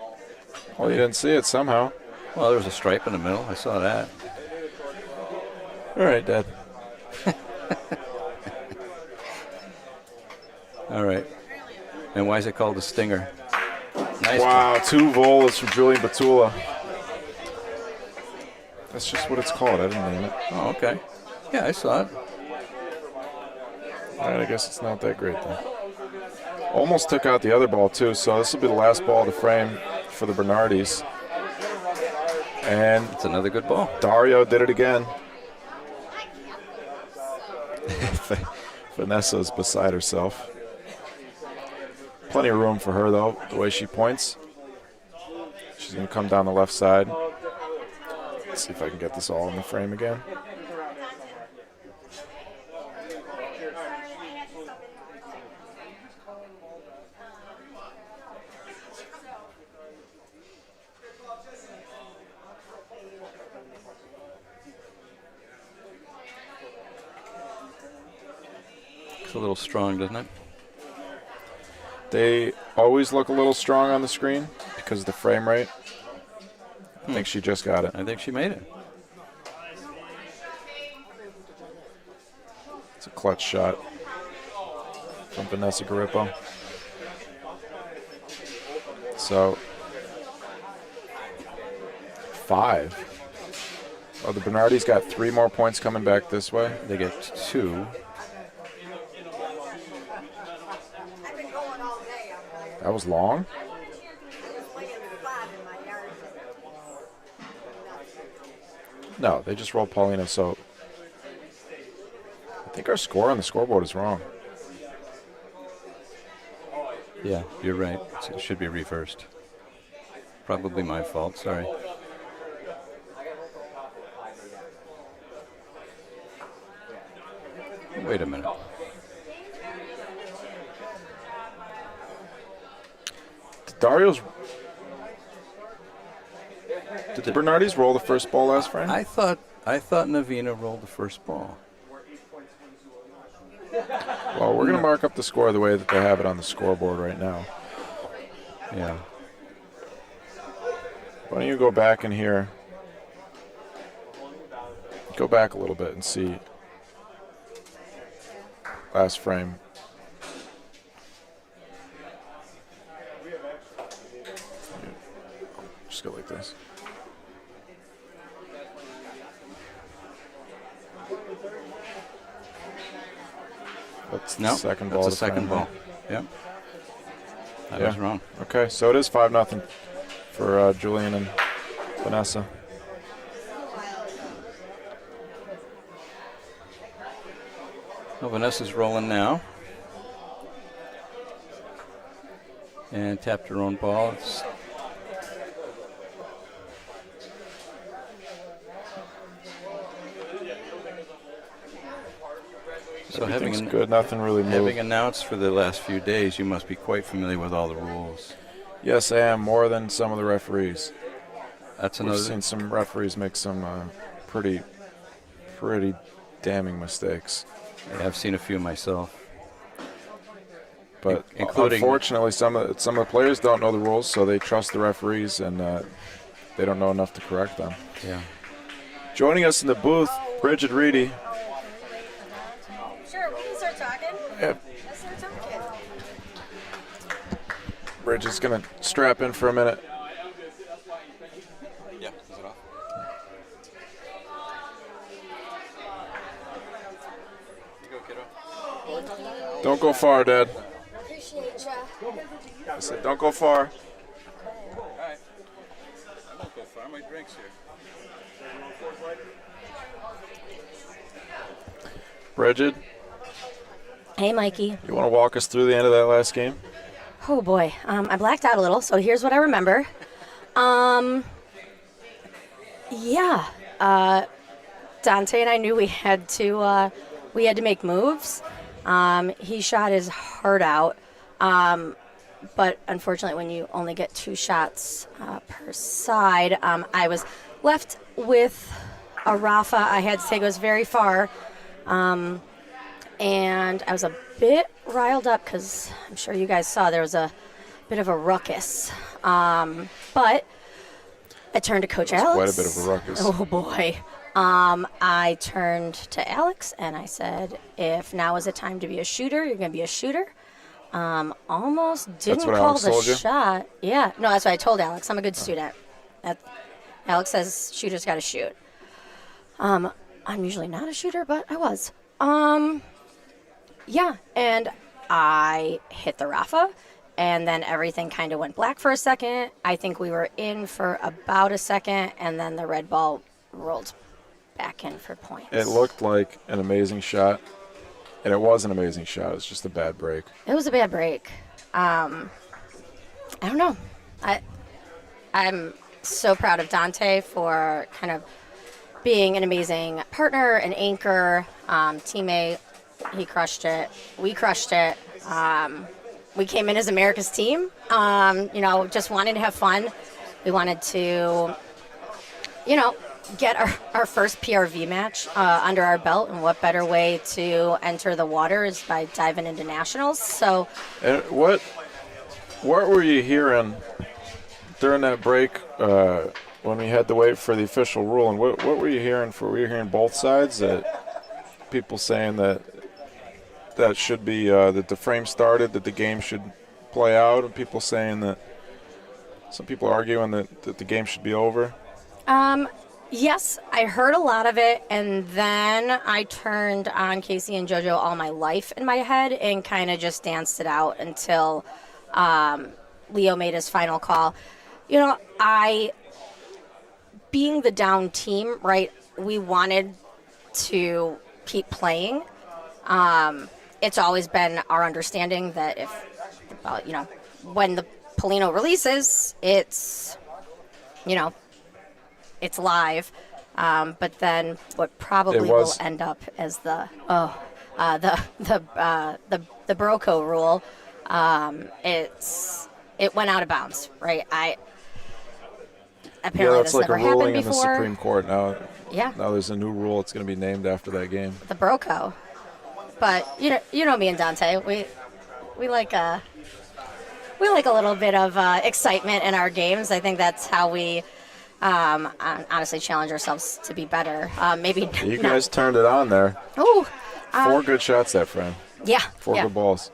Well, you didn't see it somehow. Well, there was a stripe in the middle. I saw that. All right, Dad. All right. And why is it called a stinger? Nice. Wow, 2 volas from Julian Batula. That's just what it's called. I didn't name it. Oh, okay. Yeah, I saw it. All right, I guess it's not that great then. Almost took out the other ball too, so this will be the last ball to frame for the Bernardis. And it's another good ball. Dario did it again. Vanessa's beside herself. Plenty of room for her though, the way she points. She's gonna come down the left side. Let's see if I can get this all in the frame again. It's a little strong, doesn't it? They always look a little strong on the screen because of the frame rate. I think she just got it. I think she made it. It's a clutch shot from Vanessa Garippo. So, 5. Oh, the Bernardis got 3 more points coming back this way. They get 2. That was long. No, they just rolled Paulina, so I think our score on the scoreboard is wrong. Yeah, you're right. It should be reversed. Probably my fault. Sorry. Wait a minute. Did the Bernardis roll the first ball last frame? I thought Novena rolled the first ball. Well, we're going to mark up the score the way that they have it on the scoreboard right now. Yeah. Why don't you go back in here? Go back a little bit and see last frame. Just go like this. That's the second ball. That's the second ball. Yeah. I was wrong. Okay, so it is 5-0 for Julian and Vanessa. Well, Vanessa's rolling now. And tapped her own ball. So good, nothing really moved. Having announced for the last few days, you must be quite familiar with all the rules. Yes, I am, more than some of the referees. That's We've another. seen some referees make some pretty damning mistakes. Yeah, I've seen a few myself. But including, unfortunately, some of the players don't know the rules, so they trust the referees, and they don't know enough to correct them. Yeah. Joining us in the booth, Bridget Reedy. Sure, we can start talking. Yep. Let's start talking. Bridget's going to strap in for a minute. Yeah, is it off? Go, kiddo. Don't go far, Dad. Appreciate ya. I said, don't go far. All right. I won't go far. My drink's here. Bridget, Hey, Mikey. you want to walk us through the end of that last game? Oh, boy. I blacked out a little, so here's what I remember. Yeah. Dante and I knew we had to make moves. He shot his heart out. But unfortunately, when you only get 2 shots per side, I was left with a Rafa. I had to take it was very far. And I was a bit riled up because I'm sure you guys saw there was a bit of a ruckus. But I turned to Coach Alex. Quite a bit of a ruckus. Oh, boy. I turned to Alex and I said, if now is the time to be a shooter, you're going to be a shooter. Almost didn't what call Alex the told you? shot. Yeah, no, that's what I told Alex. I'm a good student. Alex says shooters got to shoot. I'm usually not a shooter, but I was. Yeah, and I hit the Rafa, and then everything kind of went black for a second. I think we were in for about a second, and then the red ball rolled back in for points. It looked like an amazing shot, and it was an amazing shot. It was just a bad break. It was a bad break. I don't know. I'm so proud of Dante for kind of being an amazing partner, an anchor, teammate. He crushed it. We crushed it. We came in as America's team, just wanting to have fun. We wanted to, get our first PRV match under our belt, and what better way to enter the water is by diving into nationals. So, And what were you hearing during that break when we had to wait for the official rule? And what were you hearing? Were you hearing both sides? That people saying that should be that the frame started, that the game should play out, and people saying that some people arguing that the game should be over. Yes, I heard a lot of it, and then I turned on Casey and JoJo All My Life in my head and kind of just danced it out until Leo made his final call. Being the down team, right, we wanted to keep playing. It's always been our understanding that when the Polino releases, it's live. But then what probably will end up as the Broco rule, it went out of bounds, right? Apparently that's this like a never ruling happened in the before. Supreme Court now. Yeah. Now there's a new rule. It's going to be named after that game. The Broco. But you know me and Dante, we like a little bit of excitement in our games. I think that's how we honestly challenge ourselves to be better. Maybe You guys turned it on there. Ooh, 4 good shots, that friend. Yeah. 4 good balls.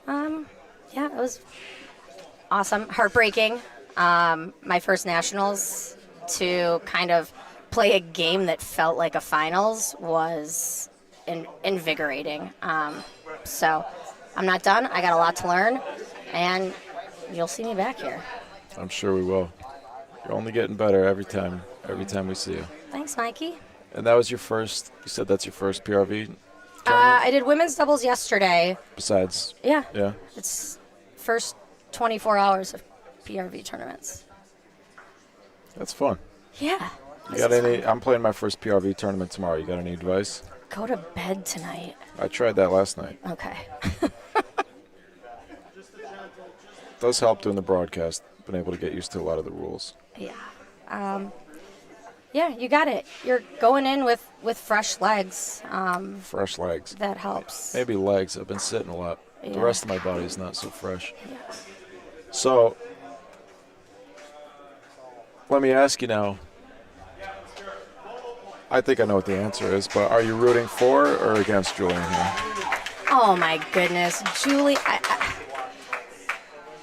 Yeah, it was awesome, heartbreaking. My first nationals, to kind of play a game that felt like a finals was invigorating. So I'm not done. I got a lot to learn, and you'll see me back here. I'm sure we will. You're only getting better every time we see you. Thanks, Mikey. And that was your first, you said that's your first PRV? I did women's doubles yesterday. Besides? Yeah. Yeah. It's first 24 hours of PRV tournaments. That's fun. Yeah. You got any? I'm playing my first PRV tournament tomorrow. You got any advice? Go to bed tonight. I tried that last night. Okay. Does help doing the broadcast. Been able to get used to a lot of the rules. Yeah. Yeah, you got it. You're going in with fresh legs. Fresh legs. That helps. Maybe legs. I've been sitting a lot. Yeah. The rest of my body is not so fresh. Yeah. So, let me ask you now. I think I know what the answer is, but are you rooting for or against Julian here? Oh my goodness, Julie!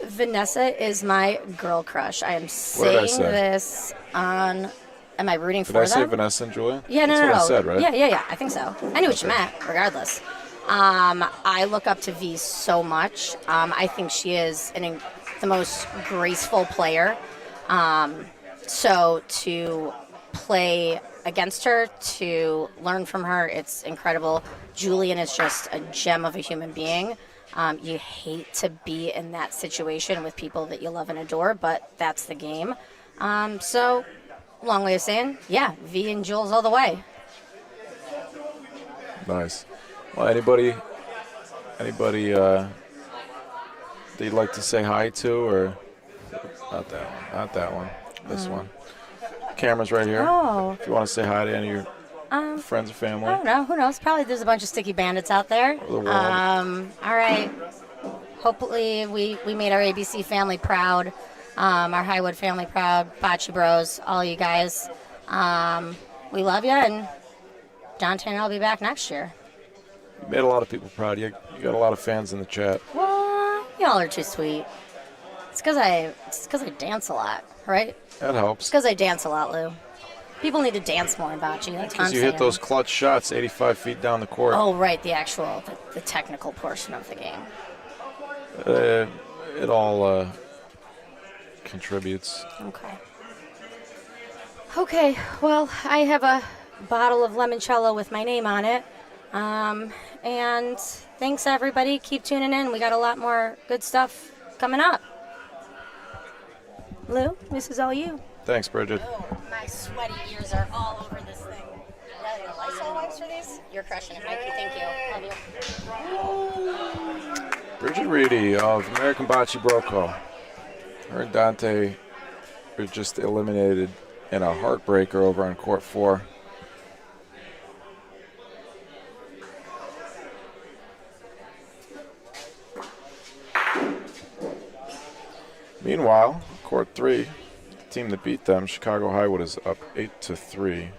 Vanessa is my girl crush. I am saying this on. Am I rooting for them? Did I say Vanessa and Julian? Yeah, That's no. what I said, right? Yeah. I think so. I knew what you meant, regardless. I look up to V so much. I think she is the most graceful player. So to play against her, to learn from her, it's incredible. Julian is just a gem of a human being. You hate to be in that situation with people that you love and adore, but that's the game. So, long way of saying, yeah, V and Jules all the way. Nice. Well, anybody that you'd like to say hi to, or not that one, this one. Camera's right here. Oh. If you want to say hi to any of your friends or family. I don't know. Who knows? Probably there's a bunch of sticky bandits out there. The world. All right. Hopefully we made our ABC family proud, our Highwood family proud, Bocce Bros, all you guys. We love you, and Dante and I will be back next year. You made a lot of people proud. You got a lot of fans in the chat. What? Y'all are too sweet. It's because I dance a lot, right? That helps. It's because I dance a lot, Lou. People need to dance more in bocce. That's what I'm Because you saying. hit those clutch shots 85 feet down the court. Oh, right, the technical portion of the game. It all contributes. Okay. Okay, well, I have a bottle of limoncello with my name on it. And thanks, everybody. Keep tuning in. We got a lot more good stuff coming up. Lou, this is all you. Thanks, Bridget. Oh, my sweaty ears are all over this thing. You got Lysol wipes for these? You're crushing it, Mikey. Thank you. Love you. Bridget Reedy of American Bocce Broco. Her and Dante were just eliminated in a heartbreaker over on court 4. Meanwhile, court 3, the team that beat them, Chicago Highwood, is up 8-3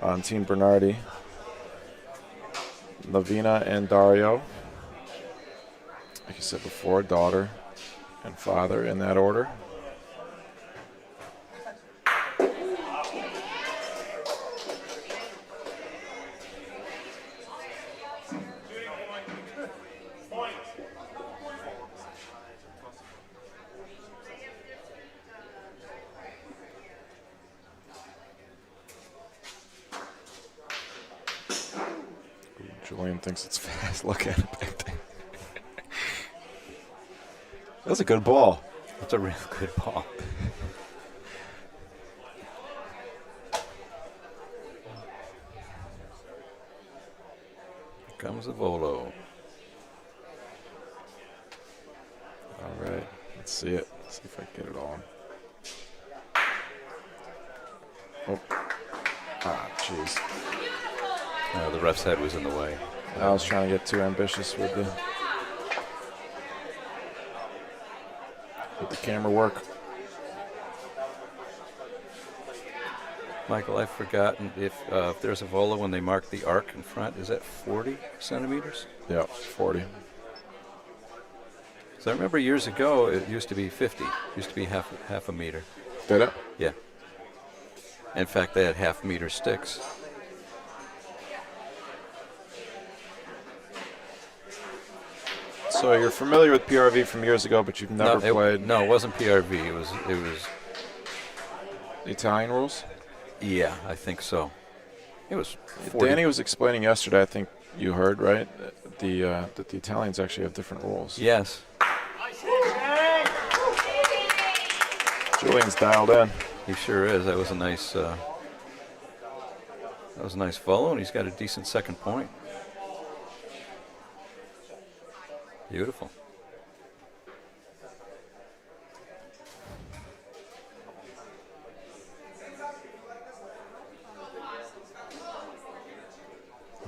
on Team Bernardi. Novena and Dario, like I said before, daughter and father in that order. Julian thinks it's fast. Look at it back there. That's a good ball. That's a real good ball. Here comes the Volo. All right, let's see it. Let's see if I can get it on. Oh, jeez. The ref's head was in the way. I was trying to get too ambitious with the camera work. Michael, I've forgotten if there's a Volo when they mark the arc in front, is that 40 centimeters? Yeah, 40. So I remember years ago it used to be 50. It used to be half a meter. Did it? Yeah. In fact, they had half-meter sticks. So you're familiar with PRV from years ago, but you've never played? No, it wasn't PRV. It was the Italian rules? Yeah, I think so. It was 40. Danny was explaining yesterday, I think you heard, right, that the Italians actually have different rules. Yes. Julian's dialed in. He sure is. That was a nice follow, and he's got a decent second point. Beautiful.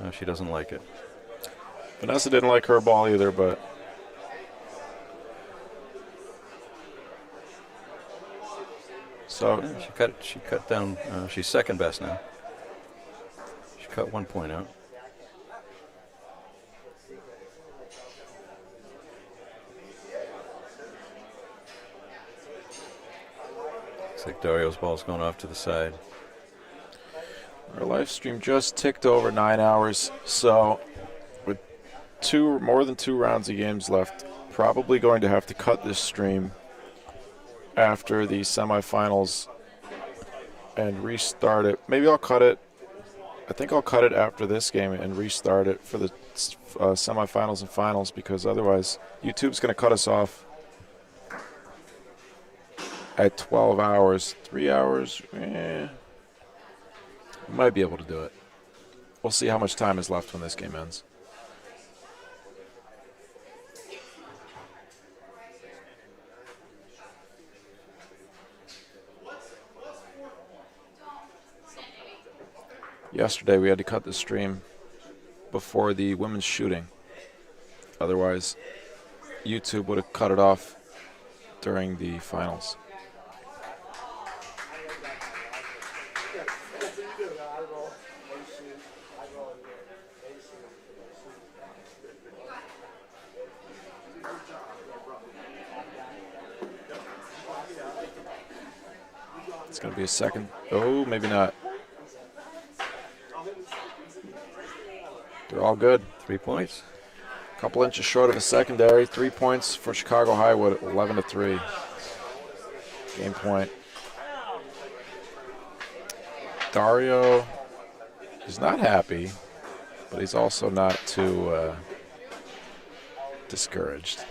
No, she doesn't like it. Vanessa didn't like her ball either, but so yeah, she cut down. She's second best now. She cut 1 point out. Looks like Dario's ball's going off to the side. our live stream just ticked over 9 hours, so with more than two rounds of games left, probably going to have to cut this stream after the semifinals and restart it. Maybe I'll cut it. I think I'll cut it after this game and restart it for the semifinals and finals, because otherwise YouTube's going to cut us off at 12 hours. 3 hours, might be able to do it. We'll see how much time is left when this game ends. Yesterday we had to cut the stream before the women's shooting. Otherwise, YouTube would have cut it off during the finals. going to be a second. Oh, maybe not. They're all good. 3 points. A couple inches short of a secondary. 3 points for Chicago Highwood at 11-3. Game point. Dario is not happy, but he's also not too discouraged.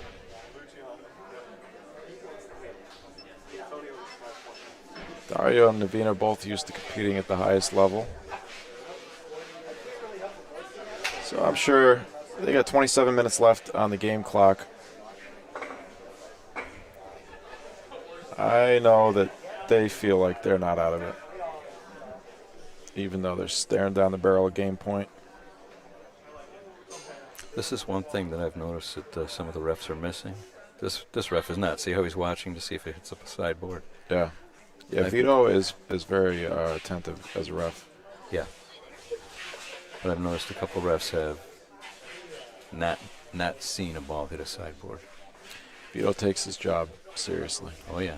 Dario and Novena are both used to competing at the highest level. So I'm sure they got 27 minutes left on the game clock. I know that they feel like they're not out of it, even though they're staring down the barrel of game point. This is one thing that I've noticed that some of the refs are missing. This ref is not. See how he's watching to see if it hits up a sideboard. Yeah. Yeah, Vito is very attentive as a ref. Yeah. But I've noticed a couple refs have not seen a ball hit a sideboard. Vito takes his job seriously. Oh, yeah.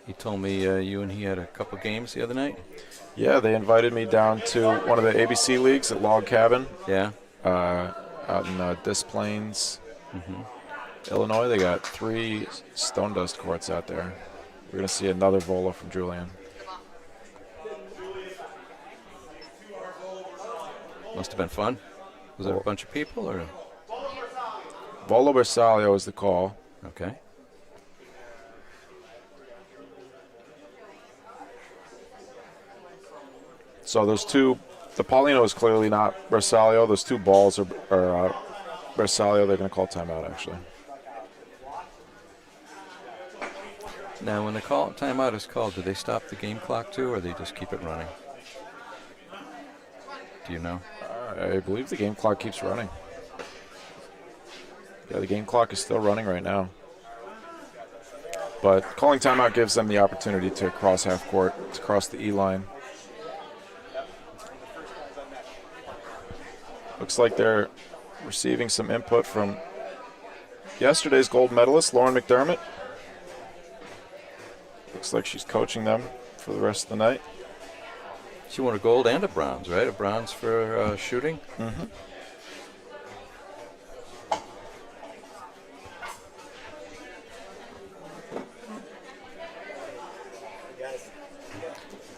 He told me you and he had a couple games the other night. Yeah, they invited me down to one of the ABC leagues at Log Cabin. Yeah. Out in Des Plaines, Illinois. They got 3 stone dust courts out there. We're going to see another volo from Julian. Must have been fun. Was there a bunch of people or? Volo Bersaglio is the call. Okay. So those two, the Paulino is clearly not Bersaglio. Those 2 balls are Bersaglio. They're going to call timeout, actually. Now, when the timeout is called, do they stop the game clock too, or they just keep it running? Do you know? I believe the game clock keeps running. Yeah, the game clock is still running right now. But calling timeout gives them the opportunity to cross half court, to cross the E line. Looks like they're receiving some input from yesterday's gold medalist, Lauren McDermott. Looks like she's coaching them for the rest of the night. She won a gold and a bronze, right? A bronze for shooting? Mm-hmm.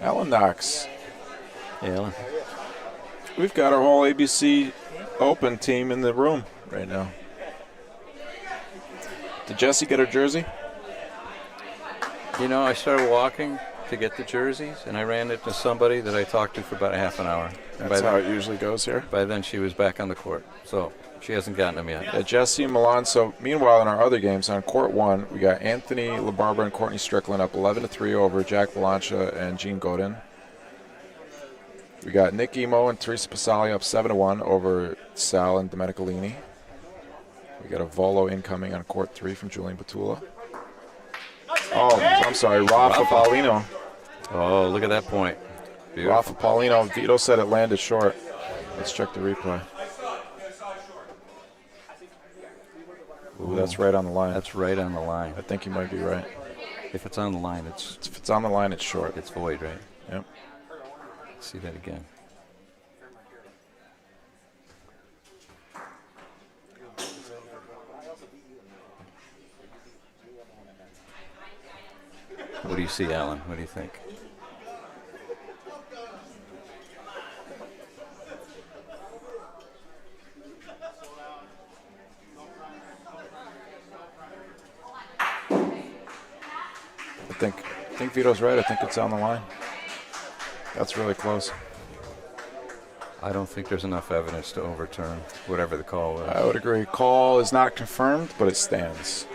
Alan Knox. Hey, Alan. We've got our whole ABC Open team in the room right now. Did Jessie get her jersey? You know, I started walking to get the jerseys, and I ran into somebody that I talked to for about a half an hour. That's how it usually goes here. By then, she was back on the court, so she hasn't gotten them yet. Yeah, Jessie and Milan. So, meanwhile, in our other games, on court 1, we got Anthony LaBarbera and Courtney Strickland up 11-3 over Jack Balancha and Gene Godin. We got Nick Emo and Teresa Pasali up 7-1 over Sal and Domenicalini. We got a volo incoming on court 3 from Julian Batula. Oh, I'm sorry, Rafa Paulino. Oh, look at that point. Beautiful. Rafa Paulino. Vito said it landed short. Let's check the replay. Ooh, that's right on the line. That's right on the line. I think you might be right. If it's on the line, if it's on the line, it's short. It's void, right? Yep. Let's see that again. What do you see, Alan? What do you think? I think Vito's right. I think it's on the line. That's really close. I don't think there's enough evidence to overturn whatever the call was. I would agree. Call is not confirmed, but it stands.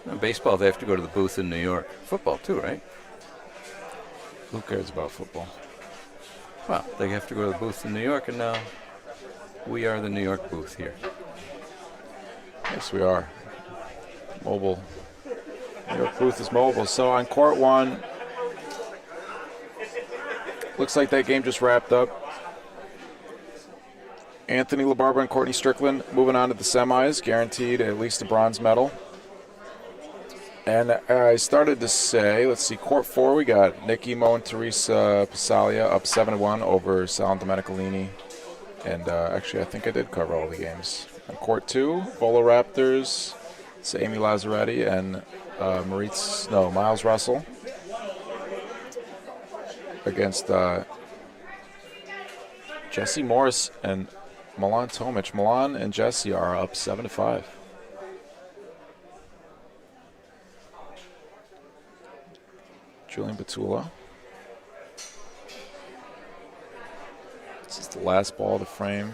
In baseball, they have to go to the booth in New York. Football, too, right? Who cares about football? Well, they have to go to the booth in New York, and now we are the New York booth here. Yes, we are. Mobile. New York booth is mobile. So on court 1, looks like that game just wrapped up. Anthony LaBarbera and Courtney Strickland moving on to the semis, guaranteed at least a bronze medal. And I started to say, let's see, court 4, we got Nikki Mo and Teresa Passalia up 7-1 over Sal and Domenicalini. And actually, I think I did cover all the games. On court 2, Volo Raptors, it's Amy Lazzaretti and Miles Russell against Jesse Morris and Milan Tomic. Milan and Jesse are up 7-5. Julian Batula. This is the last ball of the frame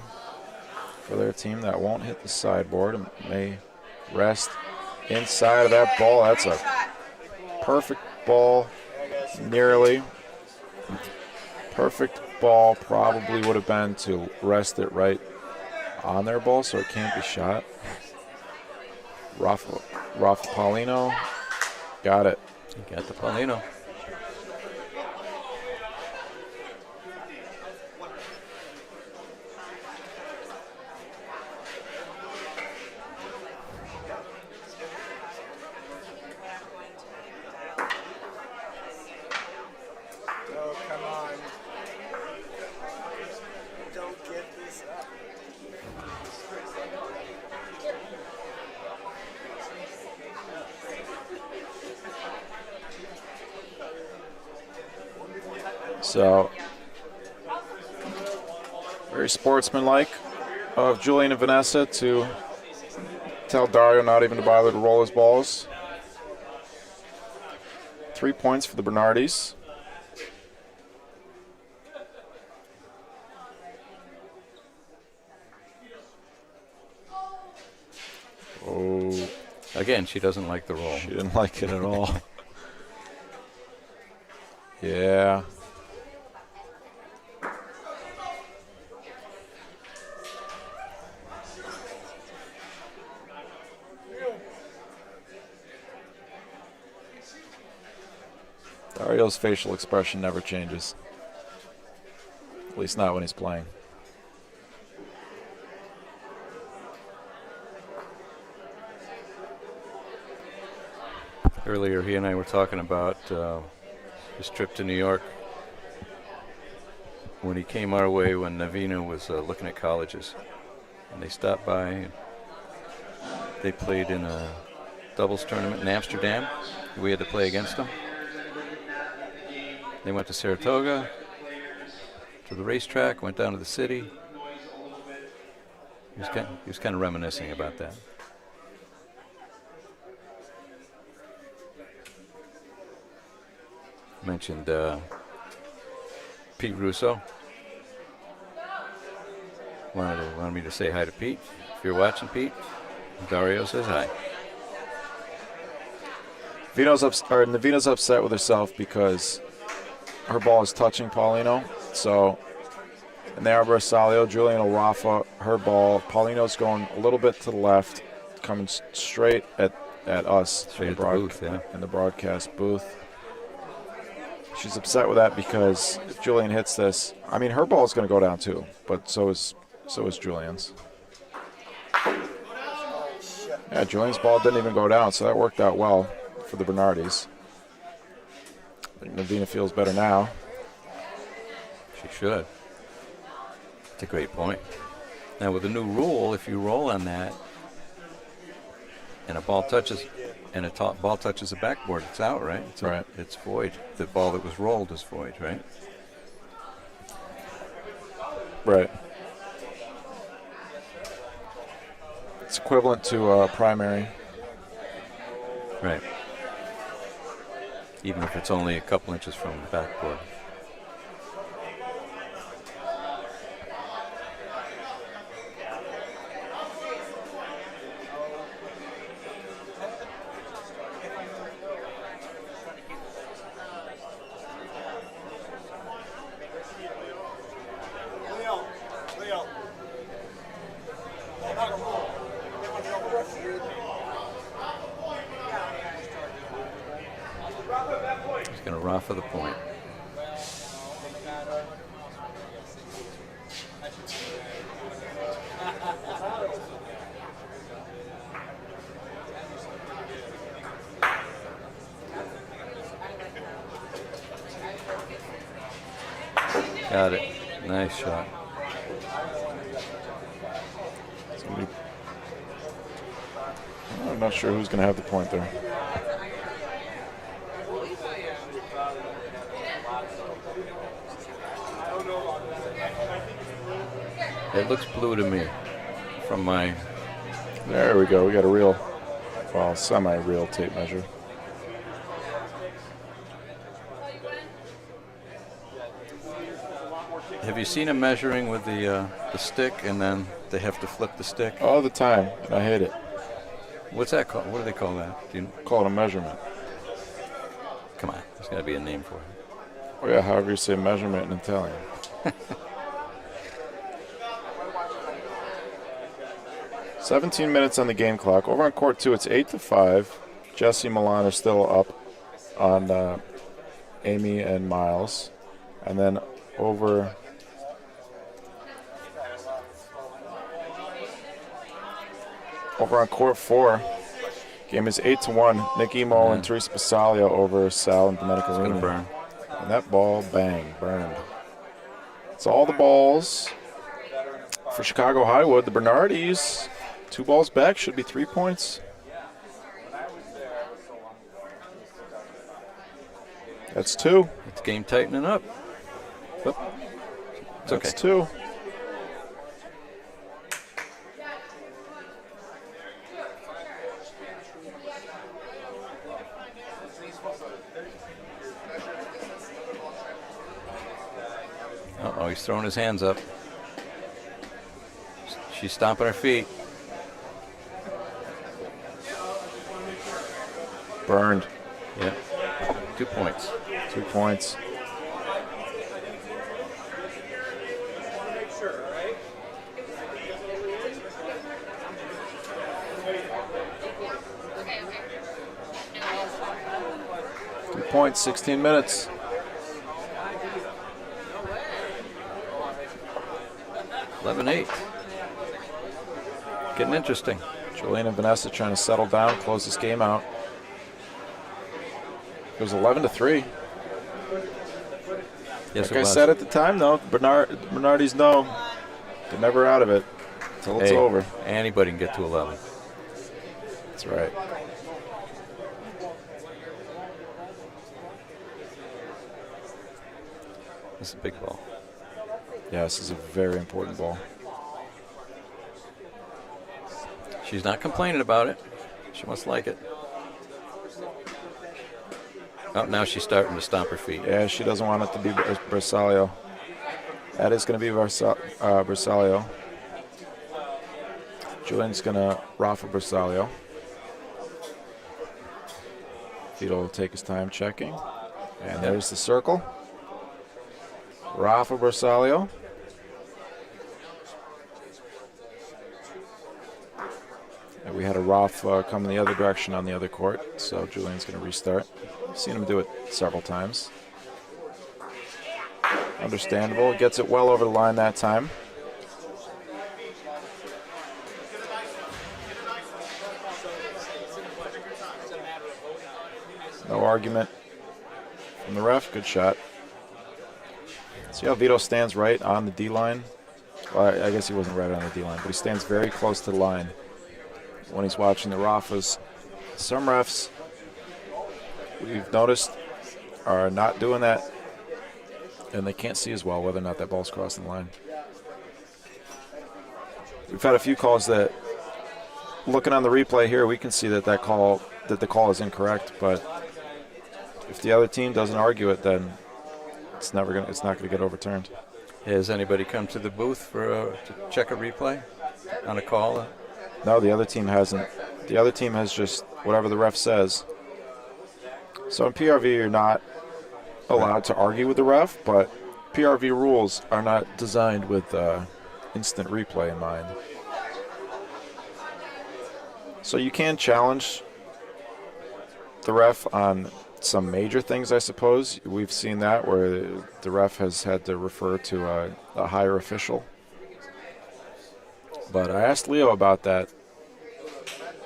for their team that won't hit the sideboard and may rest inside of that ball. That's a perfect ball, nearly. Perfect ball probably would have been to rest it right on their ball so it can't be shot. Rafa Paulino got it. You got the Paulino. So, very sportsmanlike of Julian and Vanessa to tell Dario not even to bother to roll his balls. 3 points for the Bernardis. Oh. Again, she doesn't like the roll. She didn't like it at all. Yeah. Dario's facial expression never changes. At least not when he's playing. Earlier, he and I were talking about his trip to New York when he came our way when Novena was looking at colleges. And they stopped by. And they played in a doubles tournament in Amsterdam. We had to play against them. They went to Saratoga, to the racetrack, went down to the city. He was kind of reminiscing about that. Mentioned Pete Russo. Wanted me to say hi to Pete. If you're watching, Pete, Dario says hi. Navena's upset with herself because her ball is touching Paulino. So, in the Arboresalio, Julian will Rafa her ball. Paulino's going a little bit to the left, coming straight at us Straight at the booth, yeah. in the broadcast booth. She's upset with that because if Julian hits this, I mean, her ball is going to go down too, but so is Julian's. Yeah, Julian's ball didn't even go down, so that worked out well for the Bernardis. I think Novena feels better now. She should. That's a great point. Now with the new rule, if you roll on that and a ball touches the backboard, it's out, right? Right. It's void. The ball that was rolled is void, right? Right. It's equivalent to primary. Right. Even if it's only a couple inches from the backboard. For the point. Got it. Nice shot. I'm not sure who's going to have the point there. It looks blue to me from my... There we go. We got a real, well, semi-real tape measure. Have you seen him measuring with the stick and then they have to flip the stick? All the time. I hate it. What's that called? What do they call that? Do you call it a measurement? Come on. There's got to be a name for it. Oh, yeah, however you say measurement in Italian. 17 minutes on the game clock. Over on court 2, it's 8-5. Jesse and Milan are still up on Amy and Miles. And then over on court 4, game is 8-1. Nick Emo and Teresa Basaglio over Sal and Domenico Rini. Burn. And that ball, bang, burned. It's all the balls for Chicago Highwood. The Bernardis, 2 balls back, should be 3 points. That's 2. It's game tightening up. Yep. It's That's okay. 2. Uh-oh, he's throwing his hands up. She's stomping her feet. Burned. Yeah. 2 points. 2 points. Points, 16 minutes. $11-8. Getting interesting. Julian and Vanessa trying to settle down, close this game out. It was 11-3. Yes, like I said at the time, though, Bernardi's know they're never out of it until it's over. Anybody can get to 11. That's right. This is a big ball. Yeah, this is a very important ball. She's not complaining about it. She must like it. Oh, now she's starting to stomp her feet. Yeah, she doesn't want it to be Bersaglio. That is going to be Bersaglio. Julian's going to Rafa Bersaglio. Vito will take his time checking. And there's the circle. Rafa Bersaglio. And we had a Rafa come in the other direction on the other court, so Julian's going to restart. I've seen him do it several times. Understandable. Gets it well over the line that time. No argument from the ref. Good shot. See how Vito stands right on the D-line? Well, I guess he wasn't right on the D-line, but he stands very close to the line when he's watching the Rafas. Some refs, we've noticed, are not doing that, and they can't see as well whether or not that ball's crossing the line. We've had a few calls that, looking on the replay here, we can see that the call is incorrect, but if the other team doesn't argue it, then it's not going to get overturned. Has anybody come to the booth to check a replay on a call? No, the other team hasn't. The other team has just whatever the ref says. So in PRV, you're not allowed to argue with the ref, but PRV rules are not designed with instant replay in mind. So you can challenge the ref on some major things, I suppose. We've seen that where the ref has had to refer to a higher official. But I asked Leo about that,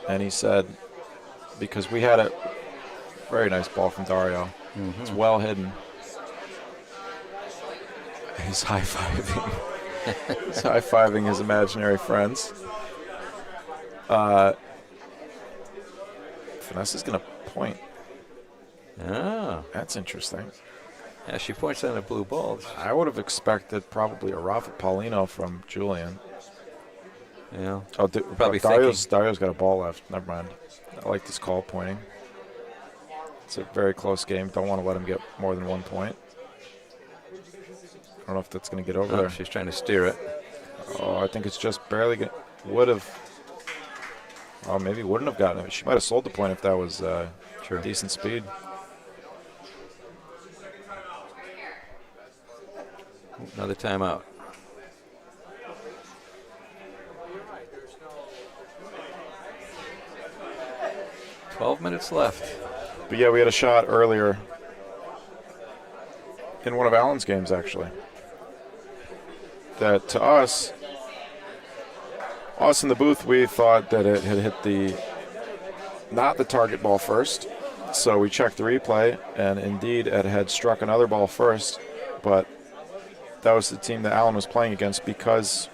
and he said, because we had a very nice ball from Dario. Mm-hmm. It's well hidden. He's high-fiving. He's high-fiving his imaginary friends. Vanessa's going to point. Oh. That's interesting. Yeah, she points on the blue balls. I would have expected probably a Rafa Paulino from Julian. Yeah. Oh, probably Dario's got a ball left. Never mind. I like this call pointing. It's a very close game. Don't want to let him get more than 1 point. I don't know if that's going to get over there. She's trying to steer it. Oh, I think it's just barely would have. Oh, maybe wouldn't have gotten it. She might have sold the point if that was decent speed. Another timeout. "12 minutes left." But yeah, we had a shot earlier in one of Alan's games, actually, that to us in the booth, we thought that it had hit not the target ball first. So we checked the replay, and indeed it had struck another ball first, but that was the team that Alan was playing against because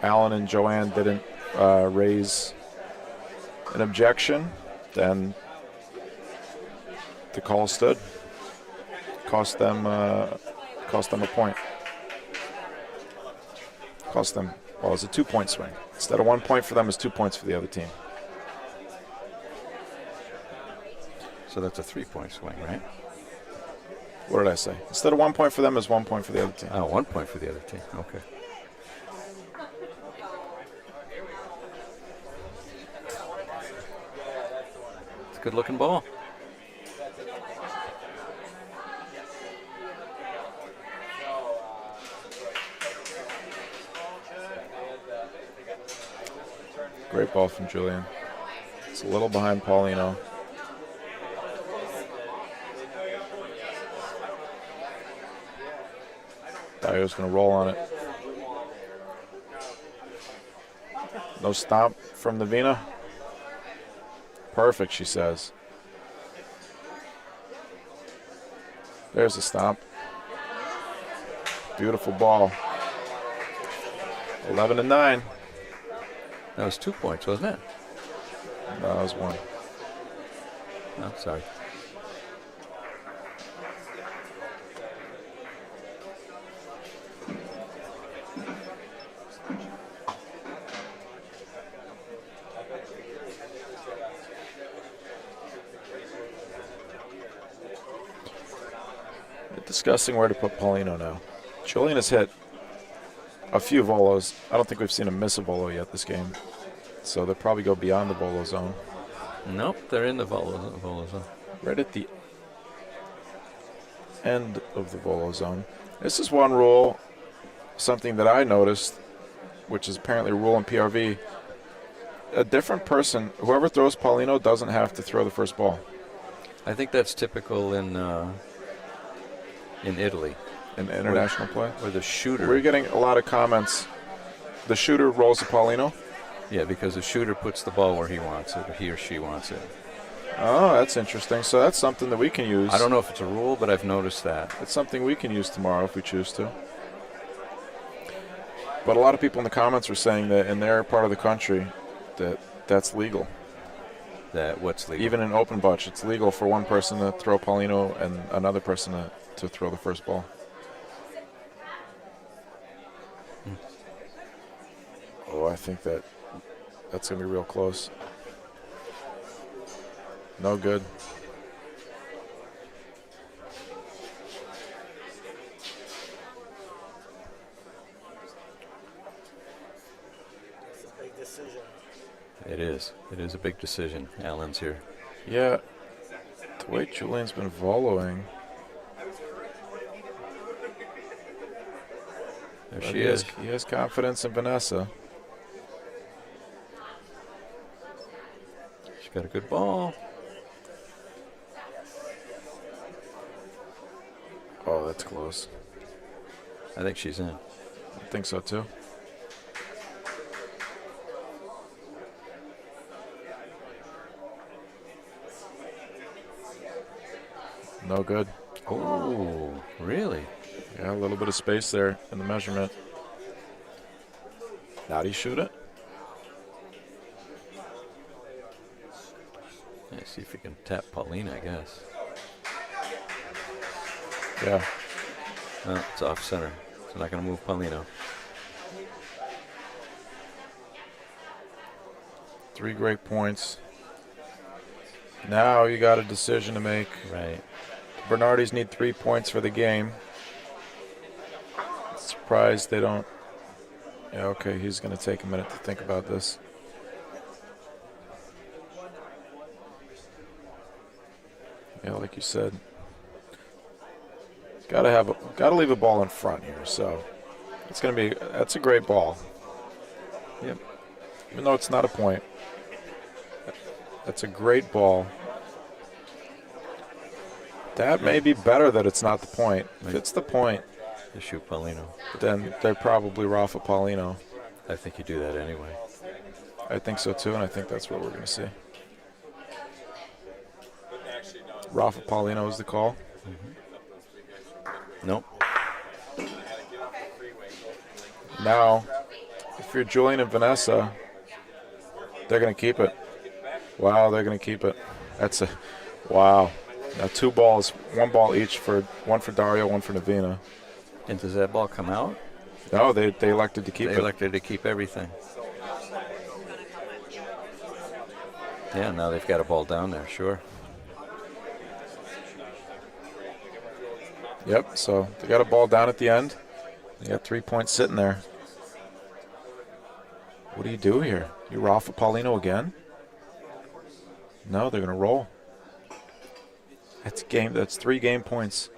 Alan and Joanne didn't raise an objection. Then the call stood. Cost them a point. Cost them, well, it was a 2-point swing. Instead of 1 point for them, it's 2 points for the other team. So that's a 3-point swing, right? What did I say? Instead of 1 point for them, it's 1 point for the other team. Oh, 1 point for the other team. Okay. It's a good-looking ball. Great ball from Julian. It's a little behind Paulino. Dario's going to roll on it. No stomp from Novena. Perfect, she says. There's a stomp. Beautiful ball. 11-9. That was 2 points, wasn't it? No, that was 1. Oh, sorry. Discussing where to put Paulino now. Julian has hit a few volos. I don't think we've seen him miss a volo yet this game. So they'll probably go beyond the volo zone. Nope, they're in the volo zone. Right at the end of the volo zone. This is one rule, something that I noticed, which is apparently a rule in PRV. A different person, whoever throws Paulino, doesn't have to throw the first ball. I think that's typical in Italy. In international play? Or the shooter. We're getting a lot of comments. The shooter rolls the Paulino? Yeah, because the shooter puts the ball where he wants it, or he or she wants it. Oh, that's interesting. So that's something that we can use. I don't know if it's a rule, but I've noticed that. It's something we can use tomorrow if we choose to. But a lot of people in the comments were saying that in their part of the country that's legal. That what's legal? Even in open butch, it's legal for one person to throw Paulino and another person to throw the first ball. Oh, I think that's going to be real close. No good. It's a big decision. It is. It is a big decision. Alan's here. Yeah. The way Julian's been voloing. There she is. He has confidence in Vanessa. She's got a good ball. Oh, that's close. I think she's in. I think so, too. No good. Oh, really? Yeah, a little bit of space there in the measurement. Now do you shoot it? Yeah, see if you can tap Paulina, I guess. Yeah. No, it's off center. It's not going to move Paulino. 3 great points. Now you got a decision to make. Right. Bernardis need 3 points for the game. Surprised they don't. Yeah, okay, he's going to take a minute to think about this. Yeah, like you said, gotta leave a ball in front here. So it's going to be, that's a great ball. Yep. Even though it's not a point, that's a great ball. That may be better that it's not the point. If it's the point, they shoot Paulino. Then they probably Rafa Paulino. I think you do that anyway. I think so too, and I think that's what we're going to see. Rafa Paulino is the call. Nope. Now, if you're Julian and Vanessa, they're going to keep it. Wow, they're going to keep it. That's a wow. Now 2 balls, 1 ball each, one for Dario, 1 for Novena. And does that ball come out? No, they elected to keep it. They elected to keep everything. Yeah, now they've got a ball down there, sure. Yep, so they got a ball down at the end. They got 3 points sitting there. What do you do here? You Rafa Paulino again? No, they're going to roll. That's 3 game points.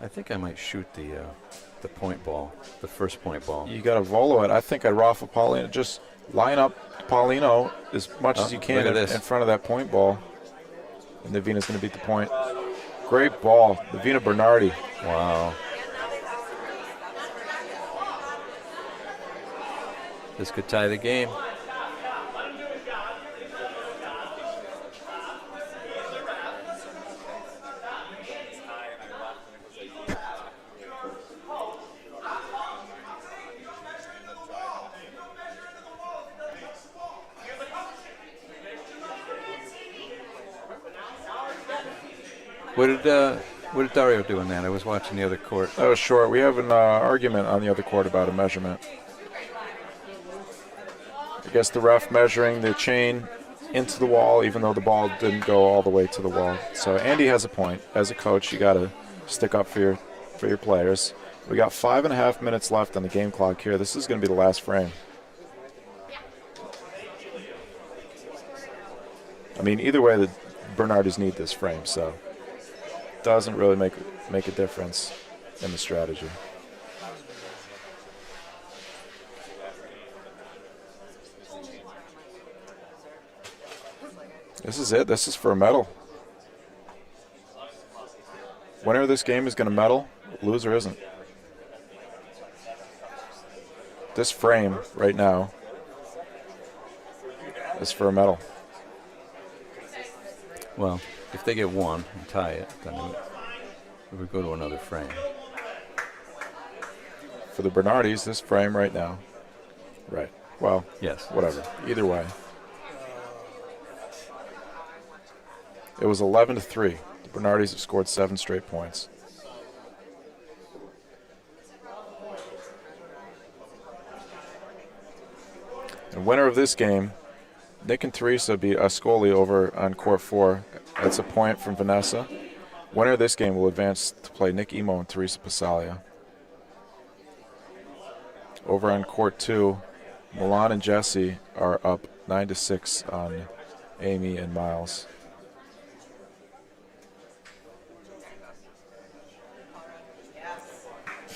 I think I might shoot the point ball, the first point ball. You got to volo it. I think I'd Rafa Paulino. Just line up Paulino as much as you can in front of that point ball. And Novena's going to beat the point. Great ball. Novena Bernardi. Wow. This could tie the game. What did Dario do in that? I was watching the other court. That was short. We have an argument on the other court about a measurement. I guess the ref measuring the chain into the wall, even though the ball didn't go all the way to the wall. So Andy has a point. As a coach, you got to stick up for your players. We got 5.5 minutes left on the game clock here. This is going to be the last frame. I mean, either way, the Bernardis need this frame, so doesn't really make a difference in the strategy. This is it. This is for a medal. Winner of this game is going to medal. Loser isn't. This frame right now is for a medal. Well, if they get 1 and tie it, then we would go to another frame. For the Bernardis, this frame right now. Right. Well, yes. Whatever. Either way. It was 11-3. The Bernardis have scored 7 straight points. And winner of this game, Nick and Teresa beat Escoli over on court 4. That's a point from Vanessa. Winner of this game will advance to play Nick Emo and Teresa Pasalia. Over on court 2, Milan and Jesse are up 9-6 on Amy and Miles.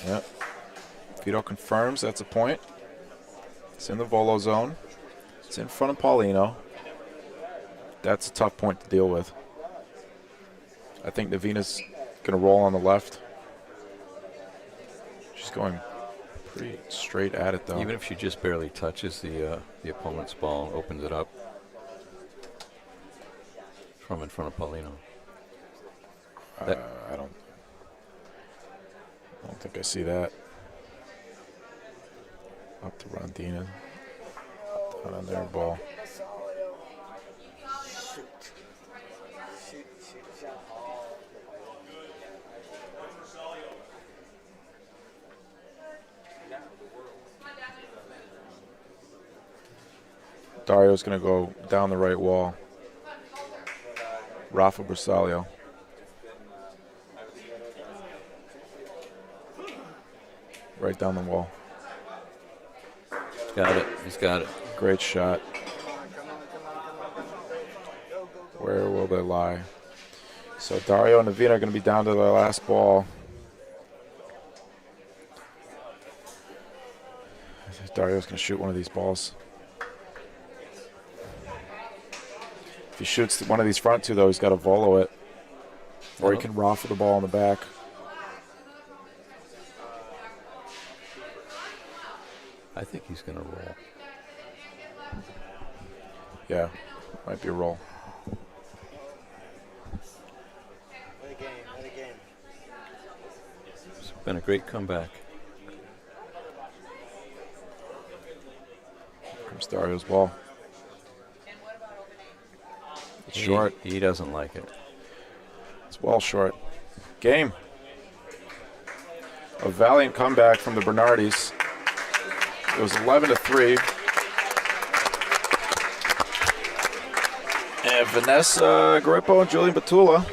Yep. Vito confirms that's a point. It's in the volo zone. It's in front of Paulino. That's a tough point to deal with. I think Novena's going to roll on the left. She's going pretty straight at it, though. Even if she just barely touches the opponent's ball, opens it up from in front of Paulino. I don't. I don't think I see that. Up to Rondina. Down on their ball. Dario's going to go down the right wall. Rafa Bersaglio. Right down the wall. Got it. He's got it. Great shot. Where will they lie? So Dario and Novena are going to be down to their last ball. Dario's going to shoot one of these balls. If he shoots one of these front two, though, he's got to volo it. Or he can raffle the ball in the back. I think he's going to roll. Yeah, might be a roll. What a game, what a game. It's been a great comeback. Comes Dario's ball. It's short. He doesn't like it. It's well short. Game. A valiant comeback from the Bernardis. It was 11-3. And Vanessa Grippo and Julian Batula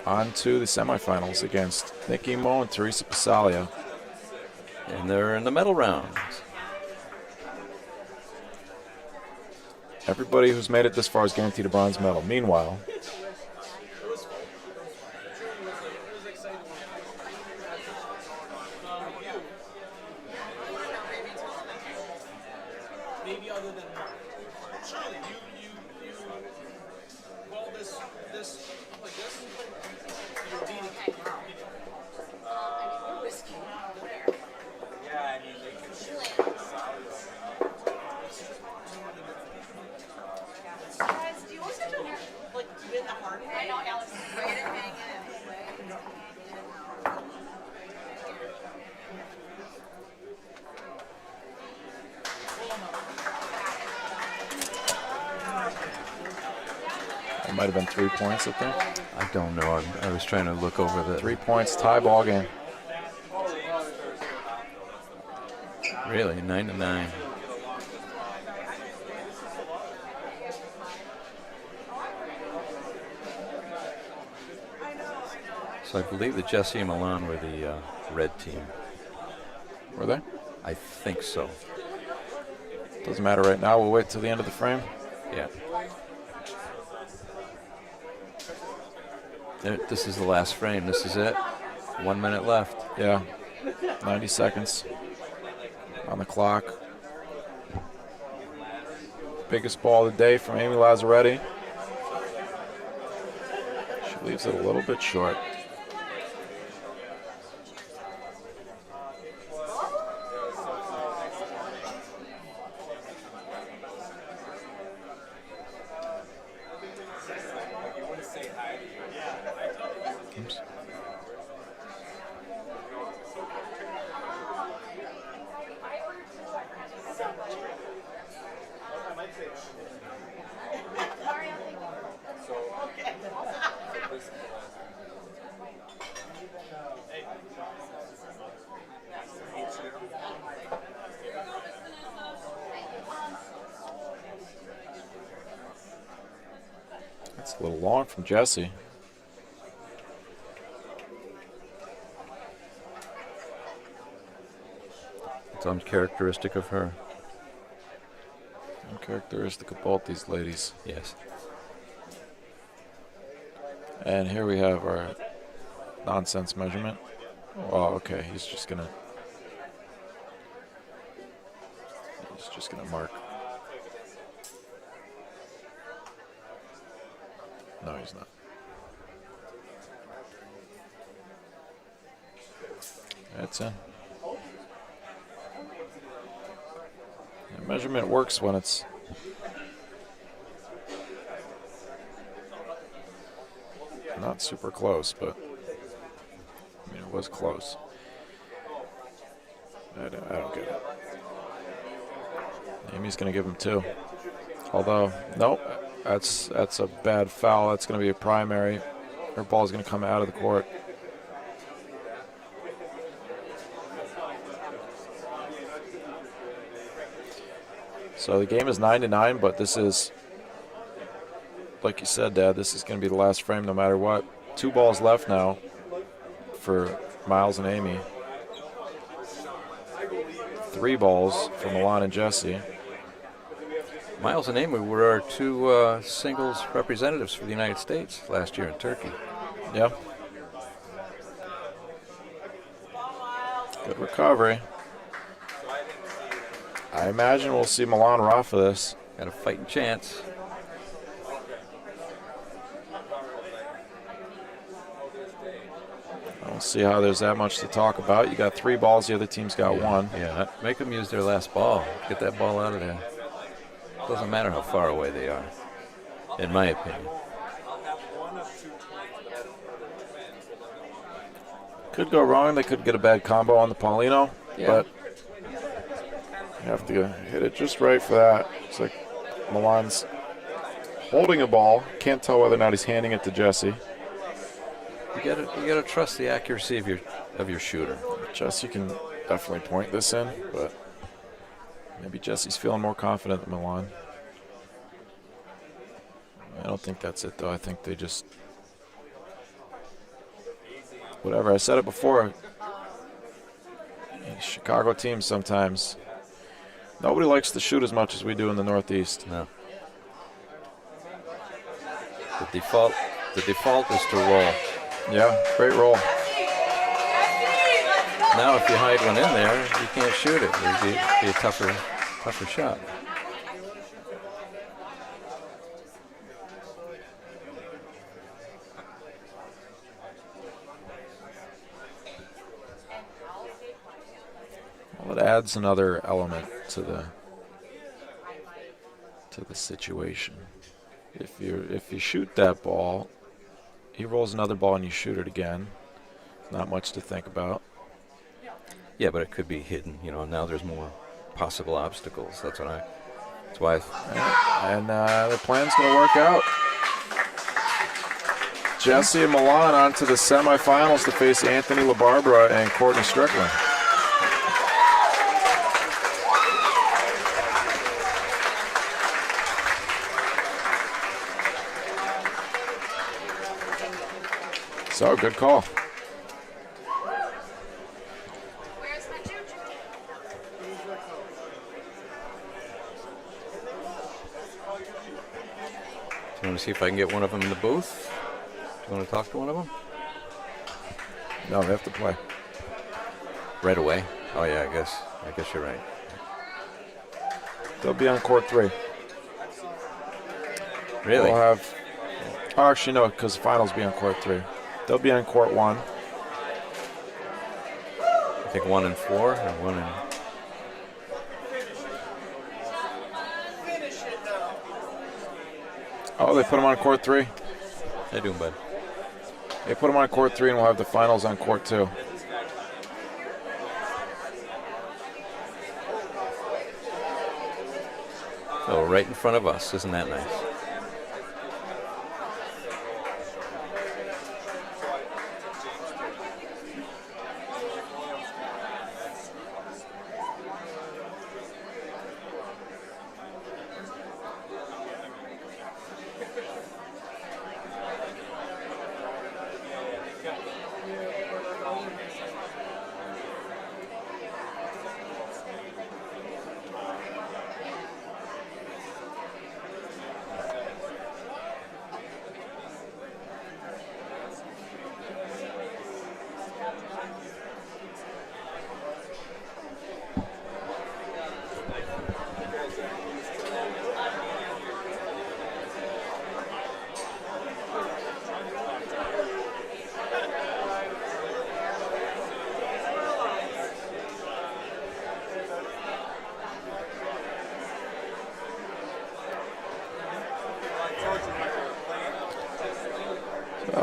on to the semifinals against Nikki Mo and Teresa Pasalia. And they're in the medal rounds. Everybody who's made it this far is guaranteed a bronze medal. Meanwhile, it might have been 3 points, I think. I don't know. I was trying to look over the 3 points, tie ball game. Really, 9-9. So I believe that Jesse and Milan were the red team. Were they? I think so. Doesn't matter right now. We'll wait till the end of the frame. Yeah. This is the last frame. This is it. 1 minute left. Yeah. 90 seconds on the clock. Biggest ball of the day from Amy Lazzaretti. She leaves it a little bit short. That's a little long from Jesse. It's uncharacteristic of her. Uncharacteristic of both these ladies. Yes. And here we have our nonsense measurement. Oh, okay. He's just gonna mark. No, he's not. That's in. The measurement works when it's not super close, but I mean, it was close. I don't get it. Amy's going to give him 2. Although, nope, that's a bad foul. That's going to be a primary. Her ball's going to come out of the court. So the game is 9-9, but this is, like you said, Dad, this is going to be the last frame no matter what. 2 balls left now for Miles and Amy. 3 balls for Milan and Jesse. Miles and Amy were our 2 singles representatives for the United States last year in Turkey. Yeah. Good recovery. I imagine we'll see Milan raw for this. Got a fighting chance. I don't see how there's that much to talk about. You got 3 balls, the other team's got 1. Yeah, make them use their last ball. Get that ball out of there. Doesn't matter how far away they are, in my opinion. Could go wrong. They could get a bad combo on the Paulino, Yeah. but you have to hit it just right for that. It's like Milan's holding a ball. Can't tell whether or not he's handing it to Jesse. You gotta trust the accuracy of your shooter. Jesse can definitely point this in, but maybe Jesse's feeling more confident than Milan. I don't think that's it, though. I think they just... Whatever. I said it before. Chicago teams sometimes. Nobody likes to shoot as much as we do in the Northeast. No. The default is to roll. Yeah, great roll. Now, if you hide one in there, you can't shoot it. It'd be a tougher shot. Well, it adds another element to the situation. If you shoot that ball, he rolls another ball and you shoot it again. Not much to think about. Yeah, but it could be hidden. Now there's more possible obstacles. That's why. And the plan's going to work out. Jesse and Milan on to the semifinals to face Anthony LaBarbera and Courtney Strickland. So, good call. Do you want to see if I can get one of them in the booth? Do you want to talk to one of them? No, they have to play. Right away? Oh, yeah, I guess you're right. They'll be on court 3. Really? We'll have... Oh, actually, no, because the finals be on court 3. They'll be on court 1. I think 1 and 4 or 1 and... Oh, they put them on court 3? They do, bud. They put them on court 3 and we'll have the finals on court 2. Oh, right in front of us. Isn't that nice?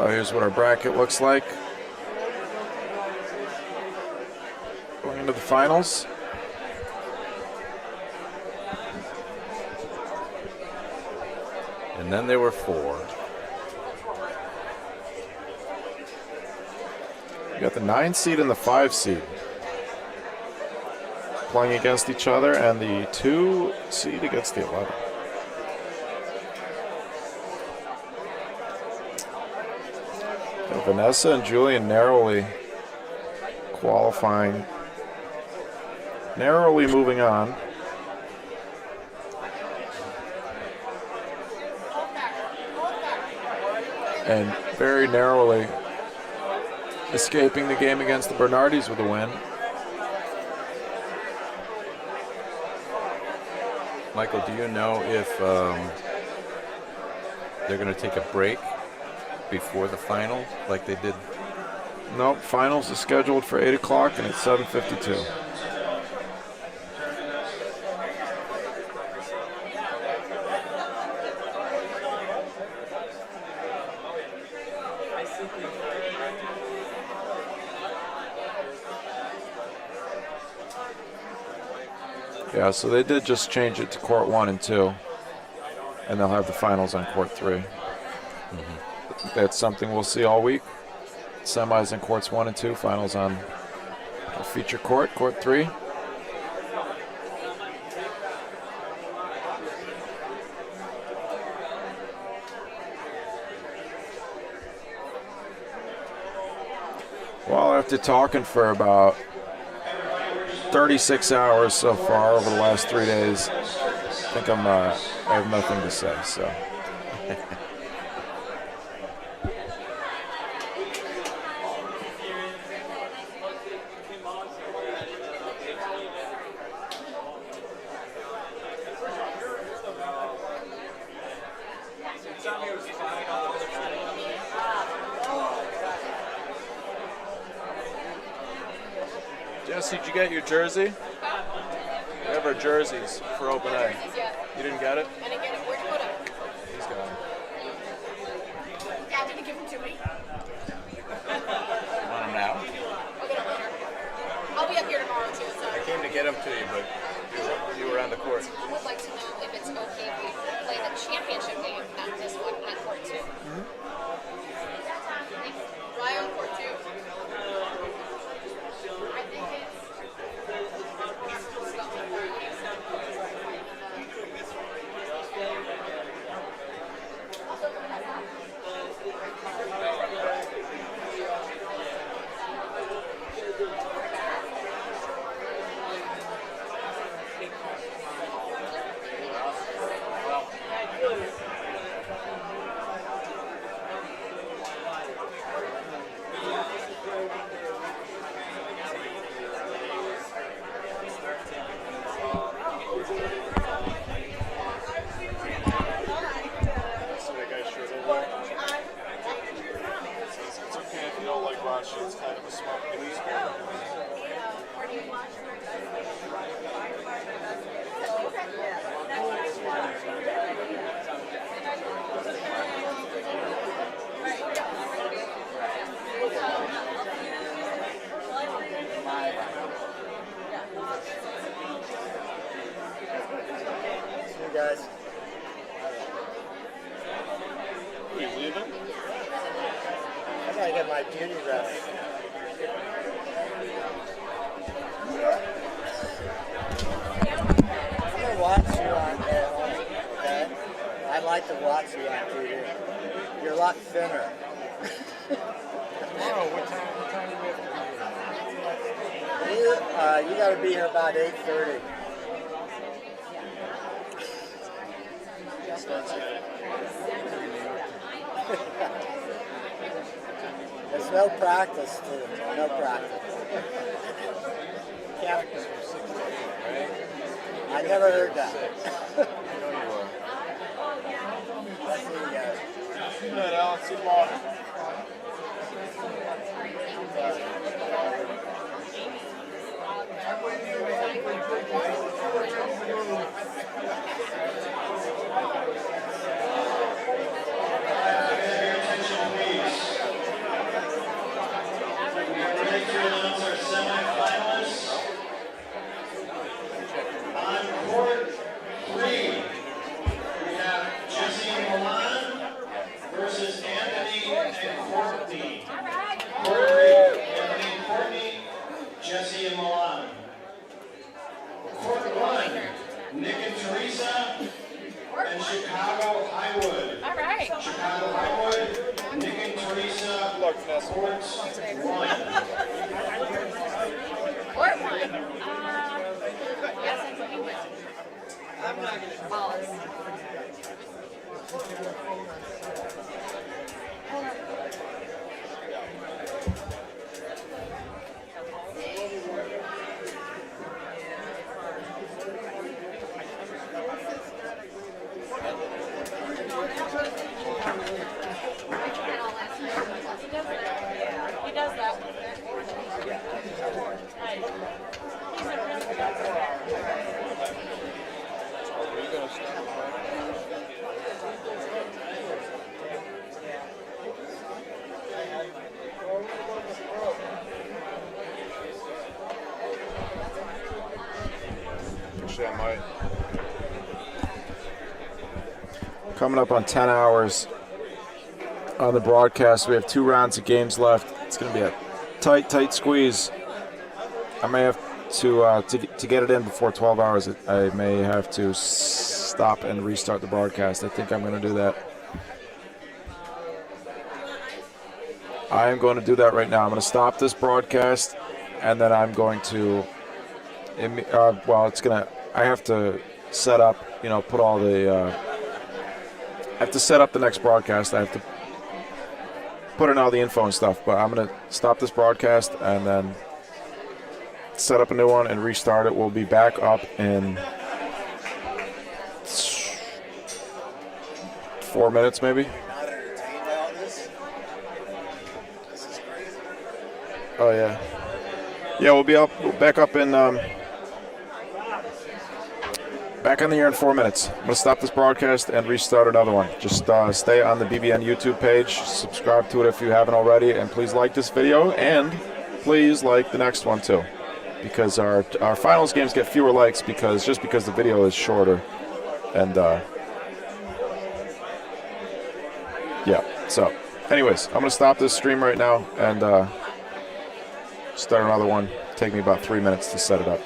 So here's what our bracket looks like. Going into the finals. And then there were 4. You got the 9 seed and the 5 seed playing against each other, and the 2 seed against the 11. And Vanessa and Julian narrowly qualifying, narrowly moving on. And very narrowly escaping the game against the Bernardis with a win. Michael, do you know if they're going to take a break before the final like they did? Nope, finals is scheduled for 8 o'clock and it's 7:52. Yeah, so they did just change it to court 1 and 2, and they'll have the finals on court 3. That's something we'll see all week. Semis in courts 1 and 2, finals on a feature court, court 3. Well, after talking for about 36 hours so far over the last 3 days, I think I have nothing to say, so. Jesse, did you get your jersey? We have our jerseys for Open A. You didn't get it? I didn't get it. Where'd you put it? He's got it. Dad didn't give them to me. Want them now? I'll get them later. I'll be up here tomorrow too, so. I came to get them to you, but you were on the court. I would like to know if it's okay if we play the championship game, not this one, on court 2. Why on court 2? I think it's. Guys. Are you leaving? I gotta get my beauty rest. I'm gonna watch you on there, okay? I like to watch you on TV. You're a lot thinner. Tomorrow, what time do we have to be here? You gotta be here about 8:30. There's no practice, too. No practice. Practice from 6 to 8, right? I never heard that. I know you are. Let's see you guys. Good night, Alan. See you tomorrow. We'd like to announce our semifinalists. Court one. Yes, that's what you went. Balls. He does that. Actually, I might. Coming up on 10 hours on the broadcast. We have 2 rounds of games left. It's going to be a tight squeeze. I may have to get it in before 12 hours. I may have to stop and restart the broadcast. I think I'm going to do that. I am going to do that right now. I'm going to stop this broadcast, and then I'm going to, I have to set up, put all the, I have to set up the next broadcast. I have to put in all the info and stuff, but I'm going to stop this broadcast and then set up a new one and restart it. We'll be back up in 4 minutes maybe. Oh yeah. Yeah, we'll be back up in back on the air in 4 minutes. I'm going to stop this broadcast and restart another one. Just stay on the BBN YouTube page, subscribe to it if you haven't already, and please like this video, and please like the next one too. Because our finals games get fewer likes because the video is shorter. And yeah, so anyways, I'm going to stop this stream right now and start another one. Take me about 3 minutes to set it up.